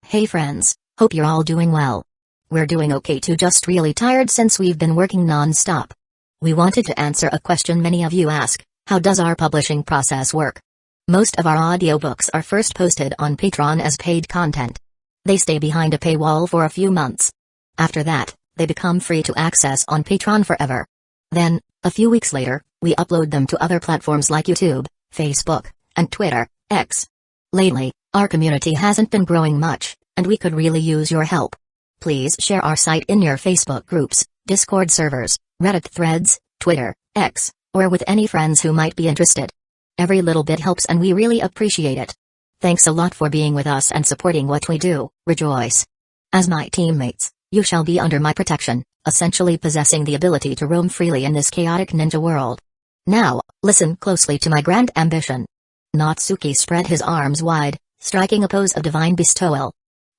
Hey friends, hope you're all doing well. We're doing okay too, just really tired since we've been working non-stop. We wanted to answer a question many of you ask: how does our publishing process work? Most of our audiobooks are first posted on Patreon as paid content. They stay behind a paywall for a few months. After that, they become free to access on Patreon forever. Then, a few weeks later, we upload them to other platforms like YouTube, Facebook, and Twitter, X. Lately, our community hasn't been growing much, and we could really use your help. Please share our site in your Facebook groups, Discord servers, Reddit threads, Twitter, X, or with any friends who might be interested. Every little bit helps and we really appreciate it. Thanks a lot for being with us and supporting what we do. Rejoice. As my teammates, you shall be under my protection, essentially possessing the ability to roam freely in this chaotic ninja world. Now, listen closely to my grand ambition. Natsuki spread his arms wide, striking a pose of divine bestowal.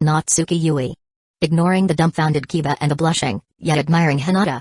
Natsuki Yui. Ignoring the dumbfounded Kiba and the blushing, yet admiring Hinata.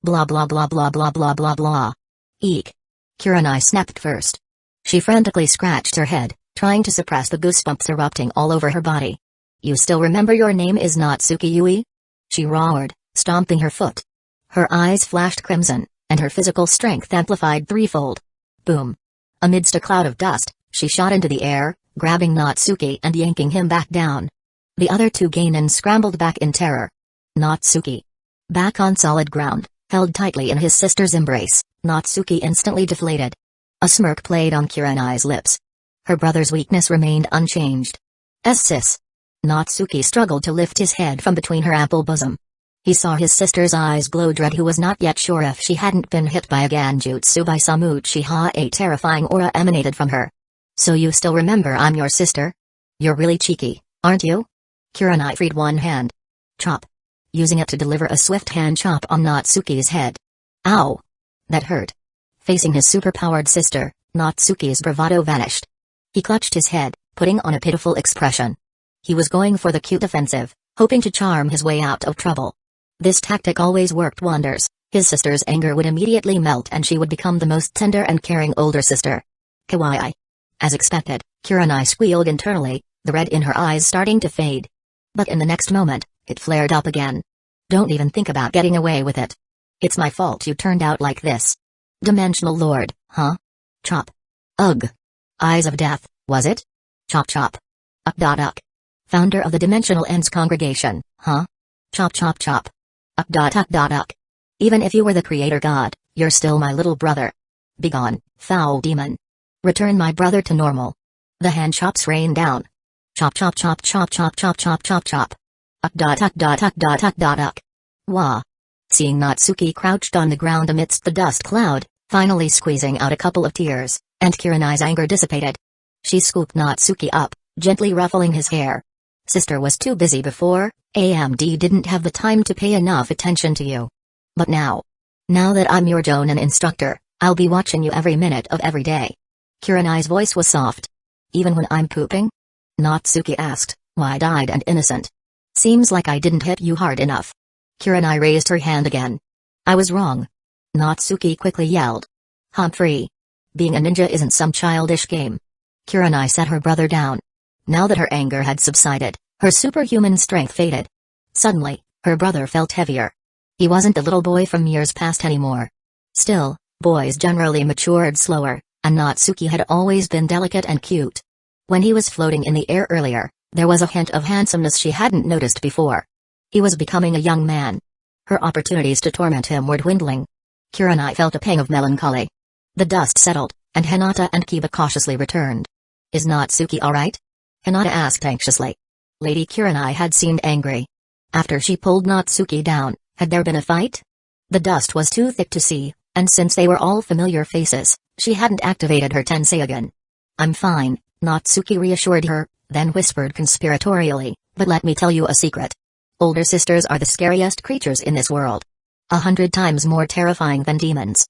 Blah blah blah blah blah blah blah blah. Eek. Kurenai snapped first. She frantically scratched her head, trying to suppress the goosebumps erupting all over her body. You still remember your name is Natsuki Yui? She roared, stomping her foot. Her eyes flashed crimson, and her physical strength amplified threefold. Boom. Amidst a cloud of dust, she shot into the air, grabbing Natsuki and yanking him back down. The other two Genin scrambled back in terror. Natsuki. Back on solid ground, held tightly in his sister's embrace, Natsuki instantly deflated. A smirk played on Kurenai's lips. Her brother's weakness remained unchanged. Sis. Natsuki struggled to lift his head from between her ample bosom. He saw his sister's eyes glow. Dread, who was not yet sure if she hadn't been hit by a Ganjutsu by some Uchiha. A terrifying aura emanated from her. So you still remember I'm your sister? You're really cheeky, aren't you? Kurenai freed one hand. Chop. Using it to deliver a swift hand chop on Natsuki's head. Ow! That hurt. Facing his superpowered sister, Natsuki's bravado vanished. He clutched his head, putting on a pitiful expression. He was going for the cute offensive, hoping to charm his way out of trouble. This tactic always worked wonders. His sister's anger would immediately melt and she would become the most tender and caring older sister. Kawaii. As expected, Kurenai squealed internally, the red in her eyes starting to fade. But in the next moment, it flared up again. Don't even think about getting away with it. It's my fault you turned out like this. Dimensional Lord, huh? Chop. Ugh. Eyes of Death, was it? Chop chop. Uck. Founder of the Dimensional Ends Congregation, huh? Chop chop chop. Uck. Even if you were the creator god, you're still my little brother. Begone, foul demon. Return my brother to normal. The hand chops rained down. Chop chop chop chop chop chop chop chop chop. Uck. Wah. Seeing Natsuki crouched on the ground amidst the dust cloud, finally squeezing out a couple of tears, and Kurenai's anger dissipated. She scooped Natsuki up, gently ruffling his hair. Sister was too busy before, AMD didn't have the time to pay enough attention to you. But now that I'm your Jonin instructor, I'll be watching you every minute of every day. Kurenai's voice was soft. Even when I'm pooping? Natsuki asked, wide-eyed and innocent. Seems like I didn't hit you hard enough. Kurenai raised her hand again. I was wrong. Natsuki quickly yelled. Humphrey. Being a ninja isn't some childish game. Kurenai set her brother down. Now that her anger had subsided, her superhuman strength faded. Suddenly, her brother felt heavier. He wasn't the little boy from years past anymore. Still, boys generally matured slower, and Natsuki had always been delicate and cute. When he was floating in the air earlier, there was a hint of handsomeness she hadn't noticed before. He was becoming a young man. Her opportunities to torment him were dwindling. Kurenai felt a pang of melancholy. The dust settled, and Hinata and Kiba cautiously returned. Is Natsuki alright? Hinata asked anxiously. Lady Kurenai had seemed angry. After she pulled Natsuki down, had there been a fight? The dust was too thick to see, and since they were all familiar faces, she hadn't activated her Tenseigan. I'm fine, Natsuki reassured her, then whispered conspiratorially, but let me tell you a secret. Older sisters are the scariest creatures in this world. 100 times more terrifying than demons.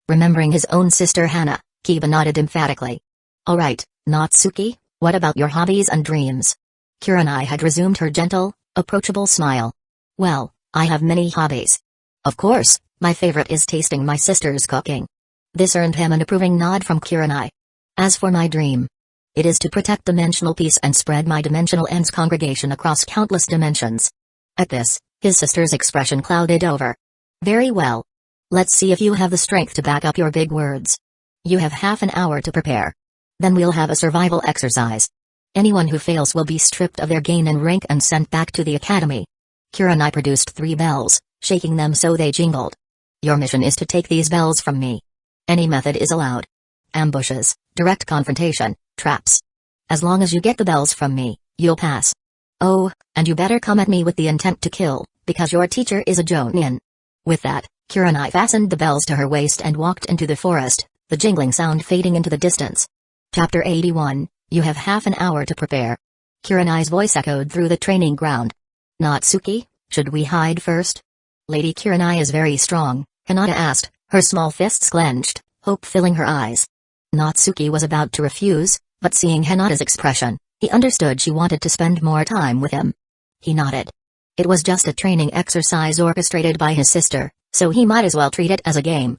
Remembering his own sister Hana, Kiba nodded emphatically. Alright, Natsuki, what about your hobbies and dreams? Kurenai had resumed her gentle, approachable smile. Well, I have many hobbies. Of course, my favorite is tasting my sister's cooking. This earned him an approving nod from Kurenai. As for my dream, It is to protect dimensional peace and spread my dimensional ends congregation across countless dimensions. At this, his sister's expression clouded over. Very well. Let's see if you have the strength to back up your big words. You have half an hour to prepare. Then we'll have a survival exercise. Anyone who fails will be stripped of their gain and rank and sent back to the academy. Kurenai produced 3 bells, shaking them so they jingled. Your mission is to take these bells from me. Any method is allowed. Ambushes, direct confrontation, traps. As long as you get the bells from me, you'll pass. Oh, and you better come at me with the intent to kill, because your teacher is a Jonin. With that, Kurenai fastened the bells to her waist and walked into the forest, the jingling sound fading into the distance. Chapter 81, You have half an hour to prepare. Kurenai's voice echoed through the training ground. Natsuki, should we hide first? Lady Kurenai is very strong, Hinata asked, her small fists clenched, hope filling her eyes. Natsuki was about to refuse, but seeing Hinata's expression, he understood she wanted to spend more time with him. He nodded. It was just a training exercise orchestrated by his sister, so he might as well treat it as a game.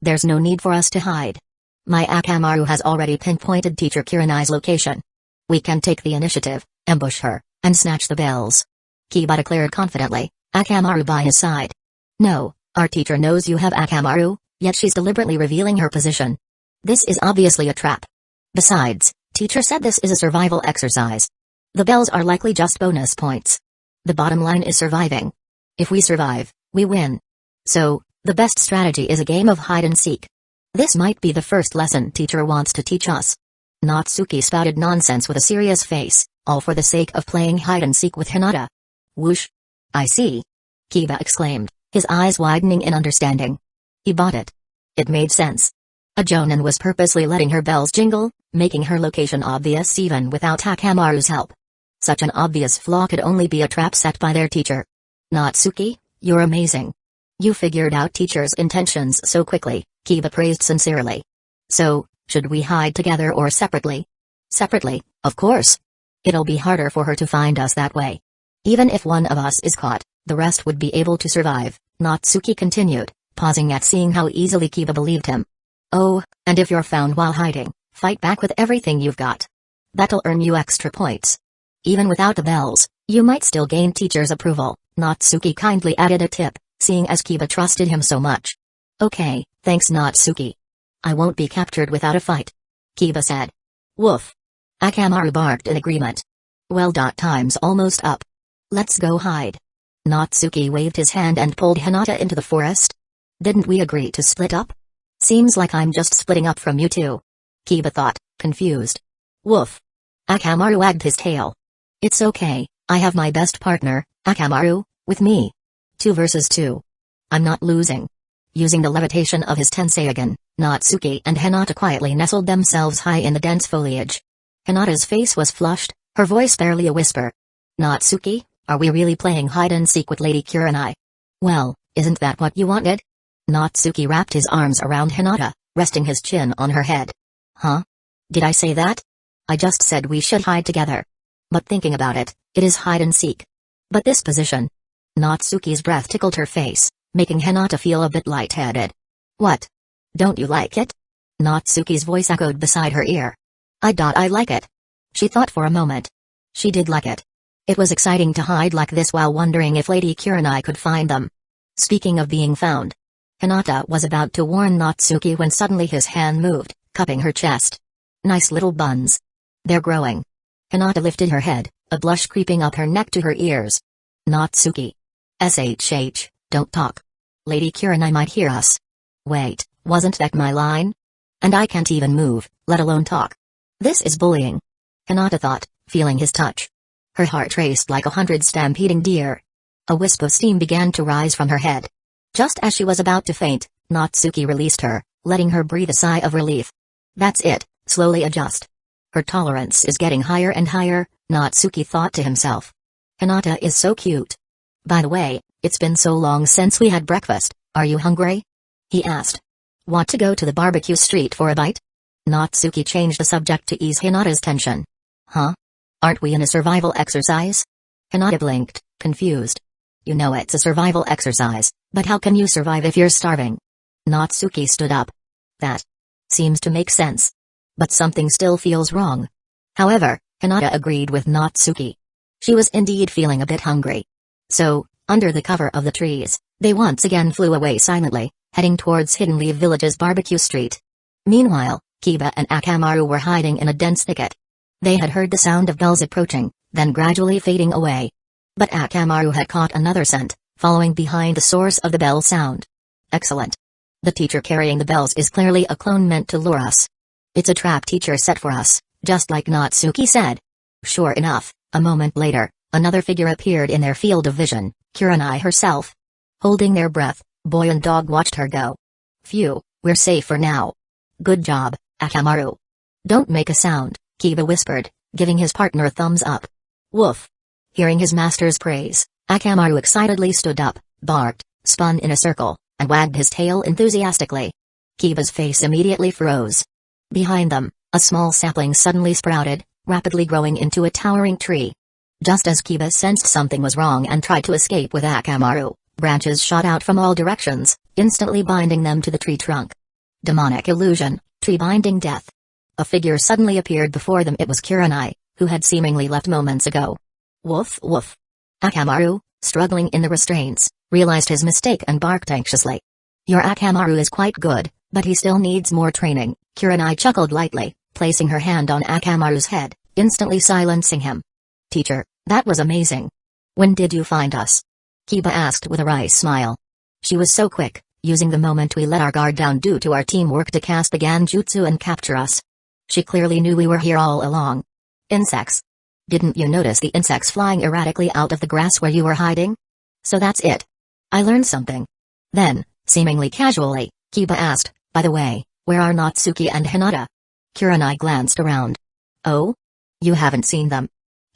There's no need for us to hide. My Akamaru has already pinpointed Teacher Kurenai's location. We can take the initiative, ambush her, and snatch the bells. Kiba declared confidently, Akamaru by his side. No, our teacher knows you have Akamaru, yet she's deliberately revealing her position. This is obviously a trap. Besides, teacher said this is a survival exercise. The bells are likely just bonus points. The bottom line is surviving. If we survive, we win. So, the best strategy is a game of hide and seek. This might be the first lesson teacher wants to teach us. Natsuki spouted nonsense with a serious face, all for the sake of playing hide and seek with Hinata. Whoosh. I see. Kiba exclaimed, his eyes widening in understanding. He bought it. It made sense. A Jonin was purposely letting her bells jingle, making her location obvious even without Akamaru's help. Such an obvious flaw could only be a trap set by their teacher. Natsuki, you're amazing. You figured out teacher's intentions so quickly, Kiba praised sincerely. So, should we hide together or separately? Separately, of course. It'll be harder for her to find us that way. Even if one of us is caught, the rest would be able to survive, Natsuki continued, pausing at seeing how easily Kiba believed him. Oh, and if you're found while hiding, fight back with everything you've got. That'll earn you extra points. Even without the bells, you might still gain teacher's approval, Natsuki kindly added a tip, seeing as Kiba trusted him so much. Okay, thanks Natsuki. I won't be captured without a fight. Kiba said. Woof. Akamaru barked in agreement. Well. Time's almost up. Let's go hide. Natsuki waved his hand and pulled Hinata into the forest. Didn't we agree to split up? Seems like I'm just splitting up from you two. Kiba thought, confused. Woof. Akamaru wagged his tail. It's okay, I have my best partner, Akamaru, with me. 2 versus 2. I'm not losing. Using the levitation of his Tenseigan, Natsuki and Hinata quietly nestled themselves high in the dense foliage. Hinata's face was flushed, her voice barely a whisper. Natsuki, are we really playing hide-and-seek with Lady Kurenai? Well, isn't that what you wanted? Natsuki wrapped his arms around Hinata, resting his chin on her head. Huh? Did I say that? I just said we should hide together. But thinking about it, it is hide-and-seek. But this position... Natsuki's breath tickled her face, making Hinata feel a bit lightheaded. What? Don't you like it? Natsuki's voice echoed beside her ear. I like it. She thought for a moment. She did like it. It was exciting to hide like this while wondering if Lady Kurenai could find them. Speaking of being found. Hinata was about to warn Natsuki when suddenly his hand moved, cupping her chest. Nice little buns. They're growing. Hinata lifted her head, a blush creeping up her neck to her ears. Natsuki. SHH, don't talk. Lady Kurenai might hear us. Wait, wasn't that my line? And I can't even move, let alone talk. This is bullying. Hinata thought, feeling his touch. Her heart raced like 100 stampeding deer. A wisp of steam began to rise from her head. Just as she was about to faint, Natsuki released her, letting her breathe a sigh of relief. That's it, slowly adjust. Her tolerance is getting higher and higher, Natsuki thought to himself. Hinata is so cute. By the way, it's been so long since we had breakfast, are you hungry? He asked. Want to go to the barbecue street for a bite? Natsuki changed the subject to ease Hinata's tension. Huh? Aren't we in a survival exercise? Hinata blinked, confused. You know it's a survival exercise, but how can you survive if you're starving? Natsuki stood up. That seems to make sense. But something still feels wrong. However, Hinata agreed with Natsuki. She was indeed feeling a bit hungry. So, under the cover of the trees, they once again flew away silently, heading towards Hidden Leaf Village's barbecue street. Meanwhile, Kiba and Akamaru were hiding in a dense thicket. They had heard the sound of bells approaching, then gradually fading away. But Akamaru had caught another scent, following behind the source of the bell sound. Excellent. The teacher carrying the bells is clearly a clone meant to lure us. It's a trap teacher set for us, just like Natsuki said. Sure enough, a moment later, another figure appeared in their field of vision, Kurenai herself. Holding their breath, boy and dog watched her go. Phew, we're safe for now. Good job, Akamaru. Don't make a sound, Kiba whispered, giving his partner a thumbs up. Woof. Hearing his master's praise, Akamaru excitedly stood up, barked, spun in a circle, and wagged his tail enthusiastically. Kiba's face immediately froze. Behind them, a small sapling suddenly sprouted, rapidly growing into a towering tree. Just as Kiba sensed something was wrong and tried to escape with Akamaru, branches shot out from all directions, instantly binding them to the tree trunk. Demonic illusion, tree binding death. A figure suddenly appeared before them. It was Kurenai, who had seemingly left moments ago. Woof woof. Akamaru, struggling in the restraints, realized his mistake and barked anxiously. Your Akamaru is quite good, but he still needs more training, Kurenai chuckled lightly, placing her hand on Akamaru's head, instantly silencing him. Teacher, that was amazing. When did you find us? Kiba asked with a wry smile. She was so quick, using the moment we let our guard down due to our teamwork to cast the Ganjutsu and capture us. She clearly knew we were here all along. Insects. Didn't you notice the insects flying erratically out of the grass where you were hiding? So that's it. I learned something. Then, seemingly casually, Kiba asked, by the way, where are Natsuki and Hinata? Kurenai glanced around. Oh? You haven't seen them.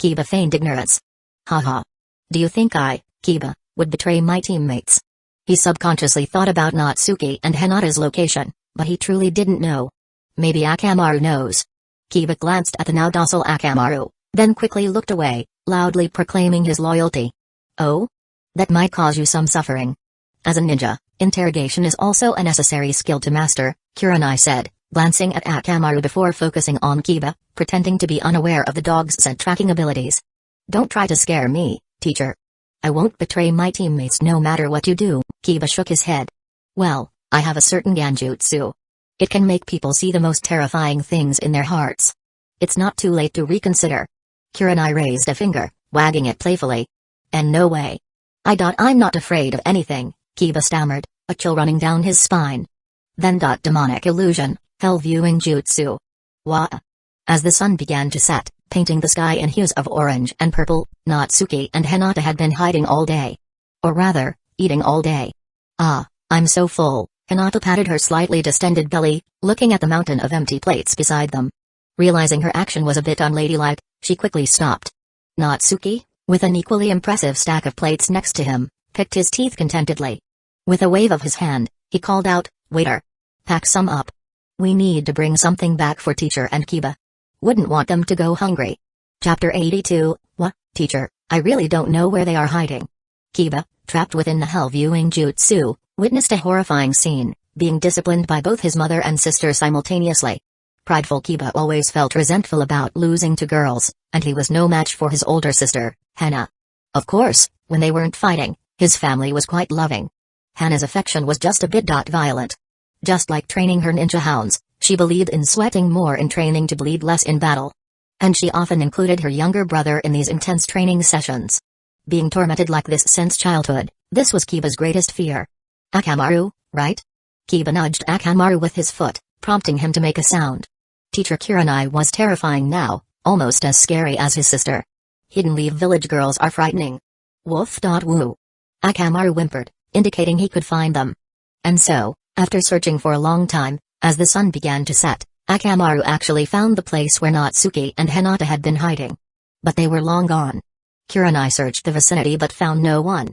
Kiba feigned ignorance. Haha. Do you think I, Kiba, would betray my teammates? He subconsciously thought about Natsuki and Hinata's location, but he truly didn't know. Maybe Akamaru knows. Kiba glanced at the now docile Akamaru, then quickly looked away, loudly proclaiming his loyalty. Oh? That might cause you some suffering. As a ninja, interrogation is also a necessary skill to master, Kurenai said, glancing at Akamaru before focusing on Kiba, pretending to be unaware of the dog's scent tracking abilities. Don't try to scare me, teacher. I won't betray my teammates no matter what you do, Kiba shook his head. Well, I have a certain Ganjutsu. It can make people see the most terrifying things in their hearts. It's not too late to reconsider. Kurenai raised a finger, wagging it playfully. And no way. I'm not afraid of anything, Kiba stammered, a chill running down his spine. Then demonic illusion, hell viewing jutsu. Wah. As the sun began to set, painting the sky in hues of orange and purple, Natsuki and Hinata had been hiding all day. Or rather, eating all day. Ah, I'm so full, Hinata patted her slightly distended belly, looking at the mountain of empty plates beside them. Realizing her action was a bit unladylike, she quickly stopped. Natsuki, with an equally impressive stack of plates next to him, picked his teeth contentedly. With a wave of his hand, he called out, "Waiter! Pack some up. We need to bring something back for teacher and Kiba. Wouldn't want them to go hungry." Chapter 82, What, teacher, I really don't know where they are hiding. Kiba, trapped within the hell viewing jutsu, witnessed a horrifying scene, being disciplined by both his mother and sister simultaneously. Prideful Kiba always felt resentful about losing to girls, and he was no match for his older sister, Hana. Of course, when they weren't fighting, his family was quite loving. Hana's affection was just a bit violent. Just like training her ninja hounds, she believed in sweating more in training to bleed less in battle. And she often included her younger brother in these intense training sessions. Being tormented like this since childhood, this was Kiba's greatest fear. Akamaru, right? Kiba nudged Akamaru with his foot, prompting him to make a sound. Teacher Kurenai was terrifying now, almost as scary as his sister. Hidden Leaf Village girls are frightening. Woof.woo. Akamaru whimpered, indicating he could find them. And so, after searching for a long time, as the sun began to set, Akamaru actually found the place where Natsuki and Hinata had been hiding. But they were long gone. Kurenai searched the vicinity but found no one.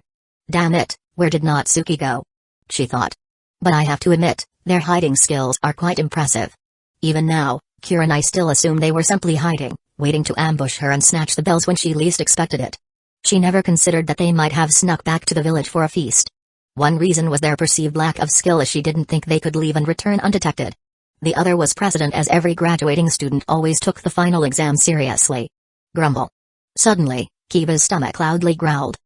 Damn it, where did Natsuki go? She thought. But I have to admit, their hiding skills are quite impressive. Even now, Kurenai still assumed they were simply hiding, waiting to ambush her and snatch the bells when she least expected it. She never considered that they might have snuck back to the village for a feast. One reason was their perceived lack of skill, as she didn't think they could leave and return undetected. The other was president, as every graduating student always took the final exam seriously. Grumble. Suddenly, Kiba's stomach loudly growled.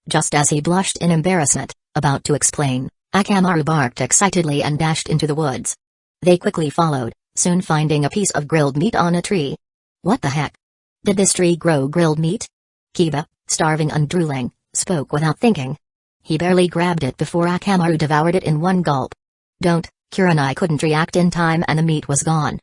Just as he blushed in embarrassment, about to explain, Akamaru barked excitedly and dashed into the woods. They quickly followed, soon finding a piece of grilled meat on a tree. What the heck? Did this tree grow grilled meat? Kiba, starving and drooling, spoke without thinking. He barely grabbed it before Akamaru devoured it in one gulp. Don't, Kurenai couldn't react in time and the meat was gone.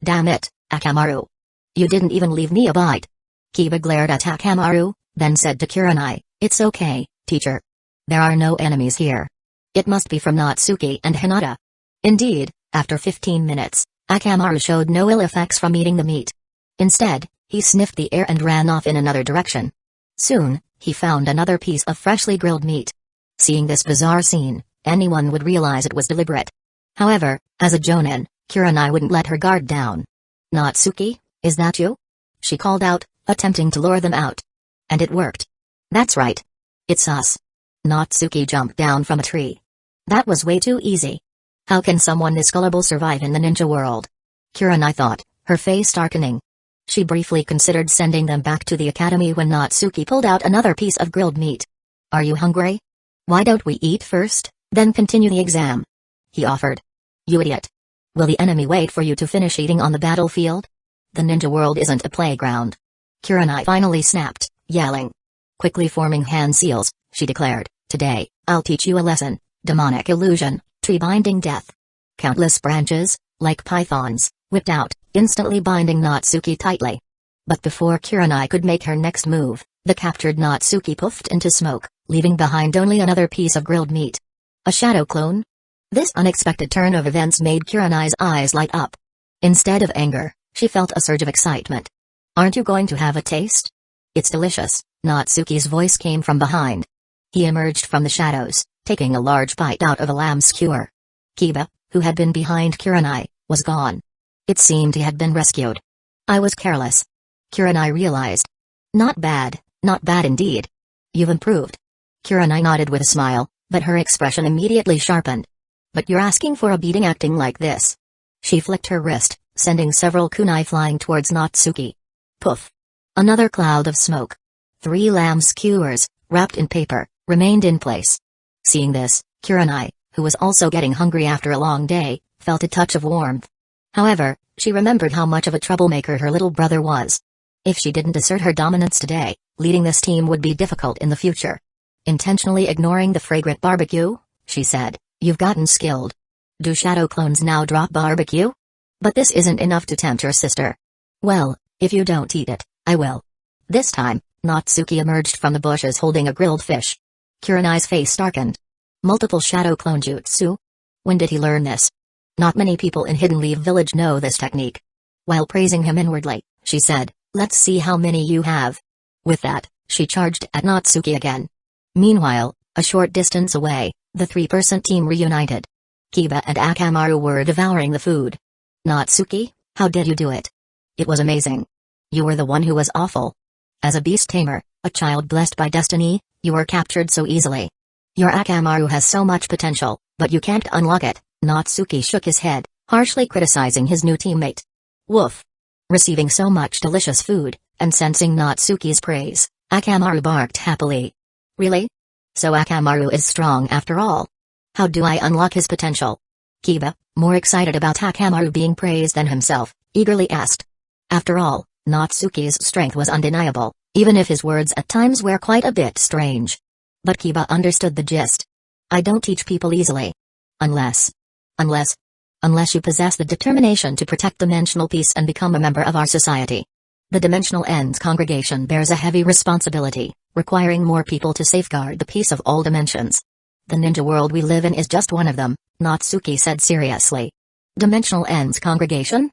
Damn it, Akamaru. You didn't even leave me a bite. Kiba glared at Akamaru, then said to Kurenai, "It's okay, teacher. There are no enemies here. It must be from Natsuki and Hinata." Indeed, after 15 minutes, Akamaru showed no ill effects from eating the meat. Instead, he sniffed the air and ran off in another direction. Soon, he found another piece of freshly grilled meat. Seeing this bizarre scene, anyone would realize it was deliberate. However, as a jonin, Kurenai wouldn't let her guard down. "Natsuki, is that you?" she called out, attempting to lure them out. And it worked. "That's right. It's us." Natsuki jumped down from a tree. That was way too easy. How can someone this gullible survive in the ninja world? Kurenai thought, her face darkening. She briefly considered sending them back to the academy when Natsuki pulled out another piece of grilled meat. "Are you hungry? Why don't we eat first, then continue the exam?" he offered. "You idiot. Will the enemy wait for you to finish eating on the battlefield? The ninja world isn't a playground." Kurenai finally snapped, yelling. Quickly forming hand seals, she declared, "Today, I'll teach you a lesson, demonic illusion, tree binding death." Countless branches, like pythons, whipped out, instantly binding Natsuki tightly. But before Kurenai could make her next move, the captured Natsuki puffed into smoke, leaving behind only another piece of grilled meat. A shadow clone? This unexpected turn of events made Kurenai's eyes light up. Instead of anger, she felt a surge of excitement. "Aren't you going to have a taste?" "It's delicious," Natsuki's voice came from behind. He emerged from the shadows, taking a large bite out of a lamb skewer. Kiba, who had been behind Kurenai, was gone. It seemed he had been rescued. "I was careless," Kurenai realized. Not bad indeed. "You've improved." Kurenai nodded with a smile, but her expression immediately sharpened. "But you're asking for a beating acting like this." She flicked her wrist, sending several kunai flying towards Natsuki. Poof! Another cloud of smoke. 3 lamb skewers, wrapped in paper, remained in place. Seeing this, Kurenai, who was also getting hungry after a long day, felt a touch of warmth. However, she remembered how much of a troublemaker her little brother was. If she didn't assert her dominance today, leading this team would be difficult in the future. Intentionally ignoring the fragrant barbecue, she said, "You've gotten skilled. Do shadow clones now drop barbecue? But this isn't enough to tempt your sister." "Well, if you don't eat it, I will." This time, Natsuki emerged from the bushes holding a grilled fish. Kurenai's face darkened. Multiple shadow clone jutsu? When did he learn this? Not many people in Hidden Leaf Village know this technique. While praising him inwardly, she said, "Let's see how many you have." With that, she charged at Natsuki again. Meanwhile, a short distance away, the 3-person team reunited. Kiba and Akamaru were devouring the food. "Natsuki, how did you do it? It was amazing. You were the one who was awful. As a beast tamer, a child blessed by destiny, you were captured so easily. Your Akamaru has so much potential, but you can't unlock it." Natsuki shook his head, harshly criticizing his new teammate. Woof! Receiving so much delicious food, and sensing Natsuki's praise, Akamaru barked happily. "Really? So Akamaru is strong after all. How do I unlock his potential?" Kiba, more excited about Akamaru being praised than himself, eagerly asked. After all, Natsuki's strength was undeniable, even if his words at times were quite a bit strange. But Kiba understood the gist. "I don't teach people easily. Unless you possess the determination to protect dimensional peace and become a member of our society. The Dimensional Ends congregation bears a heavy responsibility, requiring more people to safeguard the peace of all dimensions. The ninja world we live in is just one of them," Natsuki said seriously. "Dimensional Ends congregation?"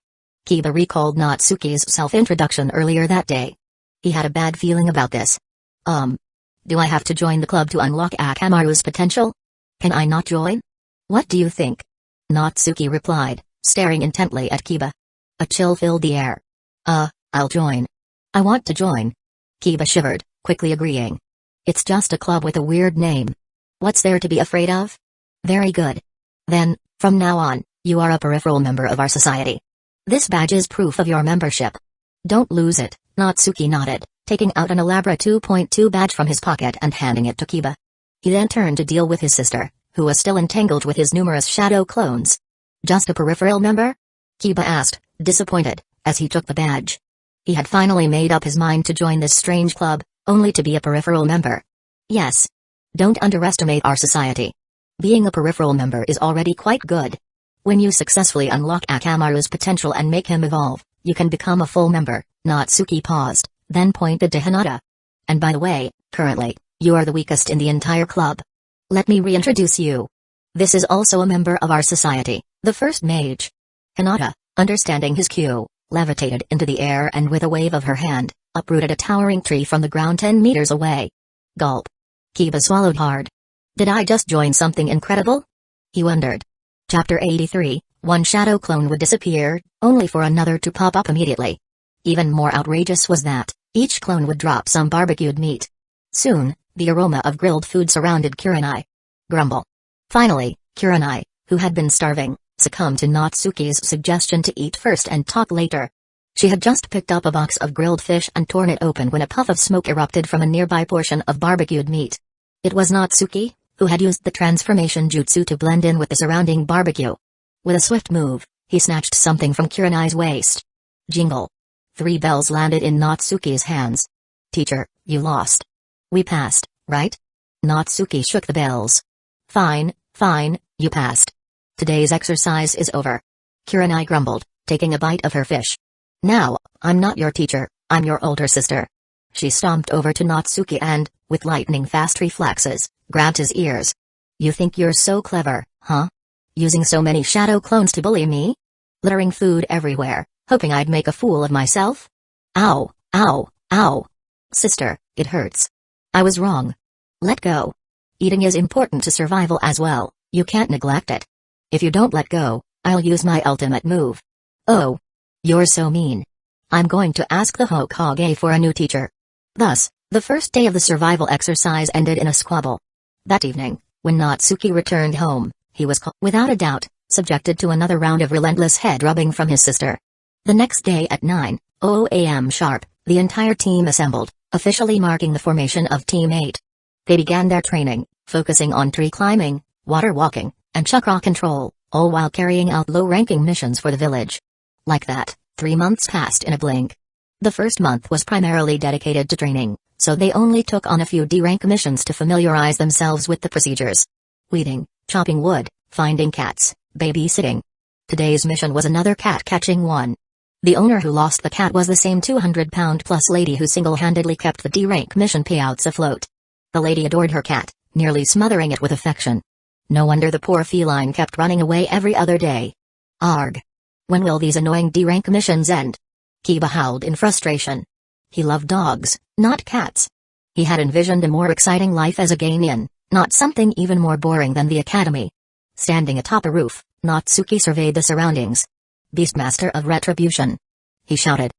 Kiba recalled Natsuki's self-introduction earlier that day. He had a bad feeling about this. Do I have to join the club to unlock Akamaru's potential? Can I not join? What do you think?" Natsuki replied, staring intently at Kiba. A chill filled the air. I'll join. I want to join." Kiba shivered, quickly agreeing. "It's just a club with a weird name. What's there to be afraid of?" "Very good. Then, from now on, You are a peripheral member of our society. This badge is proof of your membership. Don't lose it. Natsuki nodded, taking out an elaborate 2.2 badge from his pocket and handing it to Kiba. He then turned to deal with his sister, who was still entangled with his numerous shadow clones. Just a peripheral member? Kiba asked, disappointed, as he took the badge. He had finally made up his mind to join this strange club, only to be a peripheral member. Yes. Don't underestimate our society. Being a peripheral member is already quite good. When you successfully unlock Akamaru's potential and make him evolve, you can become a full member. Natsuki paused, then pointed to Hinata. And by the way, currently, you are the weakest in the entire club. Let me reintroduce you. This is also a member of our society, the first mage. Hinata, understanding his cue, levitated into the air and with a wave of her hand, uprooted a towering tree from the ground 10 meters away. Gulp. Kiba swallowed hard. Did I just join something incredible? He wondered. Chapter 83, one shadow clone would disappear, only for another to pop up immediately. Even more outrageous was that, each clone would drop some barbecued meat. Soon, the aroma of grilled food surrounded Kurenai. Grumble. Finally, Kurenai, who had been starving, succumbed to Natsuki's suggestion to eat first and talk later. She had just picked up a box of grilled fish and torn it open when a puff of smoke erupted from a nearby portion of barbecued meat. It was Natsuki, who had used the transformation jutsu to blend in with the surrounding barbecue. With a swift move, he snatched something from Kurenai's waist. Jingle. 3 bells landed in Natsuki's hands. Teacher, you lost. We passed, right? Natsuki shook the bells. Fine, you passed. Today's exercise is over. Kurenai grumbled, taking a bite of her fish. Now, I'm not your teacher, I'm your older sister. She stomped over to Natsuki and, with lightning-fast reflexes, grabbed his ears. You think you're so clever, huh? Using so many shadow clones to bully me? Littering food everywhere, hoping I'd make a fool of myself? Ow, ow, ow. Sister, it hurts. I was wrong. Let go. Eating is important to survival as well, you can't neglect it. If you don't let go, I'll use my ultimate move. Oh. You're so mean. I'm going to ask the Hokage for a new teacher. Thus, the first day of the survival exercise ended in a squabble. That evening, when Natsuki returned home, he was without a doubt, subjected to another round of relentless head-rubbing from his sister. The next day at 9:00 a.m. sharp, the entire team assembled, officially marking the formation of Team 8. They began their training, focusing on tree climbing, water walking, and chakra control, all while carrying out low-ranking missions for the village. Like that, 3 months passed in a blink. The first month was primarily dedicated to training, so they only took on a few D-rank missions to familiarize themselves with the procedures. Weeding, chopping wood, finding cats, babysitting. Today's mission was another cat-catching one. The owner who lost the cat was the same 200-pound-plus lady who single-handedly kept the D-rank mission payouts afloat. The lady adored her cat, nearly smothering it with affection. No wonder the poor feline kept running away every other day. Arg. When will these annoying D-rank missions end? Kiba howled in frustration. He loved dogs, not cats. He had envisioned a more exciting life as a Geinin, not something even more boring than the academy. Standing atop a roof, Natsuki surveyed the surroundings. Beastmaster of Retribution. He shouted.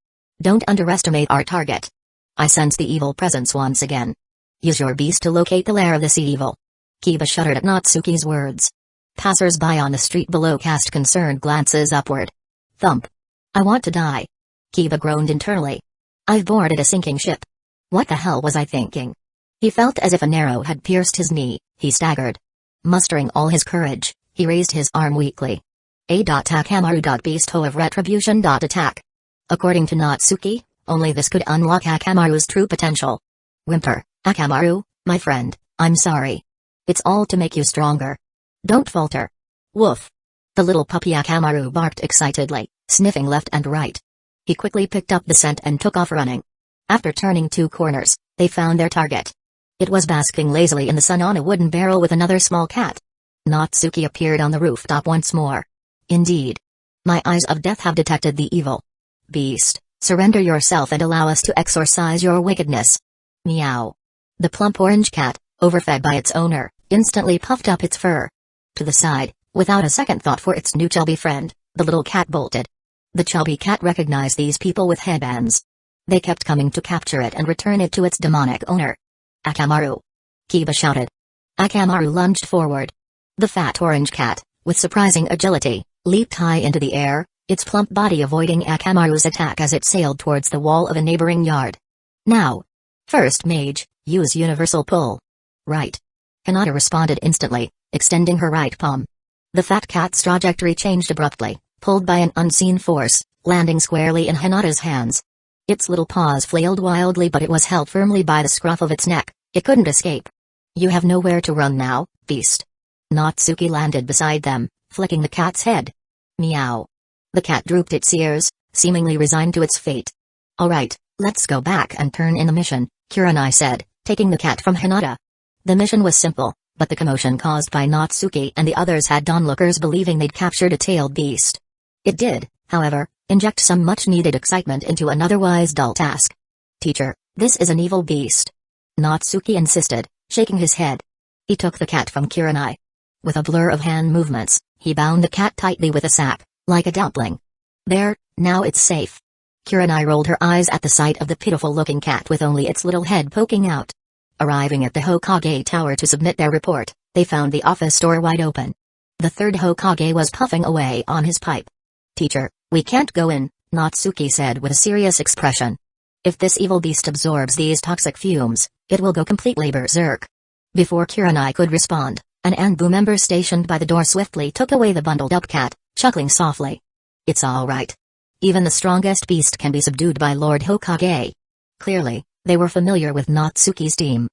Don't underestimate our target. I sense the evil presence once again. Use your beast to locate the lair of this evil. Kiba shuddered at Natsuki's words. Passers-by on the street below cast concerned glances upward. Thump. I want to die. Kiba groaned internally. I've boarded a sinking ship. What the hell was I thinking? He felt as if an arrow had pierced his knee, he staggered. Mustering all his courage, he raised his arm weakly. Akamaru.beast of retribution. Attack. According to Natsuki, only this could unlock Akamaru's true potential. Whimper, Akamaru, my friend, I'm sorry. It's all to make you stronger. Don't falter. Woof. The little puppy Akamaru barked excitedly, sniffing left and right. He quickly picked up the scent and took off running. After turning 2 corners, they found their target. It was basking lazily in the sun on a wooden barrel with another small cat. Natsuki appeared on the rooftop once more. Indeed. My eyes of death have detected the evil. Beast, surrender yourself and allow us to exorcise your wickedness. Meow. The plump orange cat, overfed by its owner, instantly puffed up its fur. To the side, without a second thought for its new chubby friend, the little cat bolted. The chubby cat recognized these people with headbands. They kept coming to capture it and return it to its demonic owner. Akamaru. Kiba shouted. Akamaru lunged forward. The fat orange cat, with surprising agility, leaped high into the air, its plump body avoiding Akamaru's attack as it sailed towards the wall of a neighboring yard. Now. First mage, use universal pull. Right. Hinata responded instantly, extending her right palm. The fat cat's trajectory changed abruptly, pulled by an unseen force, landing squarely in Hinata's hands. Its little paws flailed wildly, but it was held firmly by the scruff of its neck. It couldn't escape. You have nowhere to run now, beast. Natsuki landed beside them, flicking the cat's head. Meow. The cat drooped its ears, seemingly resigned to its fate. All right, let's go back and turn in the mission, Kurenai said, taking the cat from Hinata. The mission was simple, but the commotion caused by Natsuki and the others had onlookers believing they'd captured a tailed beast. It did, however, inject some much-needed excitement into an otherwise dull task. Teacher, this is an evil beast. Natsuki insisted, shaking his head. He took the cat from Kurenai. With a blur of hand movements, he bound the cat tightly with a sack, like a dumpling. There, now it's safe. Kurenai rolled her eyes at the sight of the pitiful-looking cat with only its little head poking out. Arriving at the Hokage Tower to submit their report, they found the office door wide open. The third Hokage was puffing away on his pipe. Teacher, we can't go in, Natsuki said with a serious expression. If this evil beast absorbs these toxic fumes, it will go completely berserk. Before Kurenai could respond, an Anbu member stationed by the door swiftly took away the bundled-up cat, chuckling softly. It's all right. Even the strongest beast can be subdued by Lord Hokage. Clearly, they were familiar with Natsuki's team.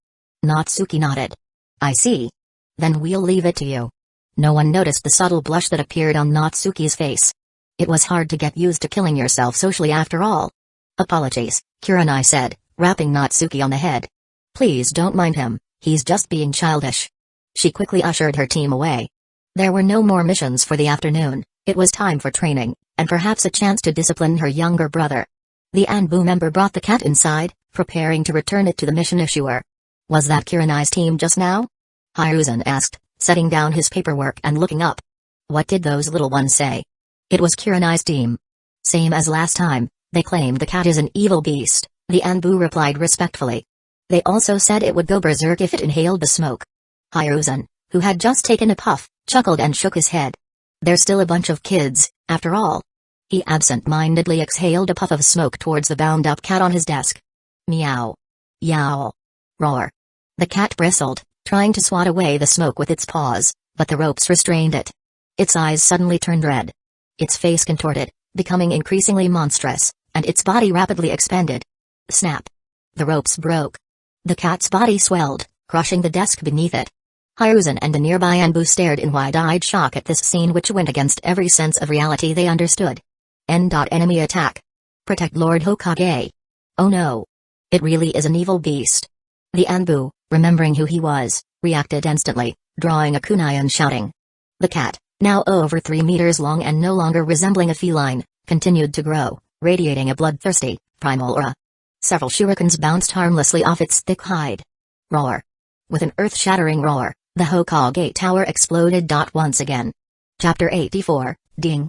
Natsuki nodded. I see. Then we'll leave it to you. No one noticed the subtle blush that appeared on Natsuki's face. It was hard to get used to killing yourself socially after all. Apologies, Kurenai said, rapping Natsuki on the head. Please don't mind him, he's just being childish. She quickly ushered her team away. There were no more missions for the afternoon. It was time for training, and perhaps a chance to discipline her younger brother. The Anbu member brought the cat inside, preparing to return it to the mission issuer. Was that Kurenai's team just now? Hiruzen asked, setting down his paperwork and looking up. What did those little ones say? It was Kurenai's team. Same as last time, they claimed the cat is an evil beast, the Anbu replied respectfully. They also said it would go berserk if it inhaled the smoke. Hiruzen, who had just taken a puff, chuckled and shook his head. They're still a bunch of kids, after all. He absent-mindedly exhaled a puff of smoke towards the bound-up cat on his desk. Meow. Yowl. Roar. The cat bristled, trying to swat away the smoke with its paws, but the ropes restrained it. Its eyes suddenly turned red. Its face contorted, becoming increasingly monstrous, and its body rapidly expanded. Snap. The ropes broke. The cat's body swelled, crushing the desk beneath it. Hiruzen and the nearby Anbu stared in wide-eyed shock at this scene which went against every sense of reality they understood. Enemy attack. Protect Lord Hokage. Oh no. It really is an evil beast. The Anbu, remembering who he was, reacted instantly, drawing a kunai and shouting. The cat, now over 3 meters long and no longer resembling a feline, continued to grow, radiating a bloodthirsty, primal aura. Several shurikens bounced harmlessly off its thick hide. Roar. With an earth-shattering roar, the Hokage Tower exploded. Once again. Chapter 84, Ding.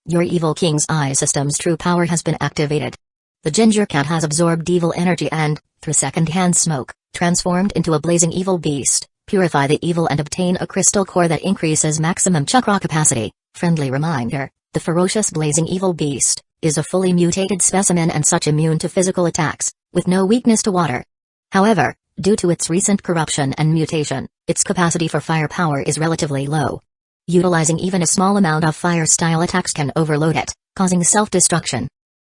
Your evil king's eye system's true power has been activated. The ginger cat has absorbed evil energy and, through second-hand smoke, transformed into a blazing evil beast. Purify the evil and obtain a crystal core that increases maximum chakra capacity. Friendly reminder, the ferocious blazing evil beast is a fully mutated specimen and such immune to physical attacks, with no weakness to water. However, due to its recent corruption and mutation, its capacity for firepower is relatively low. Utilizing even a small amount of fire-style attacks can overload it, causing self-destruction.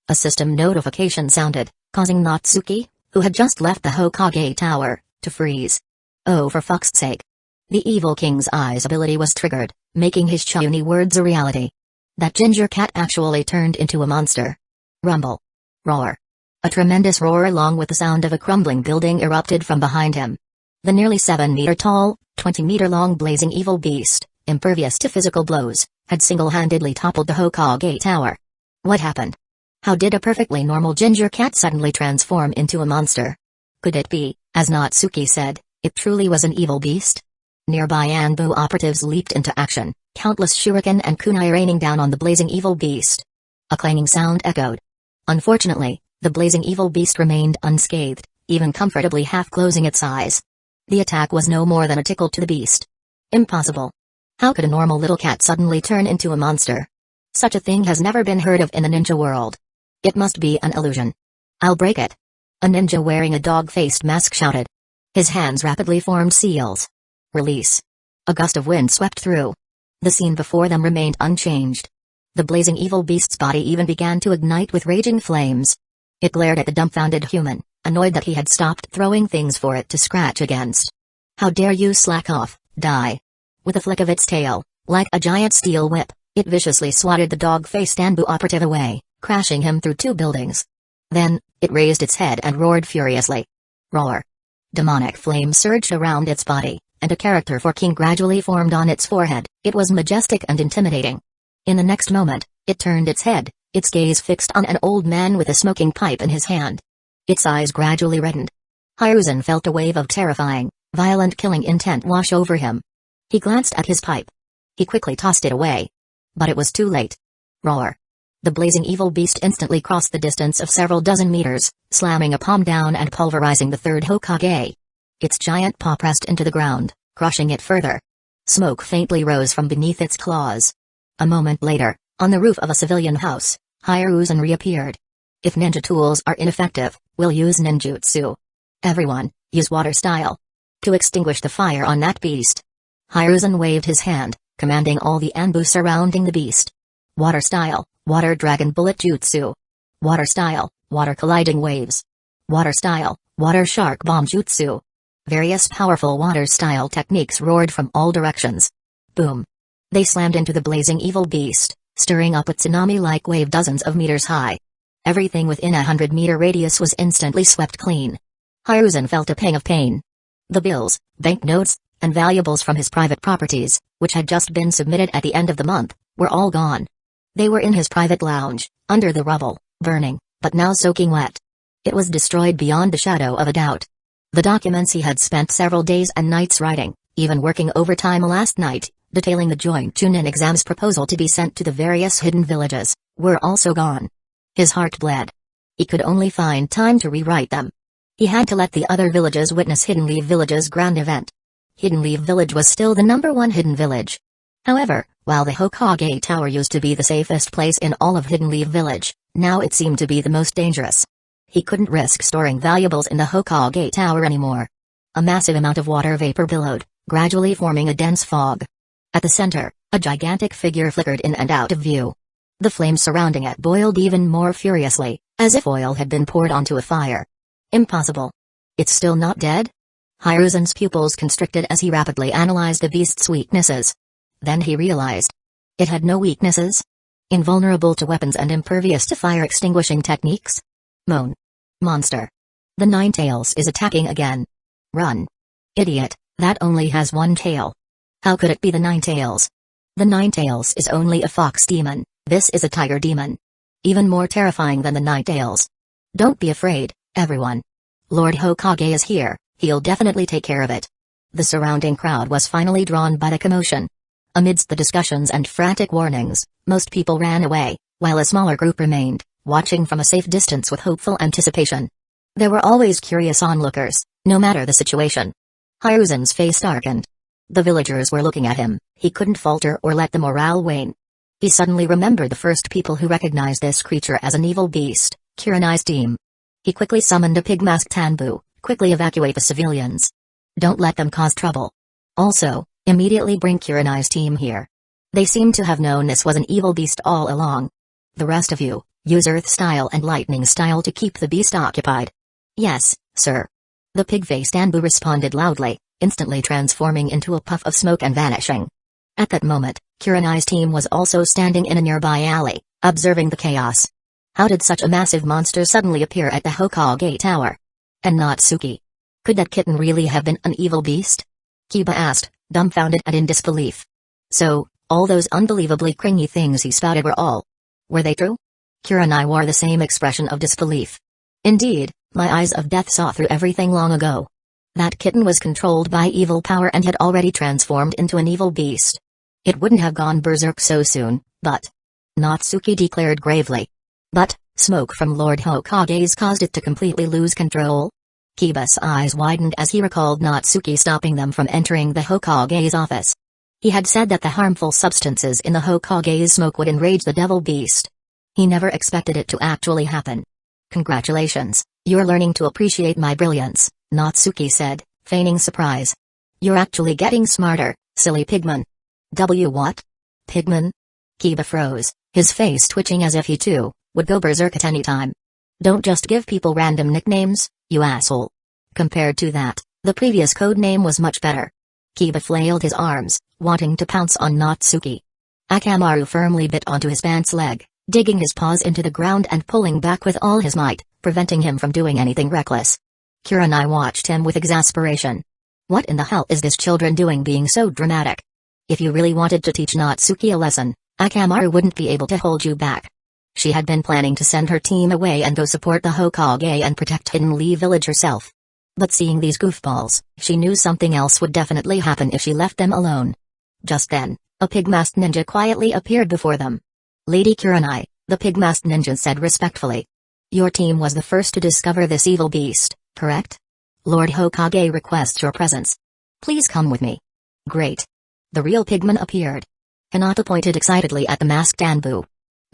A system notification sounded, causing Natsuki, who had just left the Hokage Tower, to freeze. Oh, for fuck's sake. The evil king's eyes ability was triggered, making his Chuni words a reality. That ginger cat actually turned into a monster. Rumble. Roar. A tremendous roar along with the sound of a crumbling building erupted from behind him. The nearly 7-meter-tall, 20-meter-long blazing evil beast, impervious to physical blows, had single-handedly toppled the Hokage Tower. What happened? How did a perfectly normal ginger cat suddenly transform into a monster? Could it be, as Natsuki said, it truly was an evil beast? Nearby Anbu operatives leaped into action, countless shuriken and kunai raining down on the blazing evil beast. A clanging sound echoed. Unfortunately, the blazing evil beast remained unscathed, even comfortably half-closing its eyes. The attack was no more than a tickle to the beast. Impossible. How could a normal little cat suddenly turn into a monster? Such a thing has never been heard of in the ninja world. It must be an illusion. I'll break it. A ninja wearing a dog-faced mask shouted. His hands rapidly formed seals. Release. A gust of wind swept through. The scene before them remained unchanged. The blazing evil beast's body even began to ignite with raging flames. It glared at the dumbfounded human, annoyed that he had stopped throwing things for it to scratch against. How dare you slack off, die. With a flick of its tail, like a giant steel whip, it viciously swatted the dog-faced Anbu operative away, crashing him through 2 buildings. Then, it raised its head and roared furiously. Roar. Demonic flame surged around its body, and a character for king gradually formed on its forehead. It was majestic and intimidating. In the next moment, it turned its head, its gaze fixed on an old man with a smoking pipe in his hand. Its eyes gradually reddened. Hiruzen felt a wave of terrifying, violent killing intent wash over him. He glanced at his pipe. He quickly tossed it away. But it was too late. Roar. The blazing evil beast instantly crossed the distance of several dozen meters, slamming a palm down and pulverizing the third Hokage. Its giant paw pressed into the ground, crushing it further. Smoke faintly rose from beneath its claws. A moment later, on the roof of a civilian house, Hiruzen reappeared. If ninja tools are ineffective, we'll use ninjutsu. Everyone, use water style. To extinguish the fire on that beast. Hiruzen waved his hand, commanding all the Anbu surrounding the beast. Water style, water dragon bullet jutsu. Water style, water colliding waves. Water style, water shark bomb jutsu. Various powerful water style techniques roared from all directions. Boom. They slammed into the blazing evil beast, stirring up a tsunami-like wave dozens of meters high. Everything within a 100-meter radius was instantly swept clean. Hiruzen felt a pang of pain. The bills, banknotes, and valuables from his private properties, which had just been submitted at the end of the month, were all gone. They were in his private lounge, under the rubble, burning, but now soaking wet. It was destroyed beyond the shadow of a doubt. The documents he had spent several days and nights writing, even working overtime last night, detailing the joint Chunin exam's proposal to be sent to the various hidden villages, were also gone. His heart bled. He could only find time to rewrite them. He had to let the other villages witness Hidden Leaf Village's grand event. Hidden Leaf Village was still the #1 hidden village. However, while the Hokage Tower used to be the safest place in all of Hidden Leaf Village, now it seemed to be the most dangerous. He couldn't risk storing valuables in the Hokage Tower anymore. A massive amount of water vapor billowed, gradually forming a dense fog. At the center, a gigantic figure flickered in and out of view. The flames surrounding it boiled even more furiously, as if oil had been poured onto a fire. Impossible. It's still not dead? Hiruzen's pupils constricted as he rapidly analyzed the beast's weaknesses. Then he realized. It had no weaknesses? Invulnerable to weapons and impervious to fire-extinguishing techniques? Moan. Monster. The Nine Tails is attacking again. Run. Idiot, that only has one tail. How could it be the Nine Tails? The Nine Tails is only a fox demon, this is a tiger demon. Even more terrifying than the Nine Tails. Don't be afraid, everyone. Lord Hokage is here, he'll definitely take care of it. The surrounding crowd was finally drawn by the commotion. Amidst the discussions and frantic warnings, most people ran away, while a smaller group remained, watching from a safe distance with hopeful anticipation. There were always curious onlookers, no matter the situation. Hiruzen's face darkened. The villagers were looking at him, he couldn't falter or let the morale wane. He suddenly remembered the first people who recognized this creature as an evil beast, Kurenai's team. He quickly summoned a pig-masked Anbu, quickly evacuate the civilians. Don't let them cause trouble. Also, immediately bring Kurenai's team here. They seem to have known this was an evil beast all along. The rest of you, use Earth style and Lightning style to keep the beast occupied. Yes, sir. The pig-faced Anbu responded loudly, instantly transforming into a puff of smoke and vanishing. At that moment, Kurenai's team was also standing in a nearby alley, observing the chaos. How did such a massive monster suddenly appear at the Hokage Tower? And not Suki? Could that kitten really have been an evil beast? Kiba asked, dumbfounded and in disbelief. So, all those unbelievably cringy things he spouted were they true? Kurenai wore the same expression of disbelief. Indeed, my eyes of death saw through everything long ago. That kitten was controlled by evil power and had already transformed into an evil beast. It wouldn't have gone berserk so soon, but... Natsuki declared gravely. But, smoke from Lord Hokage's caused it to completely lose control? Kiba's eyes widened as he recalled Natsuki stopping them from entering the Hokage's office. He had said that the harmful substances in the Hokage's smoke would enrage the devil beast. He never expected it to actually happen. "Congratulations, you're learning to appreciate my brilliance," Natsuki said, feigning surprise. "You're actually getting smarter, silly pigman." What? Pigman? Kiba froze, his face twitching as if he too would go berserk at any time. "Don't just give people random nicknames, you asshole." Compared to that, the previous code name was much better. Kiba flailed his arms, wanting to pounce on Natsuki. Akamaru firmly bit onto his pants leg, digging his paws into the ground and pulling back with all his might, preventing him from doing anything reckless. Kurenai watched him with exasperation. What in the hell is this children doing being so dramatic? If you really wanted to teach Natsuki a lesson, Akamaru wouldn't be able to hold you back. She had been planning to send her team away and go support the Hokage and protect Hidden Lee Village herself. But seeing these goofballs, she knew something else would definitely happen if she left them alone. Just then, a pig-masked ninja quietly appeared before them. "Lady Kurenai," the pig-masked ninja said respectfully. "Your team was the first to discover this evil beast, correct? Lord Hokage requests your presence. Please come with me." "Great." The real pigman appeared. Hinata pointed excitedly at the masked Anbu.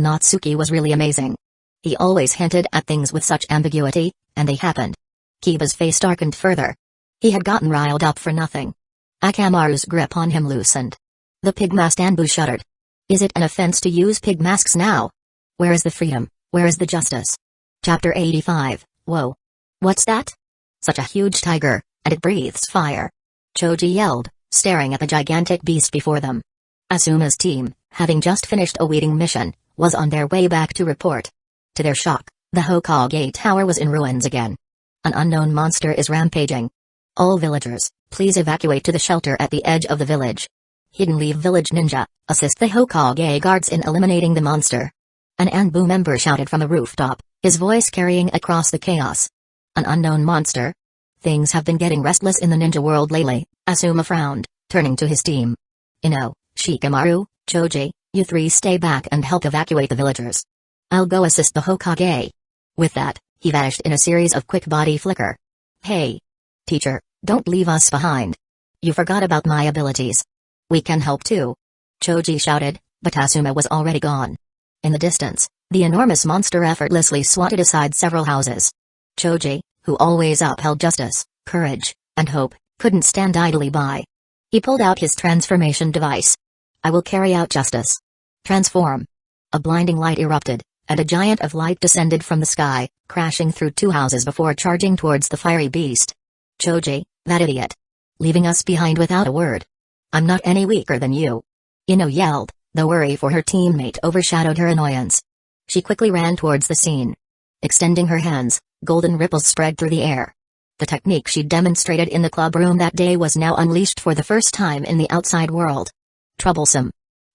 Natsuki was really amazing. He always hinted at things with such ambiguity, and they happened. Kiba's face darkened further. He had gotten riled up for nothing. Akamaru's grip on him loosened. The pig-masked Anbu shuddered. "Is it an offense to use pig masks now? Where is the freedom, where is the justice?" Chapter 85, Whoa. "What's that?" "Such a huge tiger, and it breathes fire," Choji yelled, staring at the gigantic beast before them. Asuma's team, having just finished a weeding mission, was on their way back to report. To their shock, the Hokage Tower was in ruins again. An unknown monster is rampaging. "All villagers, please evacuate to the shelter at the edge of the village. Hidden Lee Village Ninja, assist the Hokage guards in eliminating the monster." An Anbu member shouted from a rooftop, his voice carrying across the chaos. "An unknown monster? Things have been getting restless in the ninja world lately," Asuma frowned, turning to his team. "Ino, Shikamaru, Choji, you three stay back and help evacuate the villagers. I'll go assist the Hokage." With that, he vanished in a series of quick body flicker. "Hey! Teacher, don't leave us behind. You forgot about my abilities. We can help too," Choji shouted, but Asuma was already gone. In the distance, the enormous monster effortlessly swatted aside several houses. Choji, who always upheld justice, courage, and hope, couldn't stand idly by. He pulled out his transformation device. "I will carry out justice. Transform." A blinding light erupted, and a giant of light descended from the sky, crashing through two houses before charging towards the fiery beast. "Choji, that idiot. Leaving us behind without a word. I'm not any weaker than you." Ino yelled, the worry for her teammate overshadowed her annoyance. She quickly ran towards the scene. Extending her hands, golden ripples spread through the air. The technique she demonstrated in the club room that day was now unleashed for the first time in the outside world. Troublesome.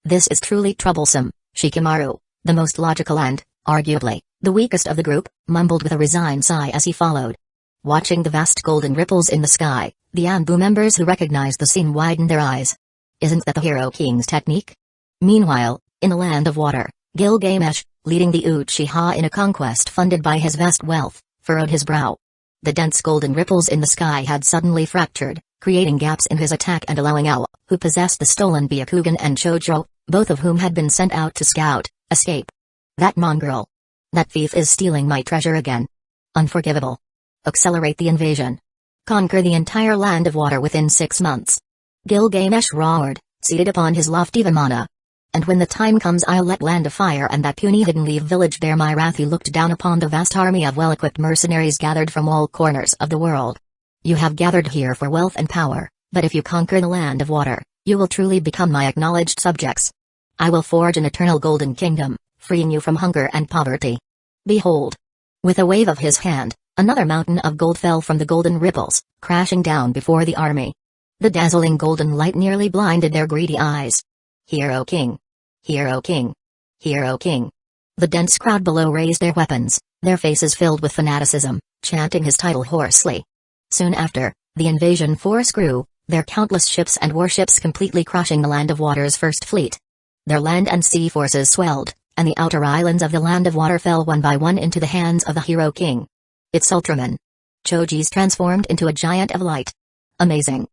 This is truly troublesome, Shikamaru, the most logical and, arguably, the weakest of the group, mumbled with a resigned sigh as he followed. Watching the vast golden ripples in the sky, the Anbu members who recognized the scene widened their eyes. Isn't that the Hero King's technique? Meanwhile, in the land of water, Gilgamesh, leading the Uchiha in a conquest funded by his vast wealth, furrowed his brow. The dense golden ripples in the sky had suddenly fractured, creating gaps in his attack and allowing Ao, who possessed the stolen Byakugan, and Chojo, both of whom had been sent out to scout, escape. That mongrel. That thief is stealing my treasure again. Unforgivable. Accelerate the invasion. Conquer the entire land of water within 6 months. Gilgamesh roared, seated upon his lofty vimana. And when the time comes, I'll let Land of Fire and that puny Hidden Lee Village bear my wrath. He looked down upon the vast army of well-equipped mercenaries gathered from all corners of the world. You have gathered here for wealth and power, but if you conquer the land of water, you will truly become my acknowledged subjects. I will forge an eternal golden kingdom, freeing you from hunger and poverty. Behold. With a wave of his hand, another mountain of gold fell from the golden ripples, crashing down before the army. The dazzling golden light nearly blinded their greedy eyes. Hero King! Hero King! Hero King! The dense crowd below raised their weapons, their faces filled with fanaticism, chanting his title hoarsely. Soon after, the invasion force grew, their countless ships and warships completely crushing the Land of Water's first fleet. Their land and sea forces swelled, and the outer islands of the Land of Water fell one by one into the hands of the Hero King. It's Ultraman. Choji's transformed into a giant of light. Amazing.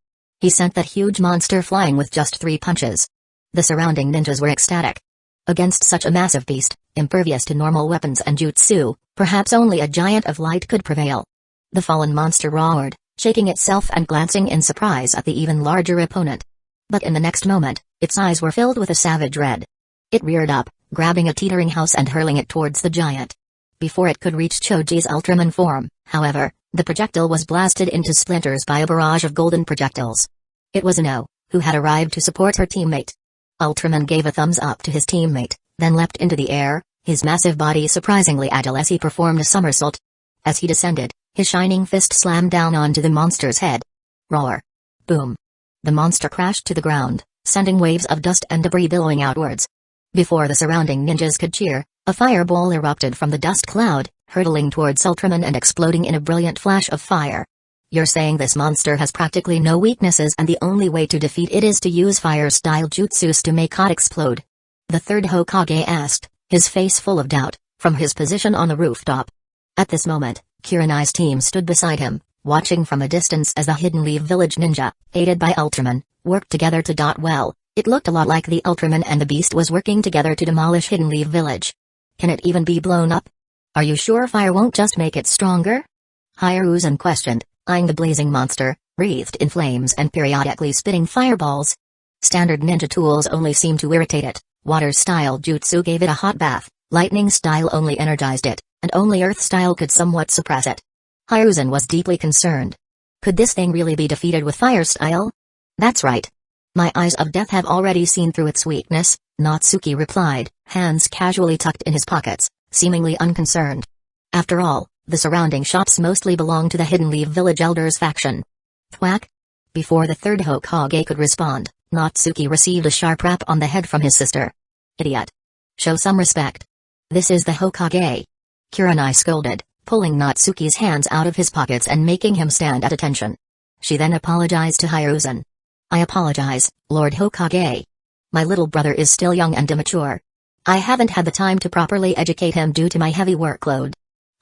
He sent that huge monster flying with just 3 punches. The surrounding ninjas were ecstatic. Against such a massive beast, impervious to normal weapons and jutsu, perhaps only a giant of light could prevail. The fallen monster roared, shaking itself and glancing in surprise at the even larger opponent. But in the next moment, its eyes were filled with a savage red. It reared up, grabbing a teetering house and hurling it towards the giant. Before it could reach Choji's Ultraman form, however, the projectile was blasted into splinters by a barrage of golden projectiles. It was Ino, who had arrived to support her teammate. Ultraman gave a thumbs up to his teammate, then leapt into the air, his massive body surprisingly agile as he performed a somersault. As he descended, his shining fist slammed down onto the monster's head. Roar! Boom! The monster crashed to the ground, sending waves of dust and debris billowing outwards. Before the surrounding ninjas could cheer, a fireball erupted from the dust cloud, hurtling towards Ultraman and exploding in a brilliant flash of fire. You're saying this monster has practically no weaknesses and the only way to defeat it is to use fire-style jutsus to make it explode? The third Hokage asked, his face full of doubt, from his position on the rooftop. At this moment, Kurenai's team stood beside him, watching from a distance as the Hidden Leaf Village ninja, aided by Ultraman, worked together to well, it looked a lot like the Ultraman and the Beast was working together to demolish Hidden Leaf Village. Can it even be blown up? Are you sure fire won't just make it stronger? Hiruzen questioned, eyeing the blazing monster, wreathed in flames and periodically spitting fireballs. Standard ninja tools only seemed to irritate it, water-style jutsu gave it a hot bath, lightning-style only energized it, and only earth-style could somewhat suppress it. Hiruzen was deeply concerned. Could this thing really be defeated with fire-style? That's right. My eyes of death have already seen through its weakness, Natsuki replied, hands casually tucked in his pockets, seemingly unconcerned. After all, the surrounding shops mostly belong to the Hidden Leaf Village Elders faction. Thwack! Before the third Hokage could respond, Natsuki received a sharp rap on the head from his sister. Idiot! Show some respect. This is the Hokage. Kurenai scolded, pulling Natsuki's hands out of his pockets and making him stand at attention. She then apologized to Hiruzen. I apologize, Lord Hokage. My little brother is still young and immature. I haven't had the time to properly educate him due to my heavy workload.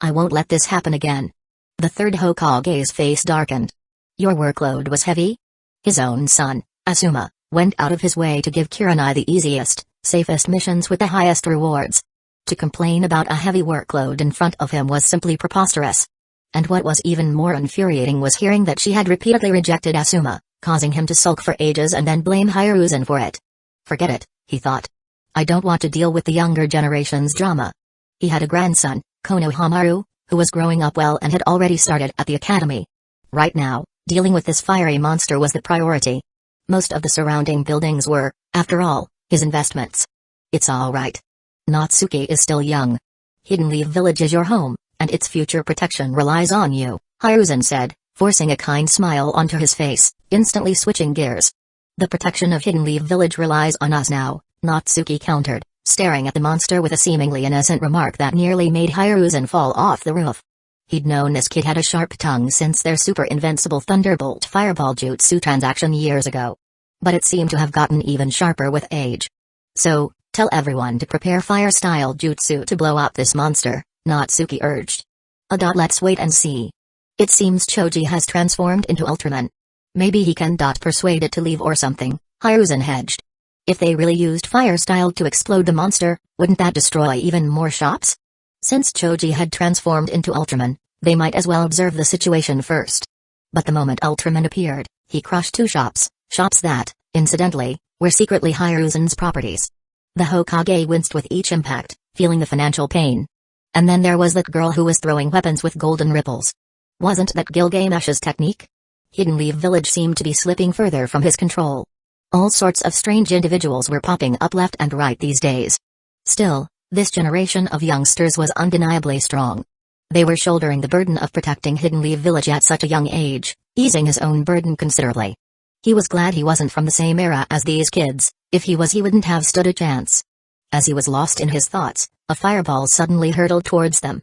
I won't let this happen again. The third Hokage's face darkened. Your workload was heavy? His own son, Asuma, went out of his way to give Kurenai the easiest, safest missions with the highest rewards. To complain about a heavy workload in front of him was simply preposterous. And what was even more infuriating was hearing that she had repeatedly rejected Asuma, causing him to sulk for ages and then blame Hiruzen for it. Forget it, he thought. I don't want to deal with the younger generation's drama. He had a grandson, Konohamaru, who was growing up well and had already started at the academy. Right now, dealing with this fiery monster was the priority. Most of the surrounding buildings were, after all, his investments. It's all right. Natsuki is still young. Hidden Leaf Village is your home, and its future protection relies on you, Hiruzen said, forcing a kind smile onto his face, instantly switching gears. The protection of Hidden Leaf Village relies on us now, Natsuki countered, staring at the monster with a seemingly innocent remark that nearly made Hiruzen fall off the roof. He'd known this kid had a sharp tongue since their super invincible Thunderbolt Fireball Jutsu transaction years ago. But it seemed to have gotten even sharper with age. So, tell everyone to prepare fire-style jutsu to blow up this monster, Natsuki urged. Let's wait and see. It seems Choji has transformed into Ultraman. Maybe he can persuade it to leave or something, Hiruzen hedged. If they really used fire-style to explode the monster, wouldn't that destroy even more shops? Since Choji had transformed into Ultraman, they might as well observe the situation first. But the moment Ultraman appeared, he crushed 2 shops that, incidentally, were secretly Hiruzen's properties. The Hokage winced with each impact, feeling the financial pain. And then there was that girl who was throwing weapons with golden ripples. Wasn't that Gilgamesh's technique? Hidden Leaf Village seemed to be slipping further from his control. All sorts of strange individuals were popping up left and right these days. Still, this generation of youngsters was undeniably strong. They were shouldering the burden of protecting Hidden Leaf Village at such a young age, easing his own burden considerably. He was glad he wasn't from the same era as these kids. If he was, he wouldn't have stood a chance. As he was lost in his thoughts, a fireball suddenly hurtled towards them.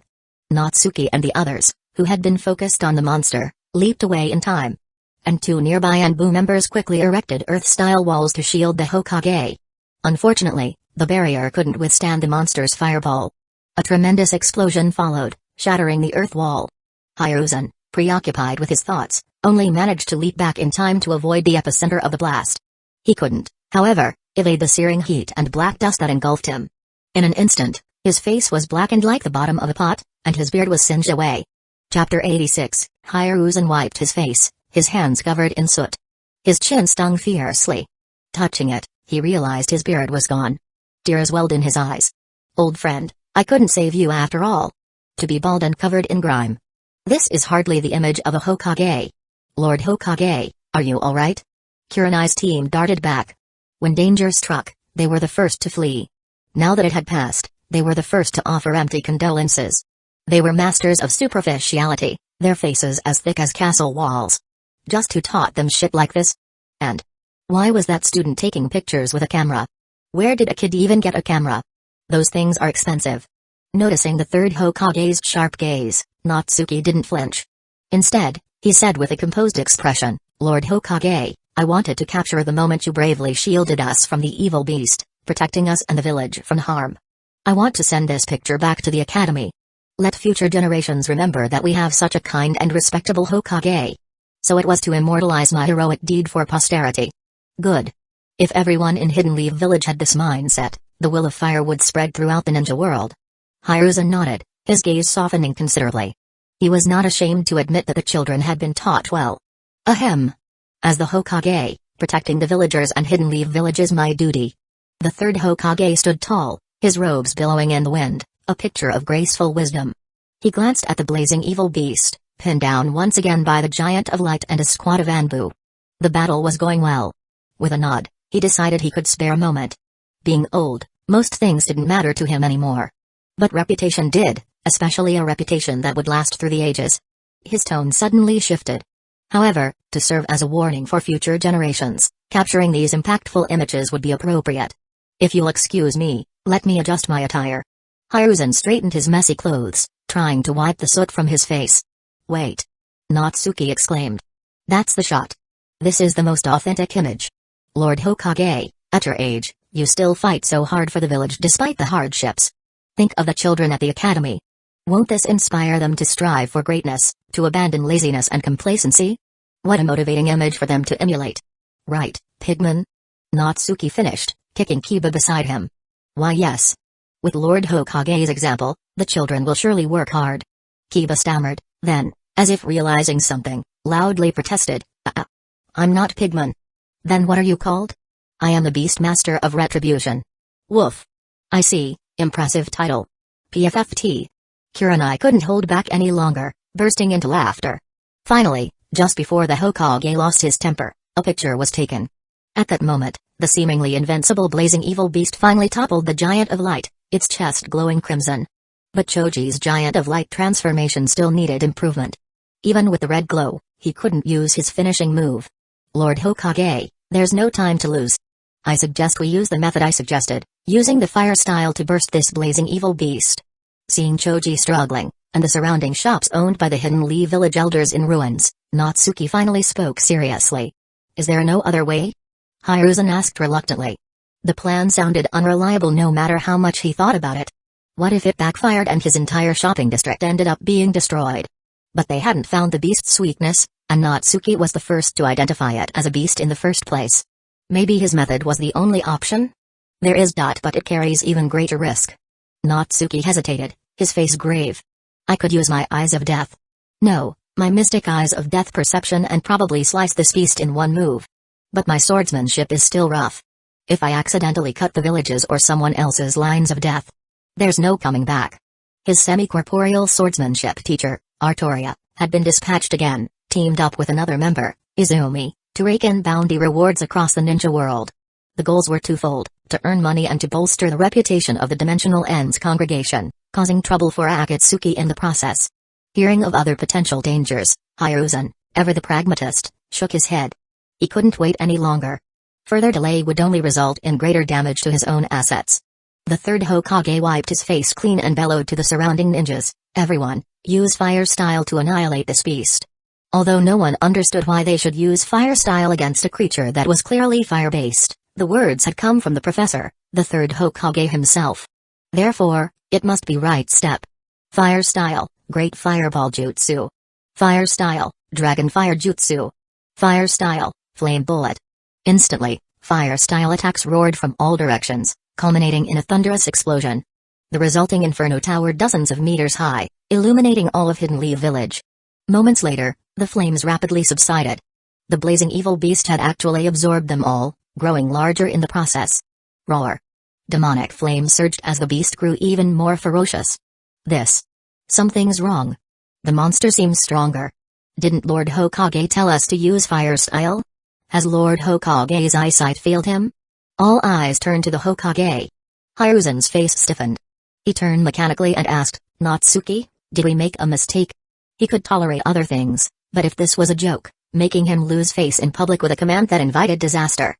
Natsuki and the others, who had been focused on the monster, leaped away in time. And 2 nearby Anbu members quickly erected earth-style walls to shield the Hokage. Unfortunately, the barrier couldn't withstand the monster's fireball. A tremendous explosion followed, shattering the earth wall. Hiruzen, Preoccupied with his thoughts, only managed to leap back in time to avoid the epicenter of the blast. He couldn't, however, evade the searing heat and black dust that engulfed him. In an instant, his face was blackened like the bottom of a pot, and his beard was singed away. Chapter 86, Hiruzen wiped his face, his hands covered in soot. His chin stung fiercely. Touching it, he realized his beard was gone. Tears welled in his eyes. Old friend, I couldn't save you after all. To be bald and covered in grime. This is hardly the image of a Hokage. Lord Hokage, are you alright? Kurenai's team darted back. When danger struck, they were the first to flee. Now that it had passed, they were the first to offer empty condolences. They were masters of superficiality, their faces as thick as castle walls. Just who taught them shit like this? And why was that student taking pictures with a camera? Where did a kid even get a camera? Those things are expensive. Noticing the third Hokage's sharp gaze, Natsuki didn't flinch. Instead, he said with a composed expression, Lord Hokage, I wanted to capture the moment you bravely shielded us from the evil beast, protecting us and the village from harm. I want to send this picture back to the academy. Let future generations remember that we have such a kind and respectable Hokage. So it was to immortalize my heroic deed for posterity. Good. If everyone in Hidden Leaf Village had this mindset, the will of fire would spread throughout the ninja world. Hiruzen nodded, his gaze softening considerably. He was not ashamed to admit that the children had been taught well. Ahem. As the Hokage, protecting the villagers and Hidden Leaf Village is my duty. The third Hokage stood tall, his robes billowing in the wind, a picture of graceful wisdom. He glanced at the blazing evil beast, pinned down once again by the Giant of Light and a squad of Anbu. The battle was going well. With a nod, he decided he could spare a moment. Being old, most things didn't matter to him anymore. But reputation did, especially a reputation that would last through the ages. His tone suddenly shifted. However, to serve as a warning for future generations, capturing these impactful images would be appropriate. If you'll excuse me, let me adjust my attire. Hiruzen straightened his messy clothes, trying to wipe the soot from his face. Wait. Natsuki exclaimed. That's the shot. This is the most authentic image. Lord Hokage, at your age, you still fight so hard for the village despite the hardships. Think of the children at the academy. Won't this inspire them to strive for greatness, to abandon laziness and complacency? What a motivating image for them to emulate. Right, Pigman? Natsuki finished, kicking Kiba beside him. Why yes. With Lord Hokage's example, the children will surely work hard. Kiba stammered, then, as if realizing something, loudly protested, I'm not Pigman. Then what are you called? I am the Beastmaster of Retribution. Woof. I see, impressive title. PFFT. Kurenai couldn't hold back any longer, bursting into laughter. Finally, just before the Hokage lost his temper, a picture was taken. At that moment, the seemingly invincible blazing evil beast finally toppled the Giant of Light, its chest glowing crimson. But Choji's Giant of Light transformation still needed improvement. Even with the red glow, he couldn't use his finishing move. Lord Hokage, there's no time to lose. I suggest we use the method I suggested, using the fire style to burst this blazing evil beast. Seeing Choji struggling, and the surrounding shops owned by the Hidden Leaf Village elders in ruins, Natsuki finally spoke seriously. Is there no other way? Hiruzen asked reluctantly. The plan sounded unreliable no matter how much he thought about it. What if it backfired and his entire shopping district ended up being destroyed? But they hadn't found the beast's weakness, and Natsuki was the first to identify it as a beast in the first place. Maybe his method was the only option? There is but it carries even greater risk. Natsuki hesitated, his face grave. I could use my eyes of death. No, my mystic eyes of death perception and probably slice this beast in one move. But my swordsmanship is still rough. If I accidentally cut the village's or someone else's lines of death, there's no coming back. His semi-corporeal swordsmanship teacher, Artoria, had been dispatched again, teamed up with another member, Izumi, to rake in bounty rewards across the ninja world. The goals were twofold, to earn money and to bolster the reputation of the Dimensional Ends congregation, causing trouble for Akatsuki in the process. Hearing of other potential dangers, Hiruzen, ever the pragmatist, shook his head. He couldn't wait any longer. Further delay would only result in greater damage to his own assets. The third Hokage wiped his face clean and bellowed to the surrounding ninjas, everyone, use fire style to annihilate this beast. Although no one understood why they should use fire style against a creature that was clearly fire-based, the words had come from the professor, the third Hokage himself. Therefore, it must be right step. Fire style, great fireball jutsu. Fire style, dragon fire jutsu. Fire style, flame bullet. Instantly, fire style attacks roared from all directions, culminating in a thunderous explosion. The resulting inferno towered dozens of meters high, illuminating all of Hidden Leaf Village. Moments later, the flames rapidly subsided. The blazing evil beast had actually absorbed them all, growing larger in the process. Roar. Demonic flames surged as the beast grew even more ferocious. Something's wrong. The monster seems stronger. Didn't Lord Hokage tell us to use fire style? Has Lord Hokage's eyesight failed him? All eyes turned to the Hokage. Hiruzen's face stiffened. He turned mechanically and asked, Natsuki, did we make a mistake? He could tolerate other things, but if this was a joke, making him lose face in public with a command that invited disaster,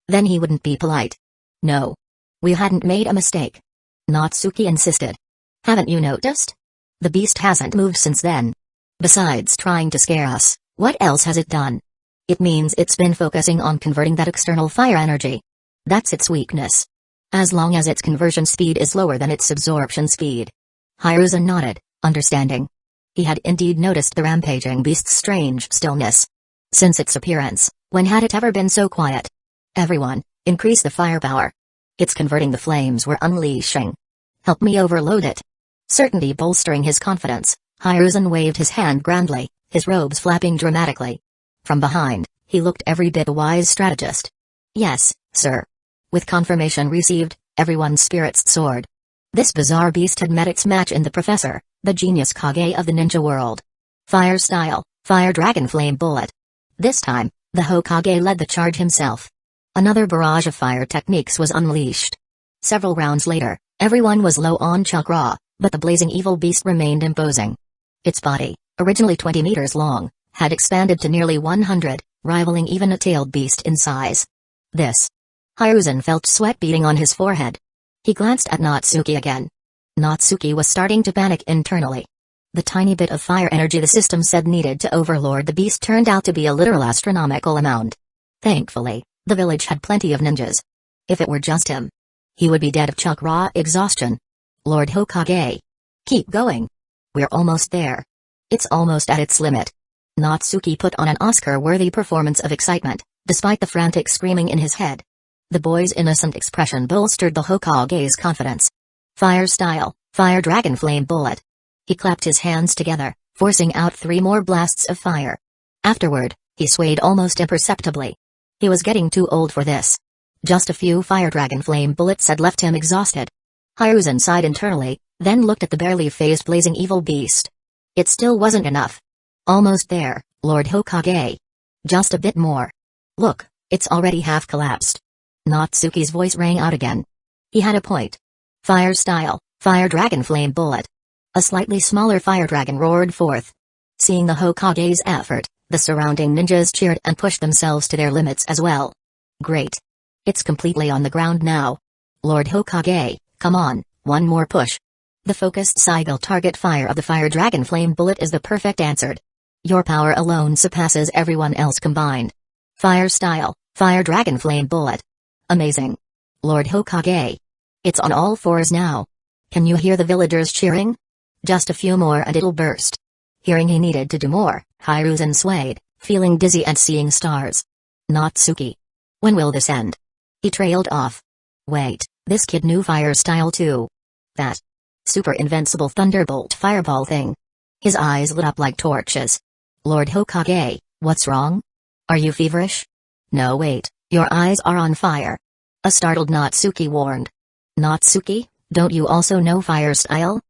then he wouldn't be polite. No. We hadn't made a mistake. Natsuki insisted. Haven't you noticed? The beast hasn't moved since then. Besides trying to scare us, what else has it done? It means it's been focusing on converting that external fire energy. That's its weakness. As long as its conversion speed is lower than its absorption speed. Hiruzen nodded, understanding. He had indeed noticed the rampaging beast's strange stillness. Since its appearance, when had it ever been so quiet? Everyone, increase the firepower. It's converting the flames we're unleashing. Help me overload it. Certainty bolstering his confidence, Hiruzen waved his hand grandly, his robes flapping dramatically. From behind, he looked every bit a wise strategist. Yes, sir. With confirmation received, everyone's spirits soared. This bizarre beast had met its match in the professor, the genius Kage of the ninja world. Fire style, fire dragon flame bullet. This time, the Hokage led the charge himself. Another barrage of fire techniques was unleashed. Several rounds later, everyone was low on chakra, but the blazing evil beast remained imposing. Its body, originally 20 meters long, had expanded to nearly 100, rivaling even a tailed beast in size. Hiruzen felt sweat beading on his forehead. He glanced at Natsuki again. Natsuki was starting to panic internally. The tiny bit of fire energy the system said needed to overlord the beast turned out to be a literal astronomical amount. Thankfully, the village had plenty of ninjas. If it were just him, he would be dead of chakra exhaustion. Lord Hokage. Keep going. We're almost there. It's almost at its limit. Natsuki put on an Oscar-worthy performance of excitement, despite the frantic screaming in his head. The boy's innocent expression bolstered the Hokage's confidence. Fire style, fire dragon flame bullet. He clapped his hands together, forcing out 3 more blasts of fire. Afterward, he swayed almost imperceptibly. He was getting too old for this. Just a few fire dragon flame bullets had left him exhausted. Hiruzen sighed internally, then looked at the barely phased blazing evil beast. It still wasn't enough. Almost there, Lord Hokage. Just a bit more. Look, it's already half collapsed. Natsuki's voice rang out again. He had a point. Fire style, fire dragon flame bullet. A slightly smaller fire dragon roared forth. Seeing the Hokage's effort, the surrounding ninjas cheered and pushed themselves to their limits as well. Great. It's completely on the ground now. Lord Hokage, come on, one more push. The focused Sigil target fire of the fire dragon flame bullet is the perfect answer. Your power alone surpasses everyone else combined. Fire style, fire dragon flame bullet. Amazing. Lord Hokage. It's on all fours now. Can you hear the villagers cheering? Just a few more and it'll burst. Hearing he needed to do more, Hiruzen swayed, feeling dizzy and seeing stars. Natsuki. When will this end? He trailed off. Wait, this kid knew fire style too. That super invincible thunderbolt fireball thing. His eyes lit up like torches. Lord Hokage, what's wrong? Are you feverish? No wait, your eyes are on fire. A startled Natsuki warned. Natsuki, don't you also know fire style?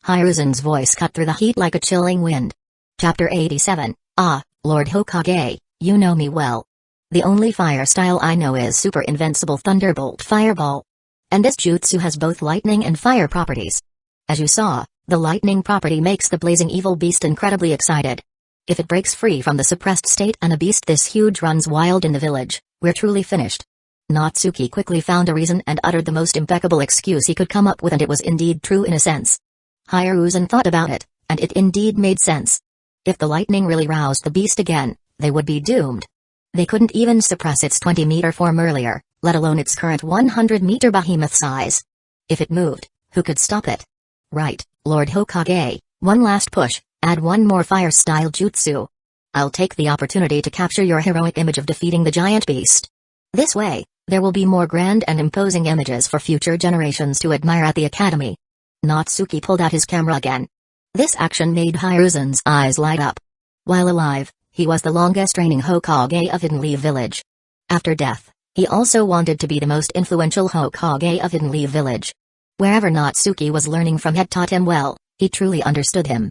Hiruzen's voice cut through the heat like a chilling wind. Chapter 87, Lord Hokage, you know me well. The only fire style I know is super invincible thunderbolt fireball. And this jutsu has both lightning and fire properties. As you saw, the lightning property makes the blazing evil beast incredibly excited. If it breaks free from the suppressed state and a beast this huge runs wild in the village, we're truly finished. Natsuki quickly found a reason and uttered the most impeccable excuse he could come up with, and it was indeed true in a sense. Hiruzen thought about it, and it indeed made sense. If the lightning really roused the beast again, they would be doomed. They couldn't even suppress its 20-meter form earlier, let alone its current 100-meter behemoth size. If it moved, who could stop it? Right, Lord Hokage, one last push, Add one more fire-style jutsu. I'll take the opportunity to capture your heroic image of defeating the giant beast. This way, there will be more grand and imposing images for future generations to admire at the academy. Natsuki pulled out his camera again. This action made Hiruzen's eyes light up. While alive, he was the longest-reigning Hokage of Hidden Leaf Village. After death, he also wanted to be the most influential Hokage of Hidden Leaf Village. Wherever Natsuki was learning from had taught him well, he truly understood him.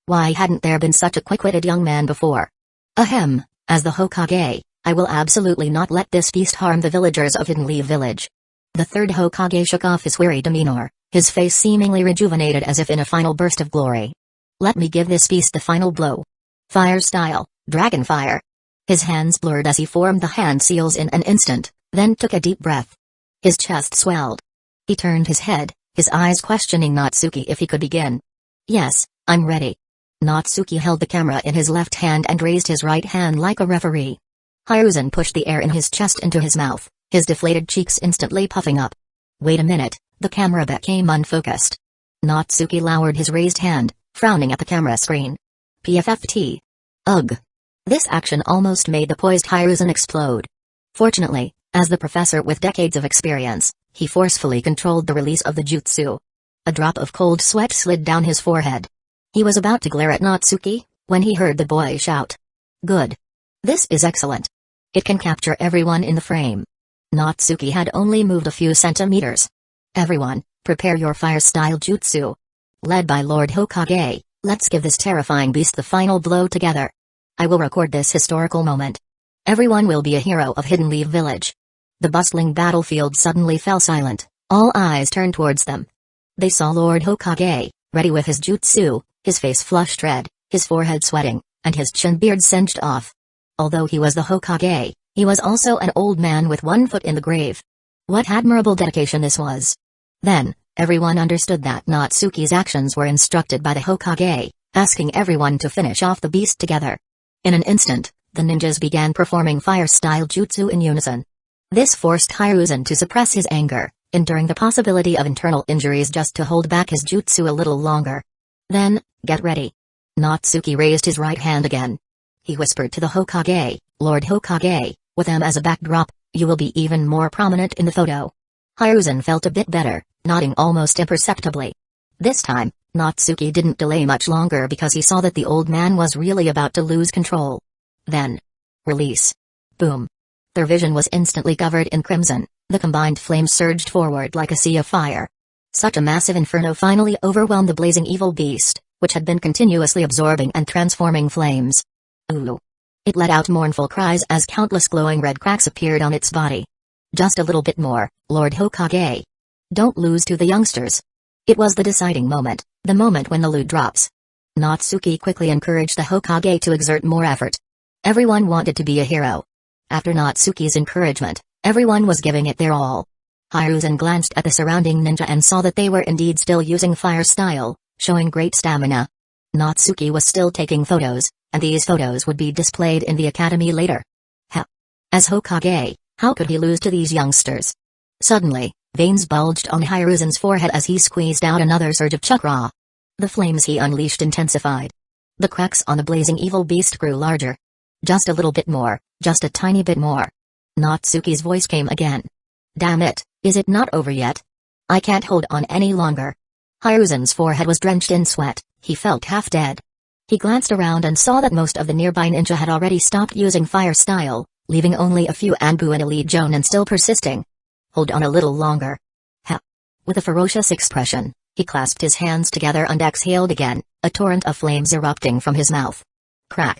Why hadn't there been such a quick-witted young man before? Ahem, as the Hokage, I will absolutely not let this beast harm the villagers of Hidden Leaf Village. The third Hokage shook off his weary demeanor, his face seemingly rejuvenated as if in a final burst of glory. Let me give this beast the final blow. Fire style, dragon fire. His hands blurred as he formed the hand seals in an instant, then took a deep breath. His chest swelled. He turned his head, his eyes questioning Natsuki if he could begin. Yes, I'm ready. Natsuki held the camera in his left hand and raised his right hand like a referee. Hiruzen pushed the air in his chest into his mouth, his deflated cheeks instantly puffing up. Wait a minute, the camera became unfocused. Natsuki lowered his raised hand, frowning at the camera screen. PFFT. Ugh. This action almost made the poised Hiruzen explode. Fortunately, as the professor with decades of experience, he forcefully controlled the release of the jutsu. A drop of cold sweat slid down his forehead. He was about to glare at Natsuki, when he heard the boy shout. Good. This is excellent. It can capture everyone in the frame. Natsuki had only moved a few centimeters. Everyone, prepare your fire-style jutsu. Led by Lord Hokage, let's give this terrifying beast the final blow together. I will record this historical moment. Everyone will be a hero of Hidden Leaf Village. The bustling battlefield suddenly fell silent, all eyes turned towards them. They saw Lord Hokage, ready with his jutsu, his face flushed red, his forehead sweating, and his chin beard singed off. Although he was the Hokage, he was also an old man with one foot in the grave. What admirable dedication this was. Then, everyone understood that Natsuki's actions were instructed by the Hokage, asking everyone to finish off the beast together. In an instant, the ninjas began performing fire-style jutsu in unison. This forced Hiruzen to suppress his anger, enduring the possibility of internal injuries just to hold back his jutsu a little longer. Then, get ready. Natsuki raised his right hand again. He whispered to the Hokage, Lord Hokage, with him as a backdrop, you will be even more prominent in the photo. Hiruzen felt a bit better, nodding almost imperceptibly. This time, Natsuki didn't delay much longer because he saw that the old man was really about to lose control. Then, release. Boom. Their vision was instantly covered in crimson, the combined flames surged forward like a sea of fire. Such a massive inferno finally overwhelmed the blazing evil beast, which had been continuously absorbing and transforming flames. Ooh. It let out mournful cries as countless glowing red cracks appeared on its body. Just a little bit more, Lord Hokage. Don't lose to the youngsters. It was the deciding moment, the moment when the loot drops. Natsuki quickly encouraged the Hokage to exert more effort. Everyone wanted to be a hero. After Natsuki's encouragement, everyone was giving it their all. Hiruzen glanced at the surrounding ninja and saw that they were indeed still using fire style, showing great stamina. Natsuki was still taking photos, and these photos would be displayed in the academy later. As Hokage, how could he lose to these youngsters? Suddenly, veins bulged on Hiruzen's forehead as he squeezed out another surge of chakra. The flames he unleashed intensified. The cracks on the blazing evil beast grew larger. Just a little bit more, just a tiny bit more. Natsuki's voice came again. Damn it, is it not over yet? I can't hold on any longer. Hiruzen's forehead was drenched in sweat, he felt half dead. He glanced around and saw that most of the nearby ninja had already stopped using fire style, leaving only a few Anbu and Elite Jonin still persisting. Hold on a little longer. With a ferocious expression, he clasped his hands together and exhaled again, a torrent of flames erupting from his mouth. Crack.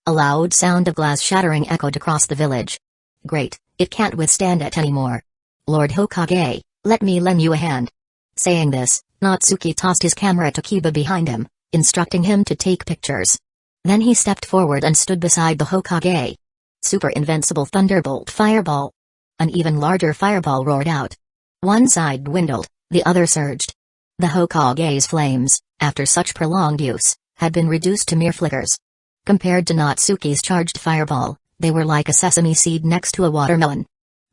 A loud sound of glass shattering echoed across the village. Great, it can't withstand it anymore. Lord Hokage, let me lend you a hand. Saying this, Natsuki tossed his camera to Kiba behind him, instructing him to take pictures. Then he stepped forward and stood beside the Hokage. Super Invincible Thunderbolt Fireball. An even larger fireball roared out. One side dwindled, the other surged. The Hokage's flames, after such prolonged use, had been reduced to mere flickers. Compared to Natsuki's charged fireball, they were like a sesame seed next to a watermelon.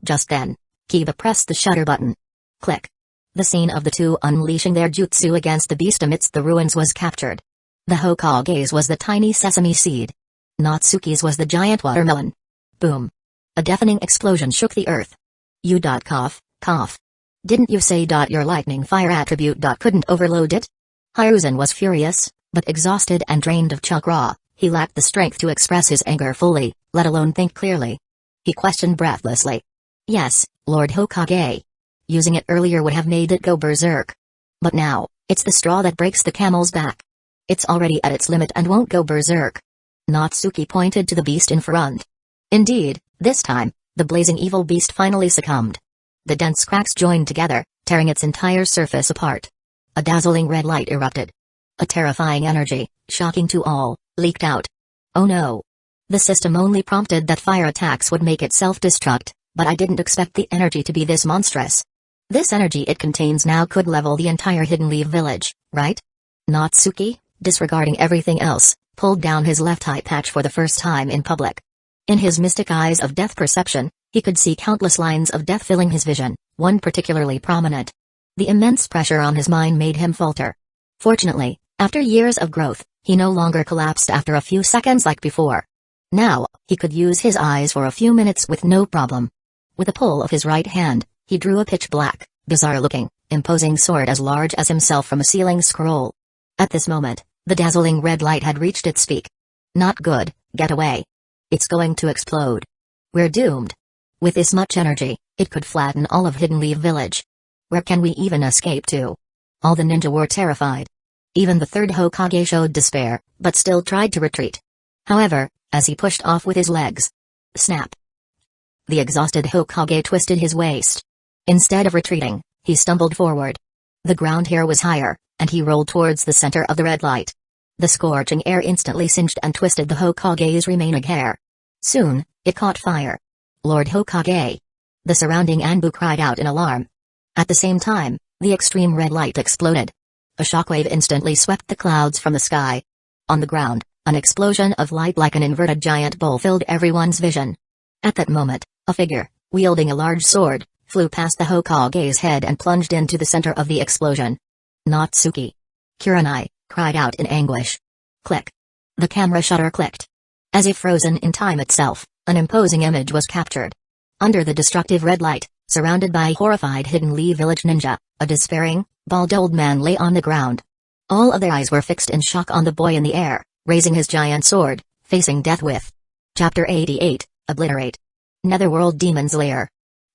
Just then, Kiba pressed the shutter button. Click. The scene of the two unleashing their jutsu against the beast amidst the ruins was captured. The Hokage's was the tiny sesame seed. Natsuki's was the giant watermelon. Boom. A deafening explosion shook the earth. You cough. Didn't you say your lightning fire attribute couldn't overload it? Hiruzen was furious, but exhausted and drained of chakra. He lacked the strength to express his anger fully, let alone think clearly. He questioned breathlessly. Yes, Lord Hokage. Using it earlier would have made it go berserk. But now, it's the straw that breaks the camel's back. It's already at its limit and won't go berserk. Natsuki pointed to the beast in front. Indeed, this time, the blazing evil beast finally succumbed. The dense cracks joined together, tearing its entire surface apart. A dazzling red light erupted. A terrifying energy, shocking to all, leaked out. Oh no. The system only prompted that fire attacks would make it self-destruct, but I didn't expect the energy to be this monstrous. This energy it contains now could level the entire Hidden Leaf village, right? Natsuki, disregarding everything else, pulled down his left eye patch for the first time in public. In his mystic eyes of death perception, he could see countless lines of death filling his vision, one particularly prominent. The immense pressure on his mind made him falter. Fortunately, after years of growth, he no longer collapsed after a few seconds like before. Now, he could use his eyes for a few minutes with no problem. With a pull of his right hand, he drew a pitch-black, bizarre-looking, imposing sword as large as himself from a ceiling scroll. At this moment, the dazzling red light had reached its peak. Not good, get away. It's going to explode. We're doomed. With this much energy, it could flatten all of Hidden Leaf Village. Where can we even escape to? All the ninja were terrified. Even the third Hokage showed despair, but still tried to retreat. However, as he pushed off with his legs. Snap. The exhausted Hokage twisted his waist. Instead of retreating, he stumbled forward. The ground here was higher, and he rolled towards the center of the red light. The scorching air instantly singed and twisted the Hokage's remaining hair. Soon, it caught fire. Lord Hokage! The surrounding Anbu cried out in alarm. At the same time, the extreme red light exploded. A shockwave instantly swept the clouds from the sky. On the ground, an explosion of light like an inverted giant bowl filled everyone's vision. At that moment, a figure, wielding a large sword, flew past the Hokage's head and plunged into the center of the explosion. Natsuki! Kurenai cried out in anguish. Click. The camera shutter clicked. As if frozen in time itself, an imposing image was captured. Under the destructive red light, surrounded by horrified Hidden Leaf Village ninja, a despairing, bald old man lay on the ground. All of their eyes were fixed in shock on the boy in the air, raising his giant sword, facing death with. Chapter 88, Obliterate. Netherworld Demon's Lair.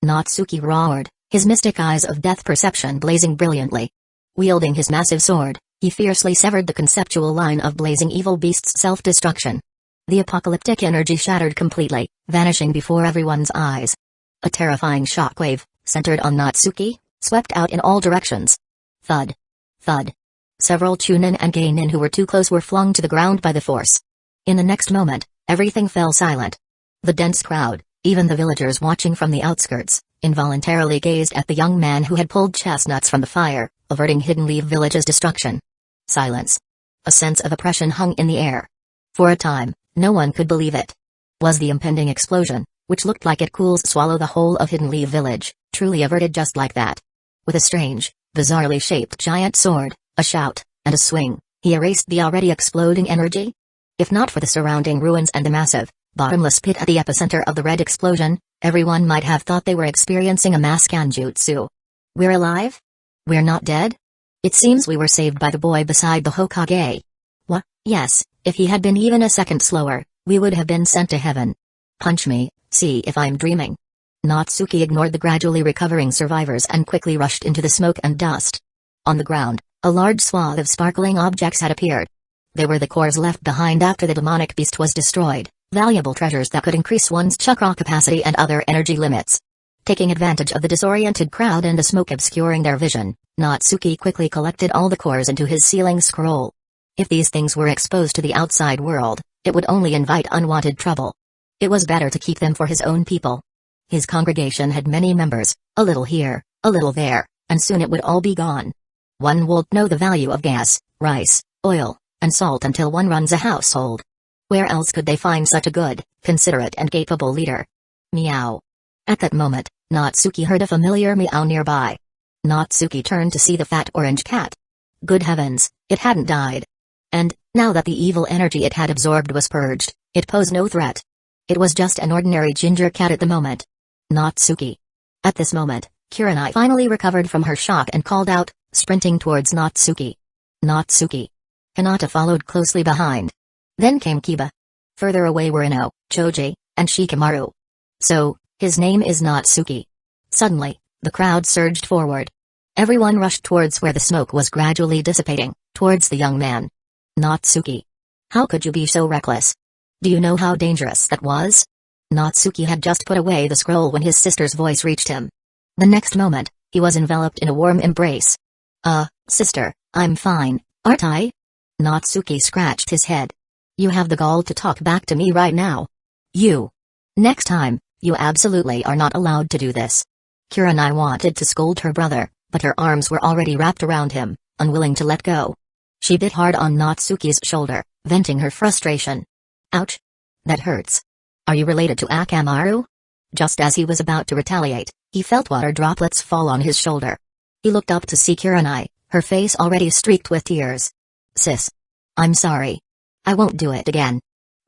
Natsuki roared, his mystic eyes of death perception blazing brilliantly. Wielding his massive sword, he fiercely severed the conceptual line of blazing evil beast's self-destruction. The apocalyptic energy shattered completely, vanishing before everyone's eyes. A terrifying shockwave, centered on Natsuki, swept out in all directions. Thud. Thud. Several Chunin and Geinin who were too close were flung to the ground by the force. In the next moment, everything fell silent. The dense crowd, even the villagers watching from the outskirts, involuntarily gazed at the young man who had pulled chestnuts from the fire, averting Hidden Leaf Village's destruction. Silence. A sense of oppression hung in the air. For a time, no one could believe it. Was the impending explosion, which looked like it could swallow the whole of Hidden Leaf Village, truly averted just like that? With a strange, bizarrely shaped giant sword, a shout, and a swing, he erased the already exploding energy? If not for the surrounding ruins and the massive, bottomless pit at the epicenter of the red explosion, everyone might have thought they were experiencing a mass kanjutsu. We're alive? We're not dead? It seems we were saved by the boy beside the Hokage. What? Yes, if he had been even a second slower, we would have been sent to heaven. Punch me, see if I'm dreaming. Natsuki ignored the gradually recovering survivors and quickly rushed into the smoke and dust. On the ground, a large swath of sparkling objects had appeared. They were the cores left behind after the demonic beast was destroyed, valuable treasures that could increase one's chakra capacity and other energy limits. Taking advantage of the disoriented crowd and the smoke obscuring their vision, Natsuki quickly collected all the cores into his sealing scroll. If these things were exposed to the outside world, it would only invite unwanted trouble. It was better to keep them for his own people. His congregation had many members, a little here, a little there, and soon it would all be gone. One won't know the value of gas, rice, oil, and salt until one runs a household. Where else could they find such a good, considerate and capable leader? Meow. At that moment, Natsuki heard a familiar meow nearby. Natsuki turned to see the fat orange cat. Good heavens, it hadn't died. And, Now that the evil energy it had absorbed was purged, it posed no threat. It was just an ordinary ginger cat at the moment. Natsuki. At this moment, Kurenai finally recovered from her shock and called out, sprinting towards Natsuki. Natsuki. Hinata followed closely behind. Then came Kiba. Further away were Ino, Choji, and Shikamaru. So, his name is Natsuki. Suddenly, the crowd surged forward. Everyone rushed towards where the smoke was gradually dissipating, towards the young man. Natsuki. How could you be so reckless? Do you know how dangerous that was? Natsuki had just put away the scroll when his sister's voice reached him. The next moment, he was enveloped in a warm embrace. Sister, I'm fine, aren't I? Natsuki scratched his head. You have the gall to talk back to me right now. You. Next time, you absolutely are not allowed to do this. Kurenai wanted to scold her brother, but her arms were already wrapped around him, unwilling to let go. She bit hard on Natsuki's shoulder, venting her frustration. Ouch. That hurts. Are you related to Akamaru? Just as he was about to retaliate, he felt water droplets fall on his shoulder. He looked up to see Kurenai, her face already streaked with tears. Sis. I'm sorry. I won't do it again.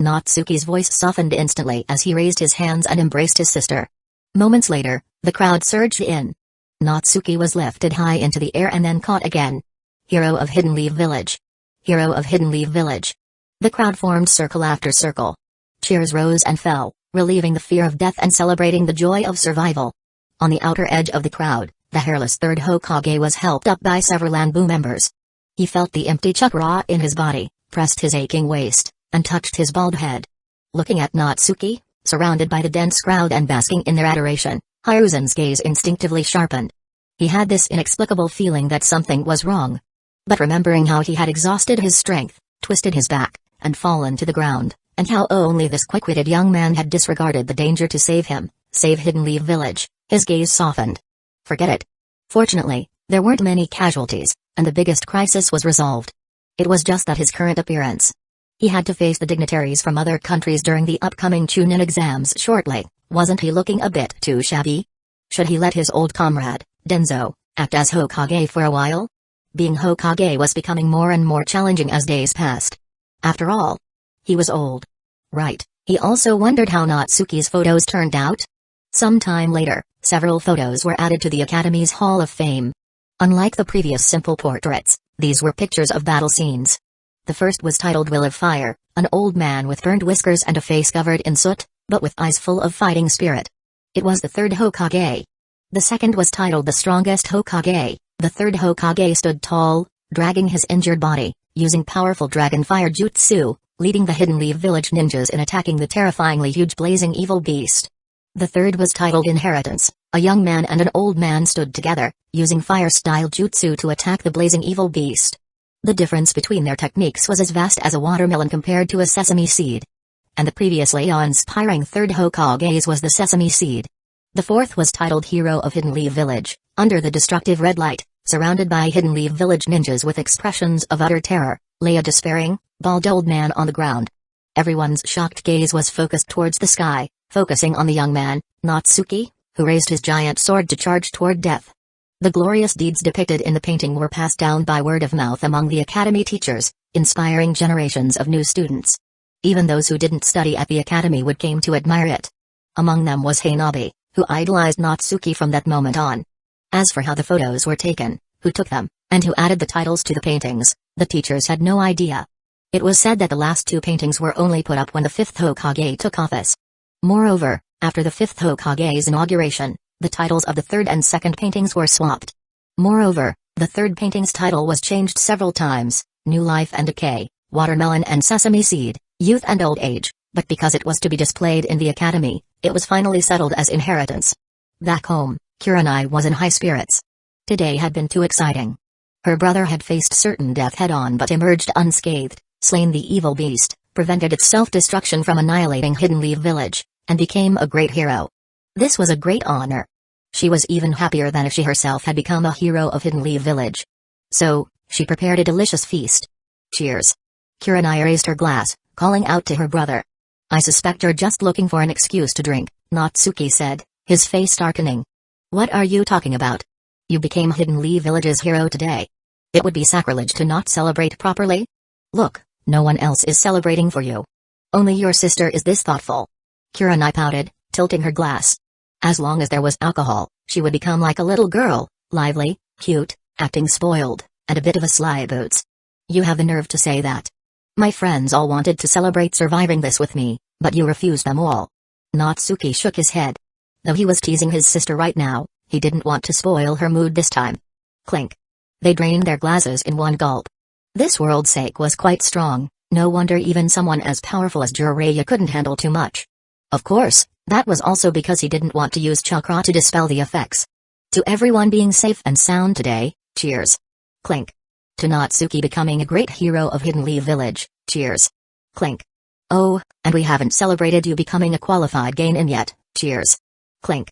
Natsuki's voice softened instantly as he raised his hands and embraced his sister. Moments later, the crowd surged in. Natsuki was lifted high into the air and then caught again. Hero of Hidden Leaf Village. Hero of Hidden Leaf Village. The crowd formed circle after circle. Cheers rose and fell, relieving the fear of death and celebrating the joy of survival. On the outer edge of the crowd, the hairless third Hokage was helped up by several Anbu members. He felt the empty chakra in his body, pressed his aching waist, and touched his bald head. Looking at Natsuki, surrounded by the dense crowd and basking in their adoration, Hiruzen's gaze instinctively sharpened. He had this inexplicable feeling that something was wrong. But remembering how he had exhausted his strength, twisted his back, and fallen to the ground, and how only this quick-witted young man had disregarded the danger to save him, save Hidden Leaf Village, his gaze softened. Forget it. Fortunately, there weren't many casualties, and the biggest crisis was resolved. It was just that his current appearance. He had to face the dignitaries from other countries during the upcoming Chunin exams shortly. Wasn't he looking a bit too shabby? Should he let his old comrade, Danzō, act as Hokage for a while? Being Hokage was becoming more and more challenging as days passed. After all, he was old. Right, he also wondered how Natsuki's photos turned out. Some time later, several photos were added to the Academy's Hall of Fame. Unlike the previous simple portraits, these were pictures of battle scenes. The first was titled Will of Fire, an old man with burned whiskers and a face covered in soot, but with eyes full of fighting spirit. It was the third Hokage. The second was titled The Strongest Hokage. The third Hokage stood tall, dragging his injured body, using powerful dragon fire jutsu, leading the Hidden Leaf Village ninjas in attacking the terrifyingly huge blazing evil beast. The third was titled Inheritance. A young man and an old man stood together, using fire-style jutsu to attack the blazing evil beast. The difference between their techniques was as vast as a watermelon compared to a sesame seed. And the previously awe-inspiring third Hokage's was the sesame seed. The fourth was titled Hero of Hidden Leaf Village, under the destructive red light, surrounded by Hidden Leaf Village ninjas with expressions of utter terror, lay a despairing, bald old man on the ground. Everyone's shocked gaze was focused towards the sky, focusing on the young man, Natsuki, who raised his giant sword to charge toward death. The glorious deeds depicted in the painting were passed down by word of mouth among the academy teachers, inspiring generations of new students. Even those who didn't study at the academy would came to admire it. Among them was Hanabi, who idolized Natsuki from that moment on. As for how the photos were taken, who took them, and who added the titles to the paintings, the teachers had no idea. It was said that the last two paintings were only put up when the fifth Hokage took office. Moreover, after the fifth Hokage's inauguration, the titles of the third and second paintings were swapped. Moreover, the third painting's title was changed several times, New Life and Decay, Watermelon and Sesame Seed, Youth and Old Age, but because it was to be displayed in the academy, it was finally settled as Inheritance. Back home, Kurenai was in high spirits. Today had been too exciting. Her brother had faced certain death head-on but emerged unscathed, slain the evil beast, prevented its self-destruction from annihilating Hidden Leaf Village, and became a great hero. This was a great honor. She was even happier than if she herself had become a hero of Hidden Leaf Village. So, she prepared a delicious feast. Cheers. Kurenai raised her glass, calling out to her brother. I suspect you're just looking for an excuse to drink, Natsuki said, his face darkening. What are you talking about? You became Hidden Leaf Village's hero today. It would be sacrilege to not celebrate properly. Look, No one else is celebrating for you. Only your sister is this thoughtful. Kurenai pouted, tilting her glass. As long as there was alcohol, she would become like a little girl, lively, cute, acting spoiled, and a bit of a sly boots. You have the nerve to say that. My friends all wanted to celebrate surviving this with me, but you refused them all. Natsuki shook his head. Though he was teasing his sister right now, he didn't want to spoil her mood this time. Clink. They drained their glasses in one gulp. This world's sake was quite strong, no wonder even someone as powerful as Jiraiya couldn't handle too much. Of course, that was also because he didn't want to use chakra to dispel the effects. To everyone being safe and sound today, cheers. Clink. To Natsuki becoming a great hero of Hidden Leaf Village, cheers. Clink. Oh, and we haven't celebrated you becoming a qualified Genin yet, cheers. Clink.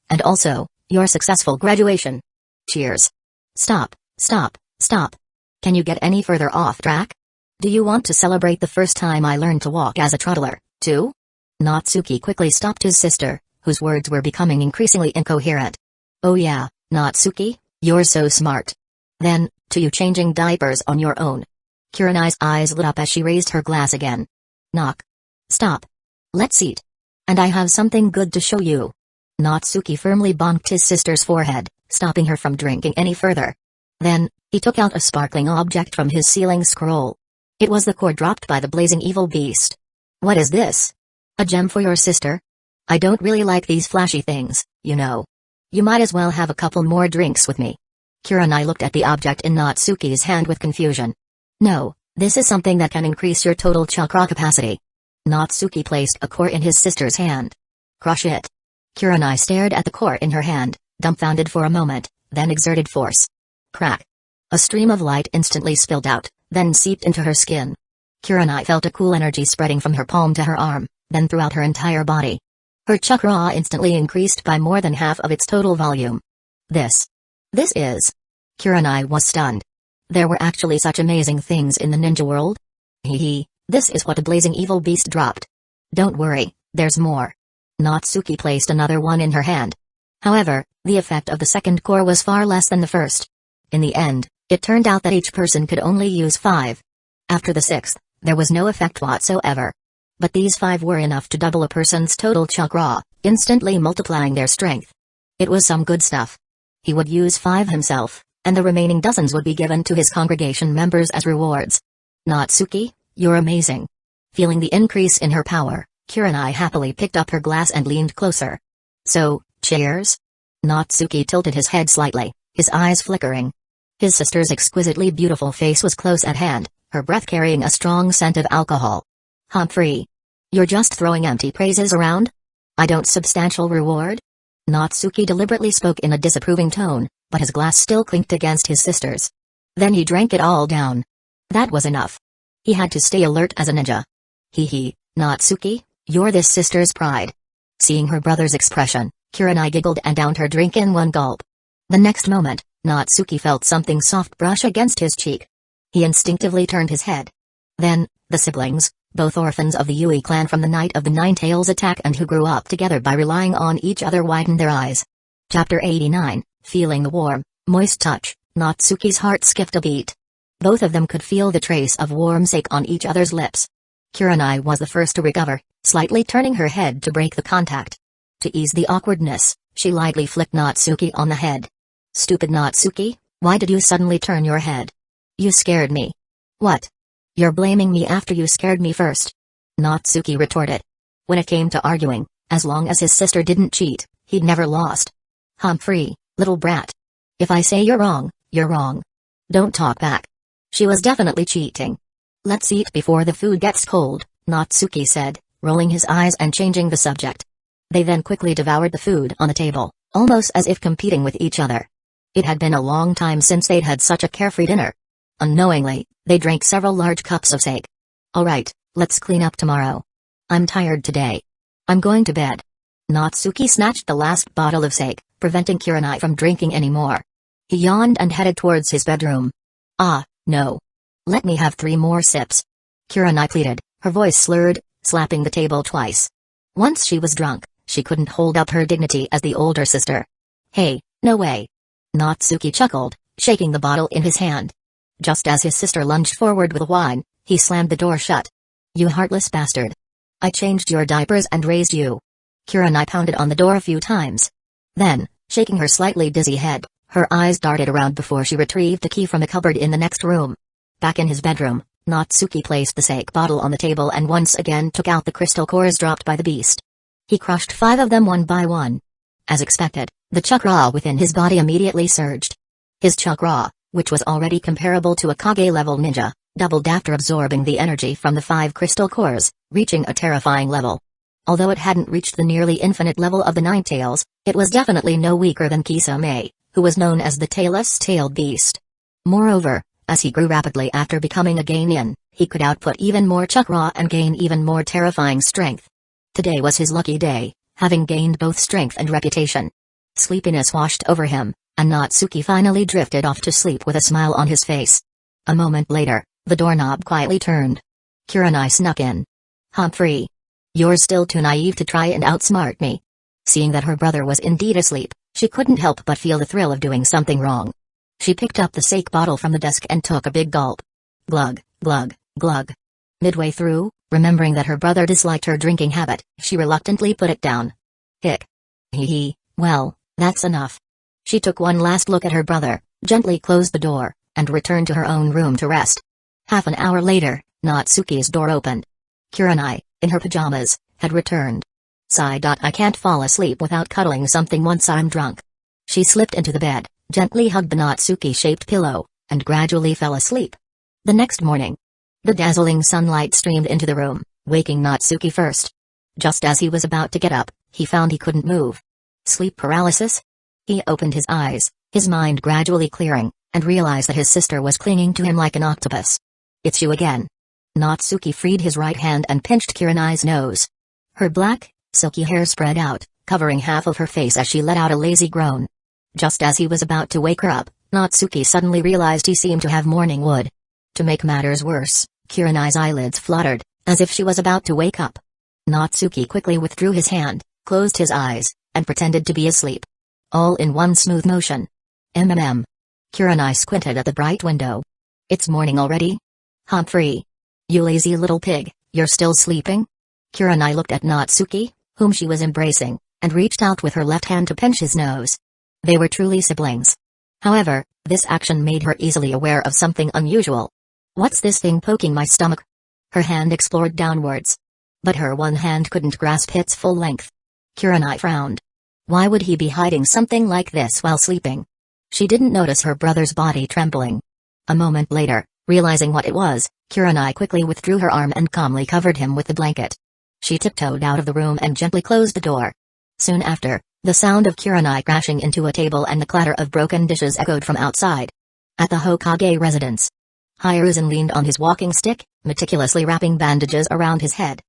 And also, your successful graduation. Cheers. Stop, stop, stop. Can you get any further off track? Do you want to celebrate the first time I learned to walk as a toddler, too? Natsuki quickly stopped his sister, whose words were becoming increasingly incoherent. Oh yeah, Natsuki, you're so smart. Then, to you changing diapers on your own. Kurenai's eyes lit up as she raised her glass again. Knock. Stop. Let's eat. And I have something good to show you. Natsuki firmly bonked his sister's forehead, stopping her from drinking any further. Then, he took out a sparkling object from his ceiling scroll. It was the core dropped by the blazing evil beast. What is this? A gem for your sister? I don't really like these flashy things, you know. You might as well have a couple more drinks with me. Kurenai looked at the object in Natsuki's hand with confusion. No, this is something that can increase your total chakra capacity. Natsuki placed a core in his sister's hand. Crush it. Kurenai stared at the core in her hand, dumbfounded for a moment, then exerted force. Crack. A stream of light instantly spilled out, then seeped into her skin. Kurenai felt a cool energy spreading from her palm to her arm, then throughout her entire body. Her chakra instantly increased by more than half of its total volume. This is... Kurenai was stunned. There were actually such amazing things in the ninja world? Hehe, this is what a blazing evil beast dropped. Don't worry, there's more. Natsuki placed another one in her hand. However, the effect of the second core was far less than the first. In the end, it turned out that each person could only use 5. After the 6th, there was no effect whatsoever. But these 5 were enough to double a person's total chakra, instantly multiplying their strength. It was some good stuff. He would use 5 himself, and the remaining dozens would be given to his congregation members as rewards. Natsuki, you're amazing. Feeling the increase in her power, Kurenai happily picked up her glass and leaned closer. So, cheers? Natsuki tilted his head slightly, his eyes flickering. His sister's exquisitely beautiful face was close at hand, her breath carrying a strong scent of alcohol. Humphrey. You're just throwing empty praises around? I don't substantial reward? Natsuki deliberately spoke in a disapproving tone, but his glass still clinked against his sister's. Then he drank it all down. That was enough. He had to stay alert as a ninja. Hehe, Natsuki, you're this sister's pride. Seeing her brother's expression, Kurenai giggled and downed her drink in one gulp. The next moment, Natsuki felt something soft brush against his cheek. He instinctively turned his head. Then, the siblings, both orphans of the Yui clan from the night of the Nine-Tails attack and who grew up together by relying on each other, widened their eyes. Chapter 89, Feeling the warm, moist touch, Natsuki's heart skipped a beat. Both of them could feel the trace of warm sake on each other's lips. Kurenai was the first to recover, slightly turning her head to break the contact. To ease the awkwardness, she lightly flicked Natsuki on the head. Stupid Natsuki, why did you suddenly turn your head? You scared me. What? You're blaming me after you scared me first. Natsuki retorted. When it came to arguing, as long as his sister didn't cheat, he'd never lost. Humphrey, little brat. If I say you're wrong, you're wrong. Don't talk back. She was definitely cheating. Let's eat before the food gets cold, Natsuki said, rolling his eyes and changing the subject. They then quickly devoured the food on the table, almost as if competing with each other. It had been a long time since they'd had such a carefree dinner. Unknowingly, they drank several large cups of sake. Alright, let's clean up tomorrow. I'm tired today. I'm going to bed. Natsuki snatched the last bottle of sake, preventing Kurenai from drinking any more. He yawned and headed towards his bedroom. Ah, no. Let me have 3 more sips. Kurenai pleaded, her voice slurred, slapping the table twice. Once she was drunk, she couldn't hold up her dignity as the older sister. Hey, no way. Natsuki chuckled, shaking the bottle in his hand. Just as his sister lunged forward with wine, He slammed the door shut. "You heartless bastard. I changed your diapers and raised you." Kurenai pounded on the door a few times. Then, shaking her slightly dizzy head, her eyes darted around before she retrieved the key from the cupboard in the next room. Back in his bedroom, Natsuki placed the sake bottle on the table and once again took out the crystal cores dropped by the beast. He crushed 5 of them one by one. As expected, the chakra within his body immediately surged. His chakra, which was already comparable to a Kage-level ninja, doubled after absorbing the energy from the 5 crystal cores, reaching a terrifying level. Although it hadn't reached the nearly infinite level of the Nine Tails, it was definitely no weaker than Kisame, who was known as the Tailless-tailed beast. Moreover, as he grew rapidly after becoming a Genin, he could output even more chakra and gain even more terrifying strength. Today was his lucky day, having gained both strength and reputation. Sleepiness washed over him, and Natsuki finally drifted off to sleep with a smile on his face. A moment later, the doorknob quietly turned. Kurenai snuck in. "Humphrey. You're still too naive to try and outsmart me." Seeing that her brother was indeed asleep, she couldn't help but feel the thrill of doing something wrong. She picked up the sake bottle from the desk and took a big gulp. Glug, glug, glug. Midway through, remembering that her brother disliked her drinking habit, she reluctantly put it down. Hick. Hee, well, that's enough. She took one last look at her brother, gently closed the door, and returned to her own room to rest. Half an hour later, Natsuki's door opened. Kurenai, in her pajamas, had returned. Sigh. "I can't fall asleep without cuddling something once I'm drunk." She slipped into the bed, gently hugged the Natsuki-shaped pillow, and gradually fell asleep. The next morning, the dazzling sunlight streamed into the room, waking Natsuki first. Just as he was about to get up, he found he couldn't move. Sleep paralysis? He opened his eyes, his mind gradually clearing, and realized that his sister was clinging to him like an octopus. "It's you again." Natsuki freed his right hand and pinched Kurenai's nose. Her black, silky hair spread out, covering half of her face as she let out a lazy groan. Just as he was about to wake her up, Natsuki suddenly realized he seemed to have morning wood. To make matters worse, Kurenai's eyelids fluttered, as if she was about to wake up. Natsuki quickly withdrew his hand, closed his eyes, and pretended to be asleep. All in one smooth motion. Kurenai squinted at the bright window. "It's morning already? Humphrey. You lazy little pig, you're still sleeping?" Kurenai looked at Natsuki, whom she was embracing, and reached out with her left hand to pinch his nose. They were truly siblings. However, this action made her easily aware of something unusual. "What's this thing poking my stomach?" Her hand explored downwards. But her one hand couldn't grasp its full length. Kurenai frowned. Why would he be hiding something like this while sleeping? She didn't notice her brother's body trembling. A moment later, realizing what it was, Kurenai quickly withdrew her arm and calmly covered him with the blanket. She tiptoed out of the room and gently closed the door. Soon after, the sound of Kurenai crashing into a table and the clatter of broken dishes echoed from outside. At the Hokage residence, Hiruzen leaned on his walking stick, meticulously wrapping bandages around his head.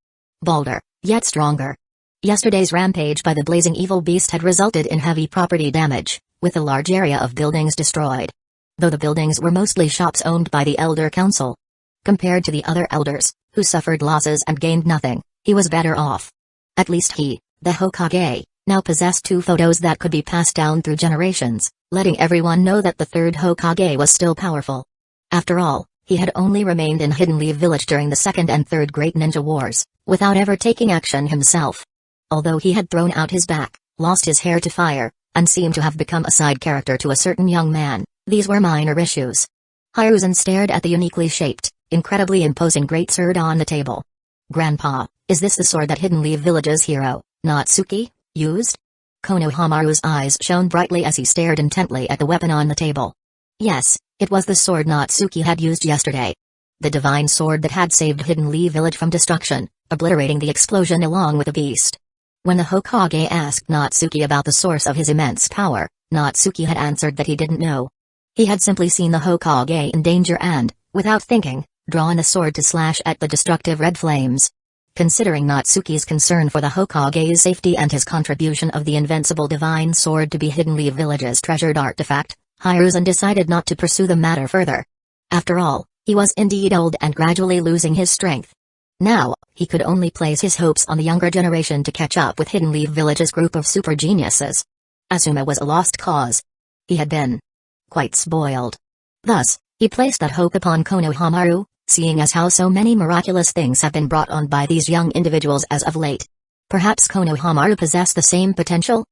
Balder, yet stronger. Yesterday's rampage by the blazing evil beast had resulted in heavy property damage, with a large area of buildings destroyed. Though the buildings were mostly shops owned by the Elder Council. Compared to the other elders, who suffered losses and gained nothing, he was better off. At least he, the Hokage, now possessed 2 photos that could be passed down through generations, letting everyone know that the third Hokage was still powerful. After all, he had only remained in Hidden Leaf Village during the Second and Third Great Ninja Wars, without ever taking action himself. Although he had thrown out his back, lost his hair to fire, and seemed to have become a side character to a certain young man, these were minor issues. Hiruzen stared at the uniquely shaped, incredibly imposing great sword on the table. "Grandpa, is this the sword that Hidden Leaf Village's hero, Natsuki, used?" Konohamaru's eyes shone brightly as he stared intently at the weapon on the table. Yes, it was the sword Natsuki had used yesterday. The divine sword that had saved Hidden Leaf Village from destruction, obliterating the explosion along with the beast. When the Hokage asked Natsuki about the source of his immense power, Natsuki had answered that he didn't know. He had simply seen the Hokage in danger and, without thinking, drawn a sword to slash at the destructive red flames. Considering Natsuki's concern for the Hokage's safety and his contribution of the Invincible divine sword to be Hidden Leaf Village's treasured artifact, Hiruzen decided not to pursue the matter further. After all, he was indeed old and gradually losing his strength. Now, he could only place his hopes on the younger generation to catch up with Hidden Leaf Village's group of super geniuses. Asuma was a lost cause. He had been quite spoiled. Thus, he placed that hope upon Konohamaru, seeing as how so many miraculous things have been brought on by these young individuals as of late. Perhaps Konohamaru possessed the same potential?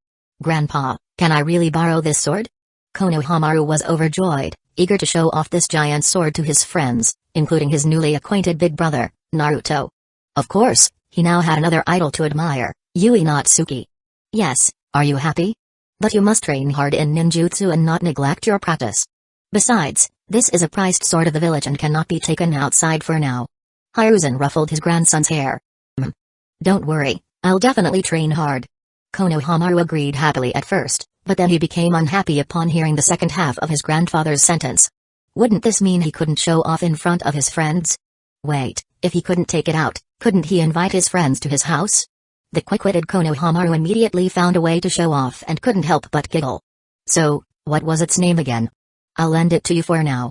Grandpa, can I really borrow this sword? Konohamaru was overjoyed, eager to show off this giant sword to his friends, including his newly acquainted big brother, Naruto. Of course, he now had another idol to admire, Yui Natsuki. Yes, are you happy? But you must train hard in ninjutsu and not neglect your practice. Besides, this is a prized sword of the village and cannot be taken outside for now. Hiruzen ruffled his grandson's hair. Don't worry, I'll definitely train hard. Konohamaru agreed happily at first, but then he became unhappy upon hearing the second half of his grandfather's sentence. Wouldn't this mean he couldn't show off in front of his friends? Wait, if he couldn't take it out, couldn't he invite his friends to his house? The quick-witted Konohamaru immediately found a way to show off and couldn't help but giggle. So, what was its name again? I'll lend it to you for now.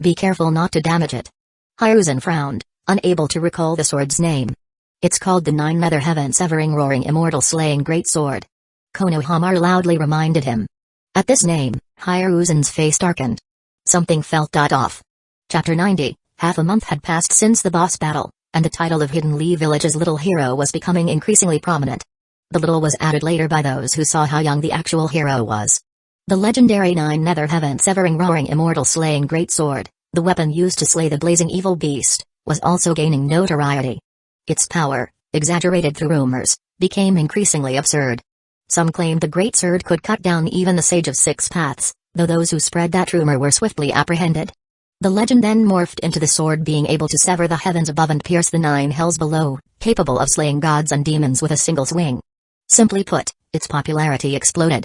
Be careful not to damage it. Hiruzen frowned, unable to recall the sword's name. It's called the Nine Nether Heaven Severing Roaring Immortal Slaying Great Sword. Konohamaru loudly reminded him. At this name, Hiruzen's face darkened. Something felt off. Chapter 90. Half a month had passed since the boss battle, and the title of Hidden Leaf Village's little hero was becoming increasingly prominent. The little was added later by those who saw how young the actual hero was. The legendary Nine Nether Heaven Severing Roaring Immortal Slaying Great Sword, the weapon used to slay the blazing evil beast, was also gaining notoriety. Its power, exaggerated through rumors, became increasingly absurd. Some claimed the Great Sword could cut down even the Sage of Six Paths, though those who spread that rumor were swiftly apprehended. The legend then morphed into the sword being able to sever the heavens above and pierce the nine hells below, capable of slaying gods and demons with a single swing. Simply put, its popularity exploded.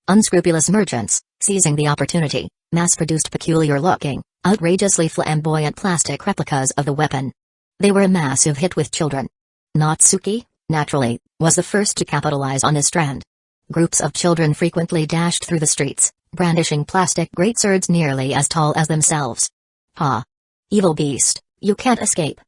Unscrupulous merchants, seizing the opportunity, mass-produced peculiar-looking, outrageously flamboyant plastic replicas of the weapon. They were a massive hit with children. Natsuki, naturally, was the first to capitalize on this trend. Groups of children frequently dashed through the streets, brandishing plastic great swords nearly as tall as themselves. Ha! Evil beast, you can't escape.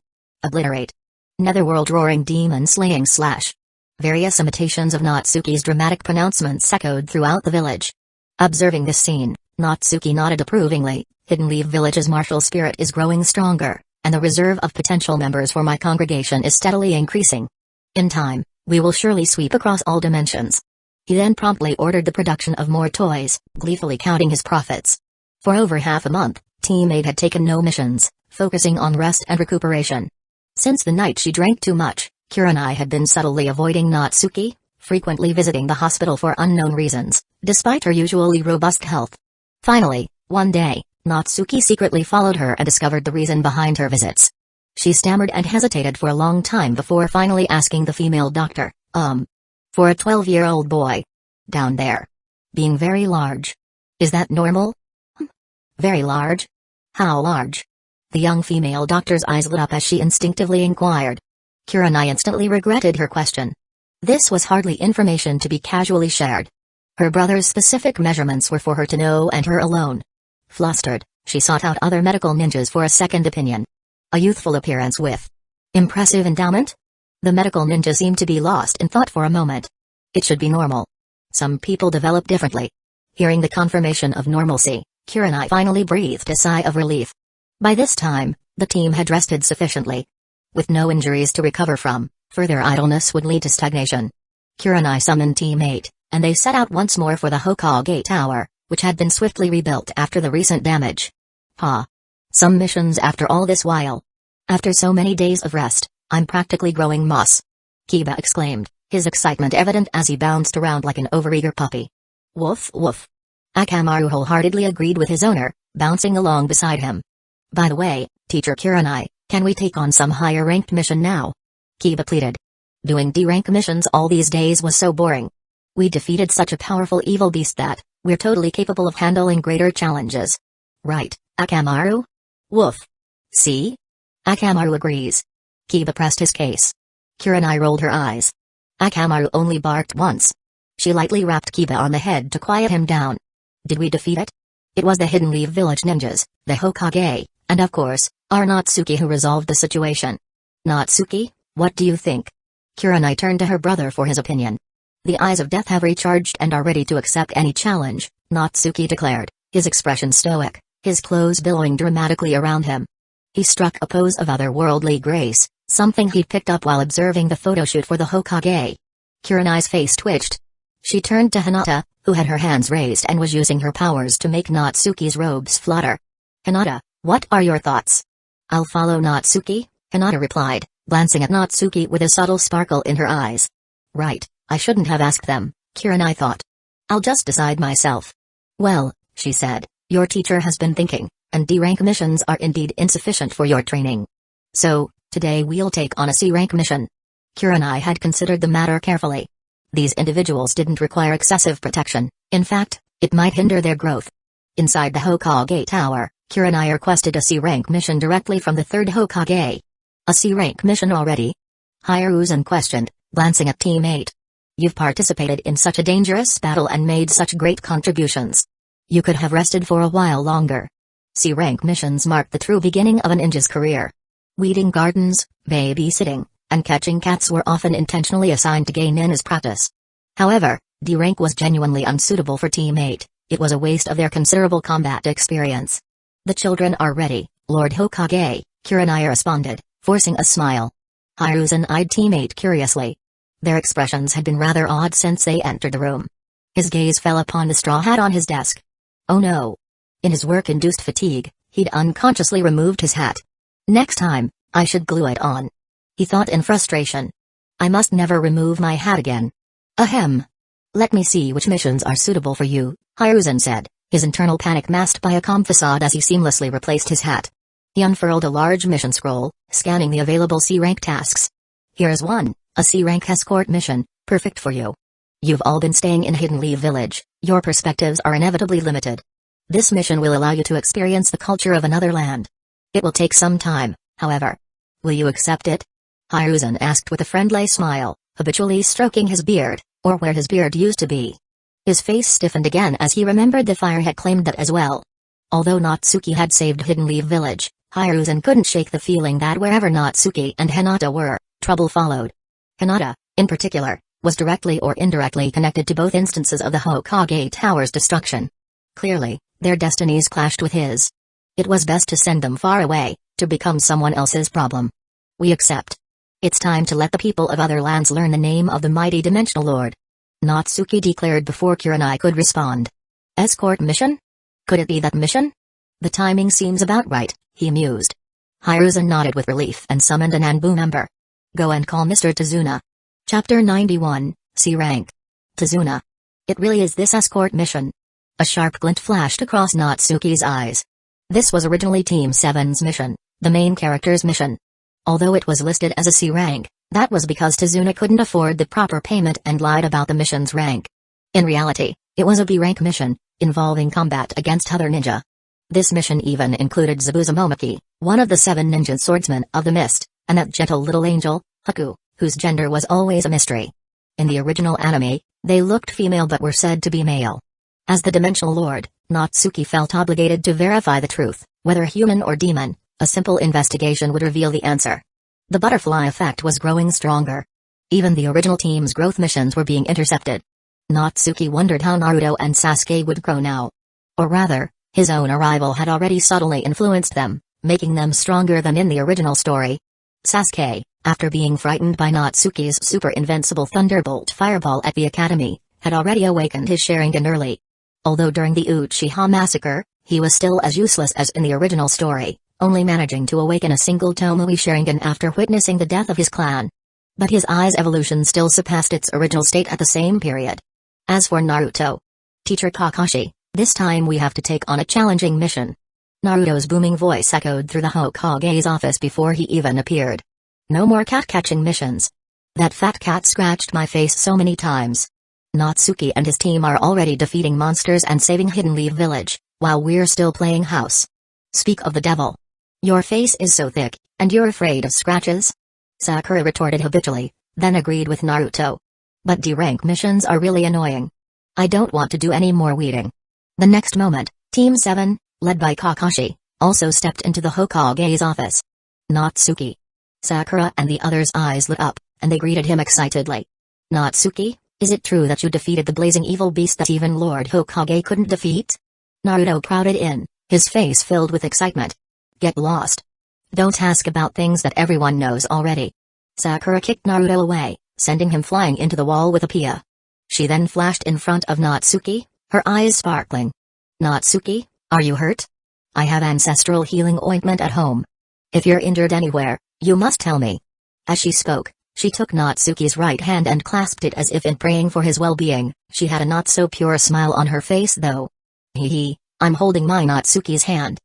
Obliterate. Netherworld roaring demon slaying slash. Various imitations of Natsuki's dramatic pronouncements echoed throughout the village. Observing this scene, Natsuki nodded approvingly. Hidden Leaf Village's martial spirit is growing stronger, and the reserve of potential members for my congregation is steadily increasing. In time, we will surely sweep across all dimensions. He then promptly ordered the production of more toys, gleefully counting his profits. For over half a month, Team 8 had taken no missions, focusing on rest and recuperation. Since the night she drank too much, Kurenai had been subtly avoiding Natsuki, frequently visiting the hospital for unknown reasons, despite her usually robust health. Finally, one day, Natsuki secretly followed her and discovered the reason behind her visits. She stammered and hesitated for a long time before finally asking the female doctor, for a 12-year-old boy. Down there. Being very large. Is that normal? Very large? How large? The young female doctor's eyes lit up as she instinctively inquired. Kurenai instantly regretted her question. This was hardly information to be casually shared. Her brother's specific measurements were for her to know and her alone. Flustered, she sought out other medical ninjas for a second opinion. A youthful appearance with impressive endowment? The medical ninja seemed to be lost in thought for a moment. It should be normal. Some people develop differently. Hearing the confirmation of normalcy, Kurenai finally breathed a sigh of relief. By this time, the team had rested sufficiently. With no injuries to recover from, further idleness would lead to stagnation. Kurenai summoned Team 8, and they set out once more for the Hokage Tower, which had been swiftly rebuilt after the recent damage. Some missions after all this while. After so many days of rest, I'm practically growing moss. Kiba exclaimed, his excitement evident as he bounced around like an overeager puppy. Woof woof. Akamaru wholeheartedly agreed with his owner, bouncing along beside him. By the way, Teacher Kurenai, can we take on some higher-ranked mission now? Kiba pleaded. Doing D-rank missions all these days was so boring. We defeated such a powerful evil beast that we're totally capable of handling greater challenges. Right, Akamaru? Woof. See? Akamaru agrees. Kiba pressed his case. Kurenai rolled her eyes. Akamaru only barked once. She lightly rapped Kiba on the head to quiet him down. Did we defeat it? It was the Hidden Leaf Village ninjas, the Hokage, and of course, our Natsuki who resolved the situation. Natsuki, what do you think? Kurenai turned to her brother for his opinion. The eyes of death have recharged and are ready to accept any challenge, Natsuki declared, his expression stoic, his clothes billowing dramatically around him. He struck a pose of otherworldly grace, something he'd picked up while observing the photoshoot for the Hokage. Kurenai's face twitched. She turned to Hinata, who had her hands raised and was using her powers to make Natsuki's robes flutter. "Hinata, what are your thoughts?" "I'll follow Natsuki," Hinata replied, glancing at Natsuki with a subtle sparkle in her eyes. "Right, I shouldn't have asked them," Kurenai thought. "I'll just decide myself." "Well," she said, "your teacher has been thinking, and D-rank missions are indeed insufficient for your training. So, today we'll take on a C-rank mission." Kurenai had considered the matter carefully. These individuals didn't require excessive protection, in fact, it might hinder their growth. Inside the Hokage Tower, Kurenai requested a C-rank mission directly from the third Hokage. "A C-rank mission already?" Hiruzen questioned, glancing at Team 8. "You've participated in such a dangerous battle and made such great contributions. You could have rested for a while longer." C-rank missions marked the true beginning of a ninja's career. Weeding gardens, babysitting, and catching cats were often intentionally assigned to gain in his practice. However, D-rank was genuinely unsuitable for Team 8, it was a waste of their considerable combat experience. "The children are ready, Lord Hokage," Kurenai responded, forcing a smile. Hiruzen eyed Team 8 curiously. Their expressions had been rather odd since they entered the room. His gaze fell upon the straw hat on his desk. Oh no. In his work-induced fatigue, he'd unconsciously removed his hat. "Next time, I should glue it on," he thought in frustration. "I must never remove my hat again." "Ahem. Let me see which missions are suitable for you," Hiruzen said, his internal panic masked by a calm facade as he seamlessly replaced his hat. He unfurled a large mission scroll, scanning the available C-rank tasks. "Here's one, a C-rank escort mission, perfect for you. You've all been staying in Hidden Leaf Village, your perspectives are inevitably limited. This mission will allow you to experience the culture of another land. It will take some time, however. Will you accept it?" Hiruzen asked with a friendly smile, habitually stroking his beard, or where his beard used to be. His face stiffened again as he remembered the fire had claimed that as well. Although Natsuki had saved Hidden Leaf Village, Hiruzen couldn't shake the feeling that wherever Natsuki and Hinata were, trouble followed. Hinata, in particular, was directly or indirectly connected to both instances of the Hokage Tower's destruction. Clearly, their destinies clashed with his. It was best to send them far away, to become someone else's problem. "We accept. It's time to let the people of other lands learn the name of the mighty Dimensional Lord," Natsuki declared before Kurenai could respond. "Escort mission? Could it be that mission? The timing seems about right," he mused. Hiruzen nodded with relief and summoned an Anbu member. "Go and call Mr. Tazuna." Chapter 91, C Rank. "Tazuna. It really is this escort mission?" A sharp glint flashed across Natsuki's eyes. This was originally Team 7's mission, the main character's mission. Although it was listed as a C rank, that was because Tazuna couldn't afford the proper payment and lied about the mission's rank. In reality, it was a B rank mission, involving combat against other ninja. This mission even included Zabuza Momoki, one of the 7 ninja swordsmen of the mist, and that gentle little angel, Hueco, whose gender was always a mystery. In the original anime, they looked female but were said to be male. As the Dimensional Lord, Natsuki felt obligated to verify the truth, whether human or demon. A simple investigation would reveal the answer. The butterfly effect was growing stronger. Even the original team's growth missions were being intercepted. Natsuki wondered how Naruto and Sasuke would grow now. Or rather, his own arrival had already subtly influenced them, making them stronger than in the original story. Sasuke, after being frightened by Natsuki's super invincible Thunderbolt Fireball at the academy, had already awakened his Sharingan early. Although during the Uchiha massacre, he was still as useless as in the original story, only managing to awaken a single Tomoe Sharingan after witnessing the death of his clan. But his eye's evolution still surpassed its original state at the same period. As for Naruto, "Teacher Kakashi, this time we have to take on a challenging mission." Naruto's booming voice echoed through the Hokage's office before he even appeared. "No more cat-catching missions. That fat cat scratched my face so many times. Natsuki and his team are already defeating monsters and saving Hidden Leaf Village, while we're still playing house. Speak of the devil. Your face is so thick, and you're afraid of scratches?" Sakura retorted habitually, then agreed with Naruto. "But D-rank missions are really annoying. I don't want to do any more weeding." The next moment, Team 7, led by Kakashi, also stepped into the Hokage's office. "Natsuki." Sakura and the others' eyes lit up, and they greeted him excitedly. "Natsuki, is it true that you defeated the blazing evil beast that even Lord Hokage couldn't defeat?" Naruto crowded in, his face filled with excitement. "Get lost. Don't ask about things that everyone knows already. Sakura kicked Naruto away, sending him flying into the wall with a pia. She then flashed in front of Natsuki, her eyes sparkling. Natsuki, are you hurt? I have ancestral healing ointment at home. If you're injured anywhere, you must tell me. As she spoke, she took Natsuki's right hand and clasped it as if in praying for his well-being. She had a not-so-pure smile on her face though. Hee, I'm holding my Natsuki's hand.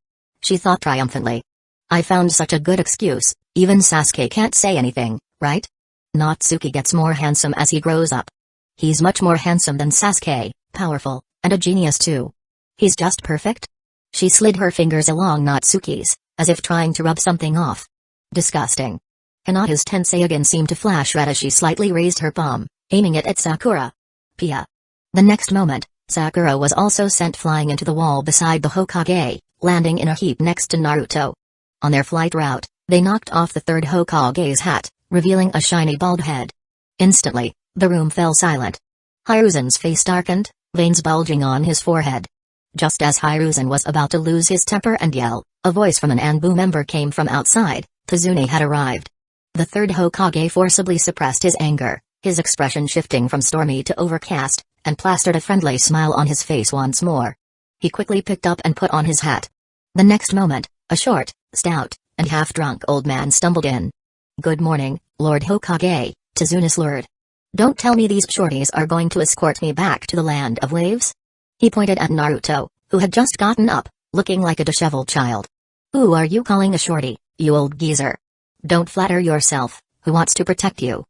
She thought triumphantly. I found such a good excuse, even Sasuke can't say anything, right? Natsuki gets more handsome as he grows up. He's much more handsome than Sasuke, powerful, and a genius too. He's just perfect? She slid her fingers along Natsuki's, as if trying to rub something off. Disgusting. Hinata's Tenseigan seemed to flash red as she slightly raised her palm, aiming it at Sakura. Pia. The next moment, Sakura was also sent flying into the wall beside the Hokage, landing in a heap next to Naruto. On their flight route, they knocked off the third Hokage's hat, revealing a shiny bald head. Instantly, the room fell silent. Hiruzen's face darkened, veins bulging on his forehead. Just as Hiruzen was about to lose his temper and yell, a voice from an Anbu member came from outside. Tazune had arrived. The third Hokage forcibly suppressed his anger, his expression shifting from stormy to overcast, and plastered a friendly smile on his face once more. He quickly picked up and put on his hat. The next moment, a short, stout, and half-drunk old man stumbled in. Good morning, Lord Hokage, Tazune slurred. Don't tell me these shorties are going to escort me back to the land of waves? He pointed at Naruto, who had just gotten up, looking like a disheveled child. Who are you calling a shorty, you old geezer? Don't flatter yourself, who wants to protect you?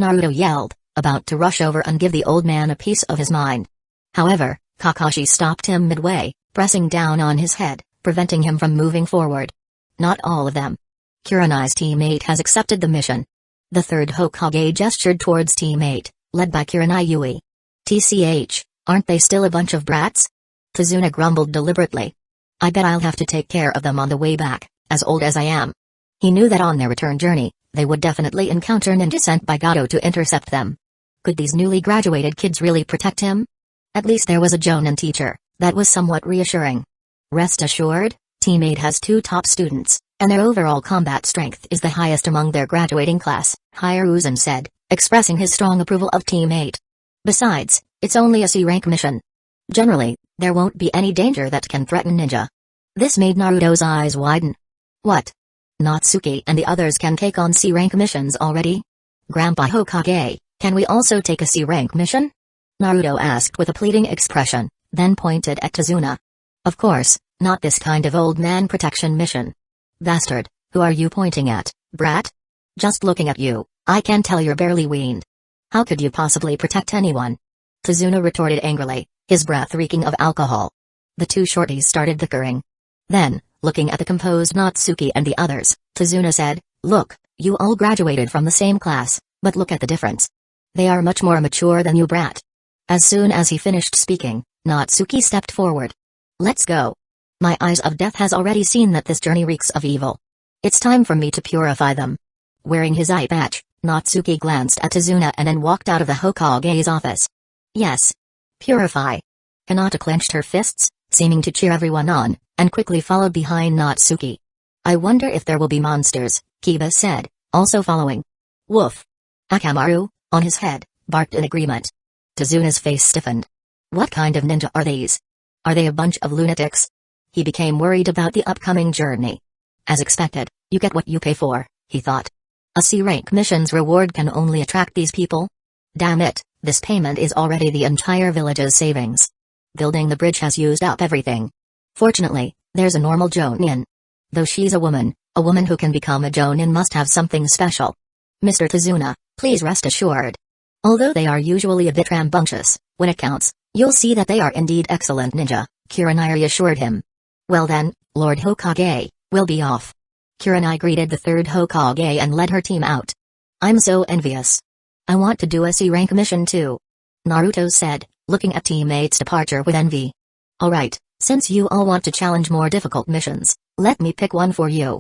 Naruto yelled, about to rush over and give the old man a piece of his mind. However, Kakashi stopped him midway, pressing down on his head, preventing him from moving forward. Not all of them. Kurenai's teammate has accepted the mission. The third Hokage gestured towards teammate, led by Kurenai Yui. TCH, aren't they still a bunch of brats? Tazune grumbled deliberately. I bet I'll have to take care of them on the way back, as old as I am. He knew that on their return journey, they would definitely encounter ninja sent by Gato to intercept them. Could these newly graduated kids really protect him? At least there was a Jonin teacher, that was somewhat reassuring. Rest assured, teammate has 2 top students, and their overall combat strength is the highest among their graduating class, Hiruzen said, expressing his strong approval of teammate. Besides, it's only a C-rank mission. Generally, there won't be any danger that can threaten ninja. This made Naruto's eyes widen. What? Natsuki and the others can take on C-rank missions already? Grandpa Hokage, can we also take a C-rank mission? Naruto asked with a pleading expression, then pointed at Tazuna. Of course, not this kind of old man protection mission. Bastard, who are you pointing at, brat? Just looking at you, I can tell you're barely weaned. How could you possibly protect anyone? Tazuna retorted angrily, his breath reeking of alcohol. The 2 shorties started bickering. Then, looking at the composed Natsuki and the others, Tazuna said, Look, you all graduated from the same class, but look at the difference. They are much more mature than you, brat. As soon as he finished speaking, Natsuki stepped forward. Let's go. My eyes of death has already seen that this journey reeks of evil. It's time for me to purify them. Wearing his eye patch, Natsuki glanced at Tazuna and then walked out of the Hokage's office. Yes. Purify. Hinata clenched her fists, seeming to cheer everyone on, and quickly followed behind Natsuki. I wonder if there will be monsters, Kiba said, also following. Woof. Akamaru, on his head, barked in agreement. Tazuna's face stiffened. What kind of ninja are these? Are they a bunch of lunatics? He became worried about the upcoming journey. As expected, you get what you pay for, he thought. A C-rank mission's reward can only attract these people? Damn it, this payment is already the entire village's savings. Building the bridge has used up everything. Fortunately, there's a normal Jonin. Though she's a woman who can become a Jonin must have something special. Mr. Tazuna, please rest assured. Although they are usually a bit rambunctious, when it counts, you'll see that they are indeed excellent ninja, Kurenai assured him. Well then, Lord Hokage, we'll be off. Kurenai greeted the third Hokage and led her team out. I'm so envious. I want to do a C-rank mission too. Naruto said, looking at teammates' departure with envy. Alright, since you all want to challenge more difficult missions, let me pick one for you.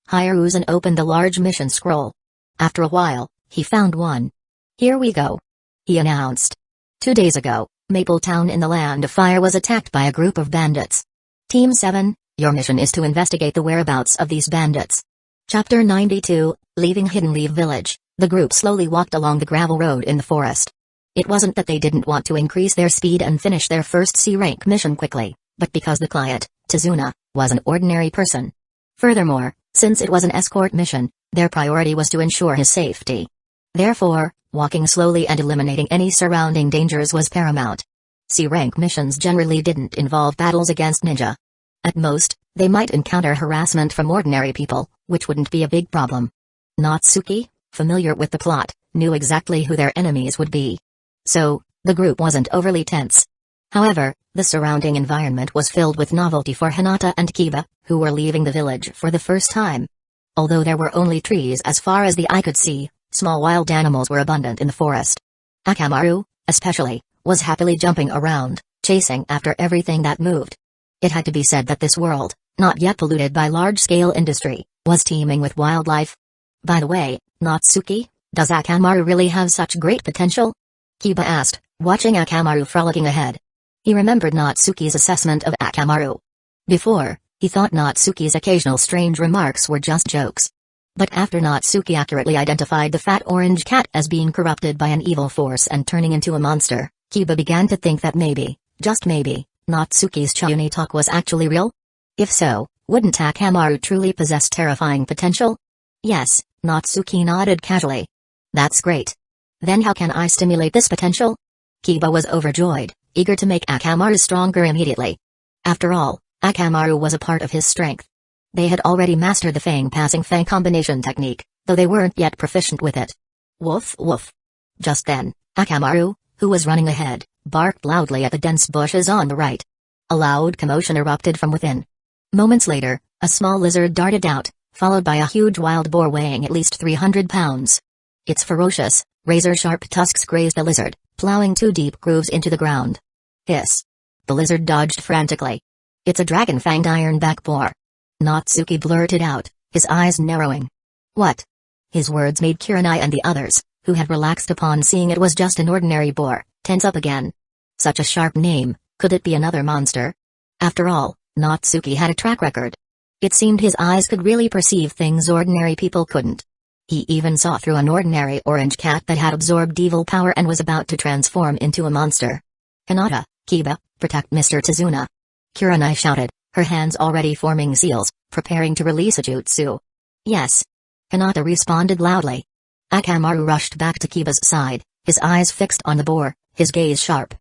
Hiruzen opened the large mission scroll. After a while, he found one. Here we go. He announced. 2 days ago, Maple Town in the Land of Fire was attacked by a group of bandits. Team 7, your mission is to investigate the whereabouts of these bandits. Chapter 92, Leaving Hidden Leaf Village. The group slowly walked along the gravel road in the forest. It wasn't that they didn't want to increase their speed and finish their first C-rank mission quickly, but because the client, Tizuna, was an ordinary person. Furthermore, since it was an escort mission, their priority was to ensure his safety. Therefore, walking slowly and eliminating any surrounding dangers was paramount. C-rank missions generally didn't involve battles against ninja. At most, they might encounter harassment from ordinary people, which wouldn't be a big problem. Natsuki, familiar with the plot, knew exactly who their enemies would be. So, the group wasn't overly tense. However, the surrounding environment was filled with novelty for Hinata and Kiba, who were leaving the village for the first time. Although there were only trees as far as the eye could see, small wild animals were abundant in the forest. Akamaru, especially, was happily jumping around, chasing after everything that moved. It had to be said that this world, not yet polluted by large-scale industry, was teeming with wildlife. By the way, Natsuki, does Akamaru really have such great potential? Kiba asked, watching Akamaru frolicking ahead. He remembered Natsuki's assessment of Akamaru. Before, he thought Natsuki's occasional strange remarks were just jokes. But after Natsuki accurately identified the fat orange cat as being corrupted by an evil force and turning into a monster, Kiba began to think that maybe, just maybe, Natsuki's Chuni talk was actually real? If so, wouldn't Akamaru truly possess terrifying potential? Yes, Natsuki nodded casually. That's great. Then how can I stimulate this potential? Kiba was overjoyed, eager to make Akamaru stronger immediately. After all, Akamaru was a part of his strength. They had already mastered the Fang-passing Fang combination technique, though they weren't yet proficient with it. Woof woof. Just then, Akamaru, who was running ahead, barked loudly at the dense bushes on the right. A loud commotion erupted from within. Moments later, a small lizard darted out, followed by a huge wild boar weighing at least 300 pounds. Its ferocious, razor-sharp tusks grazed the lizard, plowing 2 deep grooves into the ground. Hiss. The lizard dodged frantically. It's a dragon-fanged ironback boar. Natsuki blurted out, his eyes narrowing. What? His words made Kurenai and the others, who had relaxed upon seeing it was just an ordinary boar, tense up again. Such a sharp name, could it be another monster? After all, Natsuki had a track record. It seemed his eyes could really perceive things ordinary people couldn't. He even saw through an ordinary orange cat that had absorbed evil power and was about to transform into a monster. Hinata, Kiba, protect Mr. Tizuna. Kurenai shouted, her hands already forming seals, preparing to release a jutsu. Yes. Hinata responded loudly. Akamaru rushed back to Kiba's side, his eyes fixed on the boar, his gaze sharp.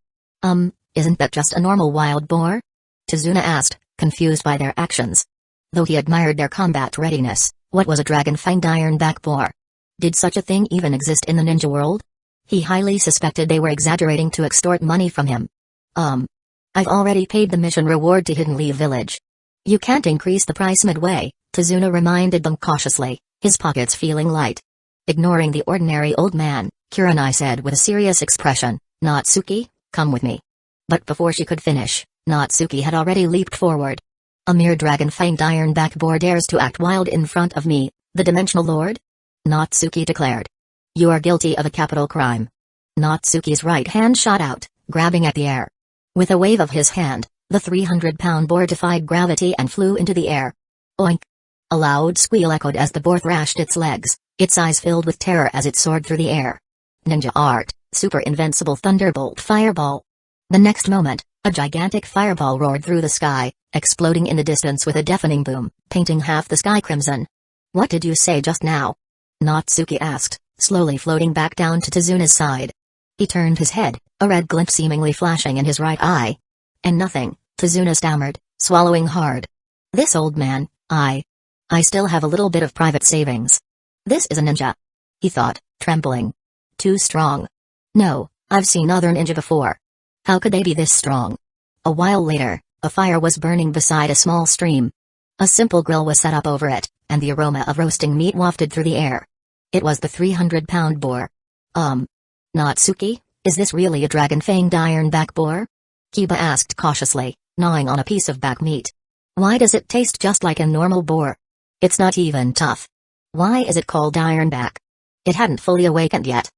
Isn't that just a normal wild boar? Tizuna asked, confused by their actions. Though he admired their combat readiness, what was a dragon-fanged ironback boar? Did such a thing even exist in the ninja world? He highly suspected they were exaggerating to extort money from him. I've already paid the mission reward to Hidden Leaf Village. You can't increase the price midway, Tizuna reminded them cautiously, his pockets feeling light. Ignoring the ordinary old man, Kurenai said with a serious expression, Natsuki, come with me. But before she could finish, Natsuki had already leaped forward. A mere dragon-fanged ironback boar dares to act wild in front of me, the Dimensional Lord? Natsuki declared. You are guilty of a capital crime. Natsuki's right hand shot out, grabbing at the air. With a wave of his hand, the 300-pound boar defied gravity and flew into the air. Oink! A loud squeal echoed as the boar thrashed its legs, its eyes filled with terror as it soared through the air. Ninja art, super invincible thunderbolt fireball. The next moment, a gigantic fireball roared through the sky, exploding in the distance with a deafening boom, painting half the sky crimson. What did you say just now? Natsuki asked, slowly floating back down to Tizuna's side. He turned his head, a red glint seemingly flashing in his right eye. And nothing, Tizuna stammered, swallowing hard. This old man, I still have a little bit of private savings. This is a ninja. He thought, trembling. Too strong. No, I've seen other ninja before. How could they be this strong? A while later, a fire was burning beside a small stream. A simple grill was set up over it, and the aroma of roasting meat wafted through the air. It was the 300-pound boar. Natsuki, is this really a dragon-fanged ironback boar? Kiba asked cautiously, gnawing on a piece of back meat. Why does it taste just like a normal boar? It's not even tough. Why is it called ironback? It hadn't fully awakened yet.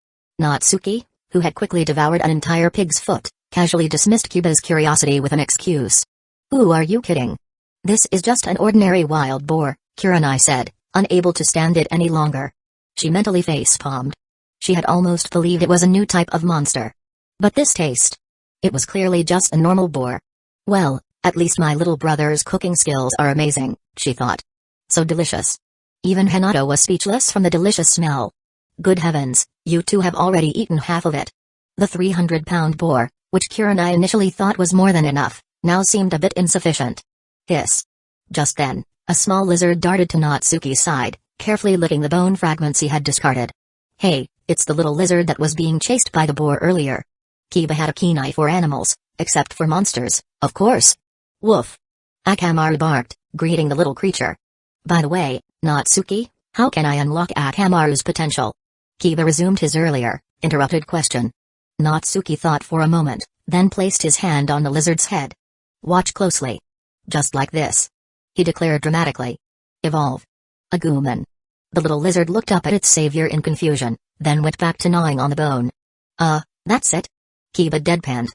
Natsuki, who had quickly devoured an entire pig's foot, casually dismissed Kiba's curiosity with an excuse. Who are you kidding? This is just an ordinary wild boar, Kurenai said, unable to stand it any longer. She mentally face-palmed. She had almost believed it was a new type of monster. But this taste. It was clearly just a normal boar. Well, at least my little brother's cooking skills are amazing, she thought. So delicious. Even Hinata was speechless from the delicious smell. Good heavens, you two have already eaten half of it. The 300-pound boar, which Kurenai initially thought was more than enough, now seemed a bit insufficient. Hiss. Just then, a small lizard darted to Natsuki's side, carefully licking the bone fragments he had discarded. Hey, it's the little lizard that was being chased by the boar earlier. Kiba had a keen eye for animals, except for monsters, of course. Woof. Akamaru barked, greeting the little creature. By the way, Natsuki, how can I unlock Akamaru's potential? Kiba resumed his earlier, interrupted question. Natsuki thought for a moment, then placed his hand on the lizard's head. Watch closely. Just like this. He declared dramatically. Evolve. Agumon. The little lizard looked up at its savior in confusion, then went back to gnawing on the bone. That's it? Kiba deadpanned.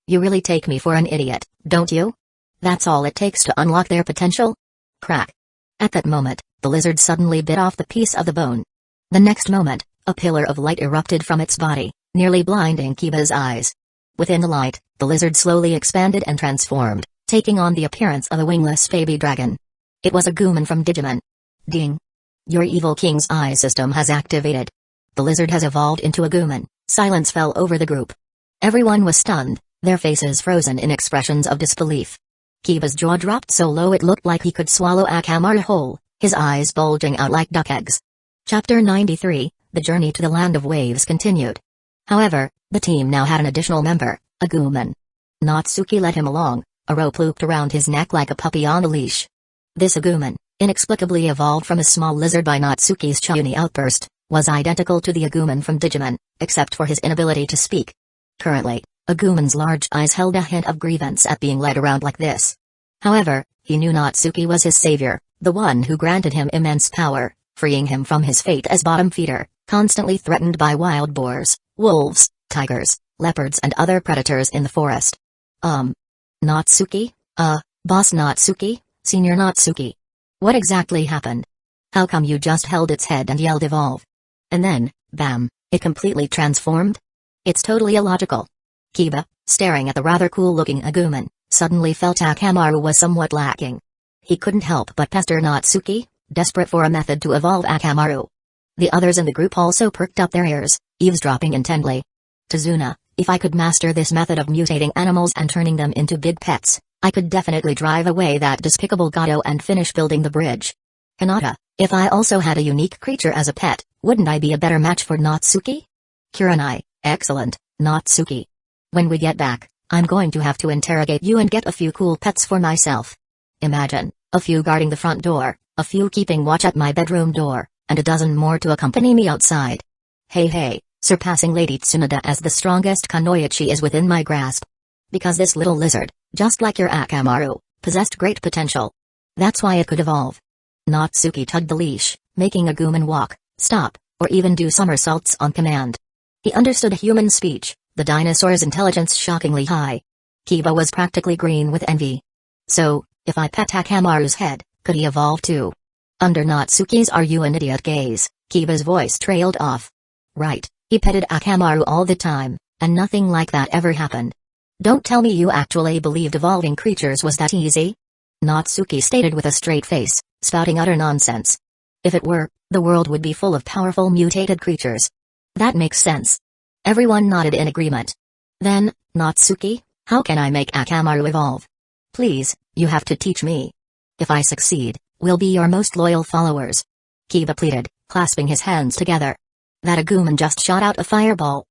You really take me for an idiot, don't you? That's all it takes to unlock their potential? Crack. At that moment, the lizard suddenly bit off the piece of the bone. The next moment, a pillar of light erupted from its body, nearly blinding Kiba's eyes. Within the light, the lizard slowly expanded and transformed, taking on the appearance of a wingless baby dragon. It was Agumon from Digimon. Ding. Your evil king's eye system has activated. The lizard has evolved into Agumon. Silence fell over the group. Everyone was stunned, their faces frozen in expressions of disbelief. Kiba's jaw dropped so low it looked like he could swallow Akamaru whole, his eyes bulging out like duck eggs. Chapter 93, The Journey to the Land of Waves continued. However, the team now had an additional member, Agumon. Natsuki led him along, a rope looped around his neck like a puppy on a leash. This Agumon, inexplicably evolved from a small lizard by Natsuki's Chuni outburst, was identical to the Agumon from Digimon, except for his inability to speak. Currently, Agumon's large eyes held a hint of grievance at being led around like this. However, he knew Natsuki was his savior, the one who granted him immense power, freeing him from his fate as bottom feeder, constantly threatened by wild boars, wolves, tigers, leopards and other predators in the forest. Natsuki? Boss Natsuki? Senior Natsuki? What exactly happened? How come you just held its head and yelled evolve? And then, bam, it completely transformed? It's totally illogical. Kiba, staring at the rather cool-looking Agumon, suddenly felt Akamaru was somewhat lacking. He couldn't help but pester Natsuki, desperate for a method to evolve Akamaru. The others in the group also perked up their ears, eavesdropping intently. Tazuna, if I could master this method of mutating animals and turning them into big pets, I could definitely drive away that despicable Gato and finish building the bridge. Hinata, if I also had a unique creature as a pet, wouldn't I be a better match for Natsuki? Kurenai, excellent, Natsuki. When we get back, I'm going to have to interrogate you and get a few cool pets for myself. Imagine, a few guarding the front door, a few keeping watch at my bedroom door, and a dozen more to accompany me outside. Hey, surpassing Lady Tsunade as the strongest Kunoichi is within my grasp. Because this little lizard, just like your Akamaru, possessed great potential. That's why it could evolve. Natsuki tugged the leash, making Agumon walk, stop, or even do somersaults on command. He understood human speech, the dinosaur's intelligence shockingly high. Kiba was practically green with envy. So, if I pet Akamaru's head, could he evolve too? Under Natsuki's "Are you an idiot?" gaze, Kiba's voice trailed off. Right, he petted Akamaru all the time, and nothing like that ever happened. Don't tell me you actually believed evolving creatures was that easy? Natsuki stated with a straight face, spouting utter nonsense. If it were, the world would be full of powerful mutated creatures. That makes sense. Everyone nodded in agreement. Then, Natsuki, how can I make Akamaru evolve? Please, you have to teach me. If I succeed, we'll be your most loyal followers. Kiba pleaded, clasping his hands together. That Agumon just shot out a fireball.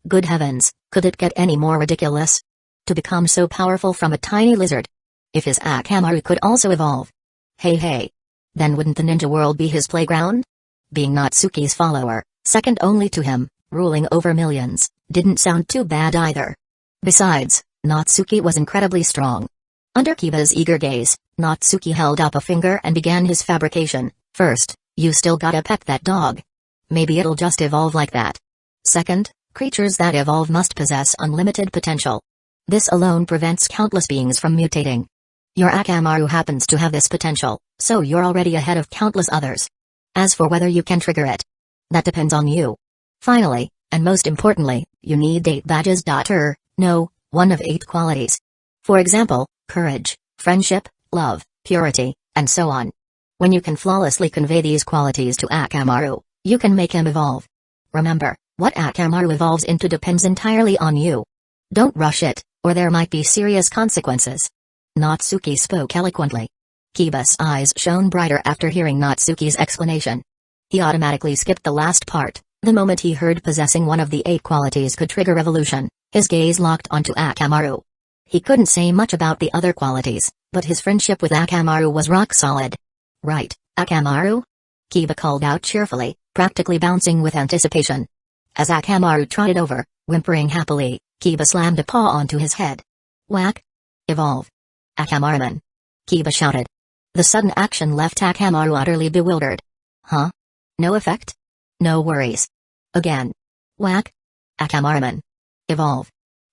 Good heavens, could it get any more ridiculous? To become so powerful from a tiny lizard. If his Akamaru could also evolve. Hey. Then wouldn't the ninja world be his playground? Being Natsuki's follower, second only to him, ruling over millions, didn't sound too bad either. Besides, Natsuki was incredibly strong. Under Kiba's eager gaze, Natsuki held up a finger and began his fabrication. First, you still gotta pet that dog. Maybe it'll just evolve like that. Second, creatures that evolve must possess unlimited potential. This alone prevents countless beings from mutating. Your Akamaru happens to have this potential, so you're already ahead of countless others. As for whether you can trigger it, that depends on you. Finally, and most importantly, you need 8 badges. No, one of 8 qualities. For example, courage, friendship, love, purity, and so on. When you can flawlessly convey these qualities to Akamaru, you can make him evolve. Remember, what Akamaru evolves into depends entirely on you. Don't rush it, or there might be serious consequences. Natsuki spoke eloquently. Kiba's eyes shone brighter after hearing Natsuki's explanation. He automatically skipped the last part. The moment he heard possessing one of the 8 qualities could trigger revolution, his gaze locked onto Akamaru. He couldn't say much about the other qualities, but his friendship with Akamaru was rock solid. Right, Akamaru? Kiba called out cheerfully, practically bouncing with anticipation. As Akamaru trotted over, whimpering happily, Kiba slammed a paw onto his head. Whack! Evolve! Akamaruman! Kiba shouted. The sudden action left Akamaru utterly bewildered. Huh? No effect? No worries. Again. Whack! Akamaruman! Evolve!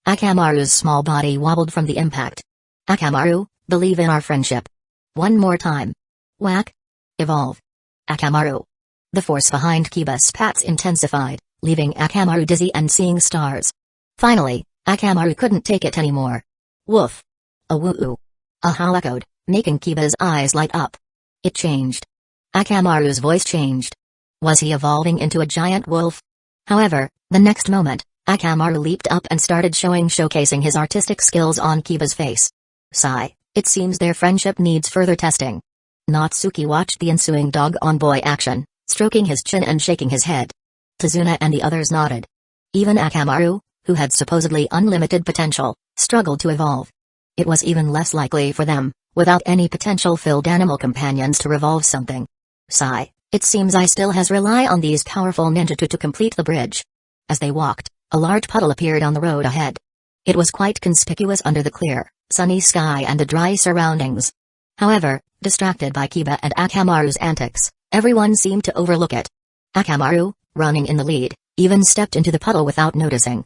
Akamaru's small body wobbled from the impact. Akamaru, believe in our friendship. One more time. Whack! Evolve! Akamaru! The force behind Kiba's pats intensified, leaving Akamaru dizzy and seeing stars. Finally, Akamaru couldn't take it anymore. Woof! A woo-oo! A howl echoed, making Kiba's eyes light up. It changed. Akamaru's voice changed. Was he evolving into a giant wolf? However, the next moment, Akamaru leaped up and started showcasing his artistic skills on Kiba's face. Sigh, it seems their friendship needs further testing. Natsuki watched the ensuing dog-on-boy action, stroking his chin and shaking his head. Tazuna and the others nodded. Even Akamaru, who had supposedly unlimited potential, struggled to evolve. It was even less likely for them, without any potential-filled animal companions, to revolve something. Sigh, it seems I still has rely on these powerful ninja to complete the bridge. As they walked, a large puddle appeared on the road ahead. It was quite conspicuous under the clear, sunny sky and the dry surroundings. However, distracted by Kiba and Akamaru's antics, everyone seemed to overlook it. Akamaru, running in the lead, even stepped into the puddle without noticing.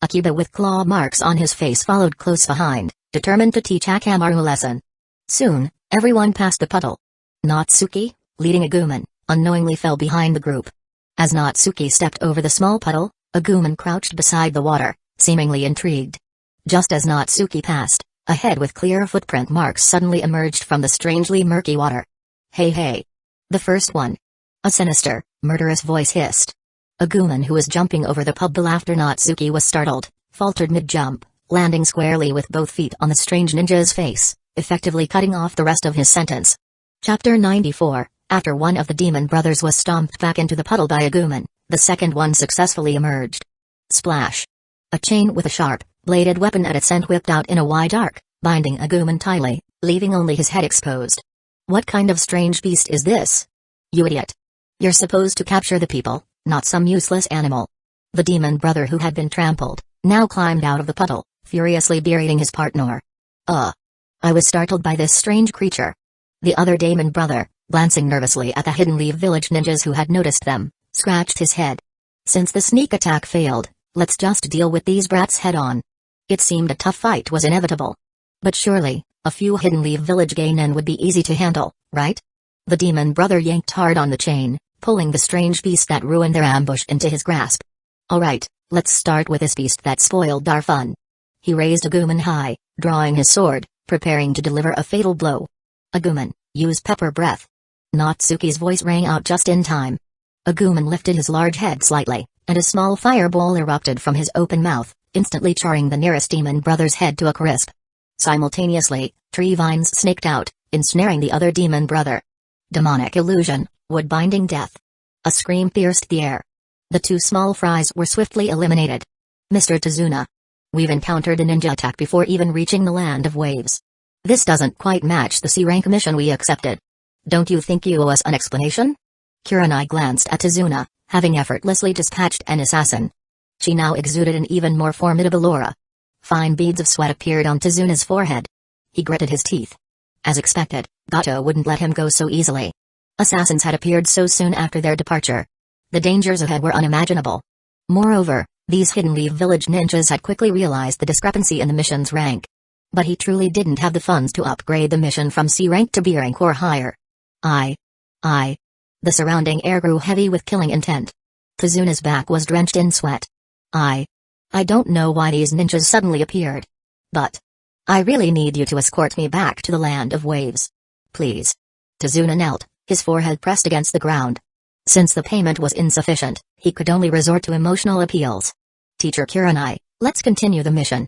Akiba with claw marks on his face followed close behind, determined to teach Akamaru a lesson. Soon, everyone passed the puddle. Natsuki, leading Agumon, unknowingly fell behind the group. As Natsuki stepped over the small puddle, Agumon crouched beside the water, seemingly intrigued. Just as Natsuki passed, a head with clear footprint marks suddenly emerged from the strangely murky water. Hey hey! The first one! A sinister, murderous voice hissed. Agumon, who was jumping over the puddle after Natsuki, was startled, faltered mid-jump, landing squarely with both feet on the strange ninja's face, effectively cutting off the rest of his sentence. Chapter 94. After one of the demon brothers was stomped back into the puddle by Agumon, the second one successfully emerged. Splash! A chain with a sharp, bladed weapon at its end whipped out in a wide arc, binding Agumon tightly, leaving only his head exposed. What kind of strange beast is this? You idiot! You're supposed to capture the people, not some useless animal. The demon brother, who had been trampled, now climbed out of the puddle, furiously berating his partner. I was startled by this strange creature. The other demon brother, glancing nervously at the Hidden Leaf Village ninjas who had noticed them, scratched his head. Since the sneak attack failed, let's just deal with these brats head-on. It seemed a tough fight was inevitable. But surely, a few Hidden Leaf Village geinin would be easy to handle, right? The demon brother yanked hard on the chain, pulling the strange beast that ruined their ambush into his grasp. Alright, let's start with this beast that spoiled our fun. He raised Agumon high, drawing his sword, preparing to deliver a fatal blow. Agumon, use pepper breath. Natsuki's voice rang out just in time. Agumon lifted his large head slightly, and a small fireball erupted from his open mouth, instantly charring the nearest demon brother's head to a crisp. Simultaneously, tree vines snaked out, ensnaring the other demon brother. Demonic illusion, wood-binding death. A scream pierced the air. The two small fries were swiftly eliminated. Mr. Tazuna. We've encountered a ninja attack before even reaching the land of waves. This doesn't quite match the C-rank mission we accepted. Don't you think you owe us an explanation? Kurenai glanced at Tazuna, having effortlessly dispatched an assassin. She now exuded an even more formidable aura. Fine beads of sweat appeared on Tazuna's forehead. He gritted his teeth. As expected, Gato wouldn't let him go so easily. Assassins had appeared so soon after their departure. The dangers ahead were unimaginable. Moreover, these Hidden Leaf Village ninjas had quickly realized the discrepancy in the mission's rank. But he truly didn't have the funds to upgrade the mission from C rank to B rank or higher. The The surrounding air grew heavy with killing intent. Tazuna's back was drenched in sweat. I don't know why these ninjas suddenly appeared. But I really need you to escort me back to the land of waves. Please. Tazuna knelt, his forehead pressed against the ground. Since the payment was insufficient, he could only resort to emotional appeals. Teacher Kurenai, let's continue the mission.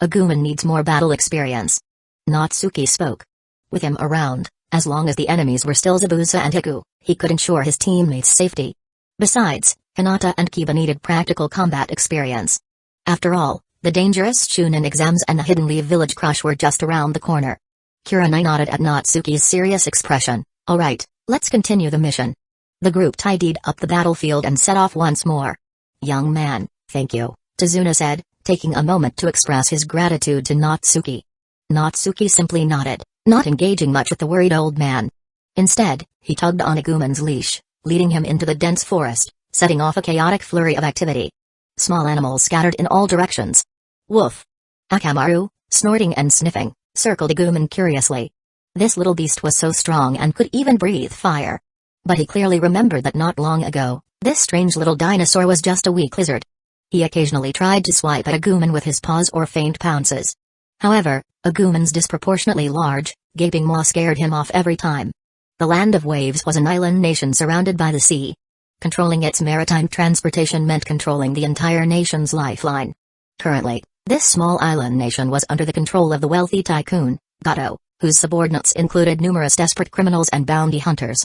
Agumon needs more battle experience. Natsuki spoke. With him around, as long as the enemies were still Zabuza and Hiku, he could ensure his teammates' safety. Besides, Hinata and Kiba needed practical combat experience. After all, the dangerous Chunin exams and the Hidden Leaf Village crush were just around the corner. Kurenai nodded at Natsuki's serious expression. Alright, let's continue the mission. The group tidied up the battlefield and set off once more. Young man, thank you, Tazuna said, taking a moment to express his gratitude to Natsuki. Natsuki simply nodded, not engaging much with the worried old man. Instead, he tugged on Agumon's leash, leading him into the dense forest, setting off a chaotic flurry of activity. Small animals scattered in all directions. Woof! Akamaru, snorting and sniffing, circled Agumon curiously. This little beast was so strong and could even breathe fire. But he clearly remembered that not long ago, this strange little dinosaur was just a weak lizard. He occasionally tried to swipe at Agumon with his paws or faint pounces. However, Agumon's disproportionately large, gaping maw scared him off every time. The Land of Waves was an island nation surrounded by the sea. Controlling its maritime transportation meant controlling the entire nation's lifeline. Currently, this small island nation was under the control of the wealthy tycoon, Gato, whose subordinates included numerous desperate criminals and bounty hunters.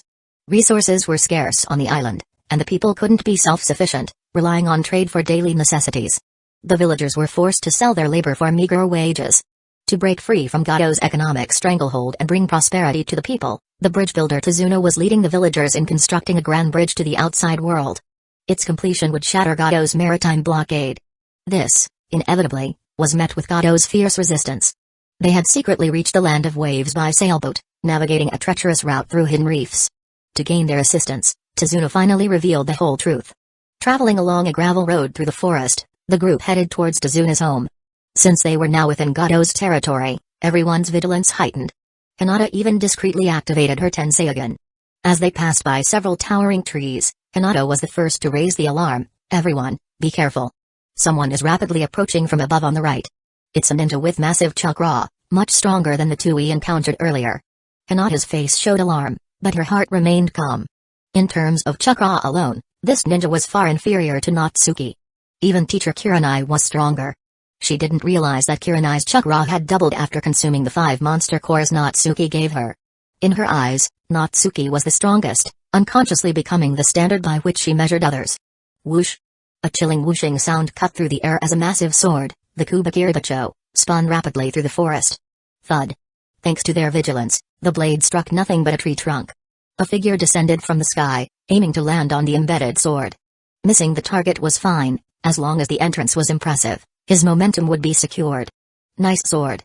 Resources were scarce on the island, and the people couldn't be self-sufficient, relying on trade for daily necessities. The villagers were forced to sell their labor for meager wages. To break free from Gato's economic stranglehold and bring prosperity to the people, the bridge builder Tazuna was leading the villagers in constructing a grand bridge to the outside world. Its completion would shatter Gato's maritime blockade. This, inevitably, was met with Gato's fierce resistance. They had secretly reached the Land of Waves by sailboat, navigating a treacherous route through hidden reefs. To gain their assistance, Tazuna finally revealed the whole truth. Traveling along a gravel road through the forest, the group headed towards Tazuna's home. Since they were now within Gato's territory, everyone's vigilance heightened. Hinata even discreetly activated her Tenseigan. As they passed by several towering trees, Hinata was the first to raise the alarm. Everyone, be careful. Someone is rapidly approaching from above on the right. It's a ninja with massive chakra, much stronger than the two we encountered earlier. Hinata's face showed alarm, but her heart remained calm. In terms of chakra alone, this ninja was far inferior to Natsuki. Even teacher Kurenai was stronger. She didn't realize that Kurenai's chakra had doubled after consuming the 5 monster cores Natsuki gave her. In her eyes, Natsuki was the strongest, unconsciously becoming the standard by which she measured others. Whoosh! A chilling whooshing sound cut through the air as a massive sword, the Kubakiribacho, spun rapidly through the forest. Thud! Thanks to their vigilance, the blade struck nothing but a tree trunk. A figure descended from the sky, aiming to land on the embedded sword. Missing the target was fine, as long as the entrance was impressive. His momentum would be secured. Nice sword.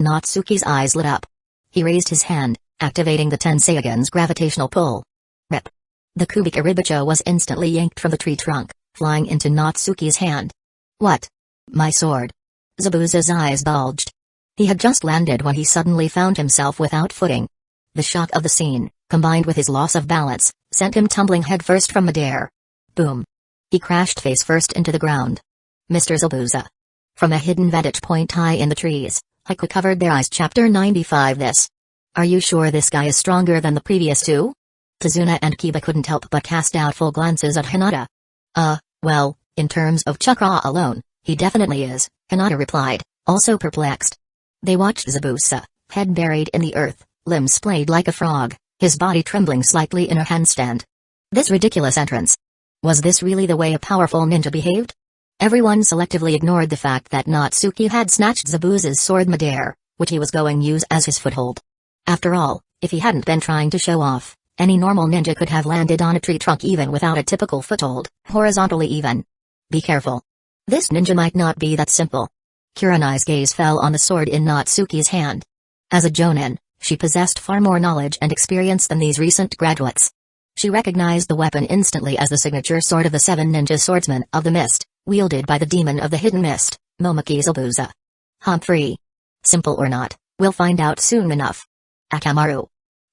Natsuki's eyes lit up. He raised his hand, activating the Tenseigan's gravitational pull. Rip. The Kubakiribacho was instantly yanked from the tree trunk, flying into Natsuki's hand. What? My sword. Zabuza's eyes bulged. He had just landed when he suddenly found himself without footing. The shock of the scene, combined with his loss of balance, sent him tumbling headfirst from midair. Boom. He crashed face first into the ground. Mr. Zabuza. From a hidden vantage point high in the trees, Hueco covered their eyes. Chapter 95. This. Are you sure this guy is stronger than the previous two? Tazuna and Kiba couldn't help but cast doubtful glances at Hinata. Well, in terms of chakra alone, he definitely is, Hinata replied, also perplexed. They watched Zabuza, head buried in the earth, limbs splayed like a frog, his body trembling slightly in a handstand. This ridiculous entrance. Was this really the way a powerful ninja behaved? Everyone selectively ignored the fact that Natsuki had snatched Zabuza's sword midair, which he was going to use as his foothold. After all, if he hadn't been trying to show off, any normal ninja could have landed on a tree trunk even without a typical foothold, horizontally even. Be careful. This ninja might not be that simple. Kurenai's gaze fell on the sword in Natsuki's hand. As a jonin, she possessed far more knowledge and experience than these recent graduates. She recognized the weapon instantly as the signature sword of the 7 ninja swordsmen of the mist, wielded by the demon of the hidden mist, Momoki Zabuza. Humphrey. Simple or not, we'll find out soon enough. Akamaru.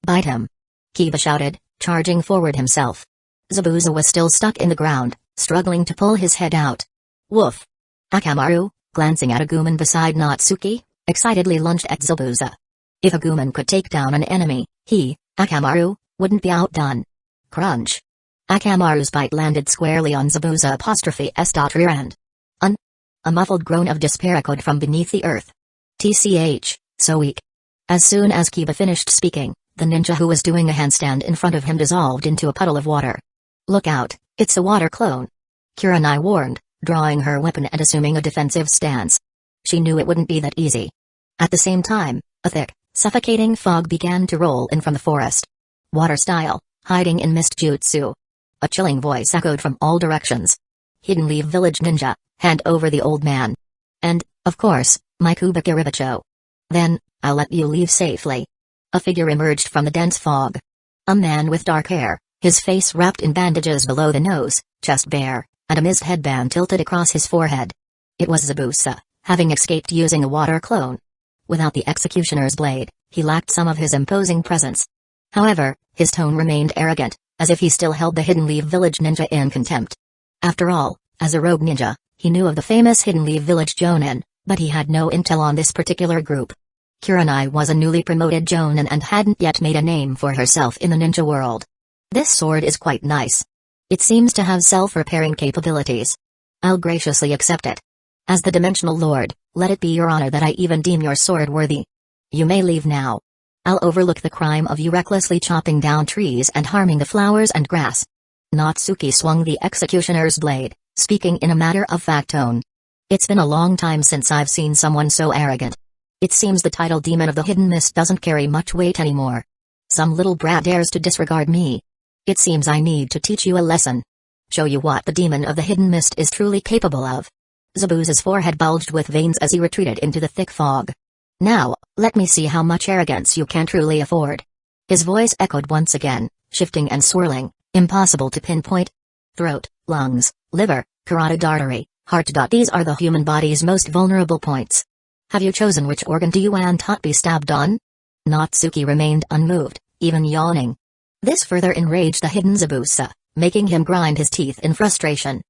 Bite him. Kiba shouted, charging forward himself. Zabuza was still stuck in the ground, struggling to pull his head out. Woof! Akamaru, glancing at Agumon beside Natsuki, excitedly lunged at Zabuza. If Agumon could take down an enemy, he, Akamaru, wouldn't be outdone. Crunch! Akamaru's bite landed squarely on Zabuza's rear end. A muffled groan of despair echoed from beneath the earth. TCH, so weak. As soon as Kiba finished speaking, the ninja who was doing a handstand in front of him dissolved into a puddle of water. Look out, it's a water clone. Kurenai warned, drawing her weapon and assuming a defensive stance. She knew it wouldn't be that easy. At the same time, a thick, suffocating fog began to roll in from the forest. Water style, hiding in mist jutsu. A chilling voice echoed from all directions. Hidden Leaf Village Ninja, hand over the old man. And, of course, my Kubakiribacho. Then, I'll let you leave safely. A figure emerged from the dense fog. A man with dark hair, his face wrapped in bandages below the nose, chest bare, and a mist headband tilted across his forehead. It was Zabuza, having escaped using a water clone. Without the executioner's blade, he lacked some of his imposing presence. However, his tone remained arrogant, as if he still held the Hidden Leaf Village Ninja in contempt. After all, as a rogue ninja, he knew of the famous Hidden Leaf Village Jonin, but he had no intel on this particular group. Kurenai was a newly promoted Jonin and hadn't yet made a name for herself in the ninja world. This sword is quite nice. It seems to have self-repairing capabilities. I'll graciously accept it. As the Dimensional Lord, let it be your honor that I even deem your sword worthy. You may leave now. I'll overlook the crime of you recklessly chopping down trees and harming the flowers and grass. Natsuki swung the executioner's blade, speaking in a matter-of-fact tone. It's been a long time since I've seen someone so arrogant. It seems the title demon of the Hidden Mist doesn't carry much weight anymore. Some little brat dares to disregard me. It seems I need to teach you a lesson. Show you what the demon of the Hidden Mist is truly capable of. Zabuza's forehead bulged with veins as he retreated into the thick fog. Now, let me see how much arrogance you can truly afford. His voice echoed once again, shifting and swirling, impossible to pinpoint. Throat, lungs, liver, carotid artery, heart. These are the human body's most vulnerable points. Have you chosen which organ do you want to be stabbed on? Natsuki remained unmoved, even yawning. This further enraged the hidden Zabuza, making him grind his teeth in frustration.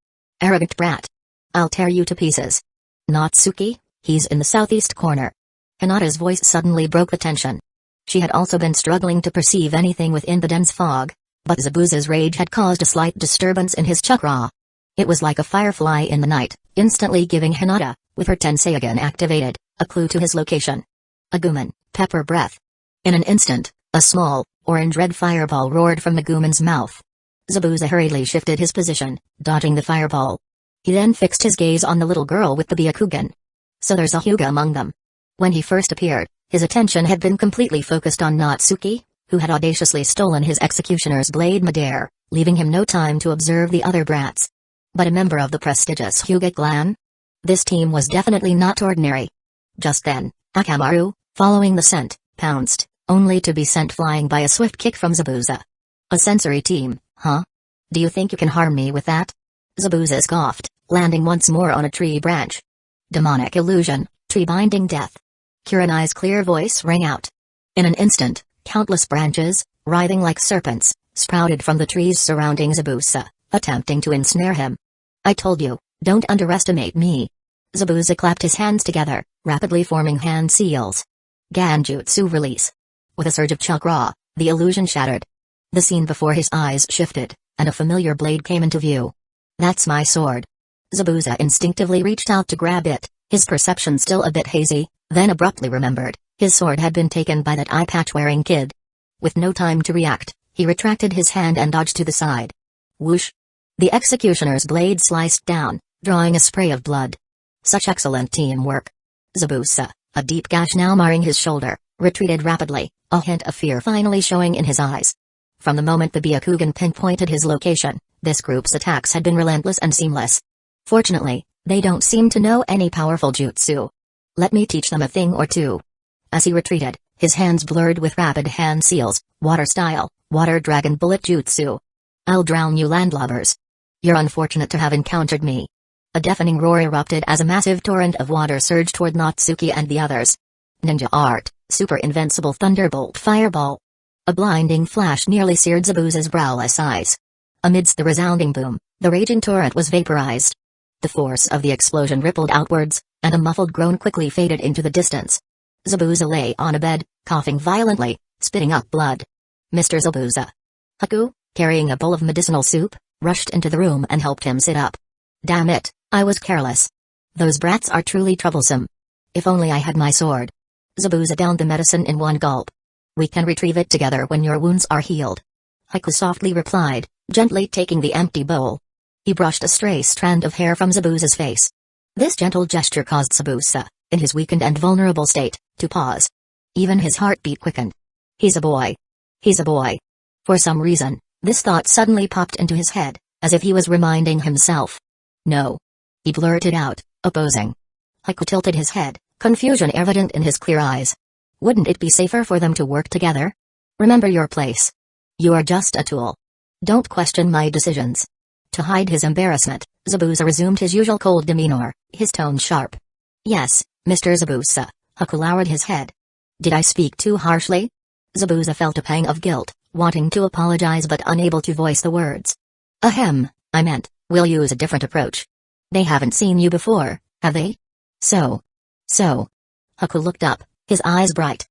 Arrogant brat. I'll tear you to pieces. Natsuki, he's in the southeast corner. Hinata's voice suddenly broke the tension. She had also been struggling to perceive anything within the dense fog, but Zabuza's rage had caused a slight disturbance in his chakra. It was like a firefly in the night, instantly giving Hinata, with her Tenseigan activated, a clue to his location. Agumon, pepper breath. In an instant, a small, orange-red fireball roared from Agumon's mouth. Zabuza hurriedly shifted his position, dodging the fireball. He then fixed his gaze on the little girl with the Byakugan. So there's a Hyuga among them. When he first appeared, his attention had been completely focused on Natsuki, who had audaciously stolen his executioner's blade midair, leaving him no time to observe the other brats. But a member of the prestigious Hyuga clan? This team was definitely not ordinary. Just then, Akamaru, following the scent, pounced, only to be sent flying by a swift kick from Zabuza. A sensory team, huh? Do you think you can harm me with that? Zabuza scoffed, landing once more on a tree branch. Demonic illusion, tree-binding death. Kurenai's clear voice rang out. In an instant, countless branches, writhing like serpents, sprouted from the trees surrounding Zabuza, attempting to ensnare him. I told you, don't underestimate me. Zabuza clapped his hands together, rapidly forming hand seals. Ganjutsu release. With a surge of chakra, the illusion shattered. The scene before his eyes shifted, and a familiar blade came into view. That's my sword. Zabuza instinctively reached out to grab it, his perception still a bit hazy, then abruptly remembered, his sword had been taken by that eye-patch-wearing kid. With no time to react, he retracted his hand and dodged to the side. Whoosh! The executioner's blade sliced down, drawing a spray of blood. Such excellent teamwork. Zabuza, a deep gash now marring his shoulder, retreated rapidly, a hint of fear finally showing in his eyes. From the moment the Byakugan pinpointed his location, this group's attacks had been relentless and seamless. Fortunately, they don't seem to know any powerful jutsu. Let me teach them a thing or two. As he retreated, his hands blurred with rapid hand seals, water style, water dragon bullet jutsu. I'll drown you landlubbers. You're unfortunate to have encountered me. A deafening roar erupted as a massive torrent of water surged toward Natsuki and the others. Ninja art, super invincible thunderbolt fireball. A blinding flash nearly seared Zabuza's browless eyes. Amidst the resounding boom, the raging torrent was vaporized. The force of the explosion rippled outwards, and a muffled groan quickly faded into the distance. Zabuza lay on a bed, coughing violently, spitting up blood. Mr. Zabuza. Hueco, carrying a bowl of medicinal soup, rushed into the room and helped him sit up. Damn it, I was careless. Those brats are truly troublesome. If only I had my sword. Zabuza downed the medicine in one gulp. We can retrieve it together when your wounds are healed. Hueco softly replied, gently taking the empty bowl. He brushed a stray strand of hair from Zabuza's face. This gentle gesture caused Zabuza, in his weakened and vulnerable state, to pause. Even his heartbeat quickened. He's a boy. He's a boy. For some reason, this thought suddenly popped into his head, as if he was reminding himself. No. He blurted out, opposing. Hueco tilted his head, confusion evident in his clear eyes. Wouldn't it be safer for them to work together? Remember your place. You are just a tool. Don't question my decisions. To hide his embarrassment, Zabuza resumed his usual cold demeanor, his tone sharp. Yes, Mr. Zabuza. Hueco lowered his head. Did I speak too harshly? Zabuza felt a pang of guilt, wanting to apologize but unable to voice the words. Ahem, I meant, we'll use a different approach. They haven't seen you before, have they? So. Hueco looked up, his eyes bright.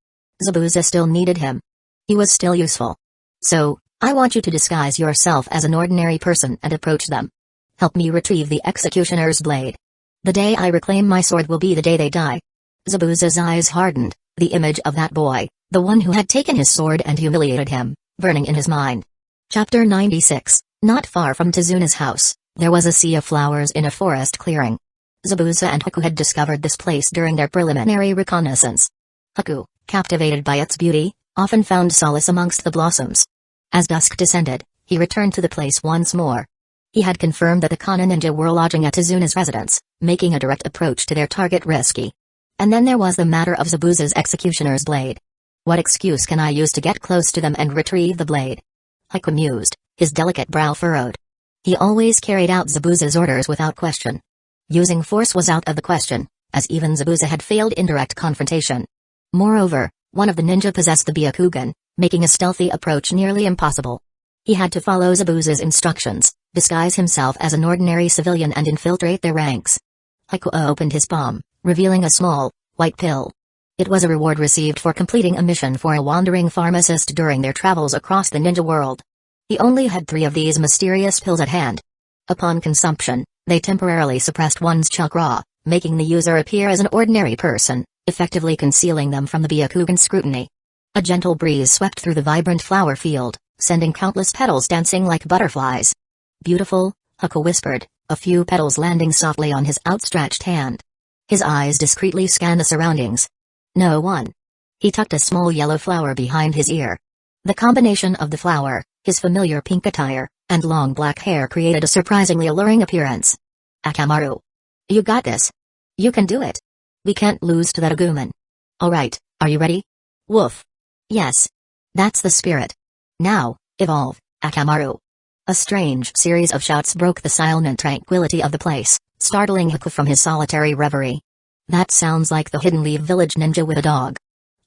Zabuza still needed him. He was still useful. So, I want you to disguise yourself as an ordinary person and approach them. Help me retrieve the executioner's blade. The day I reclaim my sword will be the day they die. Zabuza's eyes hardened, the image of that boy, the one who had taken his sword and humiliated him, burning in his mind. Chapter 96. Not far from Tezuna's house, there was a sea of flowers in a forest clearing. Zabuza and Hueco had discovered this place during their preliminary reconnaissance. Hueco, captivated by its beauty, often found solace amongst the blossoms. As dusk descended, he returned to the place once more. He had confirmed that the Kana ninja were lodging at Tezuna's residence, making a direct approach to their target risky. And then there was the matter of Zabuza's executioner's blade. What excuse can I use to get close to them and retrieve the blade? Hueco mused, his delicate brow furrowed. He always carried out Zabuza's orders without question. Using force was out of the question, as even Zabuza had failed in direct confrontation. Moreover, one of the ninja possessed the Byakugan, making a stealthy approach nearly impossible. He had to follow Zabuza's instructions, disguise himself as an ordinary civilian and infiltrate their ranks. Hueco opened his palm, revealing a small, white pill. It was a reward received for completing a mission for a wandering pharmacist during their travels across the ninja world. He only had 3 of these mysterious pills at hand. Upon consumption, they temporarily suppressed one's chakra, making the user appear as an ordinary person, effectively concealing them from the Byakugan scrutiny. A gentle breeze swept through the vibrant flower field, sending countless petals dancing like butterflies. Beautiful, Hueco whispered, a few petals landing softly on his outstretched hand. His eyes discreetly scanned the surroundings. No one. He tucked a small yellow flower behind his ear. The combination of the flower, his familiar pink attire, and long black hair created a surprisingly alluring appearance. Akamaru. You got this. You can do it. We can't lose to that Aguman. Alright, are you ready? Woof. Yes. That's the spirit. Now, evolve, Akamaru. A strange series of shouts broke the silent tranquility of the place, startling Hueco from his solitary reverie. That sounds like the Hidden Leaf Village ninja with a dog.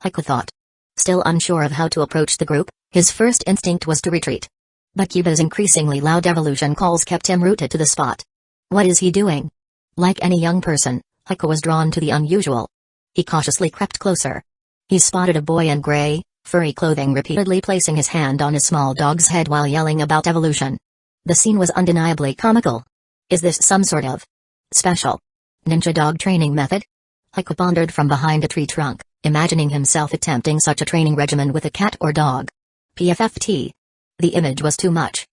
Hueco thought. Still unsure of how to approach the group, his first instinct was to retreat. But Kyuba's increasingly loud evolution calls kept him rooted to the spot. What is he doing? Like any young person, Hueco was drawn to the unusual. He cautiously crept closer. He spotted a boy in gray, furry clothing repeatedly placing his hand on his small dog's head while yelling about evolution. The scene was undeniably comical. Is this some sort of special ninja dog training method? Hueco pondered from behind a tree trunk, imagining himself attempting such a training regimen with a cat or dog. PFFT. The image was too much.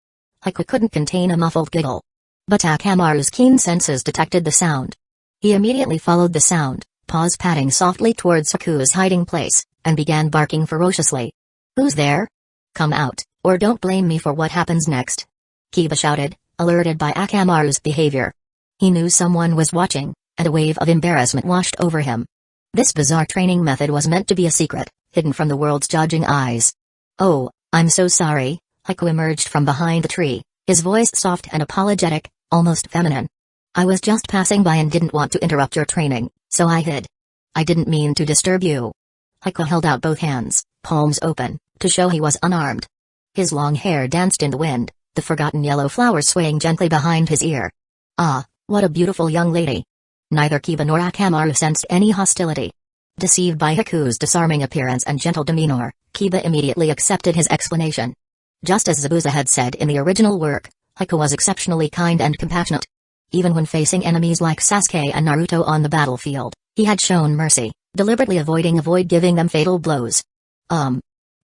Hueco couldn't contain a muffled giggle. But Akamaru's keen senses detected the sound. He immediately followed the sound, paws patting softly towards Haku's hiding place, and began barking ferociously. Who's there? Come out, or don't blame me for what happens next. Kiba shouted, alerted by Akamaru's behavior. He knew someone was watching, and a wave of embarrassment washed over him. This bizarre training method was meant to be a secret, hidden from the world's judging eyes. Oh, I'm so sorry. Hueco emerged from behind the tree, his voice soft and apologetic, almost feminine. I was just passing by and didn't want to interrupt your training, so I hid. I didn't mean to disturb you. Hueco held out both hands, palms open, to show he was unarmed. His long hair danced in the wind, the forgotten yellow flowers swaying gently behind his ear. Ah, what a beautiful young lady. Neither Kiba nor Akamaru sensed any hostility. Deceived by Hiku's disarming appearance and gentle demeanor, Kiba immediately accepted his explanation. Just as Zabuza had said in the original work, Hiku was exceptionally kind and compassionate. Even when facing enemies like Sasuke and Naruto on the battlefield, he had shown mercy, deliberately avoid giving them fatal blows.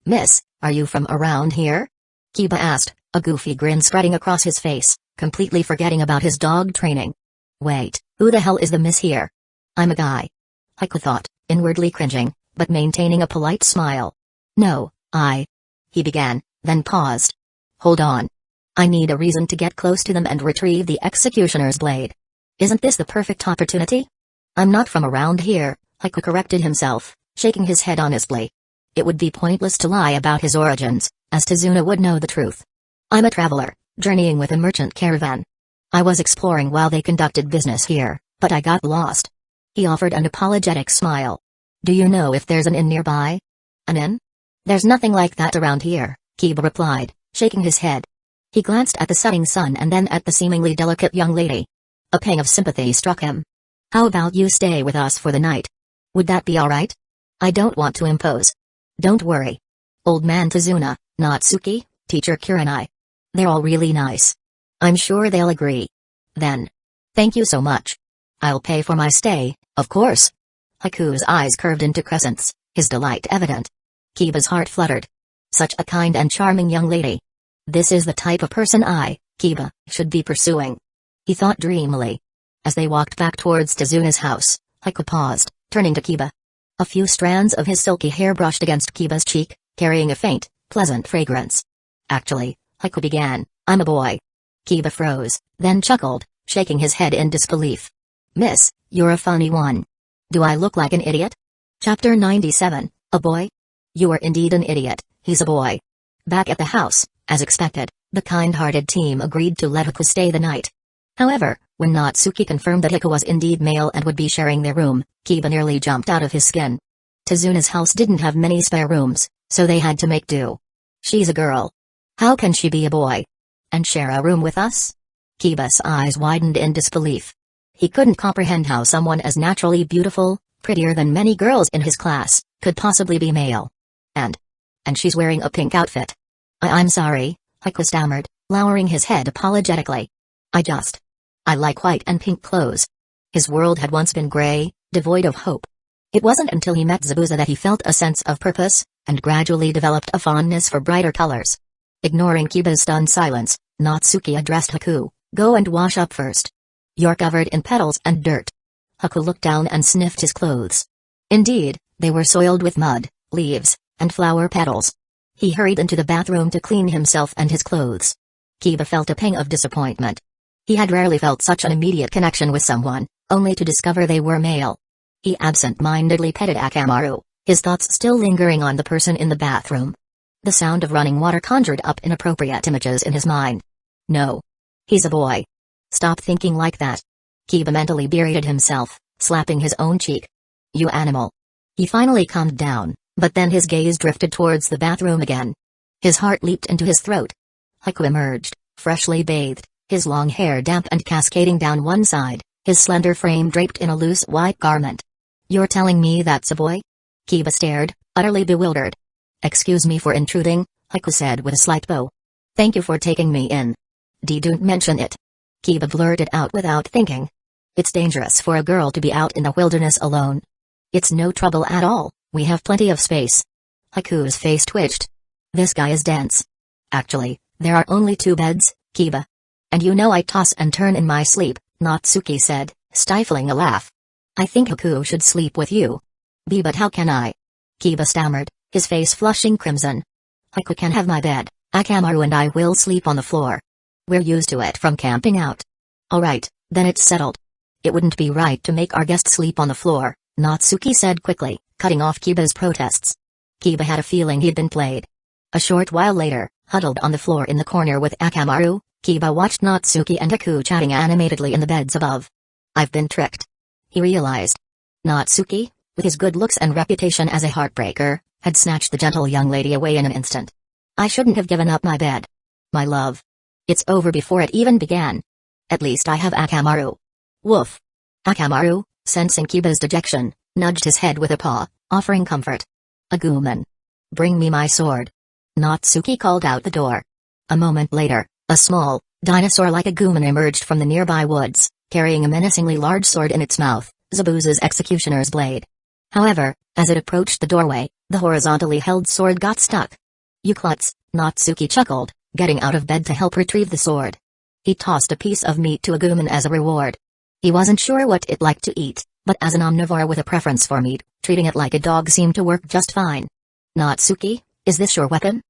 Miss, are you from around here? Kiba asked, a goofy grin spreading across his face, completely forgetting about his dog training. Wait, who the hell is the miss here? I'm a guy. Hiku thought, inwardly cringing, but maintaining a polite smile. No, he began, then paused. Hold on. I need a reason to get close to them and retrieve the executioner's blade. Isn't this the perfect opportunity? I'm not from around here, Hiku corrected himself, shaking his head honestly. It would be pointless to lie about his origins, as Tazuna would know the truth. I'm a traveler, journeying with a merchant caravan. I was exploring while they conducted business here, but I got lost. He offered an apologetic smile. Do you know if there's an inn nearby? An inn? There's nothing like that around here, Kiba replied, shaking his head. He glanced at the setting sun and then at the seemingly delicate young lady. A pang of sympathy struck him. How about you stay with us for the night? Would that be alright? I don't want to impose. Don't worry. Old man Tazuna, Natsuki, teacher Kurenai. They're all really nice. I'm sure they'll agree. Then. Thank you so much. I'll pay for my stay, of course. Hiku's eyes curved into crescents, his delight evident. Kiba's heart fluttered. Such a kind and charming young lady. This is the type of person Kiba, should be pursuing. He thought dreamily. As they walked back towards Tazuna's house, Hiku paused, turning to Kiba. A few strands of his silky hair brushed against Kiba's cheek, carrying a faint, pleasant fragrance. Actually, Hiku began, I'm a boy. Kiba froze, then chuckled, shaking his head in disbelief. Miss, you're a funny one. Do I look like an idiot? Chapter 97, a boy? You are indeed an idiot, he's a boy. Back at the house, as expected, the kind-hearted team agreed to let Hiku stay the night. However, when Natsuki confirmed that Hiku was indeed male and would be sharing their room, Kiba nearly jumped out of his skin. Tazuna's house didn't have many spare rooms, so they had to make do. She's a girl. How can she be a boy? And share a room with us? Kiba's eyes widened in disbelief. He couldn't comprehend how someone as naturally beautiful, prettier than many girls in his class, could possibly be male. And she's wearing a pink outfit. I'm sorry, Hiku stammered, lowering his head apologetically. I like white and pink clothes. His world had once been gray, devoid of hope. It wasn't until he met Zabuza that he felt a sense of purpose, and gradually developed a fondness for brighter colors. Ignoring Kiba's stunned silence, Natsuki addressed Hiku, go and wash up first. You're covered in petals and dirt. Hiku looked down and sniffed his clothes. Indeed, they were soiled with mud, leaves, and flower petals. He hurried into the bathroom to clean himself and his clothes. Kiba felt a pang of disappointment. He had rarely felt such an immediate connection with someone, only to discover they were male. He absent-mindedly petted Akamaru, his thoughts still lingering on the person in the bathroom. The sound of running water conjured up inappropriate images in his mind. No. He's a boy. Stop thinking like that. Kiba mentally berated himself, slapping his own cheek. You animal. He finally calmed down, but then his gaze drifted towards the bathroom again. His heart leaped into his throat. Hiku emerged, freshly bathed, his long hair damp and cascading down one side, his slender frame draped in a loose white garment. You're telling me that's a boy? Kiba stared, utterly bewildered. Excuse me for intruding, Hiku said with a slight bow. Thank you for taking me in. Don't mention it. Kiba blurted out without thinking. It's dangerous for a girl to be out in the wilderness alone. It's no trouble at all, we have plenty of space. Hiku's face twitched. This guy is dense. Actually, there are only 2 beds, Kiba. And you know I toss and turn in my sleep, Natsuki said, stifling a laugh. I think Hiku should sleep with you. But how can I? Kiba stammered, his face flushing crimson. Hiku can have my bed, Akamaru and I will sleep on the floor. We're used to it from camping out. Alright, then it's settled. It wouldn't be right to make our guest sleep on the floor, Natsuki said quickly, cutting off Kiba's protests. Kiba had a feeling he'd been played. A short while later, huddled on the floor in the corner with Akamaru, Kiba watched Natsuki and Hiku chatting animatedly in the beds above. I've been tricked. He realized. Natsuki, with his good looks and reputation as a heartbreaker, had snatched the gentle young lady away in an instant. I shouldn't have given up my bed. My love. It's over before it even began. At least I have Akamaru. Woof. Akamaru, sensing Kiba's dejection, nudged his head with a paw, offering comfort. Agumon. Bring me my sword. Natsuki called out the door. A moment later, a small, dinosaur-like Agumon emerged from the nearby woods, carrying a menacingly large sword in its mouth, Zabuza's executioner's blade. However, as it approached the doorway, the horizontally held sword got stuck. You klutz, Natsuki chuckled, getting out of bed to help retrieve the sword. He tossed a piece of meat to Agumon as a reward. He wasn't sure what it liked to eat, but as an omnivore with a preference for meat, treating it like a dog seemed to work just fine. Natsuki, is this your weapon?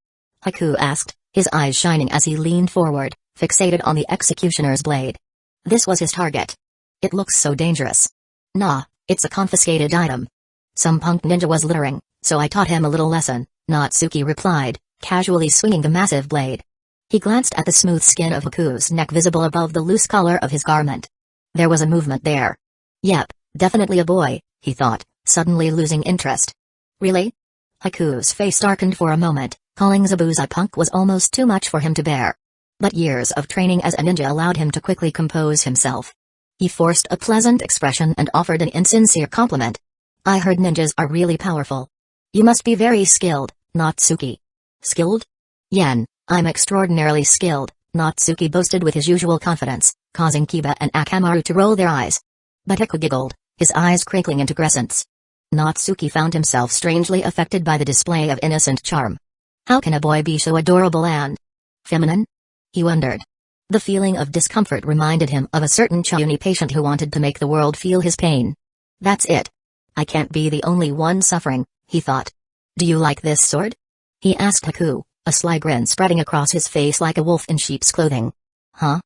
Hueco asked, his eyes shining as he leaned forward, fixated on the executioner's blade. This was his target. It looks so dangerous. Nah, it's a confiscated item. Some punk ninja was littering, so I taught him a little lesson, Natsuki replied, casually swinging the massive blade. He glanced at the smooth skin of Hueco's neck visible above the loose collar of his garment. There was a movement there. Yep, definitely a boy, he thought, suddenly losing interest. Really? Hueco's face darkened for a moment, calling Zabuza punk was almost too much for him to bear. But years of training as a ninja allowed him to quickly compose himself. He forced a pleasant expression and offered an insincere compliment. I heard ninjas are really powerful. You must be very skilled, Natsuki. Skilled? Yen, I'm extraordinarily skilled, Natsuki boasted with his usual confidence, causing Kiba and Akamaru to roll their eyes. But Hueco giggled, his eyes crinkling into crescents. Natsuki found himself strangely affected by the display of innocent charm. How can a boy be so adorable and feminine? He wondered. The feeling of discomfort reminded him of a certain Chayuni patient who wanted to make the world feel his pain. That's it. I can't be the only one suffering, he thought. Do you like this sword? He asked Hueco, a sly grin spreading across his face like a wolf in sheep's clothing. Huh?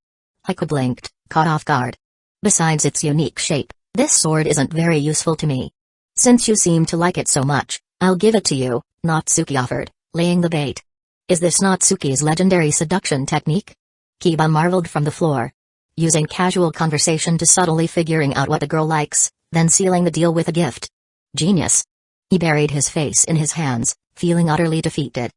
Hueco blinked, caught off guard. Besides its unique shape, this sword isn't very useful to me. Since you seem to like it so much, I'll give it to you, Natsuki offered, laying the bait. Is this Natsuki's legendary seduction technique? Kiba marveled from the floor. Using casual conversation to subtly figuring out what the girl likes, then sealing the deal with a gift. Genius. He buried his face in his hands, feeling utterly defeated.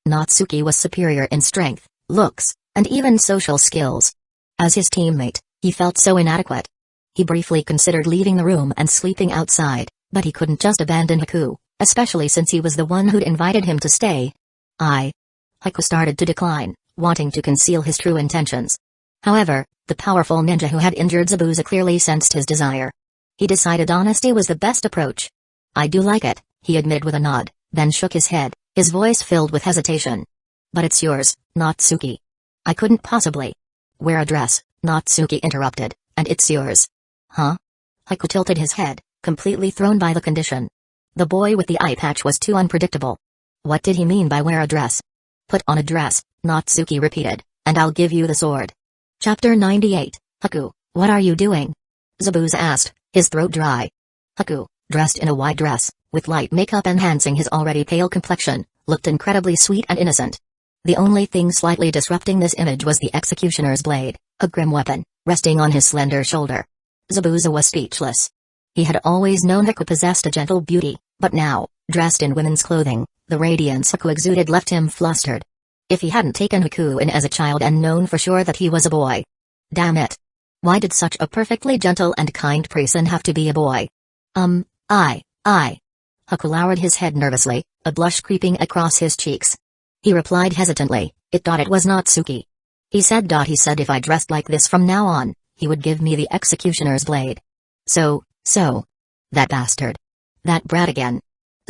Natsuki was superior in strength, looks, and even social skills. As his teammate, he felt so inadequate. He briefly considered leaving the room and sleeping outside, but he couldn't just abandon Hueco, especially since he was the one who'd invited him to stay. Hueco started to decline, wanting to conceal his true intentions. However, the powerful ninja who had injured Zabuza clearly sensed his desire. He decided honesty was the best approach. I do like it, he admitted with a nod, then shook his head, his voice filled with hesitation. But it's yours, Natsuki. I couldn't possibly. Wear a dress, Natsuki interrupted, and it's yours. Huh? Hueco tilted his head, completely thrown by the condition. The boy with the eye patch was too unpredictable. What did he mean by wear a dress? Put on a dress, Natsuki repeated, and I'll give you the sword. Chapter 98, Hueco, what are you doing? Zabuza asked, his throat dry. Hueco, dressed in a white dress, with light makeup enhancing his already pale complexion, looked incredibly sweet and innocent. The only thing slightly disrupting this image was the executioner's blade, a grim weapon, resting on his slender shoulder. Zabuza was speechless. He had always known Hueco possessed a gentle beauty, but now, dressed in women's clothing, the radiance Hueco exuded left him flustered. If he hadn't taken Hueco in as a child and known for sure that he was a boy. Damn it. Why did such a perfectly gentle and kind person have to be a boy? Hueco lowered his head nervously, a blush creeping across his cheeks. He replied hesitantly, it was Natsuki. He said if I dressed like this from now on, he would give me the executioner's blade. So, that bastard. That brat again.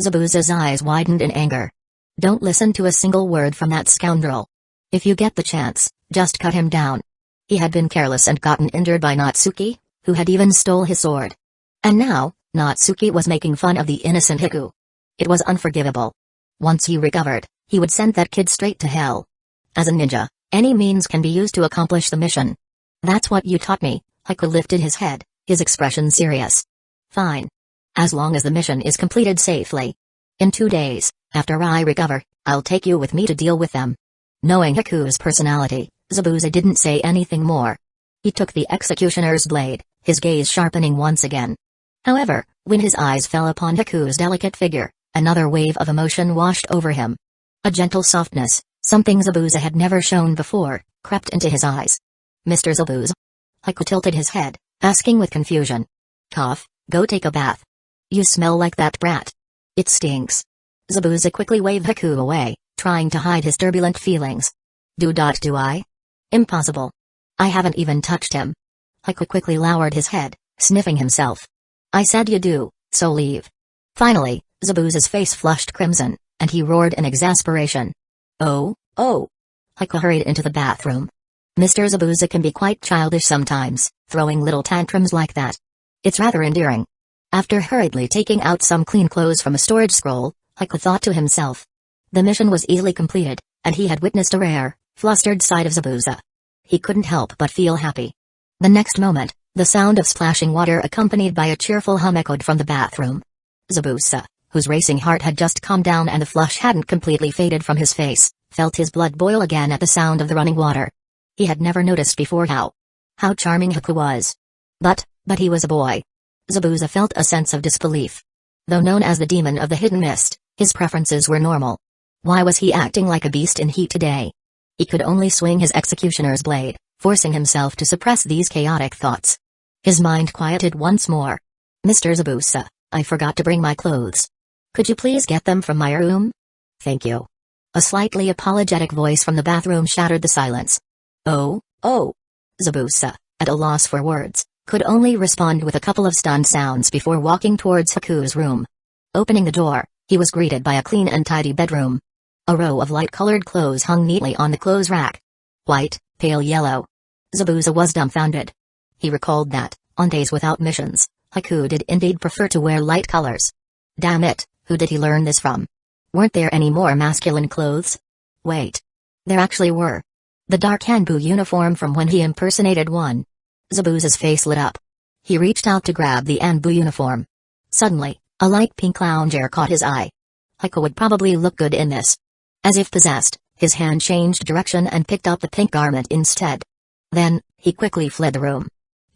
Zabuza's eyes widened in anger. Don't listen to a single word from that scoundrel. If you get the chance, just cut him down. He had been careless and gotten injured by Natsuki, who had even stole his sword. And now, Natsuki was making fun of the innocent Hueco. It was unforgivable. Once he recovered, he would send that kid straight to hell. As a ninja, any means can be used to accomplish the mission. That's what you taught me. Hueco lifted his head, his expression serious. Fine. As long as the mission is completed safely. In 2 days, after I recover, I'll take you with me to deal with them. Knowing Hueco's personality, Zabuza didn't say anything more. He took the executioner's blade, his gaze sharpening once again. However, when his eyes fell upon Hueco's delicate figure, Another wave of emotion washed over him. A gentle softness, something Zabuza had never shown before, crept into his eyes. Mr. Zabuza? Hueco tilted his head, asking with confusion. Cough, go take a bath. You smell like that brat. It stinks. Zabuza quickly waved Hueco away, trying to hide his turbulent feelings. Do I? Impossible. I haven't even touched him. Hueco quickly lowered his head, sniffing himself. I said you do, so leave. Finally, Zabuza's face flushed crimson, and he roared in exasperation. Oh. Hueco hurried into the bathroom. Mr. Zabuza can be quite childish sometimes, throwing little tantrums like that. It's rather endearing. After hurriedly taking out some clean clothes from a storage scroll, Hueco thought to himself. The mission was easily completed, and he had witnessed a rare, flustered side of Zabuza. He couldn't help but feel happy. The next moment, the sound of splashing water accompanied by a cheerful hum echoed from the bathroom. Zabuza, whose racing heart had just calmed down and the flush hadn't completely faded from his face, felt his blood boil again at the sound of the running water. He had never noticed before how charming Hueco was. But he was a boy. Zabuza felt a sense of disbelief. Though known as the demon of the hidden mist, his preferences were normal. Why was he acting like a beast in heat today? He could only swing his executioner's blade, forcing himself to suppress these chaotic thoughts. His mind quieted once more. Mr. Zabuza, I forgot to bring my clothes. Could you please get them from my room? Thank you. A slightly apologetic voice from the bathroom shattered the silence. Oh. Zabuza, at a loss for words, could only respond with a couple of stunned sounds before walking towards Hueco's room. Opening the door, he was greeted by a clean and tidy bedroom. A row of light-colored clothes hung neatly on the clothes rack. White, pale yellow. Zabuza was dumbfounded. He recalled that, on days without missions, Hueco did indeed prefer to wear light colors. Damn it, who did he learn this from? Weren't there any more masculine clothes? Wait. There actually were. The dark Hanbu uniform from when he impersonated one. Zabuza's face lit up. He reached out to grab the Hanbu uniform. Suddenly, a light pink lounger caught his eye. Hueco would probably look good in this. As if possessed, his hand changed direction and picked up the pink garment instead. Then, he quickly fled the room.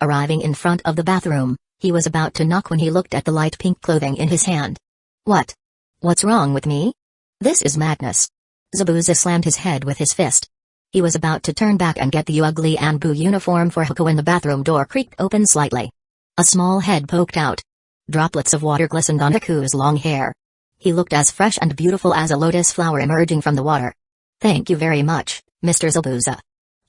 Arriving in front of the bathroom, he was about to knock when he looked at the light pink clothing in his hand. What's wrong with me? This is madness. Zabuza slammed his head with his fist. He was about to turn back and get the ugly Hanbu uniform for Hueco when the bathroom door creaked open slightly. A small head poked out. Droplets of water glistened on Hueco's long hair. He looked as fresh and beautiful as a lotus flower emerging from the water. Thank you very much, Mr. Zabuza.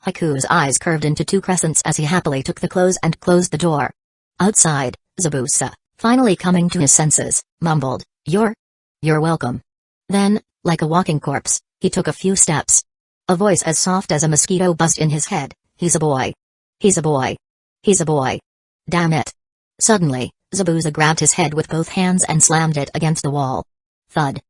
Hueco's eyes curved into two crescents as he happily took the clothes and closed the door. Outside, Zabuza, finally coming to his senses, mumbled, You're welcome. Then, like a walking corpse, he took a few steps. A voice as soft as a mosquito buzzed in his head, He's a boy. He's a boy. He's a boy. Damn it. Suddenly, Zabuza grabbed his head with both hands and slammed it against the wall. Thud.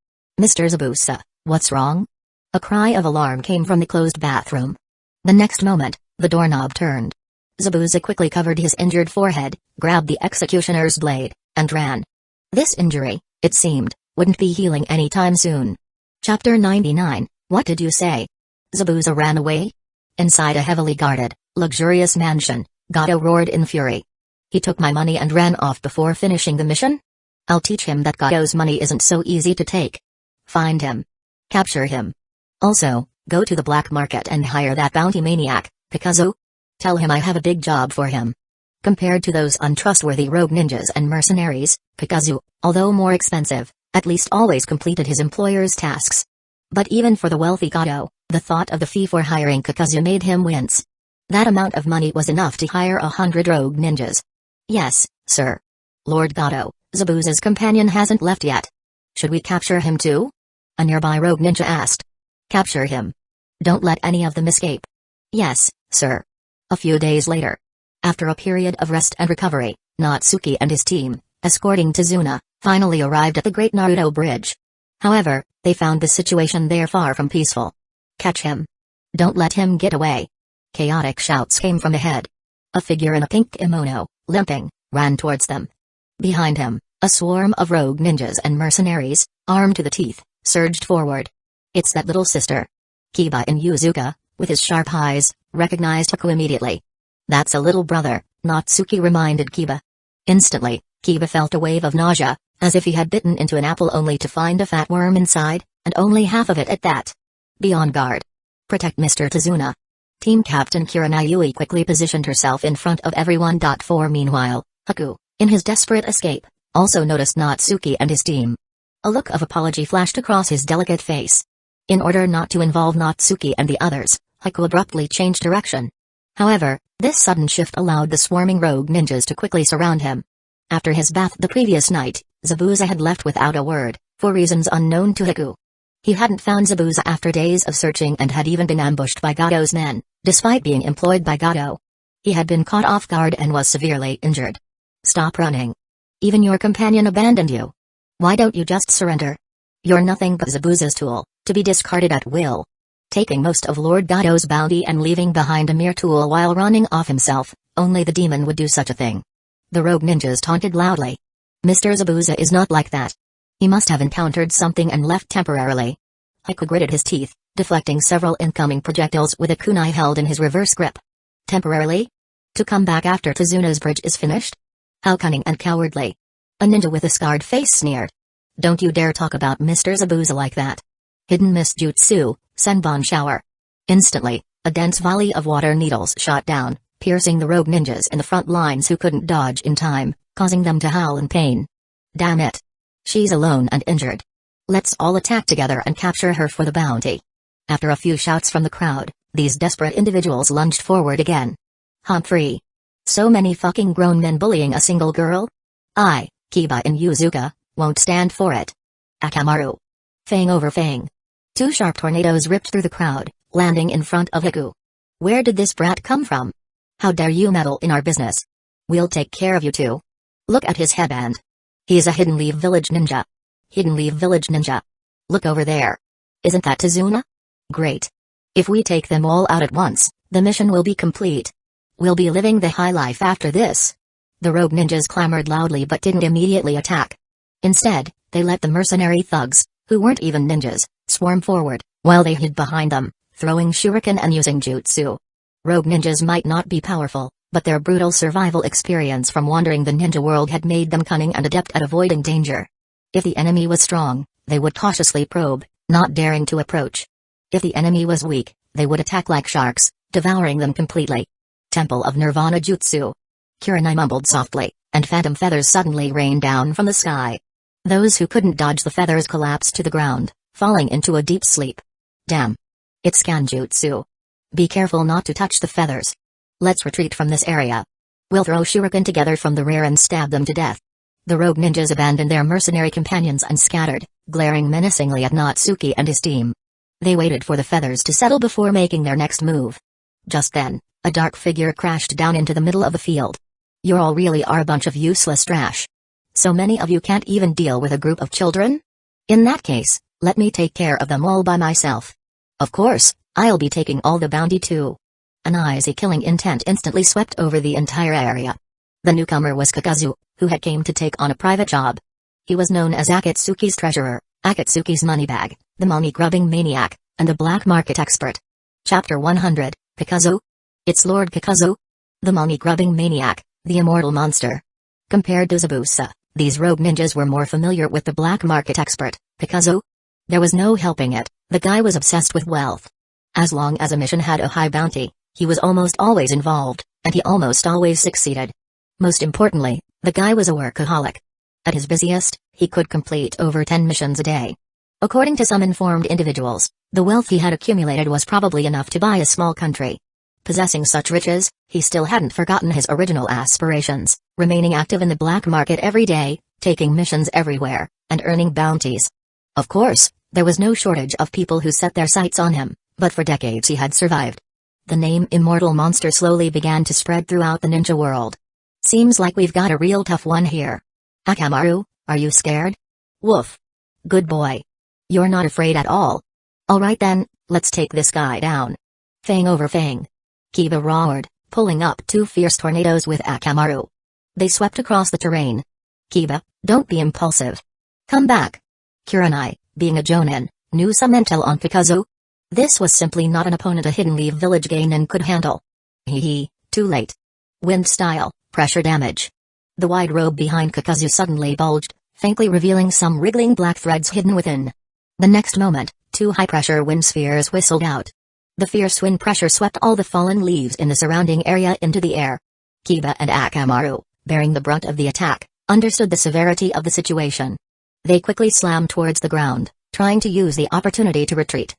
Mr. Zabuza, what's wrong? A cry of alarm came from the closed bathroom. The next moment, the doorknob turned. Zabuza quickly covered his injured forehead, grabbed the executioner's blade, and ran. This injury, it seemed, wouldn't be healing anytime soon. Chapter 99, What did you say? Zabuza ran away? Inside a heavily guarded, luxurious mansion, Gato roared in fury. He took my money and ran off before finishing the mission? I'll teach him that Gato's money isn't so easy to take. Find him. Capture him. Also, go to the black market and hire that bounty maniac, Picasso. Tell him I have a big job for him. Compared to those untrustworthy rogue ninjas and mercenaries, Picasso, although more expensive, at least always completed his employer's tasks. But even for the wealthy Gato, the thought of the fee for hiring Kakazu made him wince. That amount of money was enough to hire 100 rogue ninjas. Yes, sir. Lord Gato, Zabuza's companion hasn't left yet. Should we capture him too? A nearby rogue ninja asked. Capture him. Don't let any of them escape. Yes, sir. A few days later. After a period of rest and recovery, Natsuki and his team, escorting Tazuna, finally arrived at the Great Naruto Bridge. However, they found the situation there far from peaceful. Catch him. Don't let him get away. Chaotic shouts came from ahead. A figure in a pink kimono, limping, ran towards them. Behind him, a swarm of rogue ninjas and mercenaries, armed to the teeth, surged forward. It's that little sister. Kiba in Yuzuka, with his sharp eyes, recognized Hueco immediately. That's a little brother, Natsuki reminded Kiba. Instantly, Kiba felt a wave of nausea, as if he had bitten into an apple only to find a fat worm inside, and only half of it at that. Be on guard. Protect Mr. Tazuna. Team Captain Kurenai quickly positioned herself in front of everyone. Meanwhile, Haku, in his desperate escape, also noticed Natsuki and his team. A look of apology flashed across his delicate face. In order not to involve Natsuki and the others, Haku abruptly changed direction. However, this sudden shift allowed the swarming rogue ninjas to quickly surround him. After his bath the previous night, Zabuza had left without a word, for reasons unknown to Haku. He hadn't found Zabuza after days of searching and had even been ambushed by Gado's men, despite being employed by Gado. He had been caught off guard and was severely injured. Stop running. Even your companion abandoned you. Why don't you just surrender? You're nothing but Zabuza's tool, to be discarded at will. Taking most of Lord Gado's bounty and leaving behind a mere tool while running off himself, only the demon would do such a thing. The rogue ninjas taunted loudly. Mr. Zabuza is not like that. He must have encountered something and left temporarily. Haku gritted his teeth, deflecting several incoming projectiles with a kunai held in his reverse grip. Temporarily? To come back after Tazuna's bridge is finished? How cunning and cowardly. A ninja with a scarred face sneered. Don't you dare talk about Mr. Zabuza like that. Hidden Mist Jutsu, Senbon Shower. Instantly, a dense volley of water needles shot down, piercing the rogue ninjas in the front lines who couldn't dodge in time, causing them to howl in pain. Damn it. She's alone and injured. Let's all attack together and capture her for the bounty. After a few shouts from the crowd, these desperate individuals lunged forward again. Humphrey. So many fucking grown men bullying a single girl? I, Kiba and Yuzuka, won't stand for it. Akamaru. Fang over Fang. Two sharp tornadoes ripped through the crowd, landing in front of Haku. Where did this brat come from? How dare you meddle in our business? We'll take care of you too. Look at his headband. He's a Hidden Leaf Village ninja. Hidden Leaf Village ninja. Look over there. Isn't that Tazuna? Great. If we take them all out at once, the mission will be complete. We'll be living the high life after this. The rogue ninjas clamored loudly but didn't immediately attack. Instead, they let the mercenary thugs, who weren't even ninjas, swarm forward, while they hid behind them, throwing shuriken and using jutsu. Rogue ninjas might not be powerful, but their brutal survival experience from wandering the ninja world had made them cunning and adept at avoiding danger. If the enemy was strong, they would cautiously probe, not daring to approach. If the enemy was weak, they would attack like sharks, devouring them completely. Temple of Nirvana Jutsu. Kurenai mumbled softly, and phantom feathers suddenly rained down from the sky. Those who couldn't dodge the feathers collapsed to the ground, falling into a deep sleep. Damn. It's Scanjutsu. Be careful not to touch the feathers. Let's retreat from this area. We'll throw shuriken together from the rear and stab them to death. The rogue ninjas abandoned their mercenary companions and scattered, glaring menacingly at Natsuki and his team. They waited for the feathers to settle before making their next move. Just then, a dark figure crashed down into the middle of the field. You all really are a bunch of useless trash. So many of you can't even deal with a group of children? In that case, let me take care of them all by myself. Of course, I'll be taking all the bounty too. An icy killing intent instantly swept over the entire area. The newcomer was Kakazu, who had came to take on a private job. He was known as Akatsuki's treasurer, Akatsuki's moneybag, the money-grubbing maniac, and the black market expert. Chapter 100, Kakazu? It's Lord Kakazu? The money-grubbing maniac, the immortal monster. Compared to Zabuza, these rogue ninjas were more familiar with the black market expert, Kakazu. There was no helping it, the guy was obsessed with wealth. As long as a mission had a high bounty, he was almost always involved, and he almost always succeeded. Most importantly, the guy was a workaholic. At his busiest, he could complete over 10 missions a day. According to some informed individuals, the wealth he had accumulated was probably enough to buy a small country. Possessing such riches, he still hadn't forgotten his original aspirations, remaining active in the black market every day, taking missions everywhere, and earning bounties. Of course, there was no shortage of people who set their sights on him, but for decades he had survived. The name Immortal Monster slowly began to spread throughout the ninja world. Seems like we've got a real tough one here. Akamaru, are you scared? Woof. Good boy. You're not afraid at all. Alright then, let's take this guy down. Fang over Fang. Kiba roared, pulling up two fierce tornadoes with Akamaru. They swept across the terrain. Kiba, don't be impulsive. Come back. Kurenai, being a jonin, knew some intel on Kakazu. This was simply not an opponent a Hidden Leaf Village genin could handle. Too late. Wind style, pressure damage. The wide robe behind Kakazu suddenly bulged, faintly revealing some wriggling black threads hidden within. The next moment, 2 high-pressure wind spheres whistled out. The fierce wind pressure swept all the fallen leaves in the surrounding area into the air. Kiba and Akamaru, bearing the brunt of the attack, understood the severity of the situation. They quickly slammed towards the ground, trying to use the opportunity to retreat.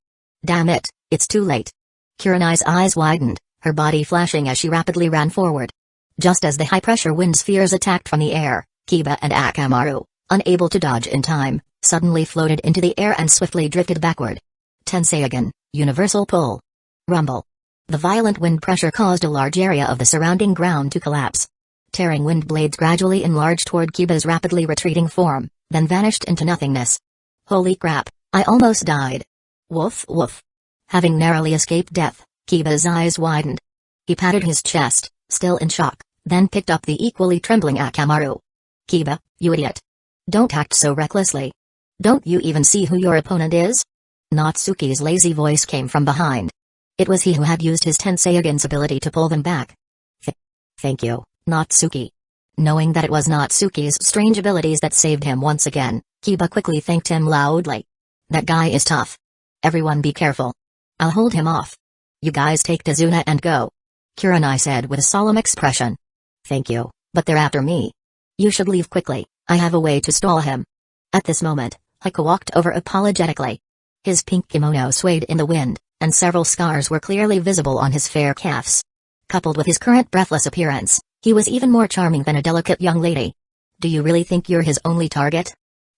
Damn it, it's too late. Kurenai's eyes widened, her body flashing as she rapidly ran forward. Just as the high-pressure wind spheres attacked from the air, Kiba and Akamaru, unable to dodge in time, suddenly floated into the air and swiftly drifted backward. Tenseigan, universal pull. Rumble. The violent wind pressure caused a large area of the surrounding ground to collapse. Tearing wind blades gradually enlarged toward Kiba's rapidly retreating form, then vanished into nothingness. Holy crap, I almost died. Woof woof. Having narrowly escaped death, Kiba's eyes widened. He patted his chest, still in shock, then picked up the equally trembling Akamaru. Kiba, you idiot. Don't act so recklessly. Don't you even see who your opponent is? Natsuki's lazy voice came from behind. It was he who had used his Tenseigan's ability to pull them back. Thank you, Natsuki. Knowing that it was Natsuki's strange abilities that saved him once again, Kiba quickly thanked him loudly. That guy is tough. Everyone be careful. I'll hold him off. You guys take Tazuna and go. Kurenai said with a solemn expression. Thank you, but they're after me. You should leave quickly, I have a way to stall him. At this moment, Hueco walked over apologetically. His pink kimono swayed in the wind, and several scars were clearly visible on his fair calves. Coupled with his current breathless appearance, he was even more charming than a delicate young lady. Do you really think you're his only target?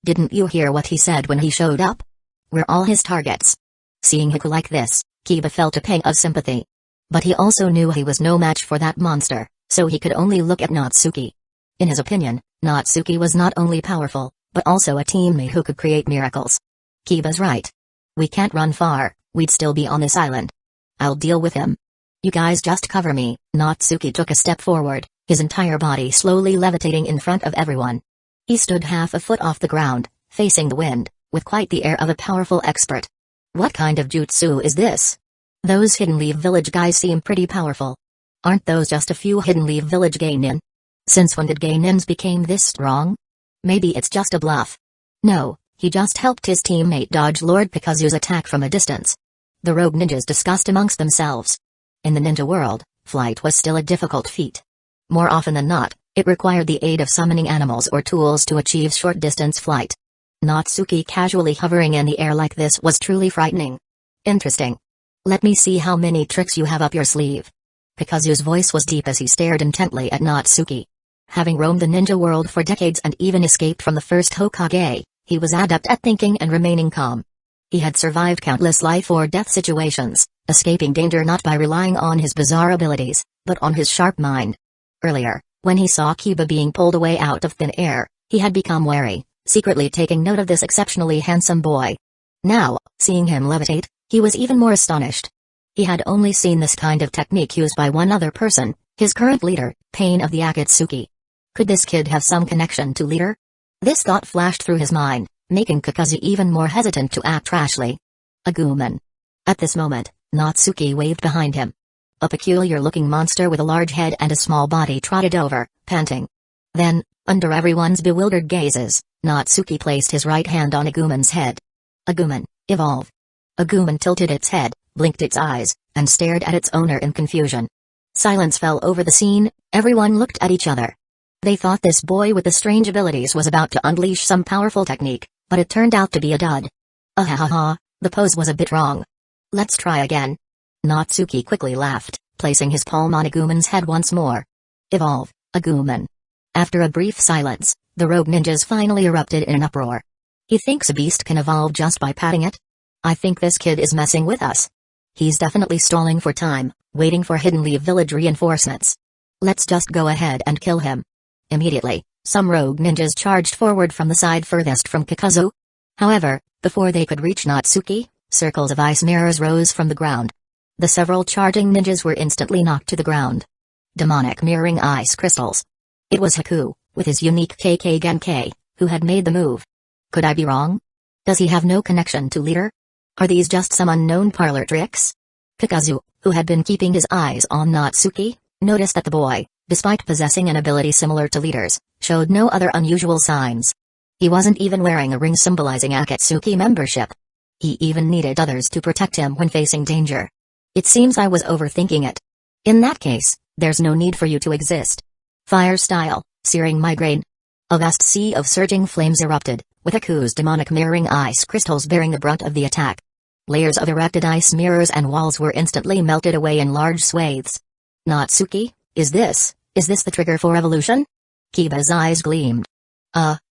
Didn't you hear what he said when he showed up? We're all his targets. Seeing Hueco like this, Kiba felt a pang of sympathy. But he also knew he was no match for that monster, so he could only look at Natsuki. In his opinion, Natsuki was not only powerful, but also a teammate who could create miracles. Kiba's right. We can't run far, we'd still be on this island. I'll deal with him. You guys just cover me. Natsuki took a step forward, his entire body slowly levitating in front of everyone. He stood half a foot off the ground, facing the wind, with quite the air of a powerful expert. What kind of jutsu is this? Those Hidden Leaf Village guys seem pretty powerful. Aren't those just a few Hidden Leaf Village geinin? Since when did geinins become this strong? Maybe it's just a bluff. No, he just helped his teammate dodge Lord Pikazu's attack from a distance. The rogue ninjas discussed amongst themselves. In the ninja world, flight was still a difficult feat. More often than not, it required the aid of summoning animals or tools to achieve short-distance flight. Natsuki casually hovering in the air like this was truly frightening. Interesting. Let me see how many tricks you have up your sleeve. Pikazu's voice was deep as he stared intently at Natsuki. Having roamed the ninja world for decades and even escaped from the first Hokage, he was adept at thinking and remaining calm. He had survived countless life-or-death situations, escaping danger not by relying on his bizarre abilities, but on his sharp mind. Earlier, when he saw Kiba being pulled away out of thin air, he had become wary, secretly taking note of this exceptionally handsome boy. Now, seeing him levitate, he was even more astonished. He had only seen this kind of technique used by one other person, his current leader, Pain of the Akatsuki. Could this kid have some connection to leader? This thought flashed through his mind, making Kakazu even more hesitant to act rashly. Agumon. At this moment, Natsuki waved behind him. A peculiar-looking monster with a large head and a small body trotted over, panting. Then, under everyone's bewildered gazes, Natsuki placed his right hand on Agumon's head. Agumon, evolve. Agumon tilted its head, blinked its eyes, and stared at its owner in confusion. Silence fell over the scene, everyone looked at each other. They thought this boy with the strange abilities was about to unleash some powerful technique, but it turned out to be a dud. Ahahaha, the pose was a bit wrong. Let's try again. Natsuki quickly laughed, placing his palm on Agumon's head once more. Evolve, Agumon. After a brief silence, the rogue ninjas finally erupted in an uproar. He thinks a beast can evolve just by patting it? I think this kid is messing with us. He's definitely stalling for time, waiting for Hidden Leaf Village reinforcements. Let's just go ahead and kill him. Immediately, some rogue ninjas charged forward from the side furthest from Kakazu. However, before they could reach Natsuki, circles of ice mirrors rose from the ground. The several charging ninjas were instantly knocked to the ground. Demonic mirroring ice crystals. It was Haku, with his unique KK Genkai, who had made the move. Could I be wrong? Does he have no connection to leader? Are these just some unknown parlor tricks? Kakazu, who had been keeping his eyes on Natsuki, noticed that the boy, despite possessing an ability similar to Leader's, showed no other unusual signs. He wasn't even wearing a ring symbolizing Akatsuki membership. He even needed others to protect him when facing danger. It seems I was overthinking it. In that case, there's no need for you to exist. Fire style, searing migraine. A vast sea of surging flames erupted, with Haku's demonic mirroring ice crystals bearing the brunt of the attack. Layers of erected ice mirrors and walls were instantly melted away in large swathes. Natsuki, is this the trigger for evolution? Kiba's eyes gleamed.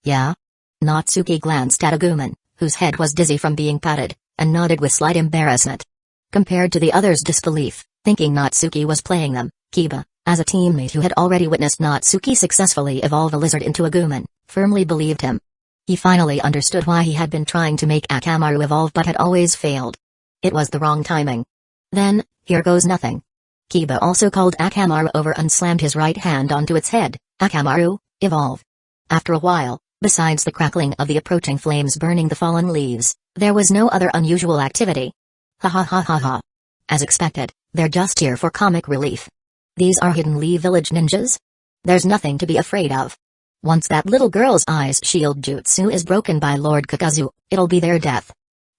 Yeah. Natsuki glanced at Agumon, whose head was dizzy from being patted, and nodded with slight embarrassment. Compared to the others' disbelief, thinking Natsuki was playing them, Kiba, as a teammate who had already witnessed Natsuki successfully evolve a lizard into Agumon, firmly believed him. He finally understood why he had been trying to make Akamaru evolve but had always failed. It was the wrong timing. Then, here goes nothing. Kiba also called Akamaru over and slammed his right hand onto its head. Akamaru, evolve. After a while, besides the crackling of the approaching flames burning the fallen leaves, there was no other unusual activity. Ha ha ha ha ha. As expected, they're just here for comic relief. These are Hidden Leaf Village ninjas? There's nothing to be afraid of. Once that little girl's eyes shield jutsu is broken by Lord Kakazu, it'll be their death.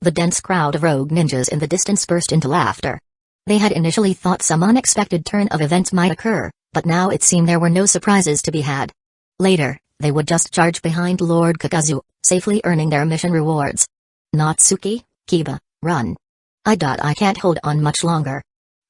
The dense crowd of rogue ninjas in the distance burst into laughter. They had initially thought some unexpected turn of events might occur, but now it seemed there were no surprises to be had. Later, they would just charge behind Lord Kakazu, safely earning their mission rewards. Natsuki, Kiba, run. I can't hold on much longer.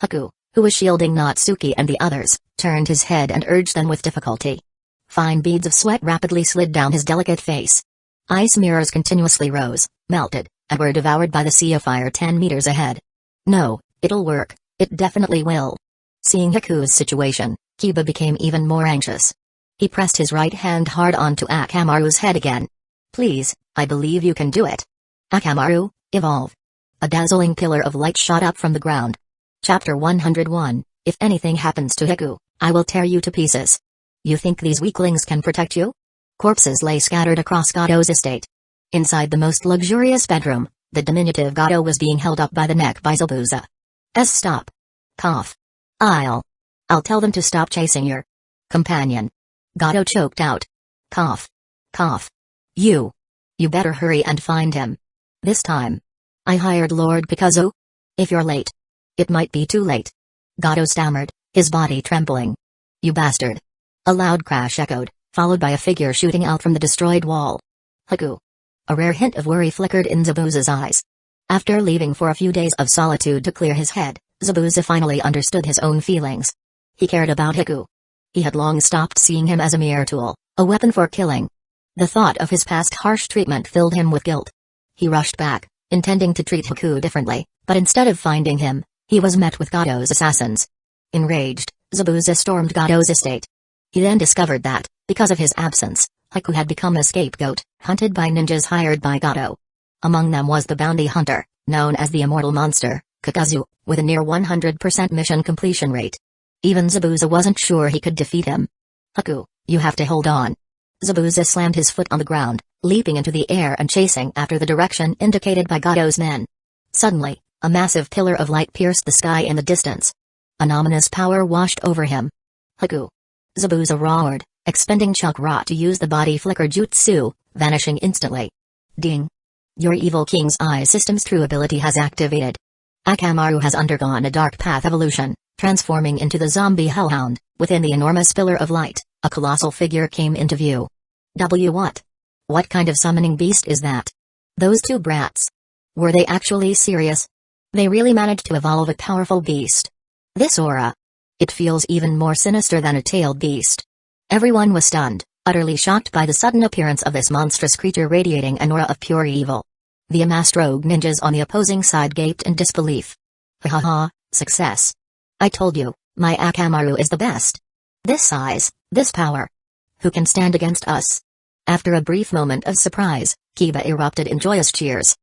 Haku, who was shielding Natsuki and the others, turned his head and urged them with difficulty. Fine beads of sweat rapidly slid down his delicate face. Ice mirrors continuously rose, melted, and were devoured by the sea of fire 10 meters ahead. No, it'll work, it definitely will. Seeing Haku's situation, Kiba became even more anxious. He pressed his right hand hard onto Akamaru's head again. Please, I believe you can do it. Akamaru, evolve. A dazzling pillar of light shot up from the ground. Chapter 101, If anything happens to Haku, I will tear you to pieces. You think these weaklings can protect you? Corpses lay scattered across Gado's estate. Inside the most luxurious bedroom, the diminutive Gado was being held up by the neck by Zabuza. Stop. Cough. I'll tell them to stop chasing your companion. Gado choked out. Cough. Cough. You better hurry and find him. This time. I hired Lord Kakazu. If you're late. It might be too late. Gado stammered, his body trembling. You bastard. A loud crash echoed, followed by a figure shooting out from the destroyed wall. Haku. A rare hint of worry flickered in Zabuza's eyes. After leaving for a few days of solitude to clear his head, Zabuza finally understood his own feelings. He cared about Haku. He had long stopped seeing him as a mere tool, a weapon for killing. The thought of his past harsh treatment filled him with guilt. He rushed back, intending to treat Haku differently, but instead of finding him, he was met with Gado's assassins. Enraged, Zabuza stormed Gado's estate. He then discovered that, because of his absence, Haku had become a scapegoat, hunted by ninjas hired by Gado. Among them was the bounty hunter, known as the Immortal Monster, Kakazu, with a near 100% mission completion rate. Even Zabuza wasn't sure he could defeat him. Haku, you have to hold on. Zabuza slammed his foot on the ground, leaping into the air and chasing after the direction indicated by Gado's men. Suddenly, a massive pillar of light pierced the sky in the distance. An ominous power washed over him. Haku. Zabuza roared, expending chakra to use the body flicker jutsu, vanishing instantly. Ding. Your evil king's eye system's true ability has activated. Akamaru has undergone a dark path evolution, transforming into the zombie hellhound. Within the enormous pillar of light, a colossal figure came into view. What kind of summoning beast is that? Those two brats. Were they actually serious? They really managed to evolve a powerful beast. This aura. It feels even more sinister than a tailed beast. Everyone was stunned, utterly shocked by the sudden appearance of this monstrous creature radiating an aura of pure evil. The amassed rogue ninjas on the opposing side gaped in disbelief. Ha ha, success. I told you, my Akamaru is the best. This size, this power. Who can stand against us? After a brief moment of surprise, Kiba erupted in joyous cheers.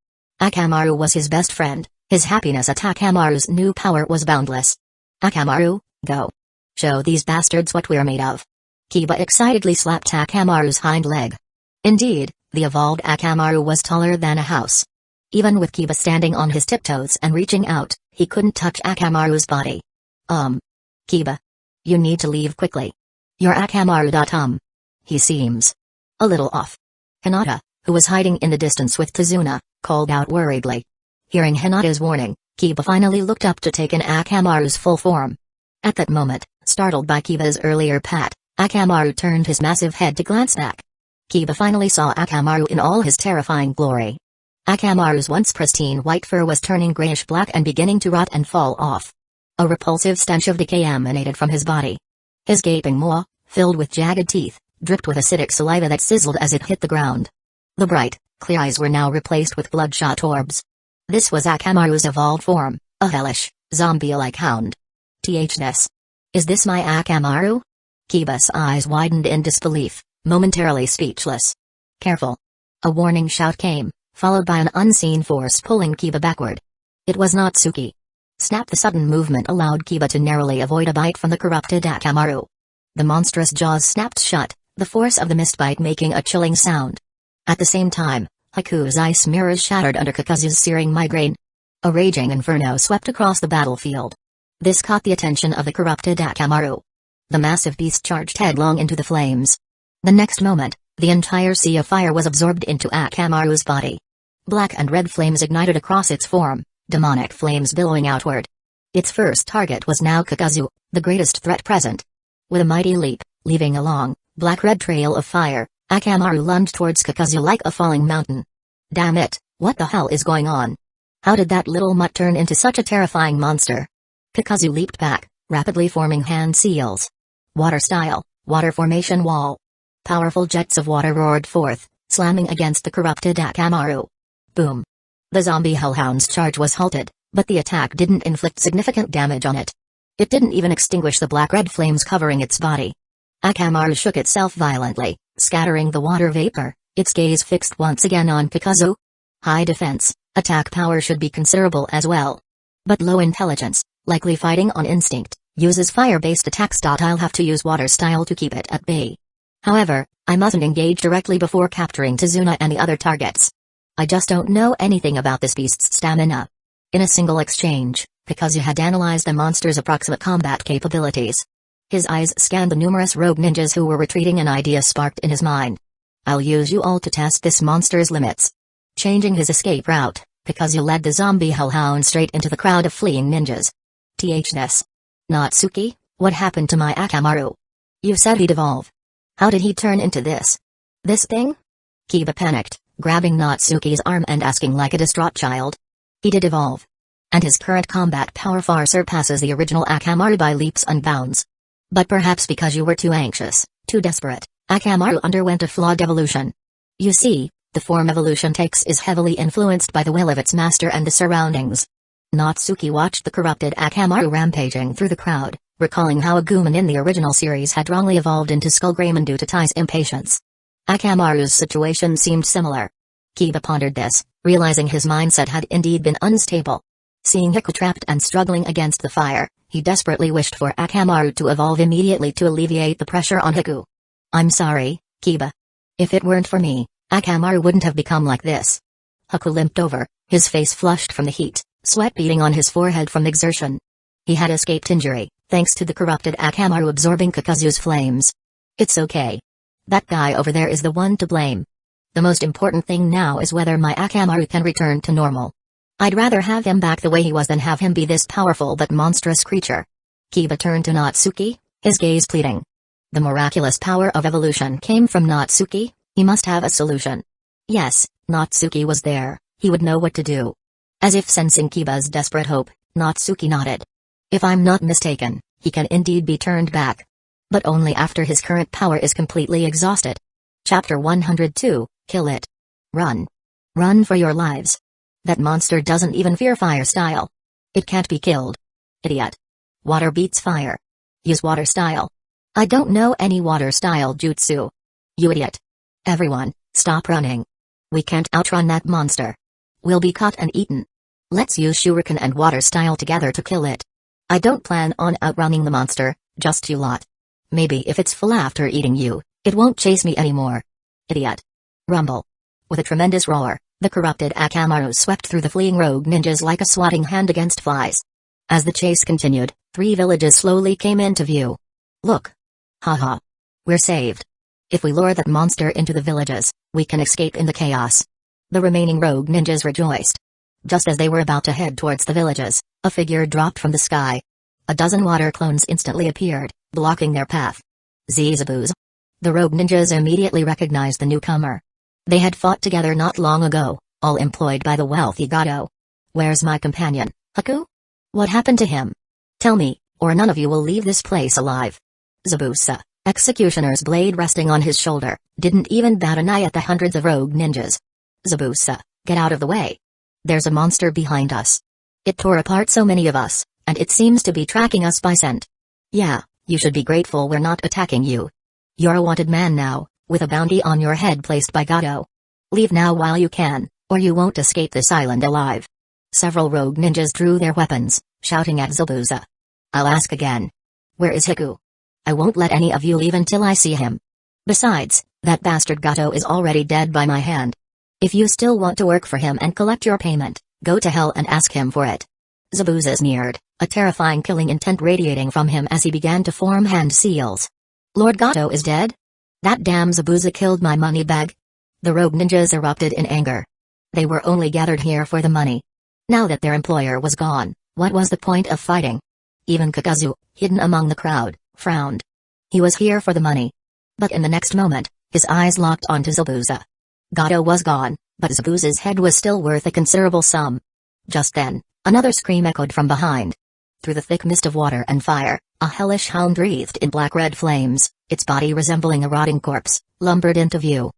Akamaru was his best friend, his happiness at Akamaru's new power was boundless. Akamaru, go. Show these bastards what we're made of. Kiba excitedly slapped Akamaru's hind leg. Indeed, the evolved Akamaru was taller than a house. Even with Kiba standing on his tiptoes and reaching out, he couldn't touch Akamaru's body. Kiba. You need to leave quickly. Your Akamaru. He seems a little off. Hinata, who was hiding in the distance with Tazuna, called out worriedly. Hearing Hinata's warning, Kiba finally looked up to take in Akamaru's full form. At that moment, startled by Kiba's earlier pat, Akamaru turned his massive head to glance back. Kiba finally saw Akamaru in all his terrifying glory. Akamaru's once pristine white fur was turning grayish-black and beginning to rot and fall off. A repulsive stench of decay emanated from his body. His gaping maw, filled with jagged teeth, dripped with acidic saliva that sizzled as it hit the ground. The bright, clear eyes were now replaced with bloodshot orbs. This was Akamaru's evolved form, a hellish, zombie-like hound. Thness. Is this my Akamaru? Kiba's eyes widened in disbelief, momentarily speechless. Careful. A warning shout came, followed by an unseen force pulling Kiba backward. It was Natsuki. Snap! The sudden movement allowed Kiba to narrowly avoid a bite from the corrupted Akamaru. The monstrous jaws snapped shut, the force of the mist bite making a chilling sound. At the same time, Haku's ice mirrors shattered under Kakazu's searing migraine. A raging inferno swept across the battlefield. This caught the attention of the corrupted Akamaru. The massive beast charged headlong into the flames. The next moment, the entire sea of fire was absorbed into Akamaru's body. Black and red flames ignited across its form, demonic flames billowing outward. Its first target was now Kakazu, the greatest threat present. With a mighty leap, leaving a long, black-red trail of fire, Akamaru lunged towards Kakazu like a falling mountain. Damn it, what the hell is going on? How did that little mutt turn into such a terrifying monster? Kakazu leaped back, rapidly forming hand seals. Water style, water formation wall. Powerful jets of water roared forth, slamming against the corrupted Akamaru. Boom. The zombie hellhound's charge was halted, but the attack didn't inflict significant damage on it. It didn't even extinguish the black-red flames covering its body. Akamaru shook itself violently, scattering the water vapor, its gaze fixed once again on Kakazu. High defense, attack power should be considerable as well. But low intelligence, likely fighting on instinct, uses fire-based attacks. I'll have to use water style to keep it at bay. However, I mustn't engage directly before capturing Tazuna and the other targets. I just don't know anything about this beast's stamina. In a single exchange, Kakazu had analyzed the monster's approximate combat capabilities. His eyes scanned the numerous rogue ninjas who were retreating. An idea sparked in his mind. I'll use you all to test this monster's limits. Changing his escape route, Kakazu led the zombie hellhound straight into the crowd of fleeing ninjas. Thness. Natsuki, what happened to my Akamaru? You said he'd evolve. How did he turn into this? This thing? Kiba panicked, grabbing Natsuki's arm and asking like a distraught child. He did evolve. And his current combat power far surpasses the original Akamaru by leaps and bounds. But perhaps because you were too anxious, too desperate, Akamaru underwent a flawed evolution. You see, the form evolution takes is heavily influenced by the will of its master and the surroundings. Natsuki watched the corrupted Akamaru rampaging through the crowd, recalling how Agumon in the original series had wrongly evolved into Skullgreymon due to Tai's impatience. Akamaru's situation seemed similar. Kiba pondered this, realizing his mindset had indeed been unstable. Seeing Hueco trapped and struggling against the fire, he desperately wished for Akamaru to evolve immediately to alleviate the pressure on Hueco. I'm sorry, Kiba. If it weren't for me, Akamaru wouldn't have become like this. Hueco limped over, his face flushed from the heat, sweat beading on his forehead from exertion. He had escaped injury, thanks to the corrupted Akamaru absorbing Kakazu's flames. It's okay. That guy over there is the one to blame. The most important thing now is whether my Akamaru can return to normal. I'd rather have him back the way he was than have him be this powerful but monstrous creature. Kiba turned to Natsuki, his gaze pleading. The miraculous power of evolution came from Natsuki, he must have a solution. Yes, Natsuki was there, he would know what to do. As if sensing Kiba's desperate hope, Natsuki nodded. If I'm not mistaken, he can indeed be turned back. But only after his current power is completely exhausted. Chapter 102, Kill it. Run. Run for your lives. That monster doesn't even fear fire style. It can't be killed. Idiot. Water beats fire. Use water style. I don't know any water style jutsu. You idiot. Everyone, stop running. We can't outrun that monster. We'll be caught and eaten. Let's use shuriken and water style together to kill it. I don't plan on outrunning the monster, just you lot. Maybe if it's full after eating you, it won't chase me anymore. Idiot. Rumble. With a tremendous roar, the corrupted Akamaru swept through the fleeing rogue ninjas like a swatting hand against flies. As the chase continued, 3 villages slowly came into view. Look. Haha. We're saved. If we lure that monster into the villages, we can escape in the chaos. The remaining rogue ninjas rejoiced. Just as they were about to head towards the villages, a figure dropped from the sky. A dozen water clones instantly appeared, blocking their path. Zizabuz. The rogue ninjas immediately recognized the newcomer. They had fought together not long ago, all employed by the wealthy Gato. Where's my companion, Hueco? What happened to him? Tell me, or none of you will leave this place alive. Zabuza, executioner's blade resting on his shoulder, didn't even bat an eye at the hundreds of rogue ninjas. Zabuza, get out of the way. There's a monster behind us. It tore apart so many of us, and it seems to be tracking us by scent. Yeah, you should be grateful we're not attacking you. You're a wanted man now, with a bounty on your head placed by Gato. Leave now while you can, or you won't escape this island alive. Several rogue ninjas drew their weapons, shouting at Zabuza. I'll ask again. Where is Hueco? I won't let any of you leave until I see him. Besides, that bastard Gato is already dead by my hand. If you still want to work for him and collect your payment, go to hell and ask him for it. Zabuza sneered, a terrifying killing intent radiating from him as he began to form hand seals. Lord Gato is dead? That damn Zabuza killed my money bag? The rogue ninjas erupted in anger. They were only gathered here for the money. Now that their employer was gone, what was the point of fighting? Even Kakazu, hidden among the crowd, frowned. He was here for the money. But in the next moment, his eyes locked onto Zabuza. Gato was gone, but Zabuza's head was still worth a considerable sum. Just then, another scream echoed from behind. Through the thick mist of water and fire, a hellish hound wreathed in black-red flames, its body resembling a rotting corpse, lumbered into view.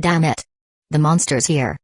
Damn it! The monster's here.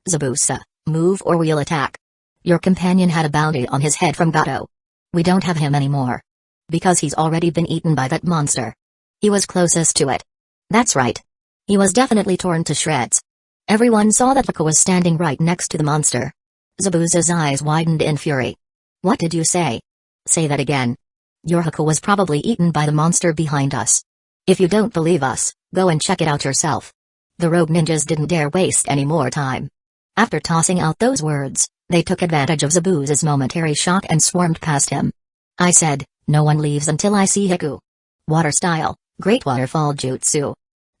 Zabuza, move or we'll attack. Your companion had a bounty on his head from Gato. We don't have him anymore. Because he's already been eaten by that monster. He was closest to it. That's right. He was definitely torn to shreds. Everyone saw that Hueco was standing right next to the monster. Zabuza's eyes widened in fury. What did you say? Say that again. Your Hueco was probably eaten by the monster behind us. If you don't believe us, go and check it out yourself. The rogue ninjas didn't dare waste any more time. After tossing out those words, they took advantage of Zabuza's momentary shock and swarmed past him. I said, no one leaves until I see Hueco. Water style, Great Waterfall Jutsu.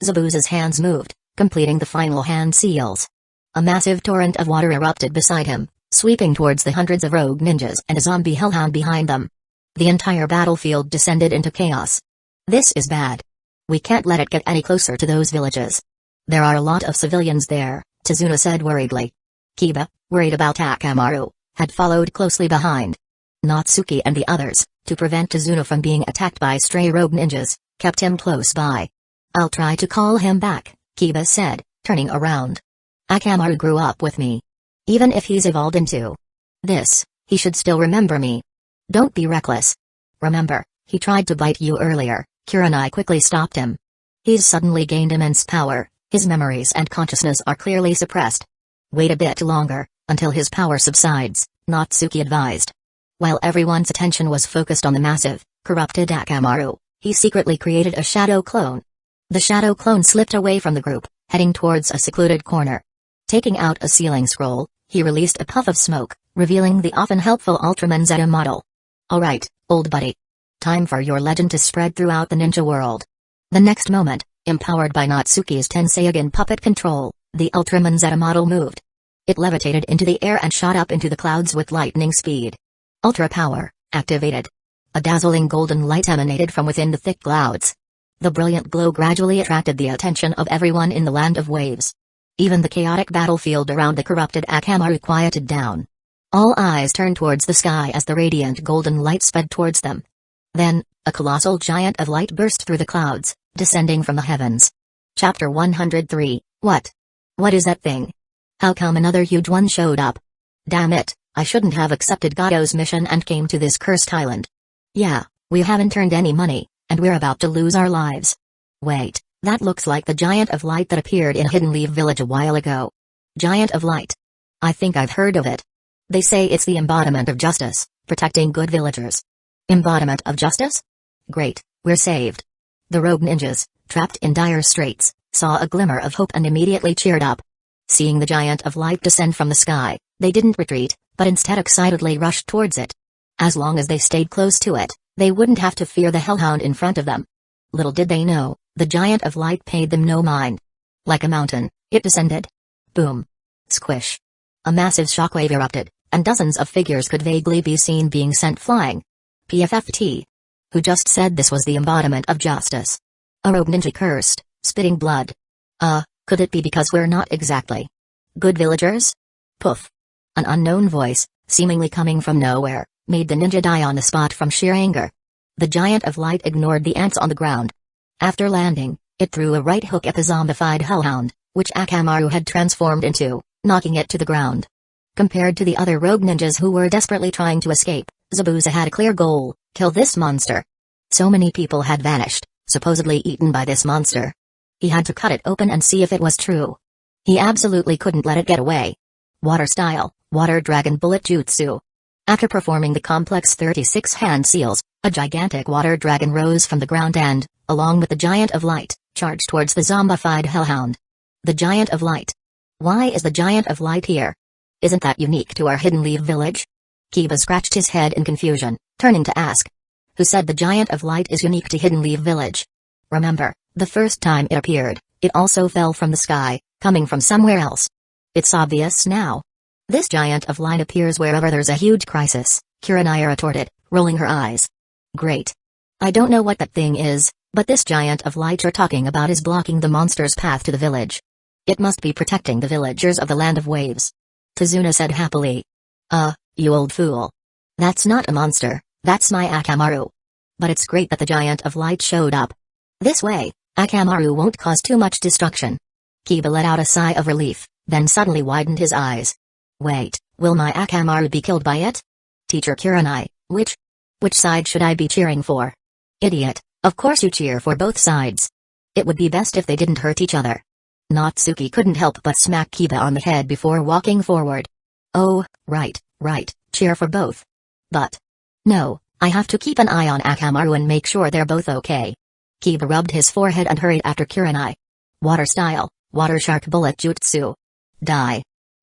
Zabuza's hands moved, completing the final hand seals. A massive torrent of water erupted beside him, sweeping towards the hundreds of rogue ninjas and a zombie hellhound behind them. The entire battlefield descended into chaos. This is bad. We can't let it get any closer to those villages. There are a lot of civilians there, Tazuna said worriedly. Kiba, worried about Akamaru, had followed closely behind. Natsuki and the others, to prevent Tazuna from being attacked by stray rogue ninjas, kept him close by. I'll try to call him back, Kiba said, turning around. Akamaru grew up with me. Even if he's evolved into this, he should still remember me. Don't be reckless. Remember, he tried to bite you earlier, Kurenai quickly stopped him. He's suddenly gained immense power, his memories and consciousness are clearly suppressed. Wait a bit longer, until his power subsides, Natsuki advised. While everyone's attention was focused on the massive, corrupted Akamaru, he secretly created a shadow clone. The shadow clone slipped away from the group, heading towards a secluded corner. Taking out a sealing scroll, he released a puff of smoke, revealing the often helpful Ultraman Zeta model. Alright, old buddy. Time for your legend to spread throughout the ninja world. The next moment, empowered by Natsuki's Tenseigan puppet control, the Ultraman Zeta model moved. It levitated into the air and shot up into the clouds with lightning speed. Ultra power, activated. A dazzling golden light emanated from within the thick clouds. The brilliant glow gradually attracted the attention of everyone in the land of waves. Even the chaotic battlefield around the corrupted Akamaru quieted down. All eyes turned towards the sky as the radiant golden light sped towards them. Then, a colossal giant of light burst through the clouds, descending from the heavens. Chapter 103, What? What is that thing? How come another huge one showed up? Damn it, I shouldn't have accepted Gato's mission and came to this cursed island. Yeah, we haven't earned any money, and we're about to lose our lives. Wait, that looks like the giant of light that appeared in Hidden Leaf Village a while ago. Giant of light. I think I've heard of it. They say it's the embodiment of justice, protecting good villagers. Embodiment of justice? Great, we're saved. The rogue ninjas, trapped in dire straits, saw a glimmer of hope and immediately cheered up. Seeing the giant of light descend from the sky, they didn't retreat, but instead excitedly rushed towards it. As long as they stayed close to it, they wouldn't have to fear the hellhound in front of them. Little did they know, The giant of light paid them no mind. Like a mountain, it descended. Boom. Squish. A massive shockwave erupted, and dozens of figures could vaguely be seen being sent flying. PFFT. Who just said this was the embodiment of justice? A rogue ninja cursed, spitting blood. Could it be because we're not exactly good villagers? Poof. An unknown voice, seemingly coming from nowhere, made the ninja die on the spot from sheer anger. The giant of light ignored the ants on the ground. After landing, it threw a right hook at the zombified hellhound, which Akamaru had transformed into, knocking it to the ground. Compared to the other rogue ninjas who were desperately trying to escape, Zabuza had a clear goal: kill this monster. So many people had vanished, supposedly eaten by this monster. He had to cut it open and see if it was true. He absolutely couldn't let it get away. Water style, water dragon bullet jutsu. After performing the complex 36 hand seals, a gigantic water dragon rose from the ground and, along with the giant of light, charged towards the zombified hellhound. The giant of light. Why is the giant of light here? Isn't that unique to our Hidden Leaf village? Kiba scratched his head in confusion, turning to ask. Who said the giant of light is unique to Hidden Leaf village? Remember, the first time it appeared, it also fell from the sky, coming from somewhere else. It's obvious now. This giant of light appears wherever there's a huge crisis, Kurenai retorted, rolling her eyes. Great. I don't know what that thing is, but this giant of light you're talking about is blocking the monster's path to the village. It must be protecting the villagers of the Land of Waves. Tazuna said happily. You old fool. That's not a monster, that's my Akamaru. But it's great that the giant of light showed up. This way, Akamaru won't cause too much destruction. Kiba let out a sigh of relief, then suddenly widened his eyes. Wait, will my Akamaru be killed by it? Teacher Kurenai, which side should I be cheering for? Idiot, of course you cheer for both sides. It would be best if they didn't hurt each other. Natsuki couldn't help but smack Kiba on the head before walking forward. Oh, right, cheer for both. But no, I have to keep an eye on Akamaru and make sure they're both okay. Kiba rubbed his forehead and hurried after Kurenai. Water style, water shark bullet jutsu. Die.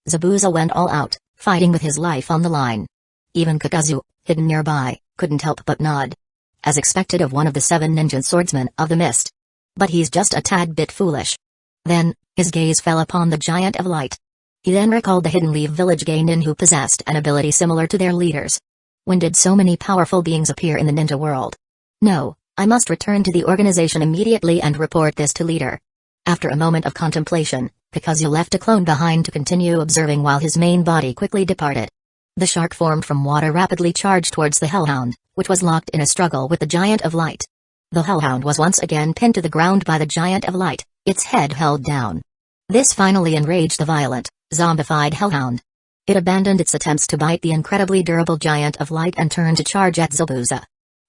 Zabuza went all out, fighting with his life on the line. Even Kakazu, hidden nearby, couldn't help but nod. As expected of one of the 7 ninja swordsmen of the mist. But he's just a tad bit foolish. Then, his gaze fell upon the giant of light. He then recalled the Hidden Leaf village genin who possessed an ability similar to their leaders. When did so many powerful beings appear in the ninja world? No, I must return to the organization immediately and report this to leader. After a moment of contemplation, Kakazu left a clone behind to continue observing while his main body quickly departed. The shark formed from water rapidly charged towards the hellhound, which was locked in a struggle with the giant of light. The hellhound was once again pinned to the ground by the giant of light, its head held down. This finally enraged the violent, zombified hellhound. It abandoned its attempts to bite the incredibly durable giant of light and turned to charge at Zabuza.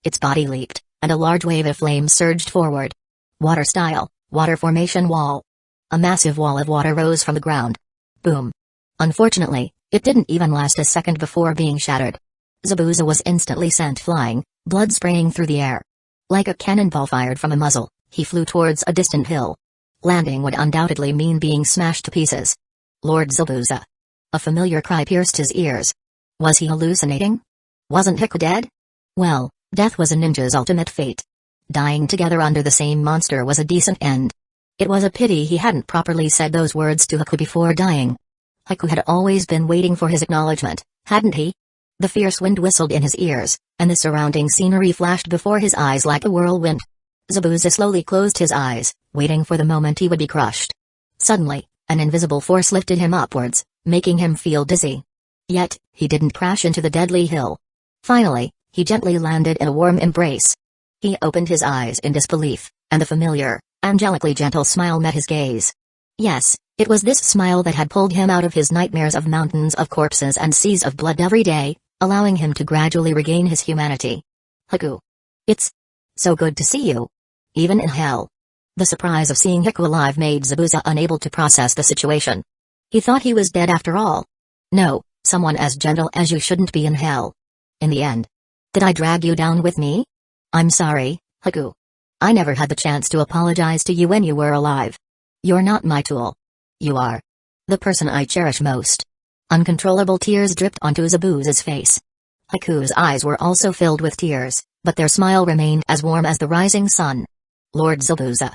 Its body leaped, and a large wave of flame surged forward. Water style, water formation wall. A massive wall of water rose from the ground. Boom. Unfortunately, it didn't even last a second before being shattered. Zabuza was instantly sent flying, blood spraying through the air. Like a cannonball fired from a muzzle, he flew towards a distant hill. Landing would undoubtedly mean being smashed to pieces. Lord Zabuza. A familiar cry pierced his ears. Was he hallucinating? Wasn't Hiku dead? Well, death was a ninja's ultimate fate. Dying together under the same monster was a decent end. It was a pity he hadn't properly said those words to Hiku before dying. Hiku had always been waiting for his acknowledgement, hadn't he? The fierce wind whistled in his ears, and the surrounding scenery flashed before his eyes like a whirlwind. Zabuza slowly closed his eyes, waiting for the moment he would be crushed. Suddenly, an invisible force lifted him upwards, making him feel dizzy. Yet, he didn't crash into the deadly hill. Finally, he gently landed in a warm embrace. He opened his eyes in disbelief, and the familiar, angelically gentle smile met his gaze. Yes, it was this smile that had pulled him out of his nightmares of mountains of corpses and seas of blood every day, allowing him to gradually regain his humanity. Hiku. It's so good to see you. Even in hell. The surprise of seeing Hiku alive made Zabuza unable to process the situation. He thought he was dead after all. No, someone as gentle as you shouldn't be in hell. In the end. Did I drag you down with me? I'm sorry, Hiku. I never had the chance to apologize to you when you were alive. You're not my tool. You are the person I cherish most. Uncontrollable tears dripped onto Zabuza's face. Hiku's eyes were also filled with tears, but their smile remained as warm as the rising sun. Lord Zabuza.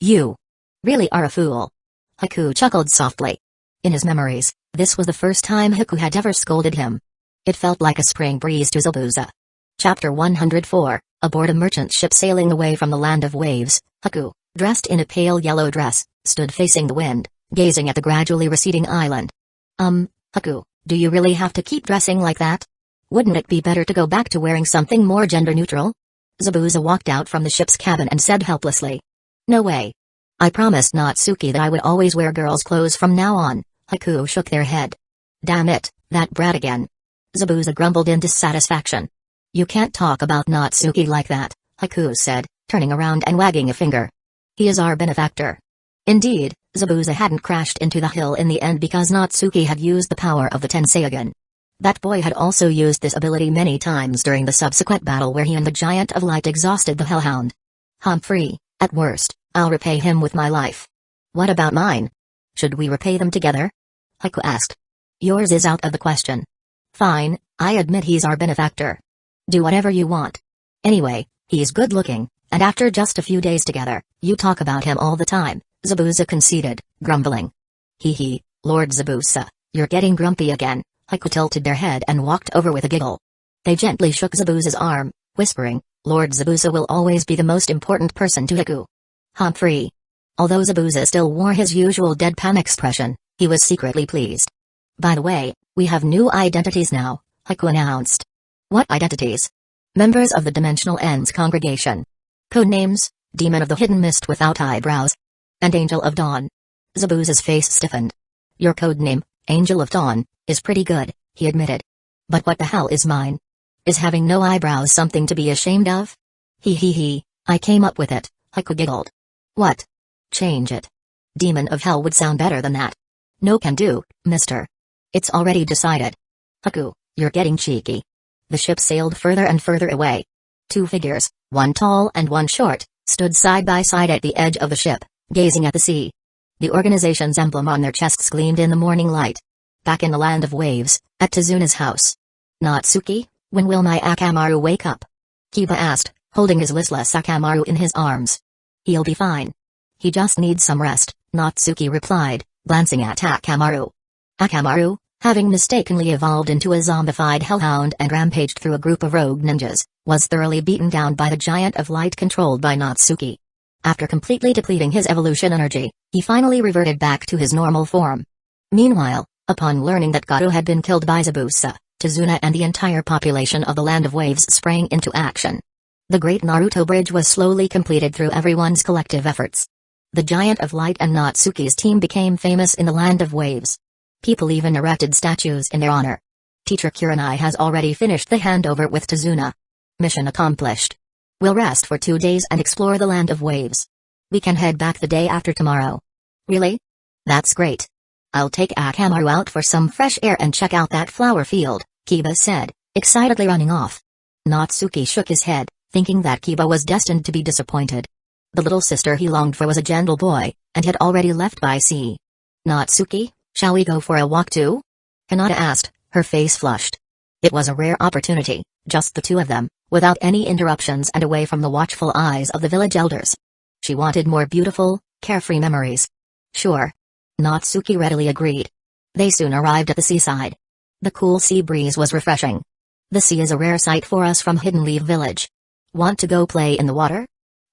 You really are a fool. Hueco chuckled softly. In his memories, this was the first time Hueco had ever scolded him. It felt like a spring breeze to Zabuza. Chapter 104, Aboard a merchant ship sailing away from the land of waves, Hueco, dressed in a pale yellow dress, stood facing the wind, gazing at the gradually receding island. Hueco, do you really have to keep dressing like that? Wouldn't it be better to go back to wearing something more gender-neutral? Zabuza walked out from the ship's cabin and said helplessly. No way. I promised Natsuki that I would always wear girls' clothes from now on. Hueco shook their head. Damn it, that brat again. Zabuza grumbled in dissatisfaction. You can't talk about Natsuki like that, Hueco said, turning around and wagging a finger. He is our benefactor. Indeed, Zabuza hadn't crashed into the hill in the end because Natsuki had used the power of the Tenseigan. That boy had also used this ability many times during the subsequent battle where he and the Giant of Light exhausted the Hellhound. Humphrey, at worst, I'll repay him with my life. What about mine? Should we repay them together? Hueco asked. Yours is out of the question. Fine, I admit he's our benefactor. Do whatever you want. Anyway, he's good looking, and after just a few days together, you talk about him all the time, Zabuza conceded, grumbling. Hee, Lord Zabuza, you're getting grumpy again. Hueco tilted their head and walked over with a giggle. They gently shook Zabuza's arm, whispering, Lord Zabuza will always be the most important person to Hueco. Humphrey. Although Zabuza still wore his usual deadpan expression, he was secretly pleased. By the way, we have new identities now, Hueco announced. What identities? Members of the Dimensional Ends congregation. Codenames, Demon of the Hidden Mist without eyebrows. And Angel of Dawn. Zabuza's face stiffened. Your codename, Angel of Dawn, is pretty good, he admitted. But what the hell is mine? Is having no eyebrows something to be ashamed of? He, I came up with it, Hueco giggled. What? Change it. Demon of Hell would sound better than that. No can do, mister. It's already decided. Hueco, you're getting cheeky. The ship sailed further and further away. Two figures, one tall and one short, stood side by side at the edge of the ship, gazing at the sea. The organization's emblem on their chests gleamed in the morning light. Back in the land of waves, at Tezuna's house. Natsuki, when will my Akamaru wake up? Kiba asked, holding his listless Akamaru in his arms. He'll be fine. He just needs some rest, Natsuki replied, glancing at Akamaru. Akamaru, having mistakenly evolved into a zombified hellhound and rampaged through a group of rogue ninjas, was thoroughly beaten down by the Giant of Light controlled by Natsuki. After completely depleting his evolution energy, he finally reverted back to his normal form. Meanwhile, upon learning that Gato had been killed by Zabuza, Tezuna and the entire population of the Land of Waves sprang into action. The Great Naruto Bridge was slowly completed through everyone's collective efforts. The Giant of Light and Natsuki's team became famous in the Land of Waves. People even erected statues in their honor. Teacher Kurenai has already finished the handover with Tezuna. Mission accomplished. We'll rest for 2 days and explore the Land of Waves. We can head back the day after tomorrow. Really? That's great. I'll take Akamaru out for some fresh air and check out that flower field, Kiba said, excitedly running off. Natsuki shook his head, thinking that Kiba was destined to be disappointed. The little sister he longed for was a gentle boy, and had already left by sea. Natsuki, shall we go for a walk too? Hinata asked, her face flushed. It was a rare opportunity, just the two of them, without any interruptions and away from the watchful eyes of the village elders. She wanted more beautiful, carefree memories. Sure. Natsuki readily agreed. They soon arrived at the seaside. The cool sea breeze was refreshing. The sea is a rare sight for us from Hidden Leaf Village. Want to go play in the water?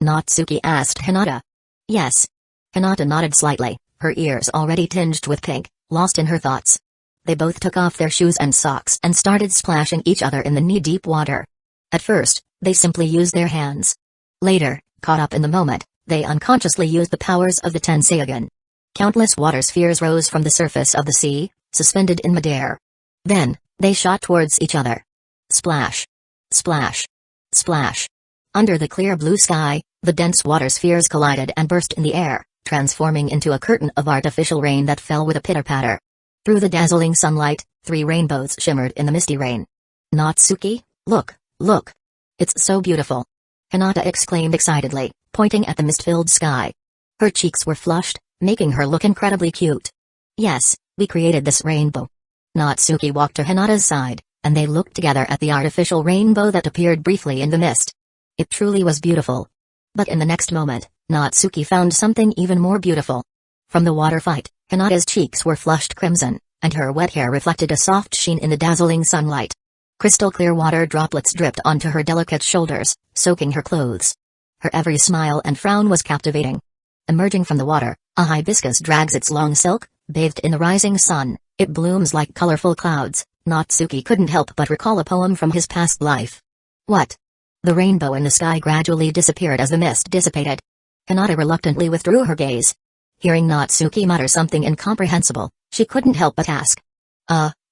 Natsuki asked Hinata. Yes. Hinata nodded slightly, her ears already tinged with pink, lost in her thoughts. They both took off their shoes and socks and started splashing each other in the knee-deep water. At first, they simply used their hands. Later, caught up in the moment, they unconsciously used the powers of the Tenseigan. Countless water spheres rose from the surface of the sea, suspended in midair. Then, they shot towards each other. Splash. Splash. Splash. Under the clear blue sky, the dense water spheres collided and burst in the air, transforming into a curtain of artificial rain that fell with a pitter-patter. Through the dazzling sunlight, 3 rainbows shimmered in the misty rain. Natsuki, look, look. It's so beautiful. Hinata exclaimed excitedly, pointing at the mist-filled sky. Her cheeks were flushed, making her look incredibly cute. Yes, we created this rainbow. Natsuki walked to Hinata's side, and they looked together at the artificial rainbow that appeared briefly in the mist. It truly was beautiful. But in the next moment, Natsuki found something even more beautiful. From the water fight, Hinata's cheeks were flushed crimson, and her wet hair reflected a soft sheen in the dazzling sunlight. Crystal clear water droplets dripped onto her delicate shoulders, soaking her clothes. Her every smile and frown was captivating. Emerging from the water, a hibiscus drags its long silk, bathed in the rising sun. It blooms like colorful clouds. Natsuki couldn't help but recall a poem from his past life. What? The rainbow in the sky gradually disappeared as the mist dissipated. Hinata reluctantly withdrew her gaze. Hearing Natsuki mutter something incomprehensible, she couldn't help but ask.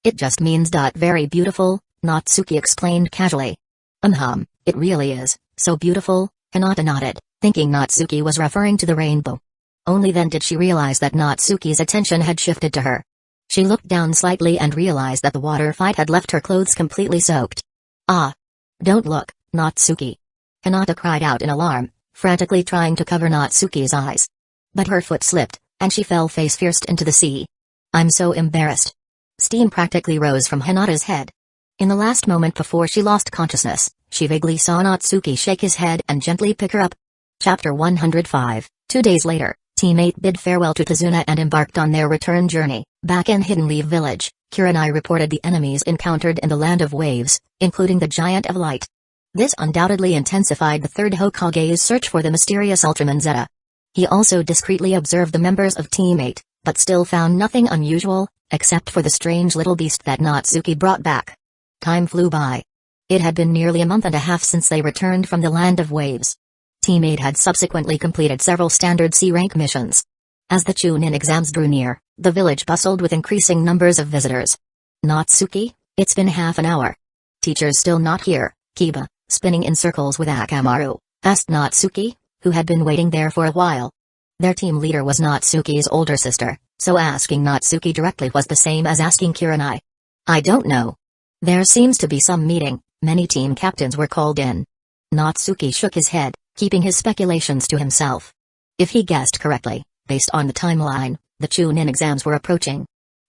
It just means very beautiful, Natsuki explained casually. It really is, so beautiful, Hinata nodded, thinking Natsuki was referring to the rainbow. Only then did she realize that Natsuki's attention had shifted to her. She looked down slightly and realized that the water fight had left her clothes completely soaked. Don't look, Natsuki. Hinata cried out in alarm, frantically trying to cover Natsuki's eyes. But her foot slipped, and she fell face first into the sea. I'm so embarrassed. Steam practically rose from Hinata's head. In the last moment before she lost consciousness, she vaguely saw Natsuki shake his head and gently pick her up. Chapter 105. 2 days later, Team 8 bid farewell to Kazuna and embarked on their return journey. Back in Hidden Leaf Village, Kurenai reported the enemies encountered in the Land of Waves, including the Giant of Light. This undoubtedly intensified the third Hokage's search for the mysterious Ultraman Zeta. He also discreetly observed the members of Team 8, but still found nothing unusual, except for the strange little beast that Natsuki brought back. Time flew by. It had been nearly a month and a half since they returned from the Land of Waves. Team 8 had subsequently completed several standard C-rank missions. As the Chunin exams drew near, the village bustled with increasing numbers of visitors. Natsuki, it's been half an hour. Teacher's still not here, Kiba, spinning in circles with Akamaru, asked Natsuki, who had been waiting there for a while. Their team leader was Natsuki's older sister, so asking Natsuki directly was the same as asking Kurenai. I don't know. There seems to be some meeting, many team captains were called in. Natsuki shook his head, keeping his speculations to himself. If he guessed correctly, based on the timeline, the Chunin exams were approaching.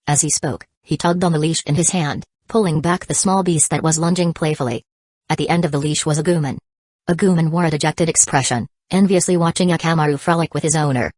As he spoke, he tugged on the leash in his hand, pulling back the small beast that was lunging playfully. At the end of the leash was Aguman. Aguman wore a dejected expression, enviously watching Akamaru frolic with his owner.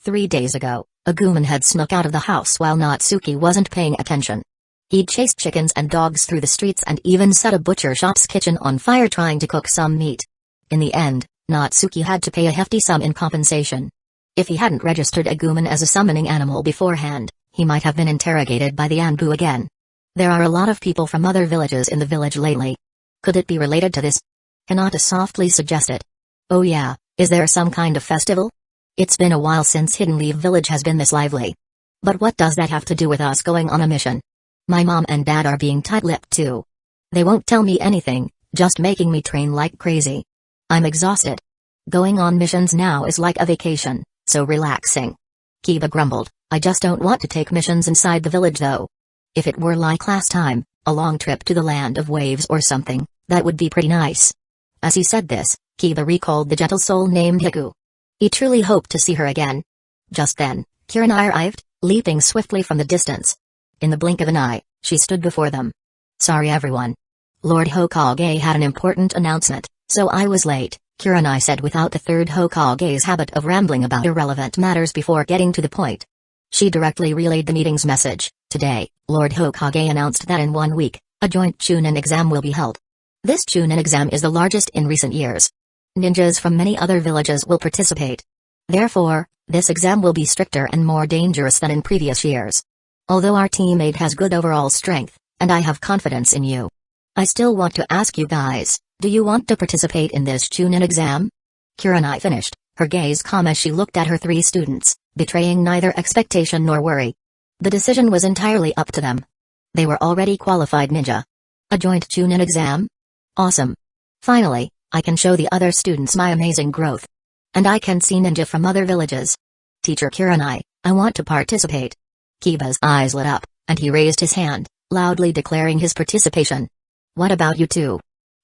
3 days ago, Aguman had snuck out of the house while Natsuki wasn't paying attention. He'd chased chickens and dogs through the streets and even set a butcher shop's kitchen on fire trying to cook some meat. In the end, Natsuki had to pay a hefty sum in compensation. If he hadn't registered Aguman as a summoning animal beforehand, he might have been interrogated by the Anbu again. There are a lot of people from other villages in the village lately. Could it be related to this? Hinata softly suggested. Oh yeah, is there some kind of festival? It's been a while since Hidden Leaf Village has been this lively. But what does that have to do with us going on a mission? My mom and dad are being tight-lipped too. They won't tell me anything, just making me train like crazy. I'm exhausted. Going on missions now is like a vacation, so relaxing. Kiba grumbled, I just don't want to take missions inside the village though. If it were like last time, a long trip to the Land of Waves or something, that would be pretty nice. As he said this, Kiba recalled the gentle soul named Hueco. He truly hoped to see her again. Just then, Kurenai arrived, leaping swiftly from the distance. In the blink of an eye, she stood before them. Sorry everyone. Lord Hokage had an important announcement, so I was late, Kurenai said without the third Hokage's habit of rambling about irrelevant matters before getting to the point. She directly relayed the meeting's message. Today, Lord Hokage announced that in 1 week, a joint Chunin exam will be held. This Chunin exam is the largest in recent years. Ninjas from many other villages will participate. Therefore, this exam will be stricter and more dangerous than in previous years. Although our teammate has good overall strength, and I have confidence in you, I still want to ask you guys, do you want to participate in this Chunin exam? Kurenai finished, her gaze calm as she looked at her 3 students, betraying neither expectation nor worry. The decision was entirely up to them. They were already qualified ninja. A joint Chunin exam? Awesome. Finally, I can show the other students my amazing growth. And I can see ninja from other villages. Teacher Kurenai, I want to participate. Kiba's eyes lit up, and he raised his hand, loudly declaring his participation. What about you two?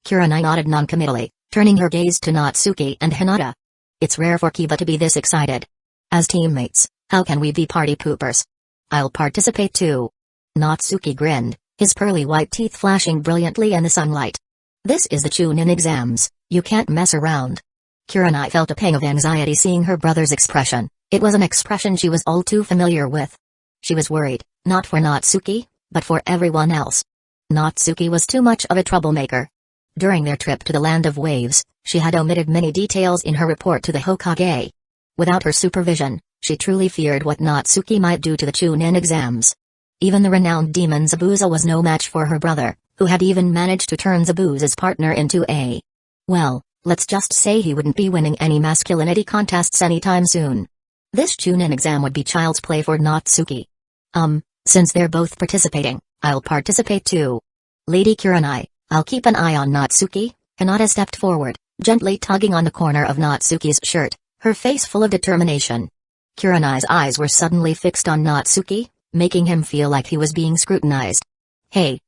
Kurenai nodded noncommittally, turning her gaze to Natsuki and Hinata. It's rare for Kiba to be this excited. As teammates, how can we be party poopers? I'll participate too. Natsuki grinned, his pearly white teeth flashing brilliantly in the sunlight. This is the Chunin exams, you can't mess around. Kurenai felt a pang of anxiety seeing her brother's expression. It was an expression she was all too familiar with. She was worried, not for Natsuki, but for everyone else. Natsuki was too much of a troublemaker. During their trip to the Land of Waves, she had omitted many details in her report to the Hokage. Without her supervision, she truly feared what Natsuki might do to the Chunin exams. Even the renowned demon Zabuza was no match for her brother, who had even managed to turn Zabuza's partner into a... well, let's just say he wouldn't be winning any masculinity contests anytime soon. This Chunin exam would be child's play for Natsuki. Since they're both participating, I'll participate too. Lady Kurenai, I'll keep an eye on Natsuki. Hinata stepped forward, gently tugging on the corner of Natsuki's shirt, her face full of determination. Kurenai's eyes were suddenly fixed on Natsuki, making him feel like he was being scrutinized. Hey,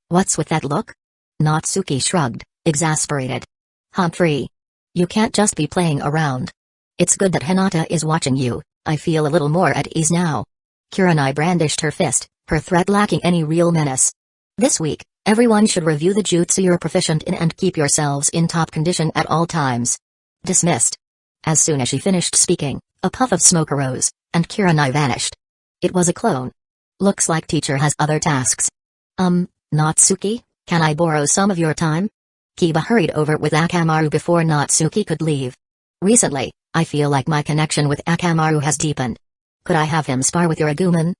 what's with that look? Natsuki shrugged, exasperated. Humphrey. You can't just be playing around. It's good that Hinata is watching you. I feel a little more at ease now. Kurenai brandished her fist, her threat lacking any real menace. This week, everyone should review the jutsu you're proficient in and keep yourselves in top condition at all times. Dismissed. As soon as she finished speaking, a puff of smoke arose, and Kurenai vanished. It was a clone. Looks like teacher has other tasks. Natsuki, can I borrow some of your time? Kiba hurried over with Akamaru before Natsuki could leave. Recently, I feel like my connection with Akamaru has deepened. Could I have him spar with your Agumon?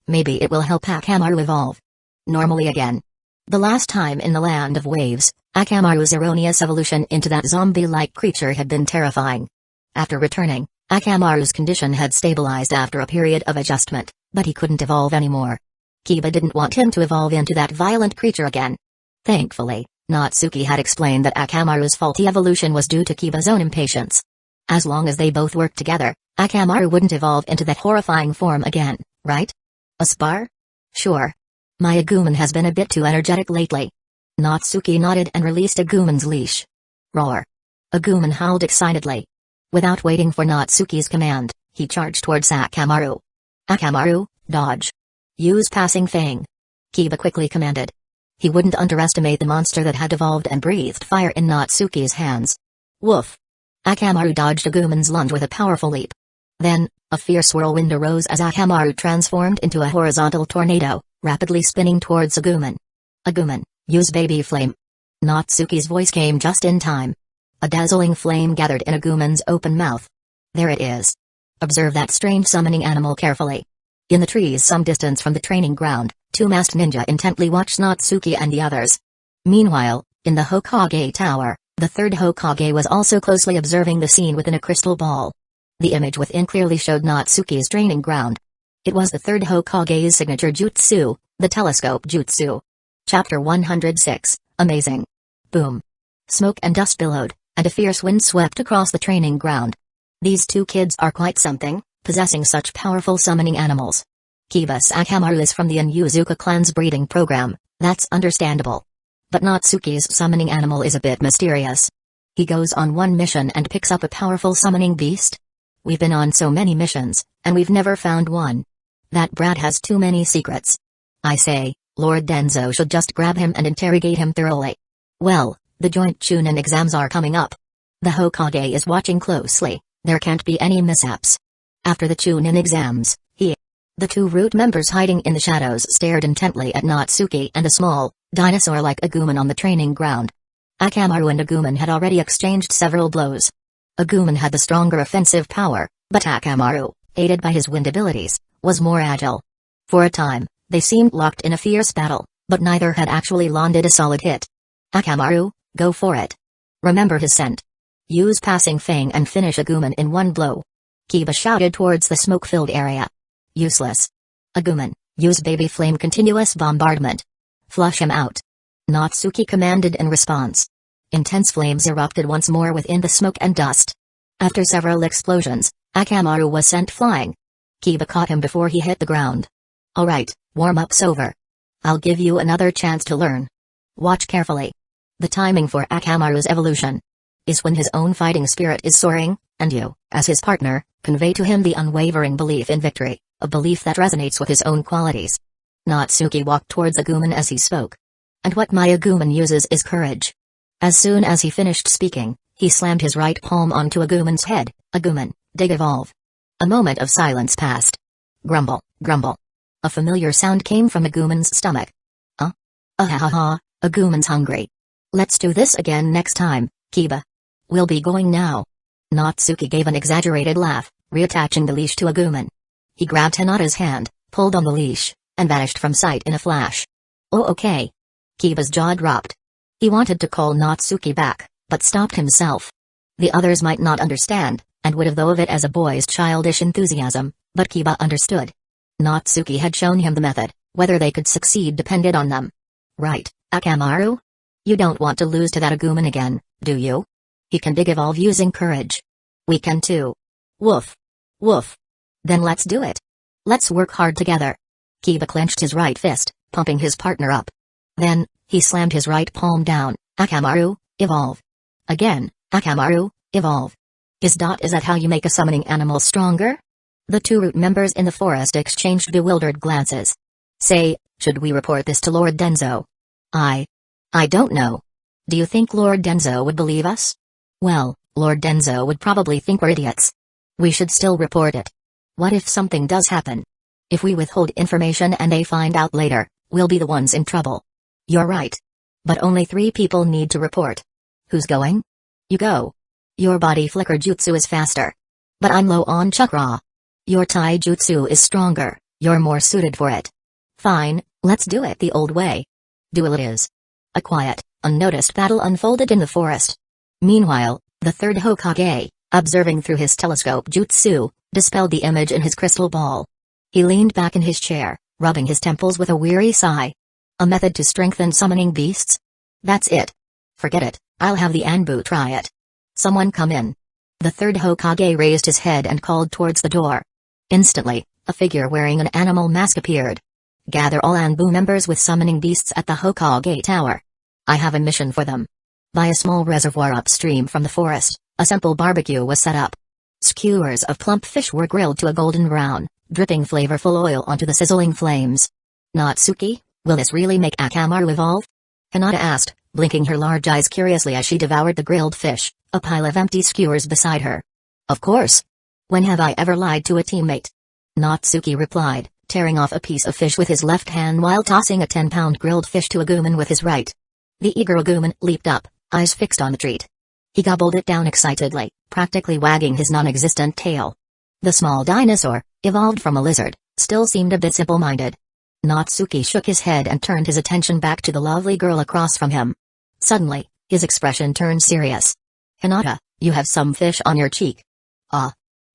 Maybe it will help Akamaru evolve normally again. The last time in the Land of Waves, Akamaru's erroneous evolution into that zombie-like creature had been terrifying. After returning, Akamaru's condition had stabilized after a period of adjustment, but he couldn't evolve anymore. Kiba didn't want him to evolve into that violent creature again. Thankfully, Natsuki had explained that Akamaru's faulty evolution was due to Kiba's own impatience. As long as they both worked together, Akamaru wouldn't evolve into that horrifying form again, right? A spar? Sure. My Agumon has been a bit too energetic lately. Natsuki nodded and released Agumon's leash. Roar. Agumon howled excitedly. Without waiting for Natsuki's command, he charged towards Akamaru. Akamaru, dodge. Use passing fang. Kiba quickly commanded. He wouldn't underestimate the monster that had evolved and breathed fire in Natsuki's hands. Woof. Akamaru dodged Agumon's lunge with a powerful leap. Then, a fierce whirlwind arose as Akamaru transformed into a horizontal tornado, rapidly spinning towards Agumon. Agumon, use baby flame. Natsuki's voice came just in time. A dazzling flame gathered in Agumon's open mouth. There it is. Observe that strange summoning animal carefully. In the trees some distance from the training ground, two masked ninja intently watched Natsuki and the others. Meanwhile, in the Hokage Tower, the third Hokage was also closely observing the scene within a crystal ball. The image within clearly showed Natsuki's training ground. It was the third Hokage's signature jutsu, the telescope jutsu. Chapter 106, Amazing. Boom. Smoke and dust billowed, and a fierce wind swept across the training ground. These two kids are quite something, possessing such powerful summoning animals. Kiba Akamaru is from the Inuzuka clan's breeding program, that's understandable. But Natsuki's summoning animal is a bit mysterious. He goes on one mission and picks up a powerful summoning beast? We've been on so many missions, and we've never found one. That brat has too many secrets. I say, Lord Danzō should just grab him and interrogate him thoroughly. Well, the joint Chunin exams are coming up. The Hokage is watching closely, there can't be any mishaps. After the Chunin exams, the two root members hiding in the shadows stared intently at Natsuki and a small, dinosaur-like Agumon on the training ground. Akamaru and Agumon had already exchanged several blows. Agumon had the stronger offensive power, but Akamaru, aided by his wind abilities, was more agile. For a time, they seemed locked in a fierce battle, but neither had actually landed a solid hit. Akamaru, go for it. Remember his scent. Use passing fang and finish Agumon in one blow. Kiba shouted towards the smoke-filled area. Useless. Agumon, use baby flame continuous bombardment. Flush him out. Natsuki commanded in response. Intense flames erupted once more within the smoke and dust. After several explosions, Akamaru was sent flying. Kiba caught him before he hit the ground. Alright, warm-up's over. I'll give you another chance to learn. Watch carefully. The timing for Akamaru's evolution is when his own fighting spirit is soaring, and you, as his partner, convey to him the unwavering belief in victory, a belief that resonates with his own qualities. Natsuki walked towards Agumon as he spoke. And what my Agumon uses is courage. As soon as he finished speaking, He slammed his right palm onto Agumon's head. Agumon, dig evolve. A moment of silence passed. Grumble, grumble. A familiar sound came from Agumon's stomach. Ha, Agumon's hungry. Let's do this again next time, Kiba. We'll be going now. Natsuki gave an exaggerated laugh, reattaching the leash to Agumon. He grabbed Hinata's hand, pulled on the leash, and vanished from sight in a flash. Oh, okay. Kiba's jaw dropped. He wanted to call Natsuki back, but stopped himself. The others might not understand, and would have thought of it as a boy's childish enthusiasm, but Kiba understood. Natsuki had shown him the method. Whether they could succeed depended on them. Right, Akamaru? You don't want to lose to that Agumon again, do you? He can dig evolve using courage. We can too. Woof. Woof. Then let's do it. Let's work hard together. Kiba clenched his right fist, pumping his partner up. Then, he slammed his right palm down. Akamaru, evolve. Again, Akamaru, evolve. Is that how you make a summoning animal stronger? The two root members in the forest exchanged bewildered glances. Say, should we report this to Lord Danzō? I don't know. Do you think Lord Danzō would believe us? Well, Lord Danzō would probably think we're idiots. We should still report it. What if something does happen? If we withhold information and they find out later, we'll be the ones in trouble. You're right. But only 3 people need to report. Who's going? You go. Your body flicker jutsu is faster. But I'm low on chakra. Your taijutsu is stronger, you're more suited for it. Fine, let's do it the old way. Duel it is. A quiet, unnoticed battle unfolded in the forest. Meanwhile, the third Hokage, observing through his telescope jutsu, dispelled the image in his crystal ball. He leaned back in his chair, rubbing his temples with a weary sigh. A method to strengthen summoning beasts? That's it. Forget it, I'll have the Anbu try it. Someone come in. The third Hokage raised his head and called towards the door. Instantly, a figure wearing an animal mask appeared. Gather all Anbu members with summoning beasts at the Hokage Tower. I have a mission for them. By a small reservoir upstream from the forest, a simple barbecue was set up. Skewers of plump fish were grilled to a golden brown, dripping flavorful oil onto the sizzling flames. Natsuki, will this really make Akamaru evolve? Hinata asked, blinking her large eyes curiously as she devoured the grilled fish, a pile of empty skewers beside her. Of course. When have I ever lied to a teammate? Natsuki replied, tearing off a piece of fish with his left hand while tossing a 10-pound grilled fish to Agumon with his right. The eager Agumon leaped up, eyes fixed on the treat. He gobbled it down excitedly, practically wagging his non-existent tail. The small dinosaur, evolved from a lizard, still seemed a bit simple-minded. Natsuki shook his head and turned his attention back to the lovely girl across from him. Suddenly, his expression turned serious. Hinata, you have some fish on your cheek. Ah.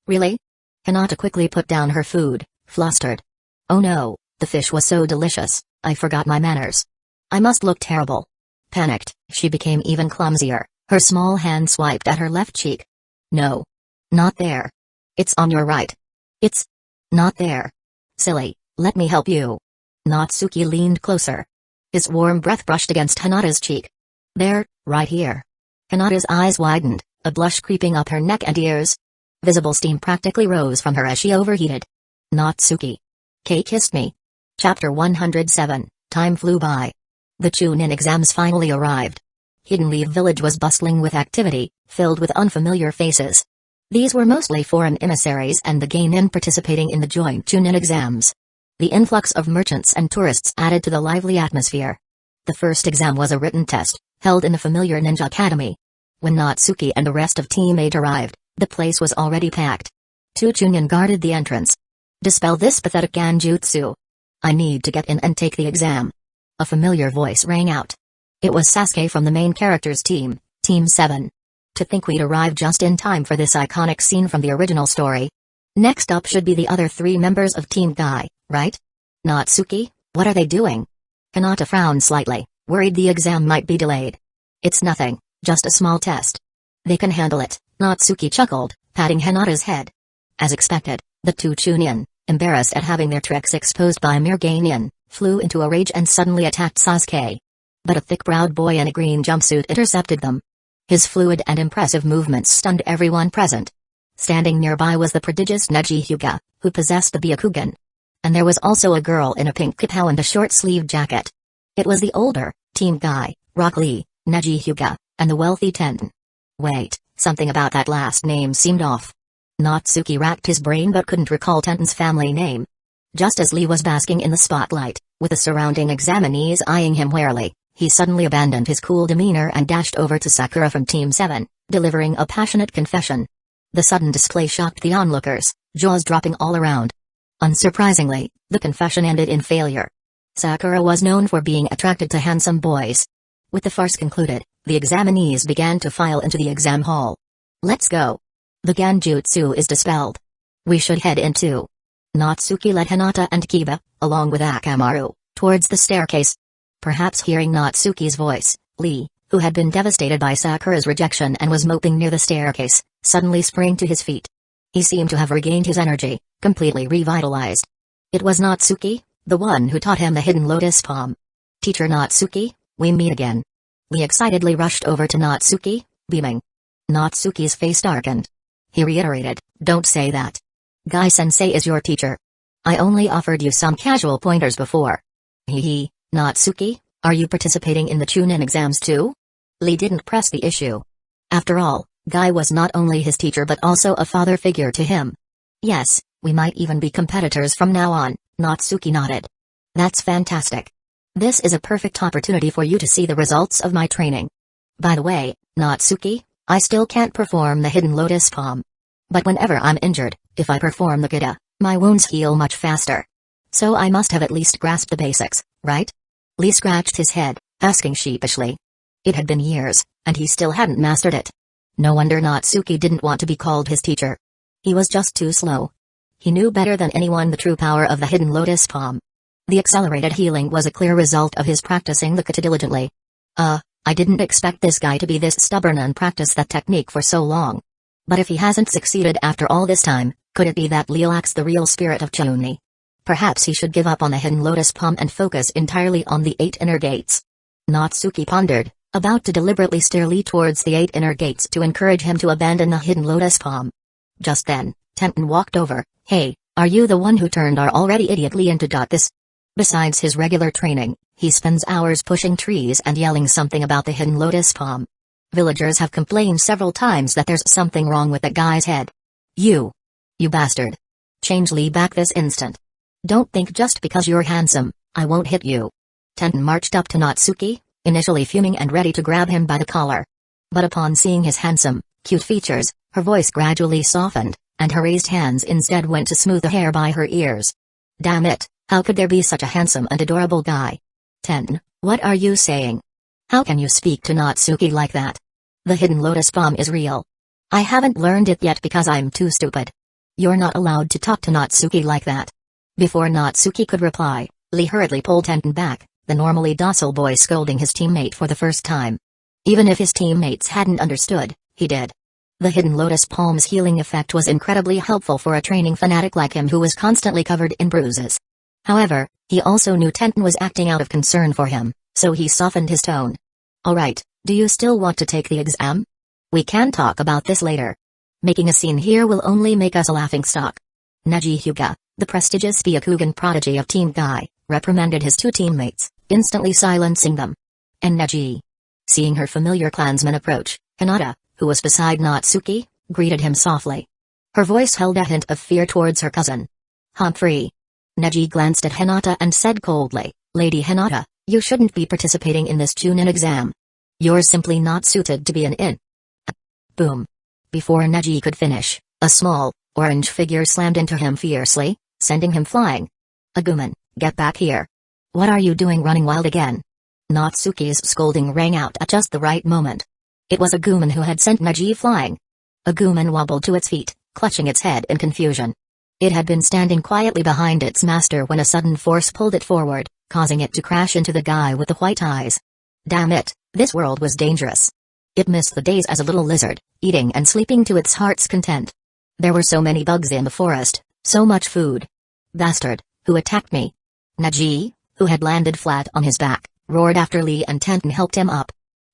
Really? Hinata quickly put down her food, flustered. Oh no, the fish was so delicious, I forgot my manners. I must look terrible. Panicked, she became even clumsier, her small hand swiped at her left cheek. No. Not there. It's on your right. It's not there. Silly, let me help you. Natsuki leaned closer. His warm breath brushed against Hinata's cheek. There, right here. Hinata's eyes widened, a blush creeping up her neck and ears. Visible steam practically rose from her as she overheated. Natsuki. K kissed me. Chapter 107, Time flew by. The Chunin exams finally arrived. Hidden Leaf Village was bustling with activity, filled with unfamiliar faces. These were mostly foreign emissaries and the Geinin participating in the joint Chunin exams. The influx of merchants and tourists added to the lively atmosphere. The first exam was a written test, held in the familiar ninja academy. When Natsuki and the rest of Team 8 arrived, the place was already packed. 2 Chunin guarded the entrance. Dispel this pathetic Ganjutsu. I need to get in and take the exam. A familiar voice rang out. It was Sasuke from the main characters team, Team 7. To think we'd arrived just in time for this iconic scene from the original story. Next up should be the other 3 members of Team Guy, right? Natsuki, what are they doing? Hinata frowned slightly, worried the exam might be delayed. It's nothing, just a small test. They can handle it, Natsuki chuckled, patting Hinata's head. As expected, the 2 Chunin, embarrassed at having their tricks exposed by mere Geinin, flew into a rage and suddenly attacked Sasuke. But a thick-browed boy in a green jumpsuit intercepted them. His fluid and impressive movements stunned everyone present. Standing nearby was the prodigious Neji Hyuga, who possessed the Byakugan. And there was also a girl in a pink kipao and a short-sleeved jacket. It was the older, Team Guy, Rock Lee, Neji Hyuga, and the wealthy Tenten. Wait, something about that last name seemed off. Natsuki racked his brain but couldn't recall Tenten's family name. Just as Lee was basking in the spotlight, with the surrounding examinees eyeing him warily, he suddenly abandoned his cool demeanor and dashed over to Sakura from Team 7, delivering a passionate confession. The sudden display shocked the onlookers, jaws dropping all around. Unsurprisingly, the confession ended in failure. Sakura was known for being attracted to handsome boys. With the farce concluded, the examinees began to file into the exam hall. Let's go. The Genjutsu is dispelled. We should head in too. Natsuki led Hinata and Kiba, along with Akamaru, towards the staircase. Perhaps hearing Natsuki's voice, Lee, who had been devastated by Sakura's rejection and was moping near the staircase, suddenly sprang to his feet. He seemed to have regained his energy, completely revitalized. It was Natsuki, the one who taught him the hidden lotus palm. Teacher Natsuki, we meet again. Lee excitedly rushed over to Natsuki, beaming. Natsuki's face darkened. He reiterated, don't say that. Guy-sensei is your teacher. I only offered you some casual pointers before. Hee. Natsuki, are you participating in the Chunin exams too? Lee didn't press the issue. After all, Guy was not only his teacher but also a father figure to him. Yes, we might even be competitors from now on, Natsuki nodded. That's fantastic. This is a perfect opportunity for you to see the results of my training. By the way, Natsuki, I still can't perform the hidden lotus palm. But whenever I'm injured, if I perform the kata, my wounds heal much faster. So I must have at least grasped the basics, right? Lee scratched his head, asking sheepishly. It had been years, and he still hadn't mastered it. No wonder Natsuki didn't want to be called his teacher. He was just too slow. He knew better than anyone the true power of the hidden lotus palm. The accelerated healing was a clear result of his practicing the kata diligently. I didn't expect this guy to be this stubborn and practice that technique for so long. But if he hasn't succeeded after all this time, could it be that Lee lacks the real spirit of Chunin? Perhaps he should give up on the hidden lotus palm and focus entirely on the 8 inner gates. Natsuki pondered, about to deliberately steer Lee towards the 8 inner gates to encourage him to abandon the hidden lotus palm. Just then, Tenten walked over. Hey, are you the one who turned our already idiot Lee into this? Besides his regular training, he spends hours pushing trees and yelling something about the hidden lotus palm. Villagers have complained several times that there's something wrong with that guy's head. You bastard. Change Lee back this instant. Don't think just because you're handsome, I won't hit you. Tenten marched up to Natsuki, initially fuming and ready to grab him by the collar. But upon seeing his handsome, cute features, her voice gradually softened, and her raised hands instead went to smooth the hair by her ears. Damn it, how could there be such a handsome and adorable guy? Tenten, what are you saying? How can you speak to Natsuki like that? The hidden lotus palm is real. I haven't learned it yet because I'm too stupid. You're not allowed to talk to Natsuki like that. Before Natsuki could reply, Lee hurriedly pulled Tenten back, the normally docile boy scolding his teammate for the first time. Even if his teammates hadn't understood, he did. The hidden lotus palm's healing effect was incredibly helpful for a training fanatic like him who was constantly covered in bruises. However, he also knew Tenten was acting out of concern for him, so he softened his tone. Alright, do you still want to take the exam? We can talk about this later. Making a scene here will only make us a laughingstock. Neji Hyuga, the prestigious Byakugan prodigy of Team Guy, reprimanded his 2 teammates, instantly silencing them. And Neji. Seeing her familiar clansman approach, Hinata, who was beside Natsuki, greeted him softly. Her voice held a hint of fear towards her cousin. Humphrey. Neji glanced at Hinata and said coldly, Lady Hinata, you shouldn't be participating in this Chunin exam. You're simply not suited to be an in. Boom. Before Neji could finish, a small, orange figure slammed into him fiercely, sending him flying. Agumon, get back here. What are you doing running wild again? Natsuki's scolding rang out at just the right moment. It was Agumon who had sent Neji flying. Agumon wobbled to its feet, clutching its head in confusion. It had been standing quietly behind its master when a sudden force pulled it forward, causing it to crash into the guy with the white eyes. Damn it, this world was dangerous. It missed the days as a little lizard, eating and sleeping to its heart's content. There were so many bugs in the forest, so much food. Bastard, who attacked me? Neji, who had landed flat on his back, roared after Lee and Tenten helped him up.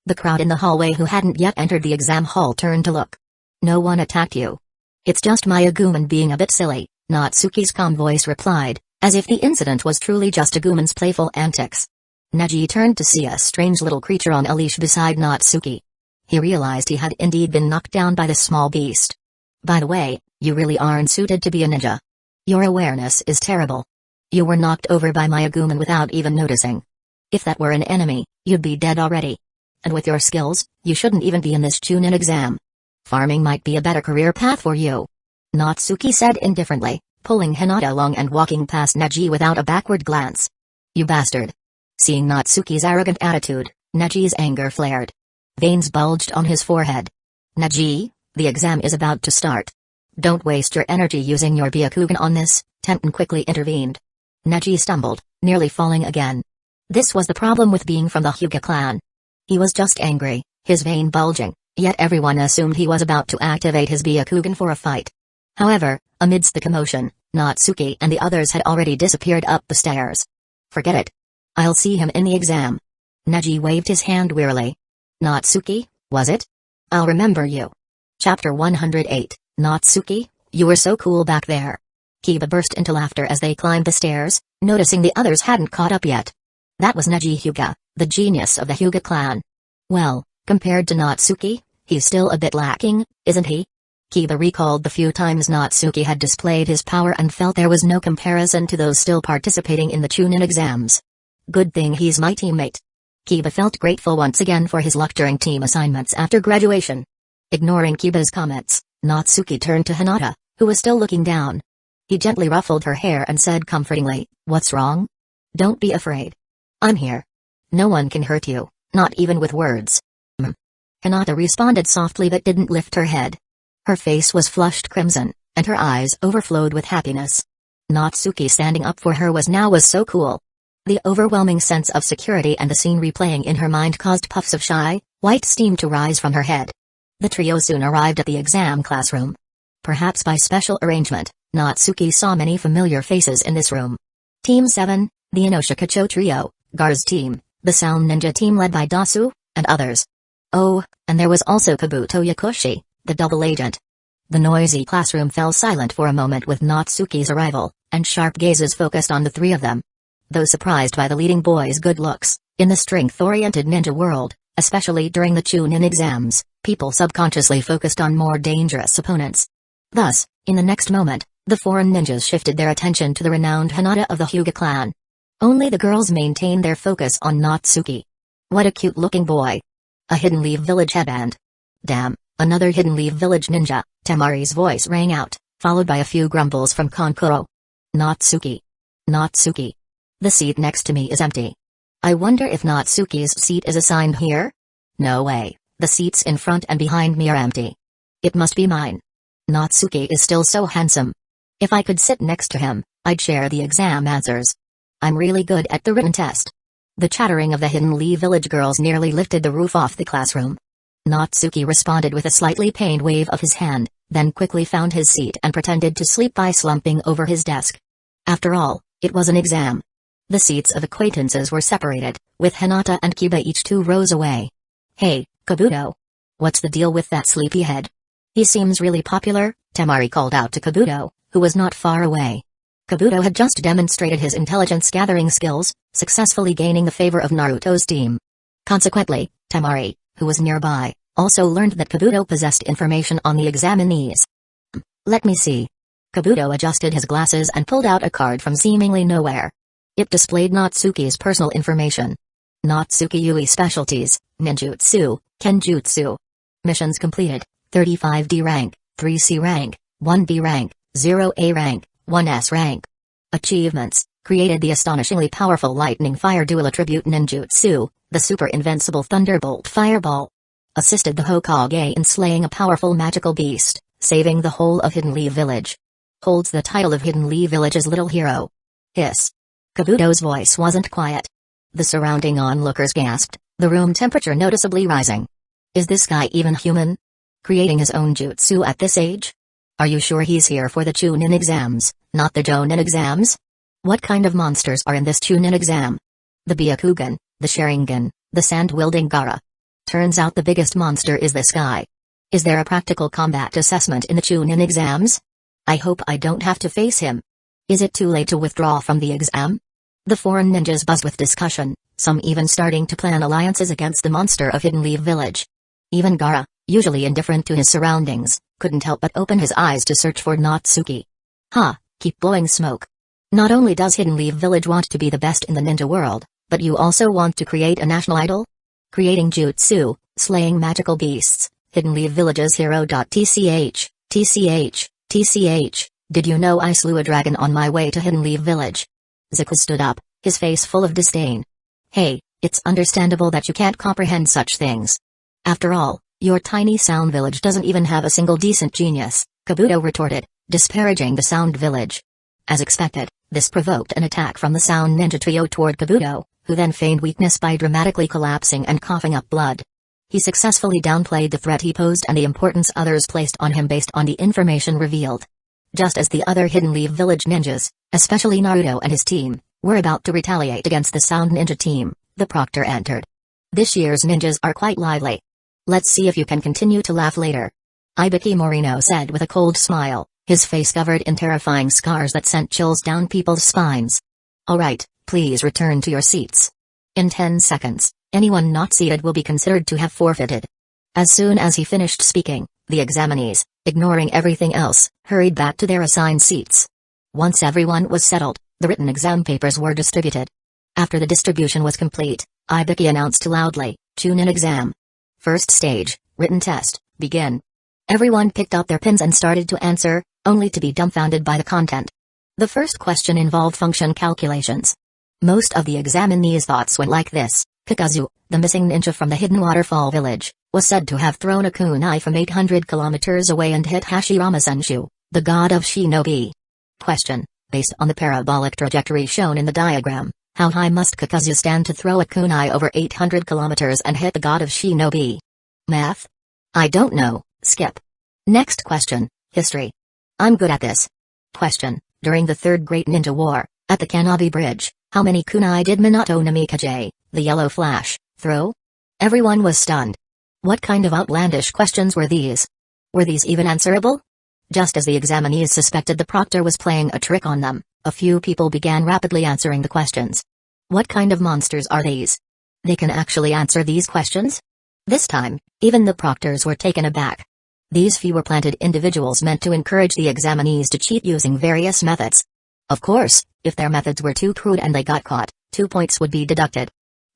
The crowd in the hallway who hadn't yet entered the exam hall turned to look. No one attacked you. It's just my Agumon being a bit silly, Natsuki's calm voice replied, as if the incident was truly just Agumon's playful antics. Neji turned to see a strange little creature on a leash beside Natsuki. He realized he had indeed been knocked down by the small beast. By the way, you really aren't suited to be a ninja. Your awareness is terrible. You were knocked over by my Agumon without even noticing. If that were an enemy, you'd be dead already. And with your skills, you shouldn't even be in this Chunin exam. Farming might be a better career path for you. Natsuki said indifferently, pulling Hinata along and walking past Neji without a backward glance. You bastard. Seeing Natsuki's arrogant attitude, Neji's anger flared. Veins bulged on his forehead. Neji, the exam is about to start. Don't waste your energy using your Byakugan on this, Tenten quickly intervened. Neji stumbled, nearly falling again. This was the problem with being from the Hyuga clan. He was just angry, his vein bulging, yet everyone assumed he was about to activate his Byakugan for a fight. However, amidst the commotion, Natsuki and the others had already disappeared up the stairs. Forget it. I'll see him in the exam. Neji waved his hand wearily. Natsuki, was it? I'll remember you. Chapter 108, Natsuki, you were so cool back there. Kiba burst into laughter as they climbed the stairs, noticing the others hadn't caught up yet. That was Neji Hyuga, the genius of the Hyuga clan. Well, compared to Natsuki, he's still a bit lacking, isn't he? Kiba recalled the few times Natsuki had displayed his power and felt there was no comparison to those still participating in the Chunin exams. Good thing he's my teammate. Kiba felt grateful once again for his luck during team assignments after graduation. Ignoring Kiba's comments, Natsuki turned to Hinata, who was still looking down. He gently ruffled her hair and said comfortingly, "What's wrong? Don't be afraid. I'm here. No one can hurt you, not even with words." Hinata responded softly but didn't lift her head. Her face was flushed crimson, and her eyes overflowed with happiness. Natsuki standing up for her was so cool. The overwhelming sense of security and the scene replaying in her mind caused puffs of shy, white steam to rise from her head. The trio soon arrived at the exam classroom. Perhaps by special arrangement, Natsuki saw many familiar faces in this room. Team 7, the Inoshikacho trio, Gar's team, the Sound Ninja team led by Dasu, and others. Oh, and there was also Kabuto Yakushi, the double agent. The noisy classroom fell silent for a moment with Natsuki's arrival, and sharp gazes focused on the three of them. Though surprised by the leading boy's good looks, in the strength-oriented ninja world, especially during the Chunin exams, people subconsciously focused on more dangerous opponents. Thus, in the next moment, the foreign ninjas shifted their attention to the renowned Hinata of the Hyuga clan. Only the girls maintained their focus on Natsuki. What a cute-looking boy. A Hidden Leaf Village headband. Damn, another Hidden Leaf Village ninja, Temari's voice rang out, followed by a few grumbles from Kankuro. Natsuki. Natsuki. The seat next to me is empty. I wonder if Natsuki's seat is assigned here? No way, the seats in front and behind me are empty. It must be mine. Natsuki is still so handsome. If I could sit next to him, I'd share the exam answers. I'm really good at the written test. The chattering of the Hidden Leaf Village girls nearly lifted the roof off the classroom. Natsuki responded with a slightly pained wave of his hand, then quickly found his seat and pretended to sleep by slumping over his desk. After all, it was an exam. The seats of acquaintances were separated, with Hinata and Kiba each 2 rows away. Hey, Kabuto. What's the deal with that sleepyhead? He seems really popular, Temari called out to Kabuto, who was not far away. Kabuto had just demonstrated his intelligence-gathering skills, successfully gaining the favor of Naruto's team. Consequently, Temari, who was nearby, also learned that Kabuto possessed information on the examinees. Let me see. Kabuto adjusted his glasses and pulled out a card from seemingly nowhere. It displayed Natsuki's personal information. Natsuki Yui specialties, ninjutsu, kenjutsu. Missions completed, 35D rank, 3C rank, 1B rank, 0A rank, 1S rank. Achievements, created the astonishingly powerful lightning fire dual attribute ninjutsu, the super invincible thunderbolt fireball. Assisted the Hokage in slaying a powerful magical beast, saving the whole of Hidden Leaf Village. Holds the title of Hidden Leaf Village's little hero. Hiss. Kabuto's voice wasn't quiet. The surrounding onlookers gasped, the room temperature noticeably rising. Is this guy even human? Creating his own jutsu at this age? Are you sure he's here for the Chunin exams, not the Jonin exams? What kind of monsters are in this Chunin exam? The Byakugan, the Sharingan, the sand-wielding Gaara. Turns out the biggest monster is this guy. Is there a practical combat assessment in the Chunin exams? I hope I don't have to face him. Is it too late to withdraw from the exam? The foreign ninjas buzzed with discussion, some even starting to plan alliances against the monster of Hidden Leaf Village. Even Gaara, usually indifferent to his surroundings, couldn't help but open his eyes to search for Natsuki. Ha, keep blowing smoke. Not only does Hidden Leaf Village want to be the best in the ninja world, but you also want to create a national idol? Creating jutsu, slaying magical beasts, Hidden Leaf Village's hero. Tch, did you know I slew a dragon on my way to Hidden Leaf Village? Zuko stood up, his face full of disdain. Hey, it's understandable that you can't comprehend such things. After all, your tiny sound village doesn't even have a single decent genius, Kabuto retorted, disparaging the sound village. As expected, this provoked an attack from the sound ninja trio toward Kabuto, who then feigned weakness by dramatically collapsing and coughing up blood. He successfully downplayed the threat he posed and the importance others placed on him based on the information revealed. Just as the other Hidden Leaf Village ninjas, especially Naruto and his team, were about to retaliate against the sound ninja team, the proctor entered. This year's ninjas are quite lively. Let's see if you can continue to laugh later. Ibiki Morino said with a cold smile, his face covered in terrifying scars that sent chills down people's spines. Alright, please return to your seats. In 10 seconds, anyone not seated will be considered to have forfeited. As soon as he finished speaking, the examinees, ignoring everything else, hurried back to their assigned seats. Once everyone was settled, the written exam papers were distributed. After the distribution was complete, Ibiki announced loudly, "Tune-in exam. First stage, written test, begin." Everyone picked up their pens and started to answer, only to be dumbfounded by the content. The first question involved function calculations. Most of the examinees' thoughts went like this: Kakazu, the missing ninja from the hidden waterfall village, was said to have thrown a kunai from 800 kilometers away and hit Hashirama Senshu, the god of shinobi. Question: based on the parabolic trajectory shown in the diagram, how high must Kakazu stand to throw a kunai over 800 kilometers and hit the god of shinobi? Math? I don't know, skip. Next question, history. I'm good at this. Question: during the Third Great Ninja War, at the Kanabi Bridge, how many kunai did Minato Namikaze, the Yellow Flash, throw? Everyone was stunned. What kind of outlandish questions were these? Were these even answerable? Just as the examinees suspected the proctor was playing a trick on them, a few people began rapidly answering the questions. What kind of monsters are these? They can actually answer these questions? This time, even the proctors were taken aback. These few were planted individuals meant to encourage the examinees to cheat using various methods. Of course, if their methods were too crude and they got caught, 2 points would be deducted.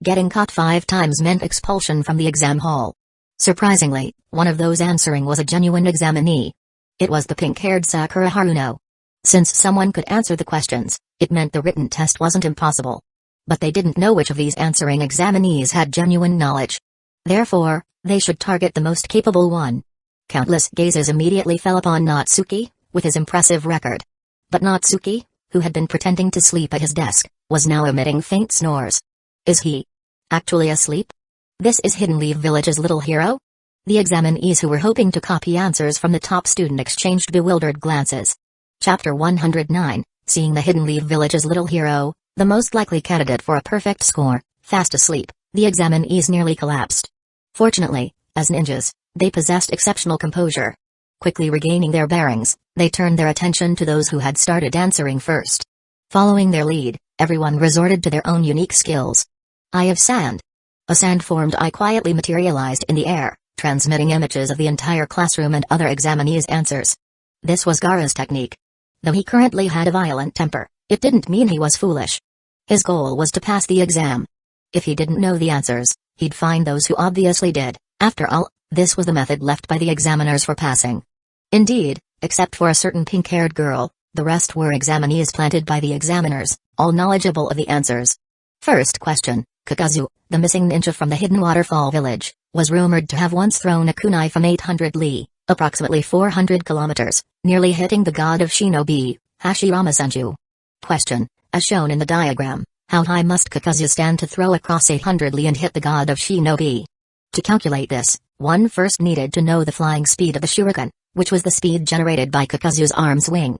Getting caught 5 times meant expulsion from the exam hall. Surprisingly, one of those answering was a genuine examinee. It was the pink-haired Sakura Haruno. Since someone could answer the questions, it meant the written test wasn't impossible. But they didn't know which of these answering examinees had genuine knowledge. Therefore, they should target the most capable one. Countless gazes immediately fell upon Natsuki, with his impressive record. But Natsuki, who had been pretending to sleep at his desk, was now emitting faint snores. Is he actually asleep? This is Hidden Leaf Village's little hero? The examinees who were hoping to copy answers from the top student exchanged bewildered glances. Chapter 109, Seeing the Hidden Leaf Village's little hero, the most likely candidate for a perfect score, fast asleep, the examinees nearly collapsed. Fortunately, as ninjas, they possessed exceptional composure. Quickly regaining their bearings, they turned their attention to those who had started answering first. Following their lead, everyone resorted to their own unique skills. Eye of Sand. A sand-formed eye quietly materialized in the air, transmitting images of the entire classroom and other examinees' answers. This was Gaara's technique. Though he currently had a violent temper, it didn't mean he was foolish. His goal was to pass the exam. If he didn't know the answers, he'd find those who obviously did. After all, this was the method left by the examiners for passing. Indeed, except for a certain pink-haired girl, the rest were examinees planted by the examiners, all knowledgeable of the answers. First question: Kakazu, the missing ninja from the hidden waterfall village, was rumored to have once thrown a kunai from 800 li, approximately 400 kilometers, nearly hitting the god of shinobi, Hashirama Senshu. Question: as shown in the diagram, how high must Kakazu stand to throw across 800 li and hit the god of shinobi? To calculate this, one first needed to know the flying speed of the shuriken, which was the speed generated by Kakazu's arm swing.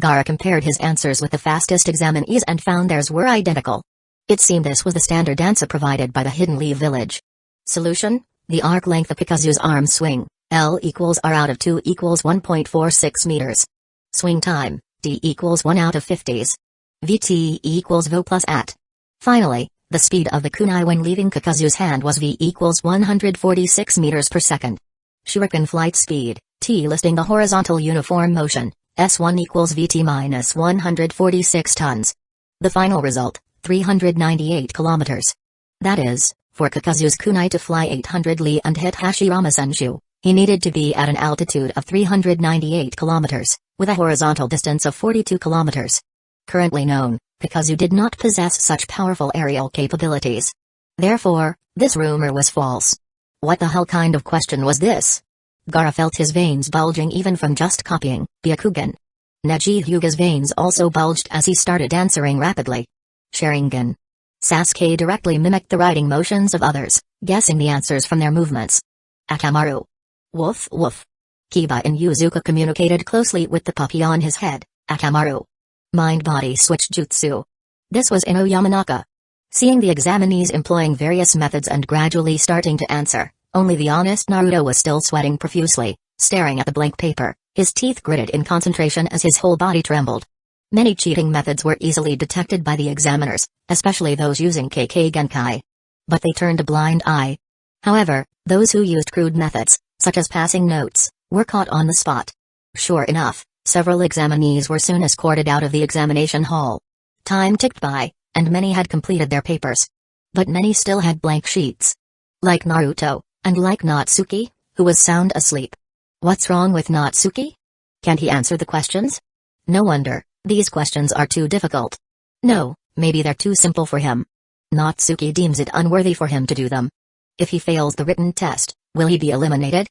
Gaara compared his answers with the fastest examinees and found theirs were identical. It seemed this was the standard answer provided by the Hidden Leaf Village. Solution: the arc length of Kakazu's arm swing, L equals R out of 2 equals 1.46 meters. Swing time, D equals 1 out of 50s. VT equals VO plus AT. Finally, The speed of the kunai when leaving Kakazu's hand was v equals 146 meters per second. Shuriken flight speed, T listing the horizontal uniform motion, S1 equals Vt minus 146 tons. The final result, 398 kilometers. That is, for Kakazu's kunai to fly 800 li and hit Hashirama Senshu, he needed to be at an altitude of 398 kilometers, with a horizontal distance of 42 kilometers. Currently known, Kakazu did not possess such powerful aerial capabilities. Therefore, this rumor was false. What the hell kind of question was this? Gaara felt his veins bulging even from just copying Byakugan. Neji Hyuga's veins also bulged as he started answering rapidly. Sharingan. Sasuke directly mimicked the writing motions of others, guessing the answers from their movements. Akamaru. Woof woof. Kiba and Yuzuka communicated closely with the puppy on his head, Akamaru. Mind-body switch jutsu. This was Ino Yamanaka. Seeing the examinees employing various methods and gradually starting to answer, only the honest Naruto was still sweating profusely, staring at the blank paper, his teeth gritted in concentration as his whole body trembled. Many cheating methods were easily detected by the examiners, especially those using KK Genkai. But they turned a blind eye. However, those who used crude methods, such as passing notes, were caught on the spot. Sure enough, several examinees were soon escorted out of the examination hall. Time ticked by, and many had completed their papers. But many still had blank sheets. Like Naruto, and like Natsuki, who was sound asleep. What's wrong with Natsuki? Can't he answer the questions? No wonder, these questions are too difficult. No, maybe they're too simple for him. Natsuki deems it unworthy for him to do them. If he fails the written test, will he be eliminated?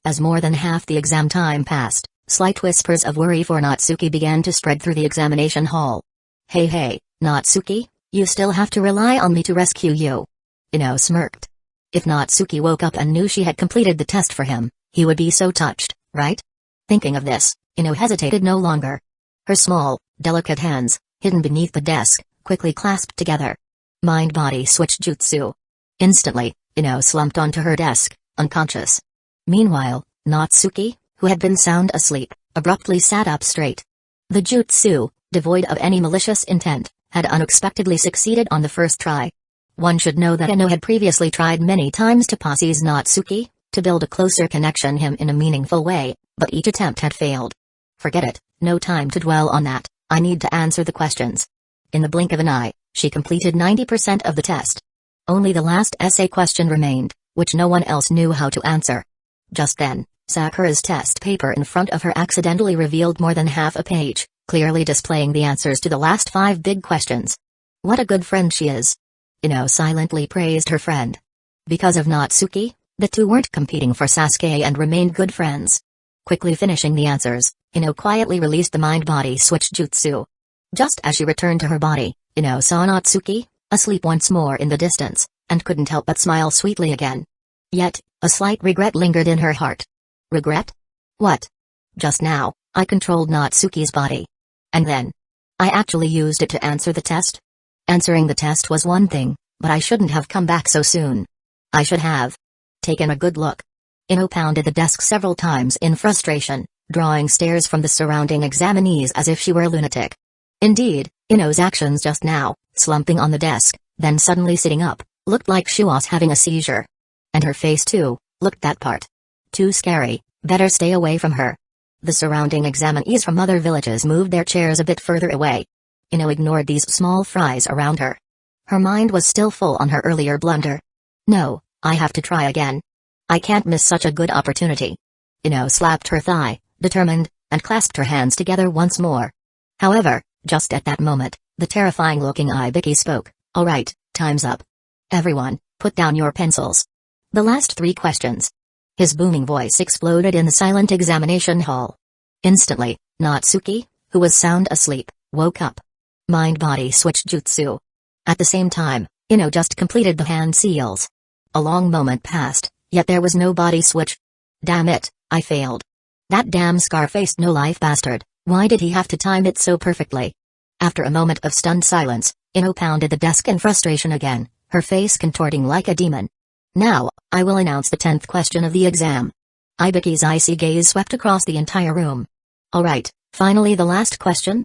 As more than half the exam time passed, slight whispers of worry for Natsuki began to spread through the examination hall. Hey, Natsuki, you still have to rely on me to rescue you. Ino smirked. If Natsuki woke up and knew she had completed the test for him, he would be so touched, right? Thinking of this, Ino hesitated no longer. Her small, delicate hands, hidden beneath the desk, quickly clasped together. Mind-body switch jutsu. Instantly, Ino slumped onto her desk, unconscious. Meanwhile, Natsuki, who had been sound asleep, abruptly sat up straight. The jutsu, devoid of any malicious intent, had unexpectedly succeeded on the first try. One should know that Ino had previously tried many times to possess Natsuki, to build a closer connection him in a meaningful way, but each attempt had failed. Forget it, no time to dwell on that, I need to answer the questions. In the blink of an eye, she completed 90% of the test. Only the last essay question remained, which no one else knew how to answer. Just then, Sakura's test paper in front of her accidentally revealed more than half a page, clearly displaying the answers to the last 5 big questions. What a good friend she is. Ino silently praised her friend. Because of Natsuki, the two weren't competing for Sasuke and remained good friends. Quickly finishing the answers, Ino quietly released the mind-body switch jutsu. Just as she returned to her body, Ino saw Natsuki, asleep once more in the distance, and couldn't help but smile sweetly again. Yet, a slight regret lingered in her heart. Regret? What? Just now, I controlled Natsuki's body. And then, I actually used it to answer the test? Answering the test was one thing, but I shouldn't have come back so soon. I should have taken a good look. Ino pounded the desk several times in frustration, drawing stares from the surrounding examinees as if she were a lunatic. Indeed, Ino's actions just now, slumping on the desk, then suddenly sitting up, looked like she was having a seizure. And her face too, looked that part. Too scary, better stay away from her. The surrounding examinees from other villages moved their chairs a bit further away. Ino ignored these small fries around her. Her mind was still full on her earlier blunder. No, I have to try again. I can't miss such a good opportunity. Ino slapped her thigh, determined, and clasped her hands together once more. However, just at that moment, the terrifying-looking Ibiki spoke. All right, time's up. Everyone, put down your pencils. The last 3 questions. His booming voice exploded in the silent examination hall. Instantly, Natsuki, who was sound asleep, woke up. Mind-body switch jutsu. At the same time, Ino just completed the hand seals. A long moment passed, yet there was no body switch. Damn it, I failed. That damn scar-faced no-life bastard, why did he have to time it so perfectly? After a moment of stunned silence, Ino pounded the desk in frustration again, her face contorting like a demon. Now, I will announce the 10th question of the exam. Ibiki's icy gaze swept across the entire room. Alright, finally the last question?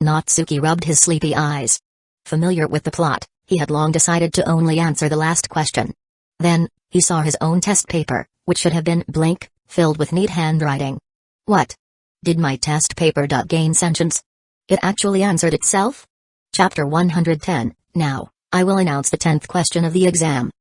Natsuki rubbed his sleepy eyes. Familiar with the plot, He had long decided to only answer the last question. Then, he saw his own test paper, which should have been blank, filled with neat handwriting. What? Did my test paper gain sentience? It actually answered itself? Chapter 110, Now, I will announce the 10th question of the exam.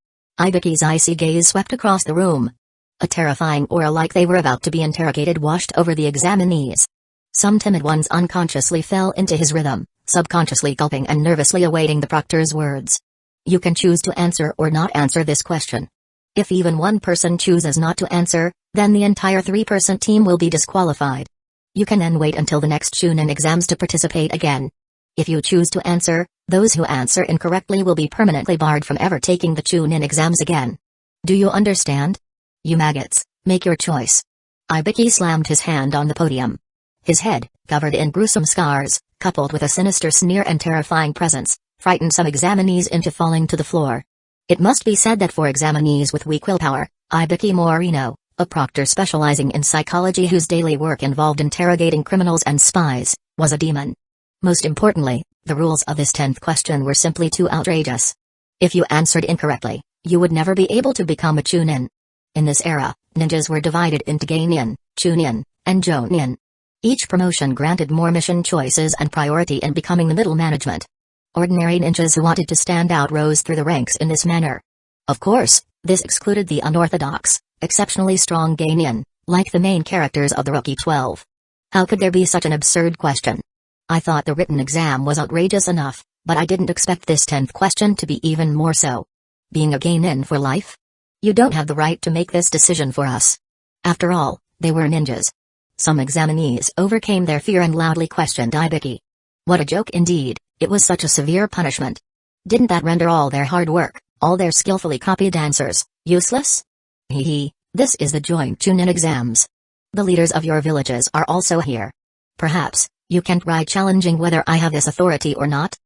Ibuki's icy gaze swept across the room. A terrifying aura like they were about to be interrogated washed over the examinees. Some timid ones unconsciously fell into his rhythm, subconsciously gulping and nervously awaiting the proctor's words. You can choose to answer or not answer this question. If even one person chooses not to answer, then the entire 3-person team will be disqualified. You can then wait until the next Chunin exams to participate again. If you choose to answer, those who answer incorrectly will be permanently barred from ever taking the Chunin exams again. Do you understand? You maggots, make your choice. Ibuki slammed his hand on the podium. His head, covered in gruesome scars, coupled with a sinister sneer and terrifying presence, frightened some examinees into falling to the floor. It must be said that for examinees with weak willpower, Ibuki Morino, a proctor specializing in psychology whose daily work involved interrogating criminals and spies, was a demon. Most importantly, the rules of this 10th question were simply too outrageous. If you answered incorrectly, you would never be able to become a Chunin. In this era, ninjas were divided into Geinin, Chunin, and Jonin. Each promotion granted more mission choices and priority in becoming the middle management. Ordinary ninjas who wanted to stand out rose through the ranks in this manner. Of course, this excluded the unorthodox, exceptionally strong Geinin, like the main characters of the Rookie 12. How could there be such an absurd question? I thought the written exam was outrageous enough, but I didn't expect this 10th question to be even more so. Being a Geinin for life? You don't have the right to make this decision for us. After all, they were ninjas. Some examinees overcame their fear and loudly questioned Ibuki. What a joke indeed, it was such a severe punishment. Didn't that render all their hard work, all their skillfully copied answers, useless? Hee, this is the joint Chunin exams. The leaders of your villages are also here. Perhaps, you can't try challenging whether I have this authority or not?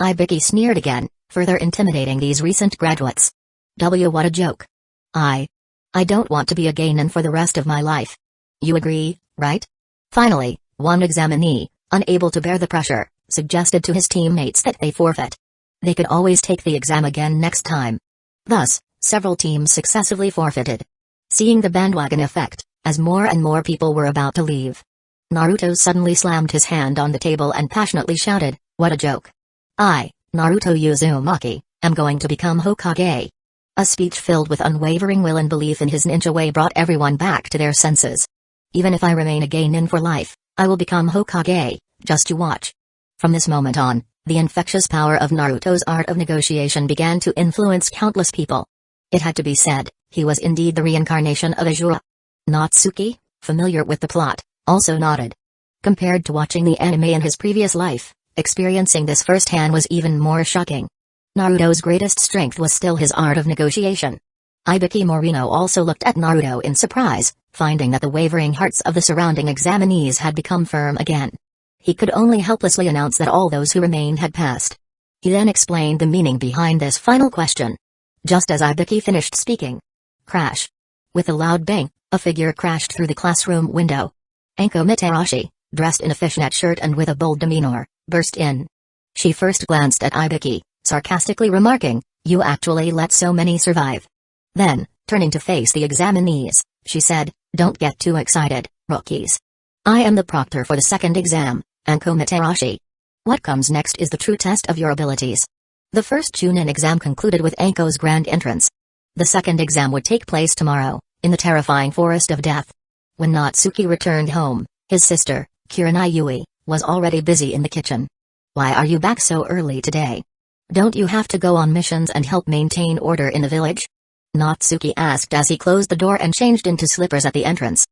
Ibuki sneered again, further intimidating these recent graduates. What a joke. I don't want to be a Geinin for the rest of my life. You agree, right? Finally, one examinee, unable to bear the pressure, suggested to his teammates that they forfeit. They could always take the exam again next time. Thus, several teams successively forfeited. Seeing the bandwagon effect, as more and more people were about to leave, Naruto suddenly slammed his hand on the table and passionately shouted, "What a joke! I, Naruto Uzumaki, am going to become Hokage." A speech filled with unwavering will and belief in his ninja way brought everyone back to their senses. Even if I remain a Geinin for life, I will become Hokage, just you watch. From this moment on, the infectious power of Naruto's art of negotiation began to influence countless people. It had to be said, he was indeed the reincarnation of Azura. Natsuki, familiar with the plot, also nodded. Compared to watching the anime in his previous life, experiencing this firsthand was even more shocking. Naruto's greatest strength was still his art of negotiation. Ibuki Morino also looked at Naruto in surprise, finding that the wavering hearts of the surrounding examinees had become firm again. He could only helplessly announce that all those who remained had passed. He then explained the meaning behind this final question. Just as Ibuki finished speaking. Crash. With a loud bang, a figure crashed through the classroom window. Anko Mitarashi, dressed in a fishnet shirt and with a bold demeanor, burst in. She first glanced at Ibuki, sarcastically remarking, "You actually let so many survive." Then, turning to face the examinees, she said, "Don't get too excited, rookies. I am the proctor for the second exam, Anko Mitarashi. What comes next is the true test of your abilities." The first Chunin exam concluded with Anko's grand entrance. The second exam would take place tomorrow, in the terrifying forest of death. When Natsuki returned home, his sister, Kurenai Yui, was already busy in the kitchen. "Why are you back so early today? Don't you have to go on missions and help maintain order in the village?" Natsuki asked as he closed the door and changed into slippers at the entrance.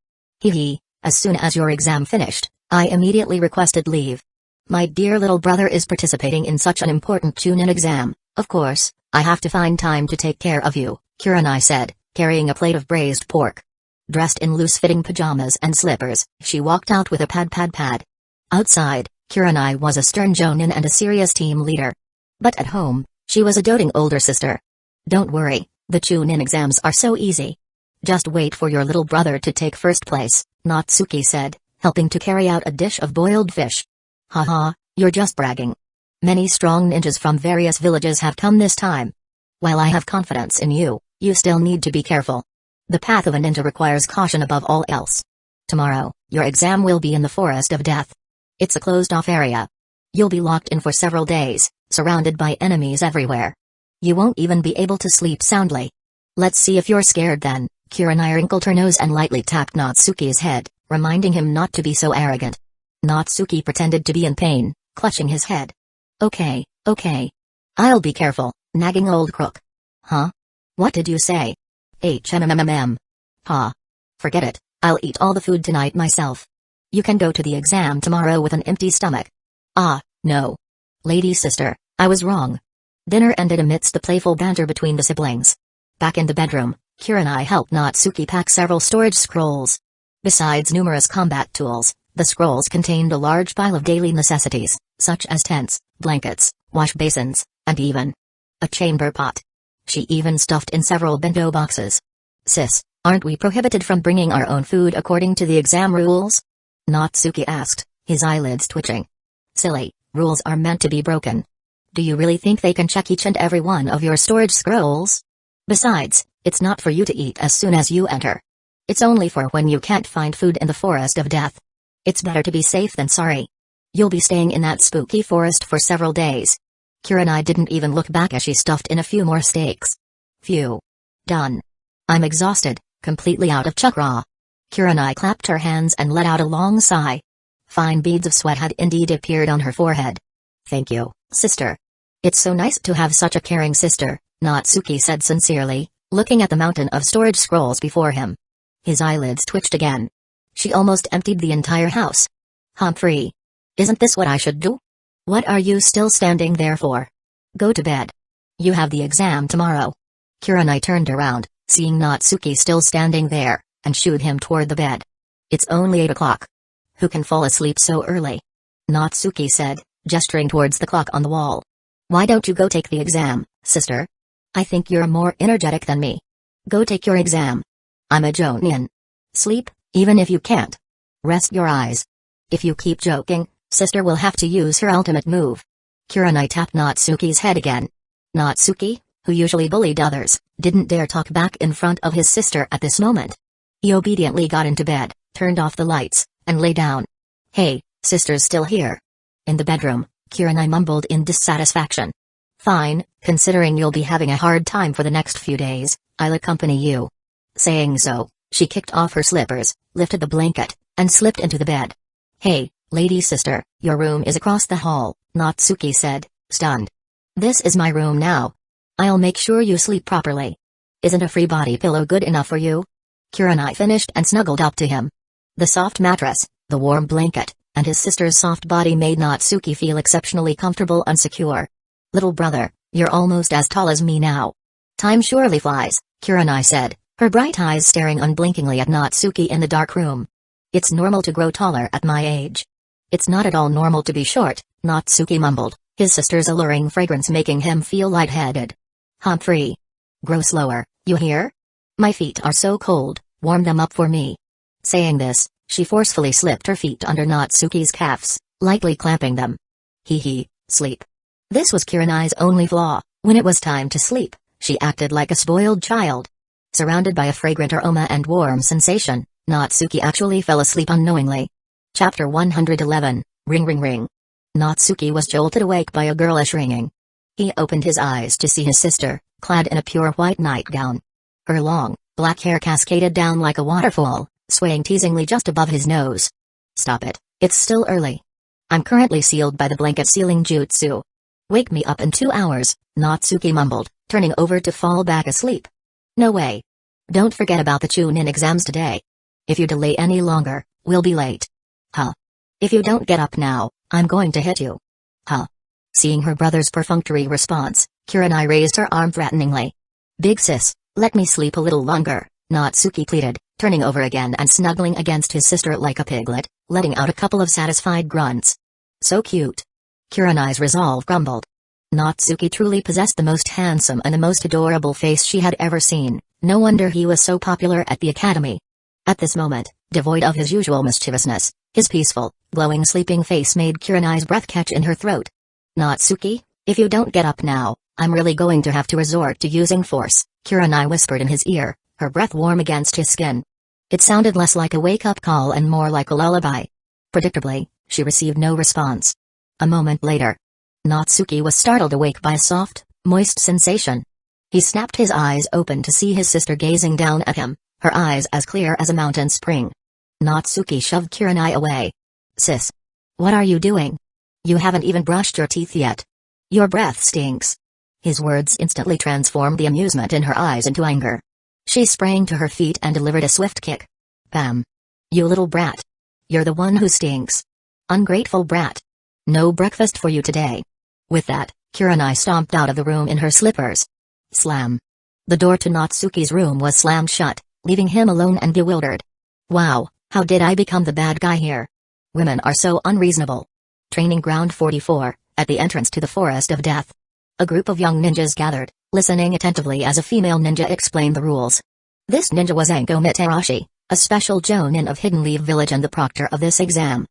As soon as your exam finished, I immediately requested leave. My dear little brother is participating in such an important Chunin exam, of course, I have to find time to take care of you, Kurenai said, carrying a plate of braised pork. Dressed in loose-fitting pajamas and slippers, she walked out with a pad. Outside, Kurenai was a stern jonin and a serious team leader. But at home, she was a doting older sister. "Don't worry, the Chunin exams are so easy. Just wait for your little brother to take first place," Natsuki said, helping to carry out a dish of boiled fish. "Haha, you're just bragging. Many strong ninjas from various villages have come this time. While I have confidence in you, you still need to be careful. The path of a ninja requires caution above all else. Tomorrow, your exam will be in the Forest of Death. It's a closed-off area. You'll be locked in for several days, surrounded by enemies everywhere. You won't even be able to sleep soundly. Let's see if you're scared then. Kurenai wrinkled her nose and lightly tapped Natsuki's head, reminding him not to be so arrogant. Natsuki pretended to be in pain, clutching his head. Okay. I'll be careful, nagging old crook. Huh? What did you say? HMMMM. Ha. Forget it, I'll eat all the food tonight myself. You can go to the exam tomorrow with an empty stomach. Ah, no. Lady sister, I was wrong. Dinner ended amidst the playful banter between the siblings. Back in the bedroom, Kurenai helped Natsuki pack several storage scrolls. Besides numerous combat tools, the scrolls contained a large pile of daily necessities, such as tents, blankets, wash basins, and even a chamber pot. She even stuffed in several bento boxes. Sis, aren't we prohibited from bringing our own food according to the exam rules? Natsuki asked, his eyelids twitching. Silly, rules are meant to be broken. Do you really think they can check each and every one of your storage scrolls? Besides, it's not for you to eat as soon as you enter. It's only for when you can't find food in the Forest of Death. It's better to be safe than sorry. You'll be staying in that spooky forest for several days. Kurenai didn't even look back as she stuffed in a few more steaks. Phew. Done. I'm exhausted, completely out of chakra. Kurenai clapped her hands and let out a long sigh. Fine beads of sweat had indeed appeared on her forehead. Thank you, sister. It's so nice to have such a caring sister, Natsuki said sincerely, looking at the mountain of storage scrolls before him. His eyelids twitched again. She almost emptied the entire house. Humphrey. Isn't this what I should do? What are you still standing there for? Go to bed. You have the exam tomorrow. Kurenai turned around, seeing Natsuki still standing there, and shooed him toward the bed. It's only 8 o'clock. Who can fall asleep so early? Natsuki said, gesturing towards the clock on the wall. Why don't you go take the exam, sister? I think you're more energetic than me. Go take your exam. I'm a Jonin. Sleep, even if you can't. Rest your eyes. If you keep joking, sister will have to use her ultimate move. Kurenai tapped Natsuki's head again. Natsuki, who usually bullied others, didn't dare talk back in front of his sister at this moment. He obediently got into bed, turned off the lights, and lay down. Hey, sister's still here. In the bedroom, Kurenai mumbled in dissatisfaction. Fine, considering you'll be having a hard time for the next few days, I'll accompany you. Saying so, she kicked off her slippers, lifted the blanket, and slipped into the bed. Hey, lady sister, your room is across the hall, Natsuki said, stunned. This is my room now. I'll make sure you sleep properly. Isn't a free body pillow good enough for you? Kurenai finished and snuggled up to him. The soft mattress, the warm blanket, and his sister's soft body made Natsuki feel exceptionally comfortable and secure. Little brother, you're almost as tall as me now. Time surely flies, Kurenai said, her bright eyes staring unblinkingly at Natsuki in the dark room. It's normal to grow taller at my age. It's not at all normal to be short, Natsuki mumbled, his sister's alluring fragrance making him feel lightheaded. Humphrey. Grow slower, you hear? My feet are so cold, warm them up for me. Saying this, she forcefully slipped her feet under Natsuki's calves, lightly clamping them. Sleep. This was Kurenai's only flaw. When it was time to sleep, she acted like a spoiled child. Surrounded by a fragrant aroma and warm sensation, Natsuki actually fell asleep unknowingly. Chapter 111, Ring Ring Ring. Natsuki was jolted awake by a girlish ringing. He opened his eyes to see his sister, clad in a pure white nightgown. Her long, black hair cascaded down like a waterfall, swaying teasingly just above his nose. Stop it, it's still early. I'm currently sealed by the blanket sealing jutsu. Wake me up in 2 hours, Natsuki mumbled, turning over to fall back asleep. No way. Don't forget about the Chunin exams today. If you delay any longer, we'll be late. Huh. If you don't get up now, I'm going to hit you. Huh. Seeing her brother's perfunctory response, Kurenai raised her arm threateningly. Big sis, let me sleep a little longer, Natsuki pleaded, turning over again and snuggling against his sister like a piglet, letting out a couple of satisfied grunts. So cute. Kurenai's resolve grumbled. Natsuki truly possessed the most handsome and the most adorable face she had ever seen, no wonder he was so popular at the academy. At this moment, devoid of his usual mischievousness, his peaceful, glowing sleeping face made Kurenai's breath catch in her throat. Natsuki, if you don't get up now, I'm really going to have to resort to using force, Kurenai whispered in his ear, her breath warm against his skin. It sounded less like a wake-up call and more like a lullaby. Predictably, she received no response. A moment later, Natsuki was startled awake by a soft, moist sensation. He snapped his eyes open to see his sister gazing down at him, her eyes as clear as a mountain spring. Natsuki shoved Kurenai away. Sis. What are you doing? You haven't even brushed your teeth yet. Your breath stinks. His words instantly transformed the amusement in her eyes into anger. She sprang to her feet and delivered a swift kick. Bam. You little brat. You're the one who stinks. Ungrateful brat. No breakfast for you today. With that, Kurenai stomped out of the room in her slippers. Slam. The door to Natsuki's room was slammed shut, leaving him alone and bewildered. Wow, how did I become the bad guy here? Women are so unreasonable. Training Ground 44, at the entrance to the Forest of Death. A group of young ninjas gathered, listening attentively as a female ninja explained the rules. This ninja was Anko Mitarashi, a special jonin of Hidden Leaf Village and the proctor of this exam.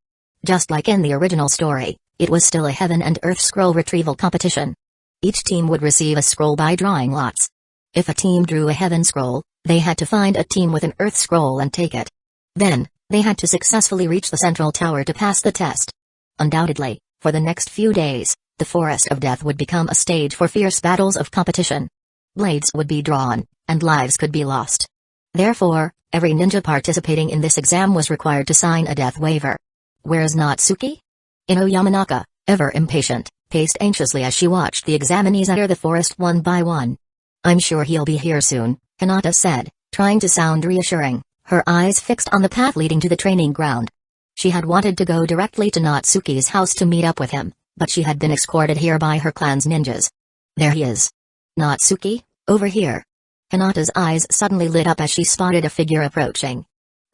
Just like in the original story, it was still a Heaven and Earth scroll retrieval competition. Each team would receive a scroll by drawing lots. If a team drew a Heaven scroll, they had to find a team with an Earth scroll and take it. Then, they had to successfully reach the central tower to pass the test. Undoubtedly, for the next few days, the Forest of Death would become a stage for fierce battles of competition. Blades would be drawn, and lives could be lost. Therefore, every ninja participating in this exam was required to sign a death waiver. Where's Natsuki? Ino Yamanaka, ever impatient, paced anxiously as she watched the examinees enter the forest one by one. I'm sure he'll be here soon, Hinata said, trying to sound reassuring, her eyes fixed on the path leading to the training ground. She had wanted to go directly to Natsuki's house to meet up with him, but she had been escorted here by her clan's ninjas. There he is. Natsuki, over here. Hinata's eyes suddenly lit up as she spotted a figure approaching.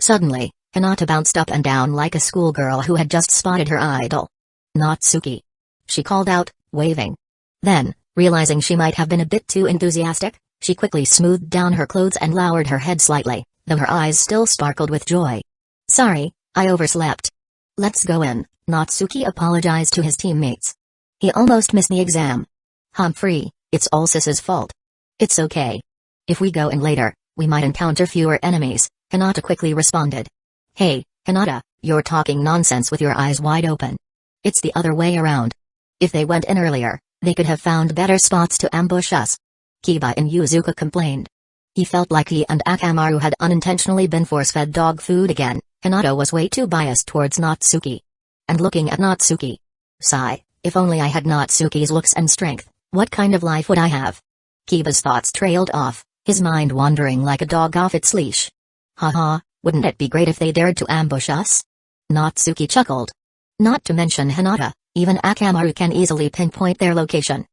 Suddenly, Hinata bounced up and down like a schoolgirl who had just spotted her idol. Natsuki. She called out, waving. Then, realizing she might have been a bit too enthusiastic, she quickly smoothed down her clothes and lowered her head slightly, though her eyes still sparkled with joy. Sorry, I overslept. Let's go in, Natsuki apologized to his teammates. He almost missed the exam. Humphrey, it's all Sis's fault. It's okay. If we go in later, we might encounter fewer enemies, Hinata quickly responded. Hey, Hinata, you're talking nonsense with your eyes wide open. It's the other way around. If they went in earlier, they could have found better spots to ambush us. Kiba in Yuzuka complained. He felt like he and Akamaru had unintentionally been force-fed dog food again. Hinata was way too biased towards Natsuki. And looking at Natsuki. Sigh, if only I had Natsuki's looks and strength, what kind of life would I have? Kiba's thoughts trailed off, his mind wandering like a dog off its leash. Haha, wouldn't it be great if they dared to ambush us? Natsuki chuckled. Not to mention Hinata, even Akamaru can easily pinpoint their location.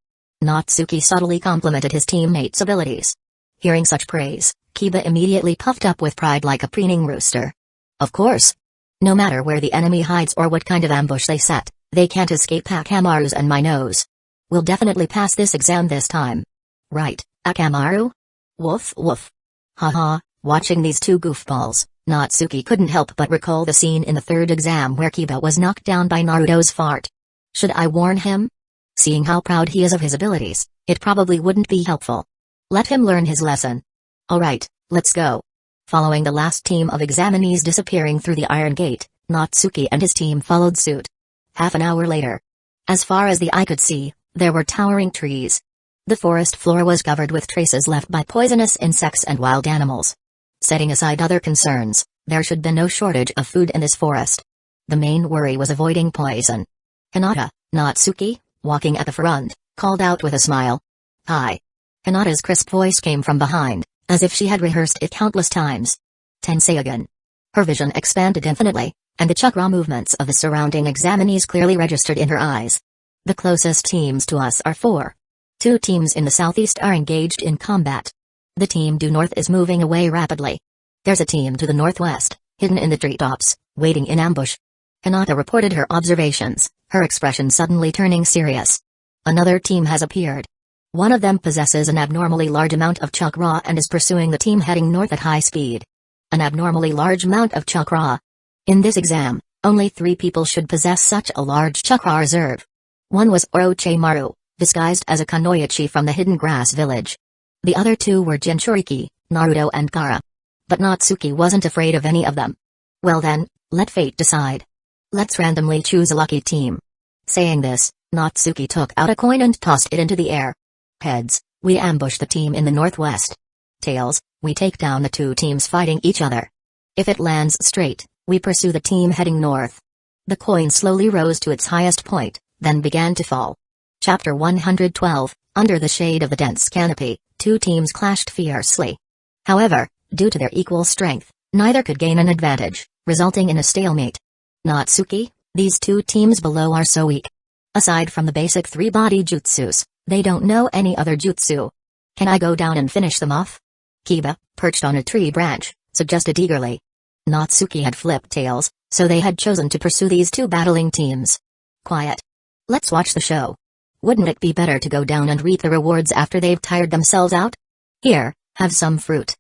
Natsuki subtly complimented his teammates' abilities. Hearing such praise, Kiba immediately puffed up with pride like a preening rooster. Of course. No matter where the enemy hides or what kind of ambush they set, they can't escape Akamaru's and my nose. We'll definitely pass this exam this time. Right, Akamaru? Woof woof. Haha, watching these two goofballs, Natsuki couldn't help but recall the scene in the third exam where Kiba was knocked down by Naruto's fart. Should I warn him? Seeing how proud he is of his abilities, it probably wouldn't be helpful. Let him learn his lesson. Alright, let's go. Following the last team of examinees disappearing through the iron gate, Natsuki and his team followed suit. Half an hour later. As far as the eye could see, there were towering trees. The forest floor was covered with traces left by poisonous insects and wild animals. Setting aside other concerns, there should be no shortage of food in this forest. The main worry was avoiding poison. Hinata, Natsuki, walking at the front, called out with a smile. Hi. Hinata's crisp voice came from behind, as if she had rehearsed it countless times. Tenseigan. Her vision expanded infinitely, and the chakra movements of the surrounding examinees clearly registered in her eyes. The closest teams to us are 4. 2 teams in the southeast are engaged in combat. The team due north is moving away rapidly. There's a team to the northwest, hidden in the treetops, waiting in ambush. Hinata reported her observations, her expression suddenly turning serious. Another team has appeared. One of them possesses an abnormally large amount of chakra and is pursuing the team heading north at high speed. An abnormally large amount of chakra. In this exam, only 3 people should possess such a large chakra reserve. One was Orochimaru, disguised as a kunoichi from the hidden grass village. The other two were Jinchuriki, Naruto and Gaara. But Natsuki wasn't afraid of any of them. Well then, let fate decide. Let's randomly choose a lucky team. Saying this, Natsuki took out a coin and tossed it into the air. Heads, we ambush the team in the northwest. Tails, we take down the two teams fighting each other. If it lands straight, we pursue the team heading north. The coin slowly rose to its highest point, then began to fall. Chapter 112, Under the shade of the dense canopy, two teams clashed fiercely. However, due to their equal strength, neither could gain an advantage, resulting in a stalemate. Natsuki, these two teams below are so weak. Aside from the basic three-body jutsus, they don't know any other jutsu. Can I go down and finish them off? Kiba, perched on a tree branch, suggested eagerly. Natsuki had flipped tails, so they had chosen to pursue these two battling teams. Quiet. Let's watch the show. Wouldn't it be better to go down and reap the rewards after they've tired themselves out? Here, have some fruit.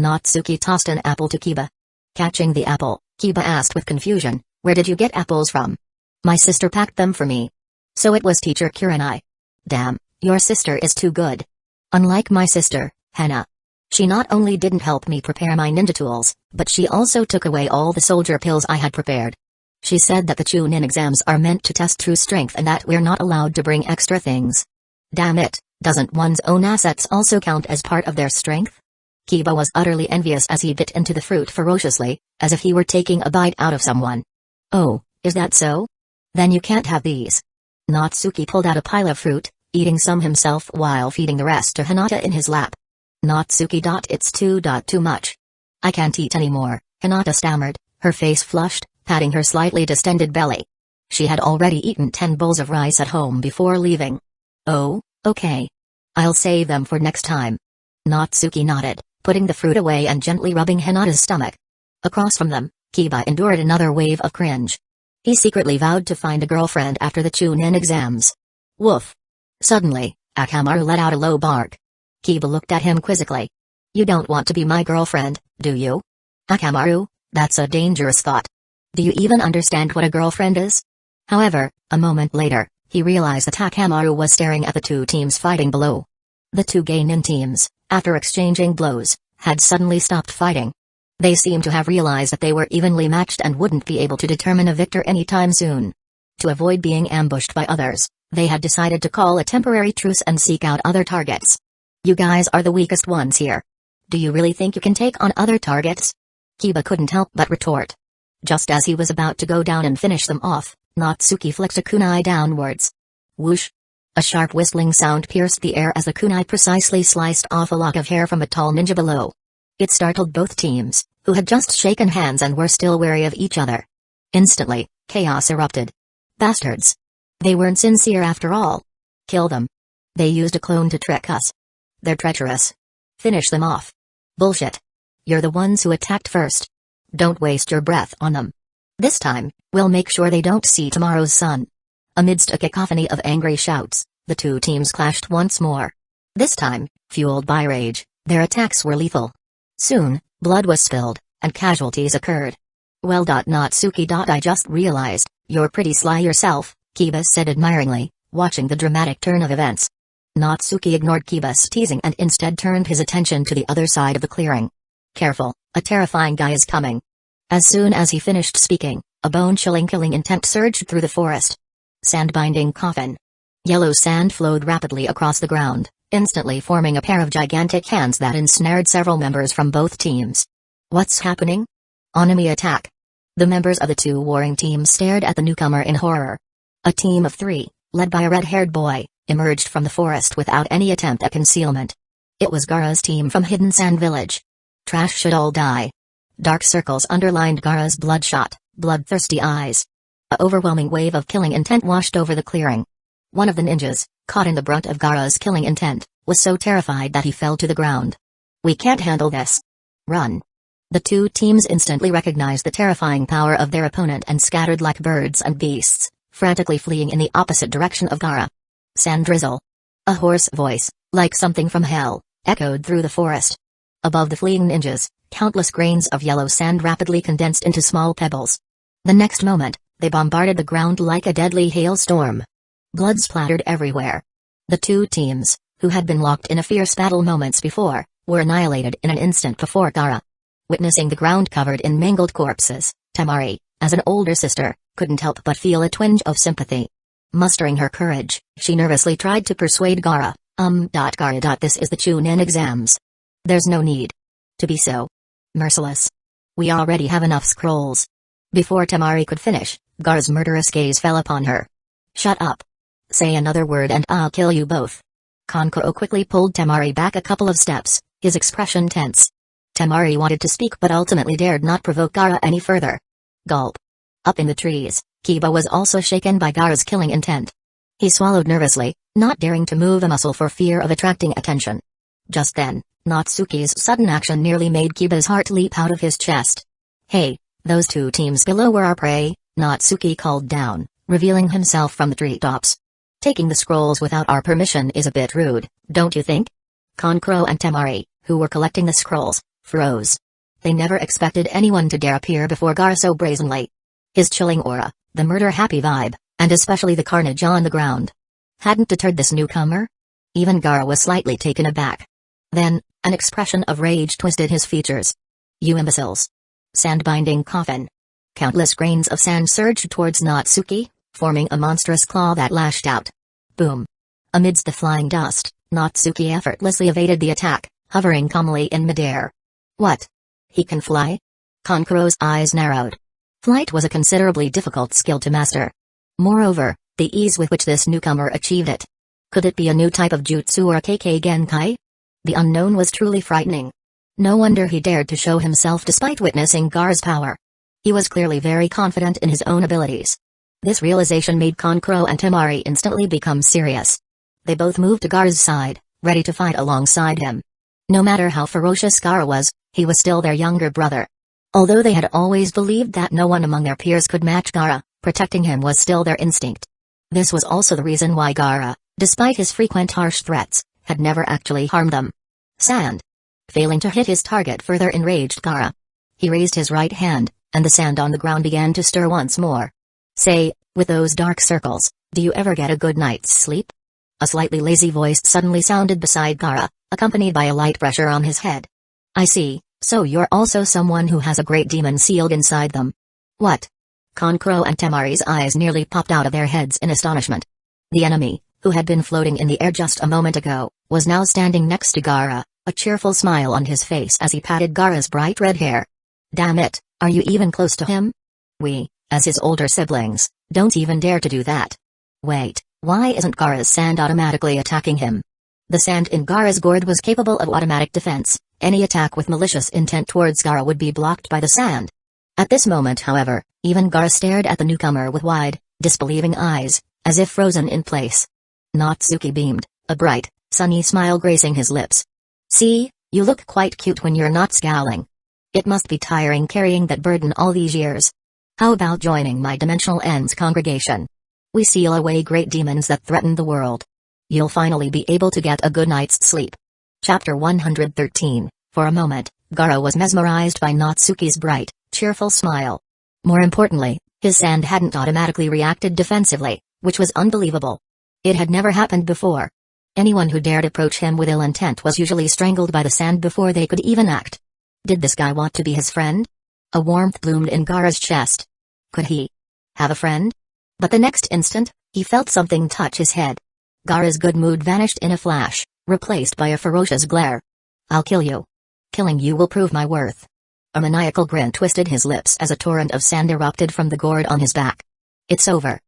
Natsuki tossed an apple to Kiba. Catching the apple, Kiba asked with confusion, where did you get apples from? My sister packed them for me. So it was Teacher Kurenai. Damn, your sister is too good. Unlike my sister, Hana. She not only didn't help me prepare my ninja tools, but she also took away all the soldier pills I had prepared. She said that the Chunin exams are meant to test true strength and that we're not allowed to bring extra things. Damn it, doesn't one's own assets also count as part of their strength? Kiba was utterly envious as he bit into the fruit ferociously, as if he were taking a bite out of someone. Oh, is that so? Then you can't have these. Natsuki pulled out a pile of fruit, eating some himself while feeding the rest to Hinata in his lap. Natsuki. It's too much. I can't eat anymore, Hinata stammered, her face flushed, patting her slightly distended belly. She had already eaten 10 bowls of rice at home before leaving. Oh, okay. I'll save them for next time. Natsuki nodded, putting the fruit away and gently rubbing Hinata's stomach. Across from them, Kiba endured another wave of cringe. He secretly vowed to find a girlfriend after the Chunin exams. Woof. Suddenly, Akamaru let out a low bark. Kiba looked at him quizzically. You don't want to be my girlfriend, do you? Akamaru, that's a dangerous thought. Do you even understand what a girlfriend is? However, a moment later, he realized that Akamaru was staring at the two teams fighting below. The two Geinin teams, after exchanging blows, had suddenly stopped fighting. They seemed to have realized that they were evenly matched and wouldn't be able to determine a victor anytime soon. To avoid being ambushed by others, they had decided to call a temporary truce and seek out other targets. You guys are the weakest ones here. Do you really think you can take on other targets? Kiba couldn't help but retort. Just as he was about to go down and finish them off, Natsuki flicked a kunai downwards. Whoosh! A sharp whistling sound pierced the air as the kunai precisely sliced off a lock of hair from a tall ninja below. It startled both teams, who had just shaken hands and were still wary of each other. Instantly, chaos erupted. Bastards! They weren't sincere after all. Kill them. They used a clone to trick us. They're treacherous. Finish them off. Bullshit. You're the ones who attacked first. Don't waste your breath on them. This time, we'll make sure they don't see tomorrow's sun. Amidst a cacophony of angry shouts, the two teams clashed once more. This time, fueled by rage, their attacks were lethal. Soon, blood was spilled, and casualties occurred. Well, Natsuki. I just realized, you're pretty sly yourself, Kiba said admiringly, watching the dramatic turn of events. Natsuki ignored Kiba's teasing and instead turned his attention to the other side of the clearing. Careful, a terrifying guy is coming. As soon as he finished speaking, a bone-chilling killing intent surged through the forest. Sand-binding coffin. Yellow sand flowed rapidly across the ground, instantly forming a pair of gigantic hands that ensnared several members from both teams. What's happening? Enemy attack. The members of the two warring teams stared at the newcomer in horror. A team of 3, led by a red-haired boy, emerged from the forest without any attempt at concealment. It was Gaara's team from Hidden Sand Village. Trash should all die. Dark circles underlined Gaara's bloodshot, bloodthirsty eyes. A overwhelming wave of killing intent washed over the clearing. One of the ninjas, caught in the brunt of Gaara's killing intent, was so terrified that he fell to the ground. We can't handle this. Run. The two teams instantly recognized the terrifying power of their opponent and scattered like birds and beasts, frantically fleeing in the opposite direction of Gaara. Sand drizzle. A hoarse voice, like something from hell, echoed through the forest. Above the fleeing ninjas, countless grains of yellow sand rapidly condensed into small pebbles. The next moment, they bombarded the ground like a deadly hailstorm. Blood splattered everywhere. The two teams, who had been locked in a fierce battle moments before, were annihilated in an instant before Gaara. Witnessing the ground covered in mangled corpses, Temari, as an older sister, couldn't help but feel a twinge of sympathy. Mustering her courage, she nervously tried to persuade Gaara, Gaara. This is the Chunin exams. There's no need to be so merciless. We already have enough scrolls. Before Temari could finish, Gaara's murderous gaze fell upon her. Shut up. Say another word and I'll kill you both. Kankuro quickly pulled Temari back a couple of steps, his expression tense. Temari wanted to speak but ultimately dared not provoke Gaara any further. Gulp. Up in the trees, Kiba was also shaken by Gaara's killing intent. He swallowed nervously, not daring to move a muscle for fear of attracting attention. Just then, Natsuki's sudden action nearly made Kiba's heart leap out of his chest. Hey, those two teams below were our prey, Natsuki called down, revealing himself from the treetops. Taking the scrolls without our permission is a bit rude, don't you think? Kankuro and Temari, who were collecting the scrolls, froze. They never expected anyone to dare appear before Gaara so brazenly. His chilling aura, the murder-happy vibe, and especially the carnage on the ground, hadn't deterred this newcomer. Even Gaara was slightly taken aback. Then, an expression of rage twisted his features. You imbeciles. Sand-binding coffin. Countless grains of sand surged towards Natsuki, forming a monstrous claw that lashed out. Boom. Amidst the flying dust, Natsuki effortlessly evaded the attack, hovering calmly in midair. What? He can fly? Kankuro's eyes narrowed. Flight was a considerably difficult skill to master. Moreover, the ease with which this newcomer achieved it. Could it be a new type of jutsu or a Kekkei Genkai? The unknown was truly frightening. No wonder he dared to show himself despite witnessing Gaara's power. He was clearly very confident in his own abilities. This realization made Kankuro and Temari instantly become serious. They both moved to Gaara's side, ready to fight alongside him. No matter how ferocious Gaara was, he was still their younger brother. Although they had always believed that no one among their peers could match Gaara, protecting him was still their instinct. This was also the reason why Gaara, despite his frequent harsh threats, had never actually harmed them. Sand. Failing to hit his target further enraged Gaara. He raised his right hand, and the sand on the ground began to stir once more. Say, with those dark circles, do you ever get a good night's sleep? A slightly lazy voice suddenly sounded beside Gaara, accompanied by a light pressure on his head. I see, so you're also someone who has a great demon sealed inside them. What? Kankuro and Temari's eyes nearly popped out of their heads in astonishment. The enemy, who had been floating in the air just a moment ago, was now standing next to Gaara, a cheerful smile on his face as he patted Gaara's bright red hair. Damn it, are you even close to him? We, as his older siblings, don't even dare to do that. Wait, why isn't Gaara's sand automatically attacking him? The sand in Gaara's gourd was capable of automatic defense. Any attack with malicious intent towards Gaara would be blocked by the sand. At this moment, however, even Gaara stared at the newcomer with wide, disbelieving eyes, as if frozen in place. Natsuki beamed, a bright, sunny smile gracing his lips. See, you look quite cute when you're not scowling. It must be tiring carrying that burden all these years. How about joining my Dimensional Ends congregation? We seal away great demons that threaten the world. You'll finally be able to get a good night's sleep. Chapter 113. For a moment, Gaara was mesmerized by Natsuki's bright, cheerful smile. More importantly, his sand hadn't automatically reacted defensively, which was unbelievable. It had never happened before. Anyone who dared approach him with ill intent was usually strangled by the sand before they could even act. Did this guy want to be his friend? A warmth bloomed in Gaara's chest. Could he have a friend? But the next instant, he felt something touch his head. Gaara's good mood vanished in a flash, replaced by a ferocious glare. I'll kill you. Killing you will prove my worth. A maniacal grin twisted his lips as a torrent of sand erupted from the gourd on his back. It's over.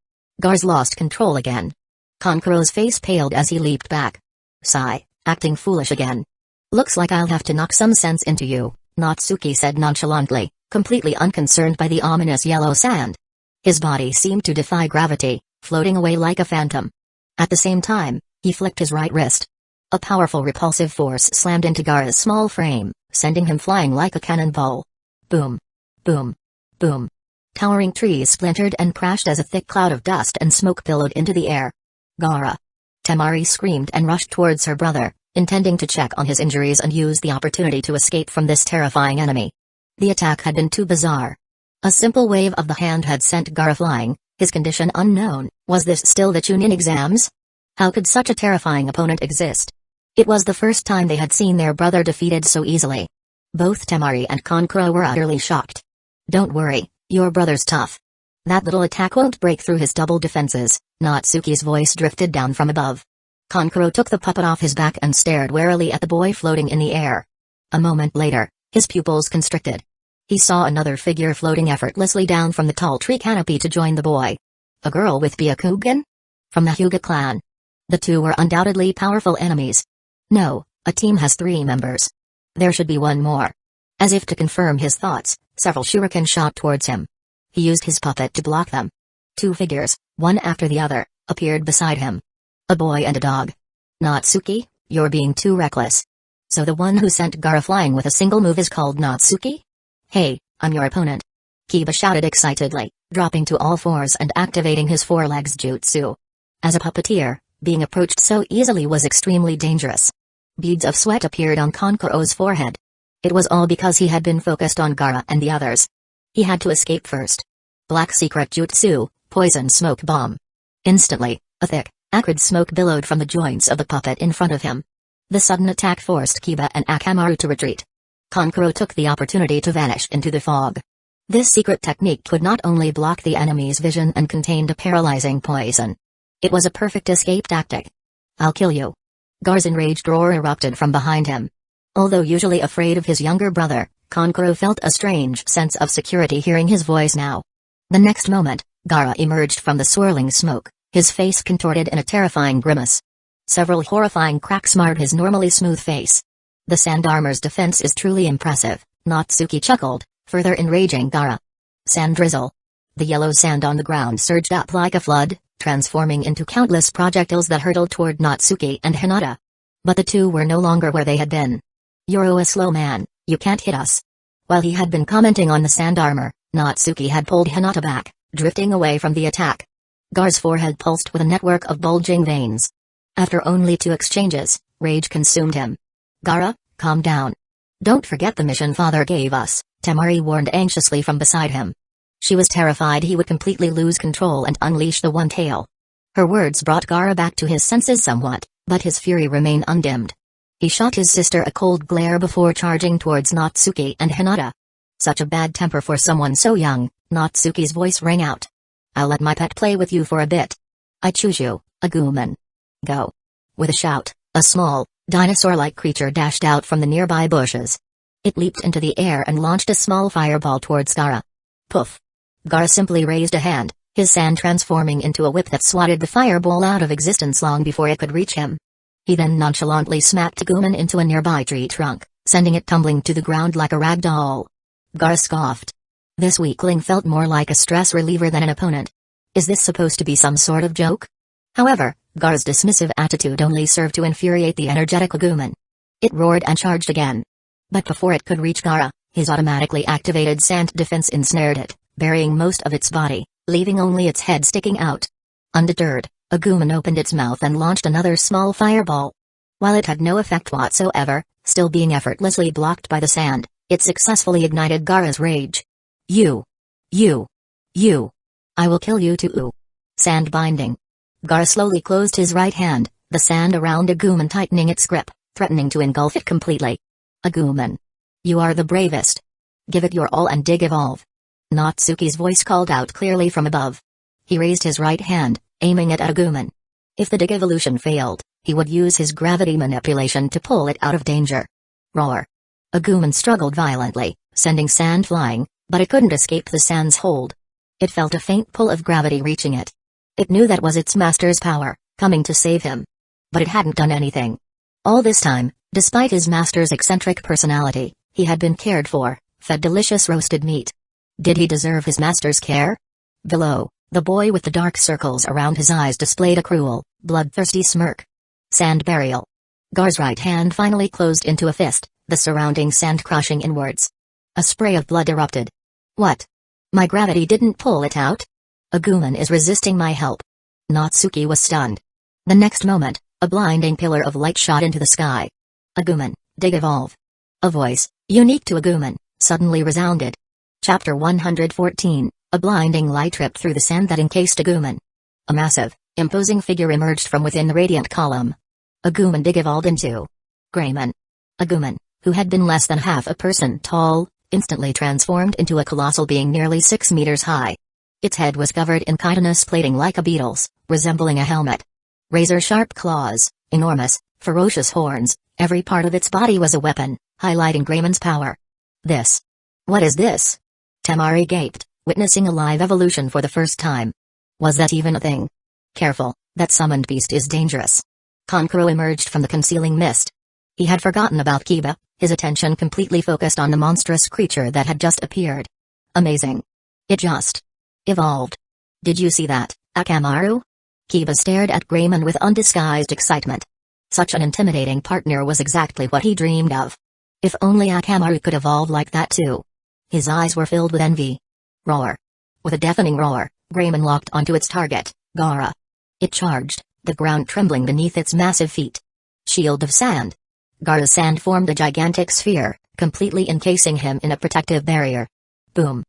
Gaara's lost control again. Kankuro's face paled as he leaped back. Sigh, acting foolish again. Looks like I'll have to knock some sense into you, Natsuki said nonchalantly, completely unconcerned by the ominous yellow sand. His body seemed to defy gravity, floating away like a phantom. At the same time, he flicked his right wrist. A powerful repulsive force slammed into Gaara's small frame, sending him flying like a cannonball. Boom. Boom. Boom. Towering trees splintered and crashed as a thick cloud of dust and smoke billowed into the air. Gaara! Temari screamed and rushed towards her brother, intending to check on his injuries and use the opportunity to escape from this terrifying enemy. The attack had been too bizarre. A simple wave of the hand had sent Gaara flying, his condition unknown, Was this still the Chunin exams? How could such a terrifying opponent exist? It was the first time they had seen their brother defeated so easily. Both Temari and Kankuro were utterly shocked. Don't worry, your brother's tough. That little attack won't break through his double defenses, Natsuki's voice drifted down from above. Kankuro took the puppet off his back and stared warily at the boy floating in the air. A moment later, his pupils constricted. He saw another figure floating effortlessly down from the tall tree canopy to join the boy. A girl with Byakugan? From the Hyuga clan. The two were undoubtedly powerful enemies. No, a team has 3 members. There should be one more. As if to confirm his thoughts, several shuriken shot towards him. He used his puppet to block them. 2 figures, one after the other, appeared beside him. A boy and a dog. Natsuki, you're being too reckless. So the one who sent Gaara flying with a single move is called Natsuki? Hey, I'm your opponent. Kiba shouted excitedly, dropping to all fours and activating his 4 legs jutsu. As a puppeteer, being approached so easily was extremely dangerous. Beads of sweat appeared on Kankuro's forehead. It was all because he had been focused on Gaara and the others. He had to escape first. Black secret jutsu, poison smoke bomb. Instantly, a thick, acrid smoke billowed from the joints of the puppet in front of him. The sudden attack forced Kiba and Akamaru to retreat. Kankuro took the opportunity to vanish into the fog. This secret technique could not only block the enemy's vision and contained a paralyzing poison. It was a perfect escape tactic. I'll kill you. Gaara's enraged roar erupted from behind him. Although usually afraid of his younger brother, Kankuro felt a strange sense of security hearing his voice now. The next moment, Gaara emerged from the swirling smoke, his face contorted in a terrifying grimace. Several horrifying cracks marred his normally smooth face. The sand armor's defense is truly impressive, Natsuki chuckled, further enraging Gaara. Sand drizzle. The yellow sand on the ground surged up like a flood, transforming into countless projectiles that hurtled toward Natsuki and Hinata. But the two were no longer where they had been. You're a slow man, you can't hit us. While he had been commenting on the sand armor, Natsuki had pulled Hinata back, drifting away from the attack. Gaara's forehead pulsed with a network of bulging veins. After only 2 exchanges, rage consumed him. Gaara, calm down. Don't forget the mission father gave us, Temari warned anxiously from beside him. She was terrified he would completely lose control and unleash the One Tail. Her words brought Gaara back to his senses somewhat, but his fury remained undimmed. He shot his sister a cold glare before charging towards Natsuki and Hinata. Such a bad temper for someone so young, Natsuki's voice rang out. I'll let my pet play with you for a bit. I choose you, Agumon. Go. With a shout, a small, dinosaur-like creature dashed out from the nearby bushes. It leaped into the air and launched a small fireball towards Gaara. Poof. Gaara simply raised a hand, his sand transforming into a whip that swatted the fireball out of existence long before it could reach him. He then nonchalantly smacked Agumon into a nearby tree trunk, sending it tumbling to the ground like a rag doll. Gaara scoffed. This weakling felt more like a stress reliever than an opponent. Is this supposed to be some sort of joke? However, Gaara's dismissive attitude only served to infuriate the energetic Agumon. It roared and charged again. But before it could reach Gaara, his automatically activated sand defense ensnared it, burying most of its body, leaving only its head sticking out. Undeterred, Agumon opened its mouth and launched another small fireball. While it had no effect whatsoever, still being effortlessly blocked by the sand, it successfully ignited Gaara's rage. You! I will kill you too. Sand binding. Gaara slowly closed his right hand, the sand around Agumon tightening its grip, threatening to engulf it completely. Agumon. You are the bravest. Give it your all and dig evolve. Natsuki's voice called out clearly from above. He raised his right hand, aiming it at Agumon. If the dig evolution failed, he would use his gravity manipulation to pull it out of danger. Roar. Agumon struggled violently, sending sand flying, but it couldn't escape the sand's hold. It felt a faint pull of gravity reaching it. It knew that was its master's power, coming to save him. But it hadn't done anything. All this time, despite his master's eccentric personality, he had been cared for, fed delicious roasted meat. Did he deserve his master's care? Below, the boy with the dark circles around his eyes displayed a cruel, bloodthirsty smirk. Sand burial. Gaara's right hand finally closed into a fist, the surrounding sand crushing inwards. A spray of blood erupted. What? My gravity didn't pull it out? Agumon is resisting my help. Natsuki was stunned. The next moment, a blinding pillar of light shot into the sky. Agumon, dig evolve. A voice, unique to Agumon, suddenly resounded. Chapter 114, a blinding light ripped through the sand that encased Agumon. A massive, imposing figure emerged from within the radiant column. Aguman dig evolved into Greymon. Aguman, who had been less than half a person tall, instantly transformed into a colossal being nearly 6 meters high. Its head was covered in chitinous plating like a beetle's, resembling a helmet. Razor-sharp claws, enormous, ferocious horns, every part of its body was a weapon, highlighting Greymon's power. This. What is this? Temari gaped, witnessing a live evolution for the first time. Was that even a thing? Careful, that summoned beast is dangerous. Kankuro emerged from the concealing mist. He had forgotten about Kiba, his attention completely focused on the monstrous creature that had just appeared. Amazing. It just evolved. Did you see that, Akamaru? Kiba stared at Greymon with undisguised excitement. Such an intimidating partner was exactly what he dreamed of. If only Akamaru could evolve like that too. His eyes were filled with envy. Roar. With a deafening roar, Greymon locked onto its target, Gaara. It charged, the ground trembling beneath its massive feet. Shield of sand. Gaara's sand formed a gigantic sphere, completely encasing him in a protective barrier. Boom.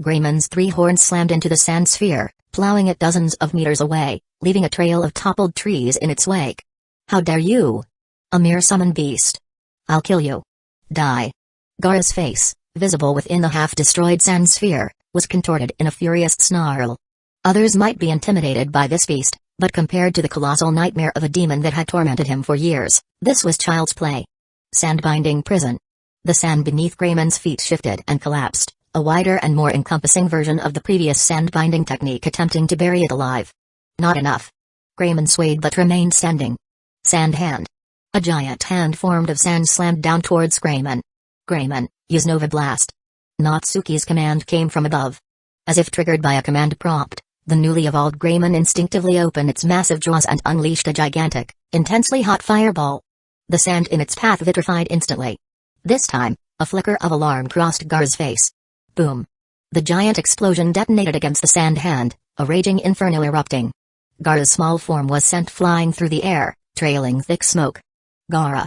Greymon's 3 horns slammed into the sand sphere, plowing it dozens of meters away, leaving a trail of toppled trees in its wake. How dare you? A mere summon beast. I'll kill you. Die. Gaara's face, visible within the half-destroyed sand sphere, was contorted in a furious snarl. Others might be intimidated by this beast, but compared to the colossal nightmare of a demon that had tormented him for years, this was child's play. Sand-binding prison. The sand beneath Greymon's feet shifted and collapsed, a wider and more encompassing version of the previous sand-binding technique attempting to bury it alive. Not enough. Greymon swayed but remained standing. Sand hand. A giant hand formed of sand slammed down towards Greymon. Greymon, use Nova Blast. Natsuki's command came from above. As if triggered by a command prompt, the newly evolved Greymon instinctively opened its massive jaws and unleashed a gigantic, intensely hot fireball. The sand in its path vitrified instantly. This time, a flicker of alarm crossed Gaara's face. Boom. The giant explosion detonated against the sand hand, a raging inferno erupting. Gaara's small form was sent flying through the air, trailing thick smoke. Gaara.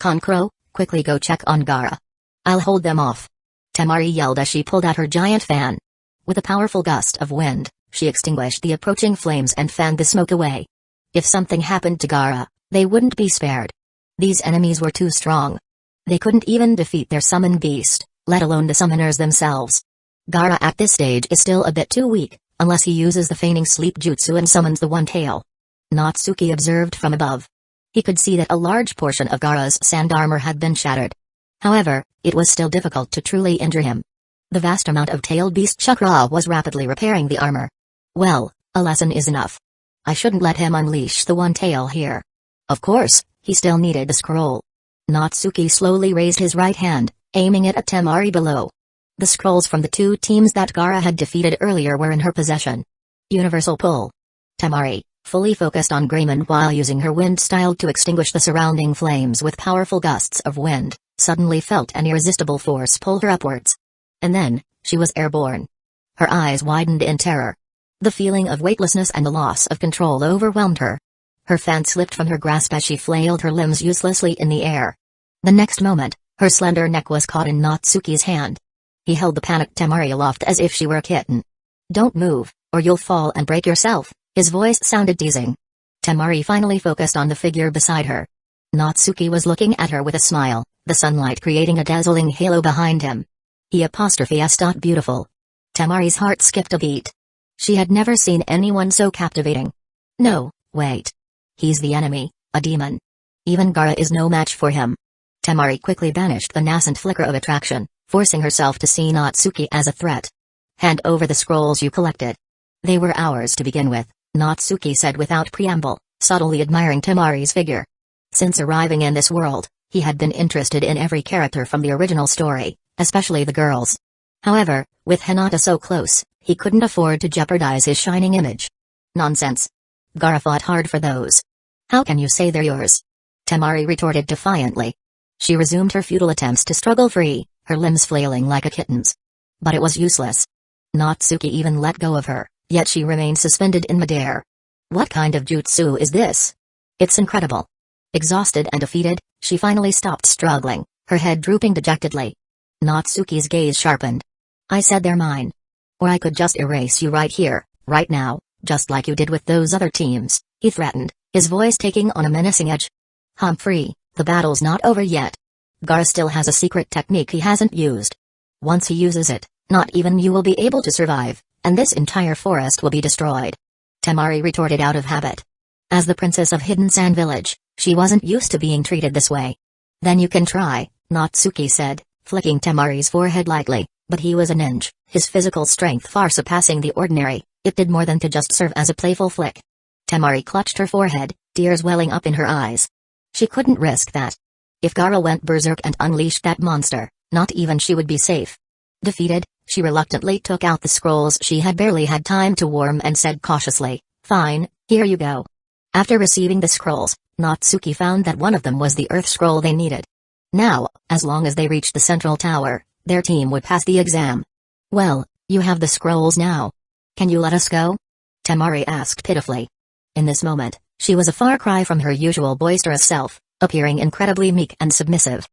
Kankuro, quickly go check on Gaara. I'll hold them off. Temari yelled as she pulled out her giant fan. With a powerful gust of wind, she extinguished the approaching flames and fanned the smoke away. If something happened to Gaara, they wouldn't be spared. These enemies were too strong. They couldn't even defeat their summoned beast, let alone the summoners themselves. Gaara at this stage is still a bit too weak, unless he uses the feigning sleep jutsu and summons the One Tail. Natsuki observed from above. He could see that a large portion of Gaara's sand armor had been shattered. However, it was still difficult to truly injure him. The vast amount of tailed beast chakra was rapidly repairing the armor. Well, a lesson is enough. I shouldn't let him unleash the One Tail here. Of course, he still needed the scroll. Natsuki slowly raised his right hand, aiming it at Temari below. The scrolls from the 2 teams that Gaara had defeated earlier were in her possession. Universal pull. Temari, fully focused on Greymon while using her wind style to extinguish the surrounding flames with powerful gusts of wind, suddenly felt an irresistible force pull her upwards. And then, she was airborne. Her eyes widened in terror. The feeling of weightlessness and the loss of control overwhelmed her. Her fan slipped from her grasp as she flailed her limbs uselessly in the air. The next moment, her slender neck was caught in Natsuki's hand. He held the panicked Temari aloft as if she were a kitten. Don't move, or you'll fall and break yourself, his voice sounded teasing. Temari finally focused on the figure beside her. Natsuki was looking at her with a smile, the sunlight creating a dazzling halo behind him. He ***** beautiful. Temari's heart skipped a beat. She had never seen anyone so captivating. No, wait. He's the enemy, a demon. Even Gaara is no match for him. Temari quickly banished the nascent flicker of attraction, forcing herself to see Natsuki as a threat. Hand over the scrolls you collected. They were ours to begin with, Natsuki said without preamble, subtly admiring Temari's figure. Since arriving in this world, he had been interested in every character from the original story, especially the girls. However, with Hinata so close, he couldn't afford to jeopardize his shining image. Nonsense. Gaara fought hard for those. How can you say they're yours? Temari retorted defiantly. She resumed her futile attempts to struggle free, her limbs flailing like a kitten's. But it was useless. Natsuki even let go of her, yet she remained suspended in midair. What kind of jutsu is this? It's incredible. Exhausted and defeated, she finally stopped struggling, her head drooping dejectedly. Natsuki's gaze sharpened. I said they're mine. Or I could just erase you right here, right now, Just like you did with those other teams, he threatened, his voice taking on a menacing edge. Humphrey, the battle's not over yet. Gaara still has a secret technique he hasn't used. Once he uses it, not even you will be able to survive, and this entire forest will be destroyed. Temari retorted out of habit. As the princess of Hidden Sand Village, she wasn't used to being treated this way. Then you can try, Natsuki said, flicking Temari's forehead lightly, but he was a ninja, his physical strength far surpassing the ordinary. It did more than to just serve as a playful flick. Temari clutched her forehead, tears welling up in her eyes. She couldn't risk that. If Gaara went berserk and unleashed that monster, not even she would be safe. Defeated, she reluctantly took out the scrolls she had barely had time to warm and said cautiously, "Fine, here you go." After receiving the scrolls, Natsuki found that one of them was the Earth Scroll they needed. Now, as long as they reached the central tower, their team would pass the exam. "Well, you have the scrolls now. Can you let us go?" Temari asked pitifully. In this moment, she was a far cry from her usual boisterous self, appearing incredibly meek and submissive.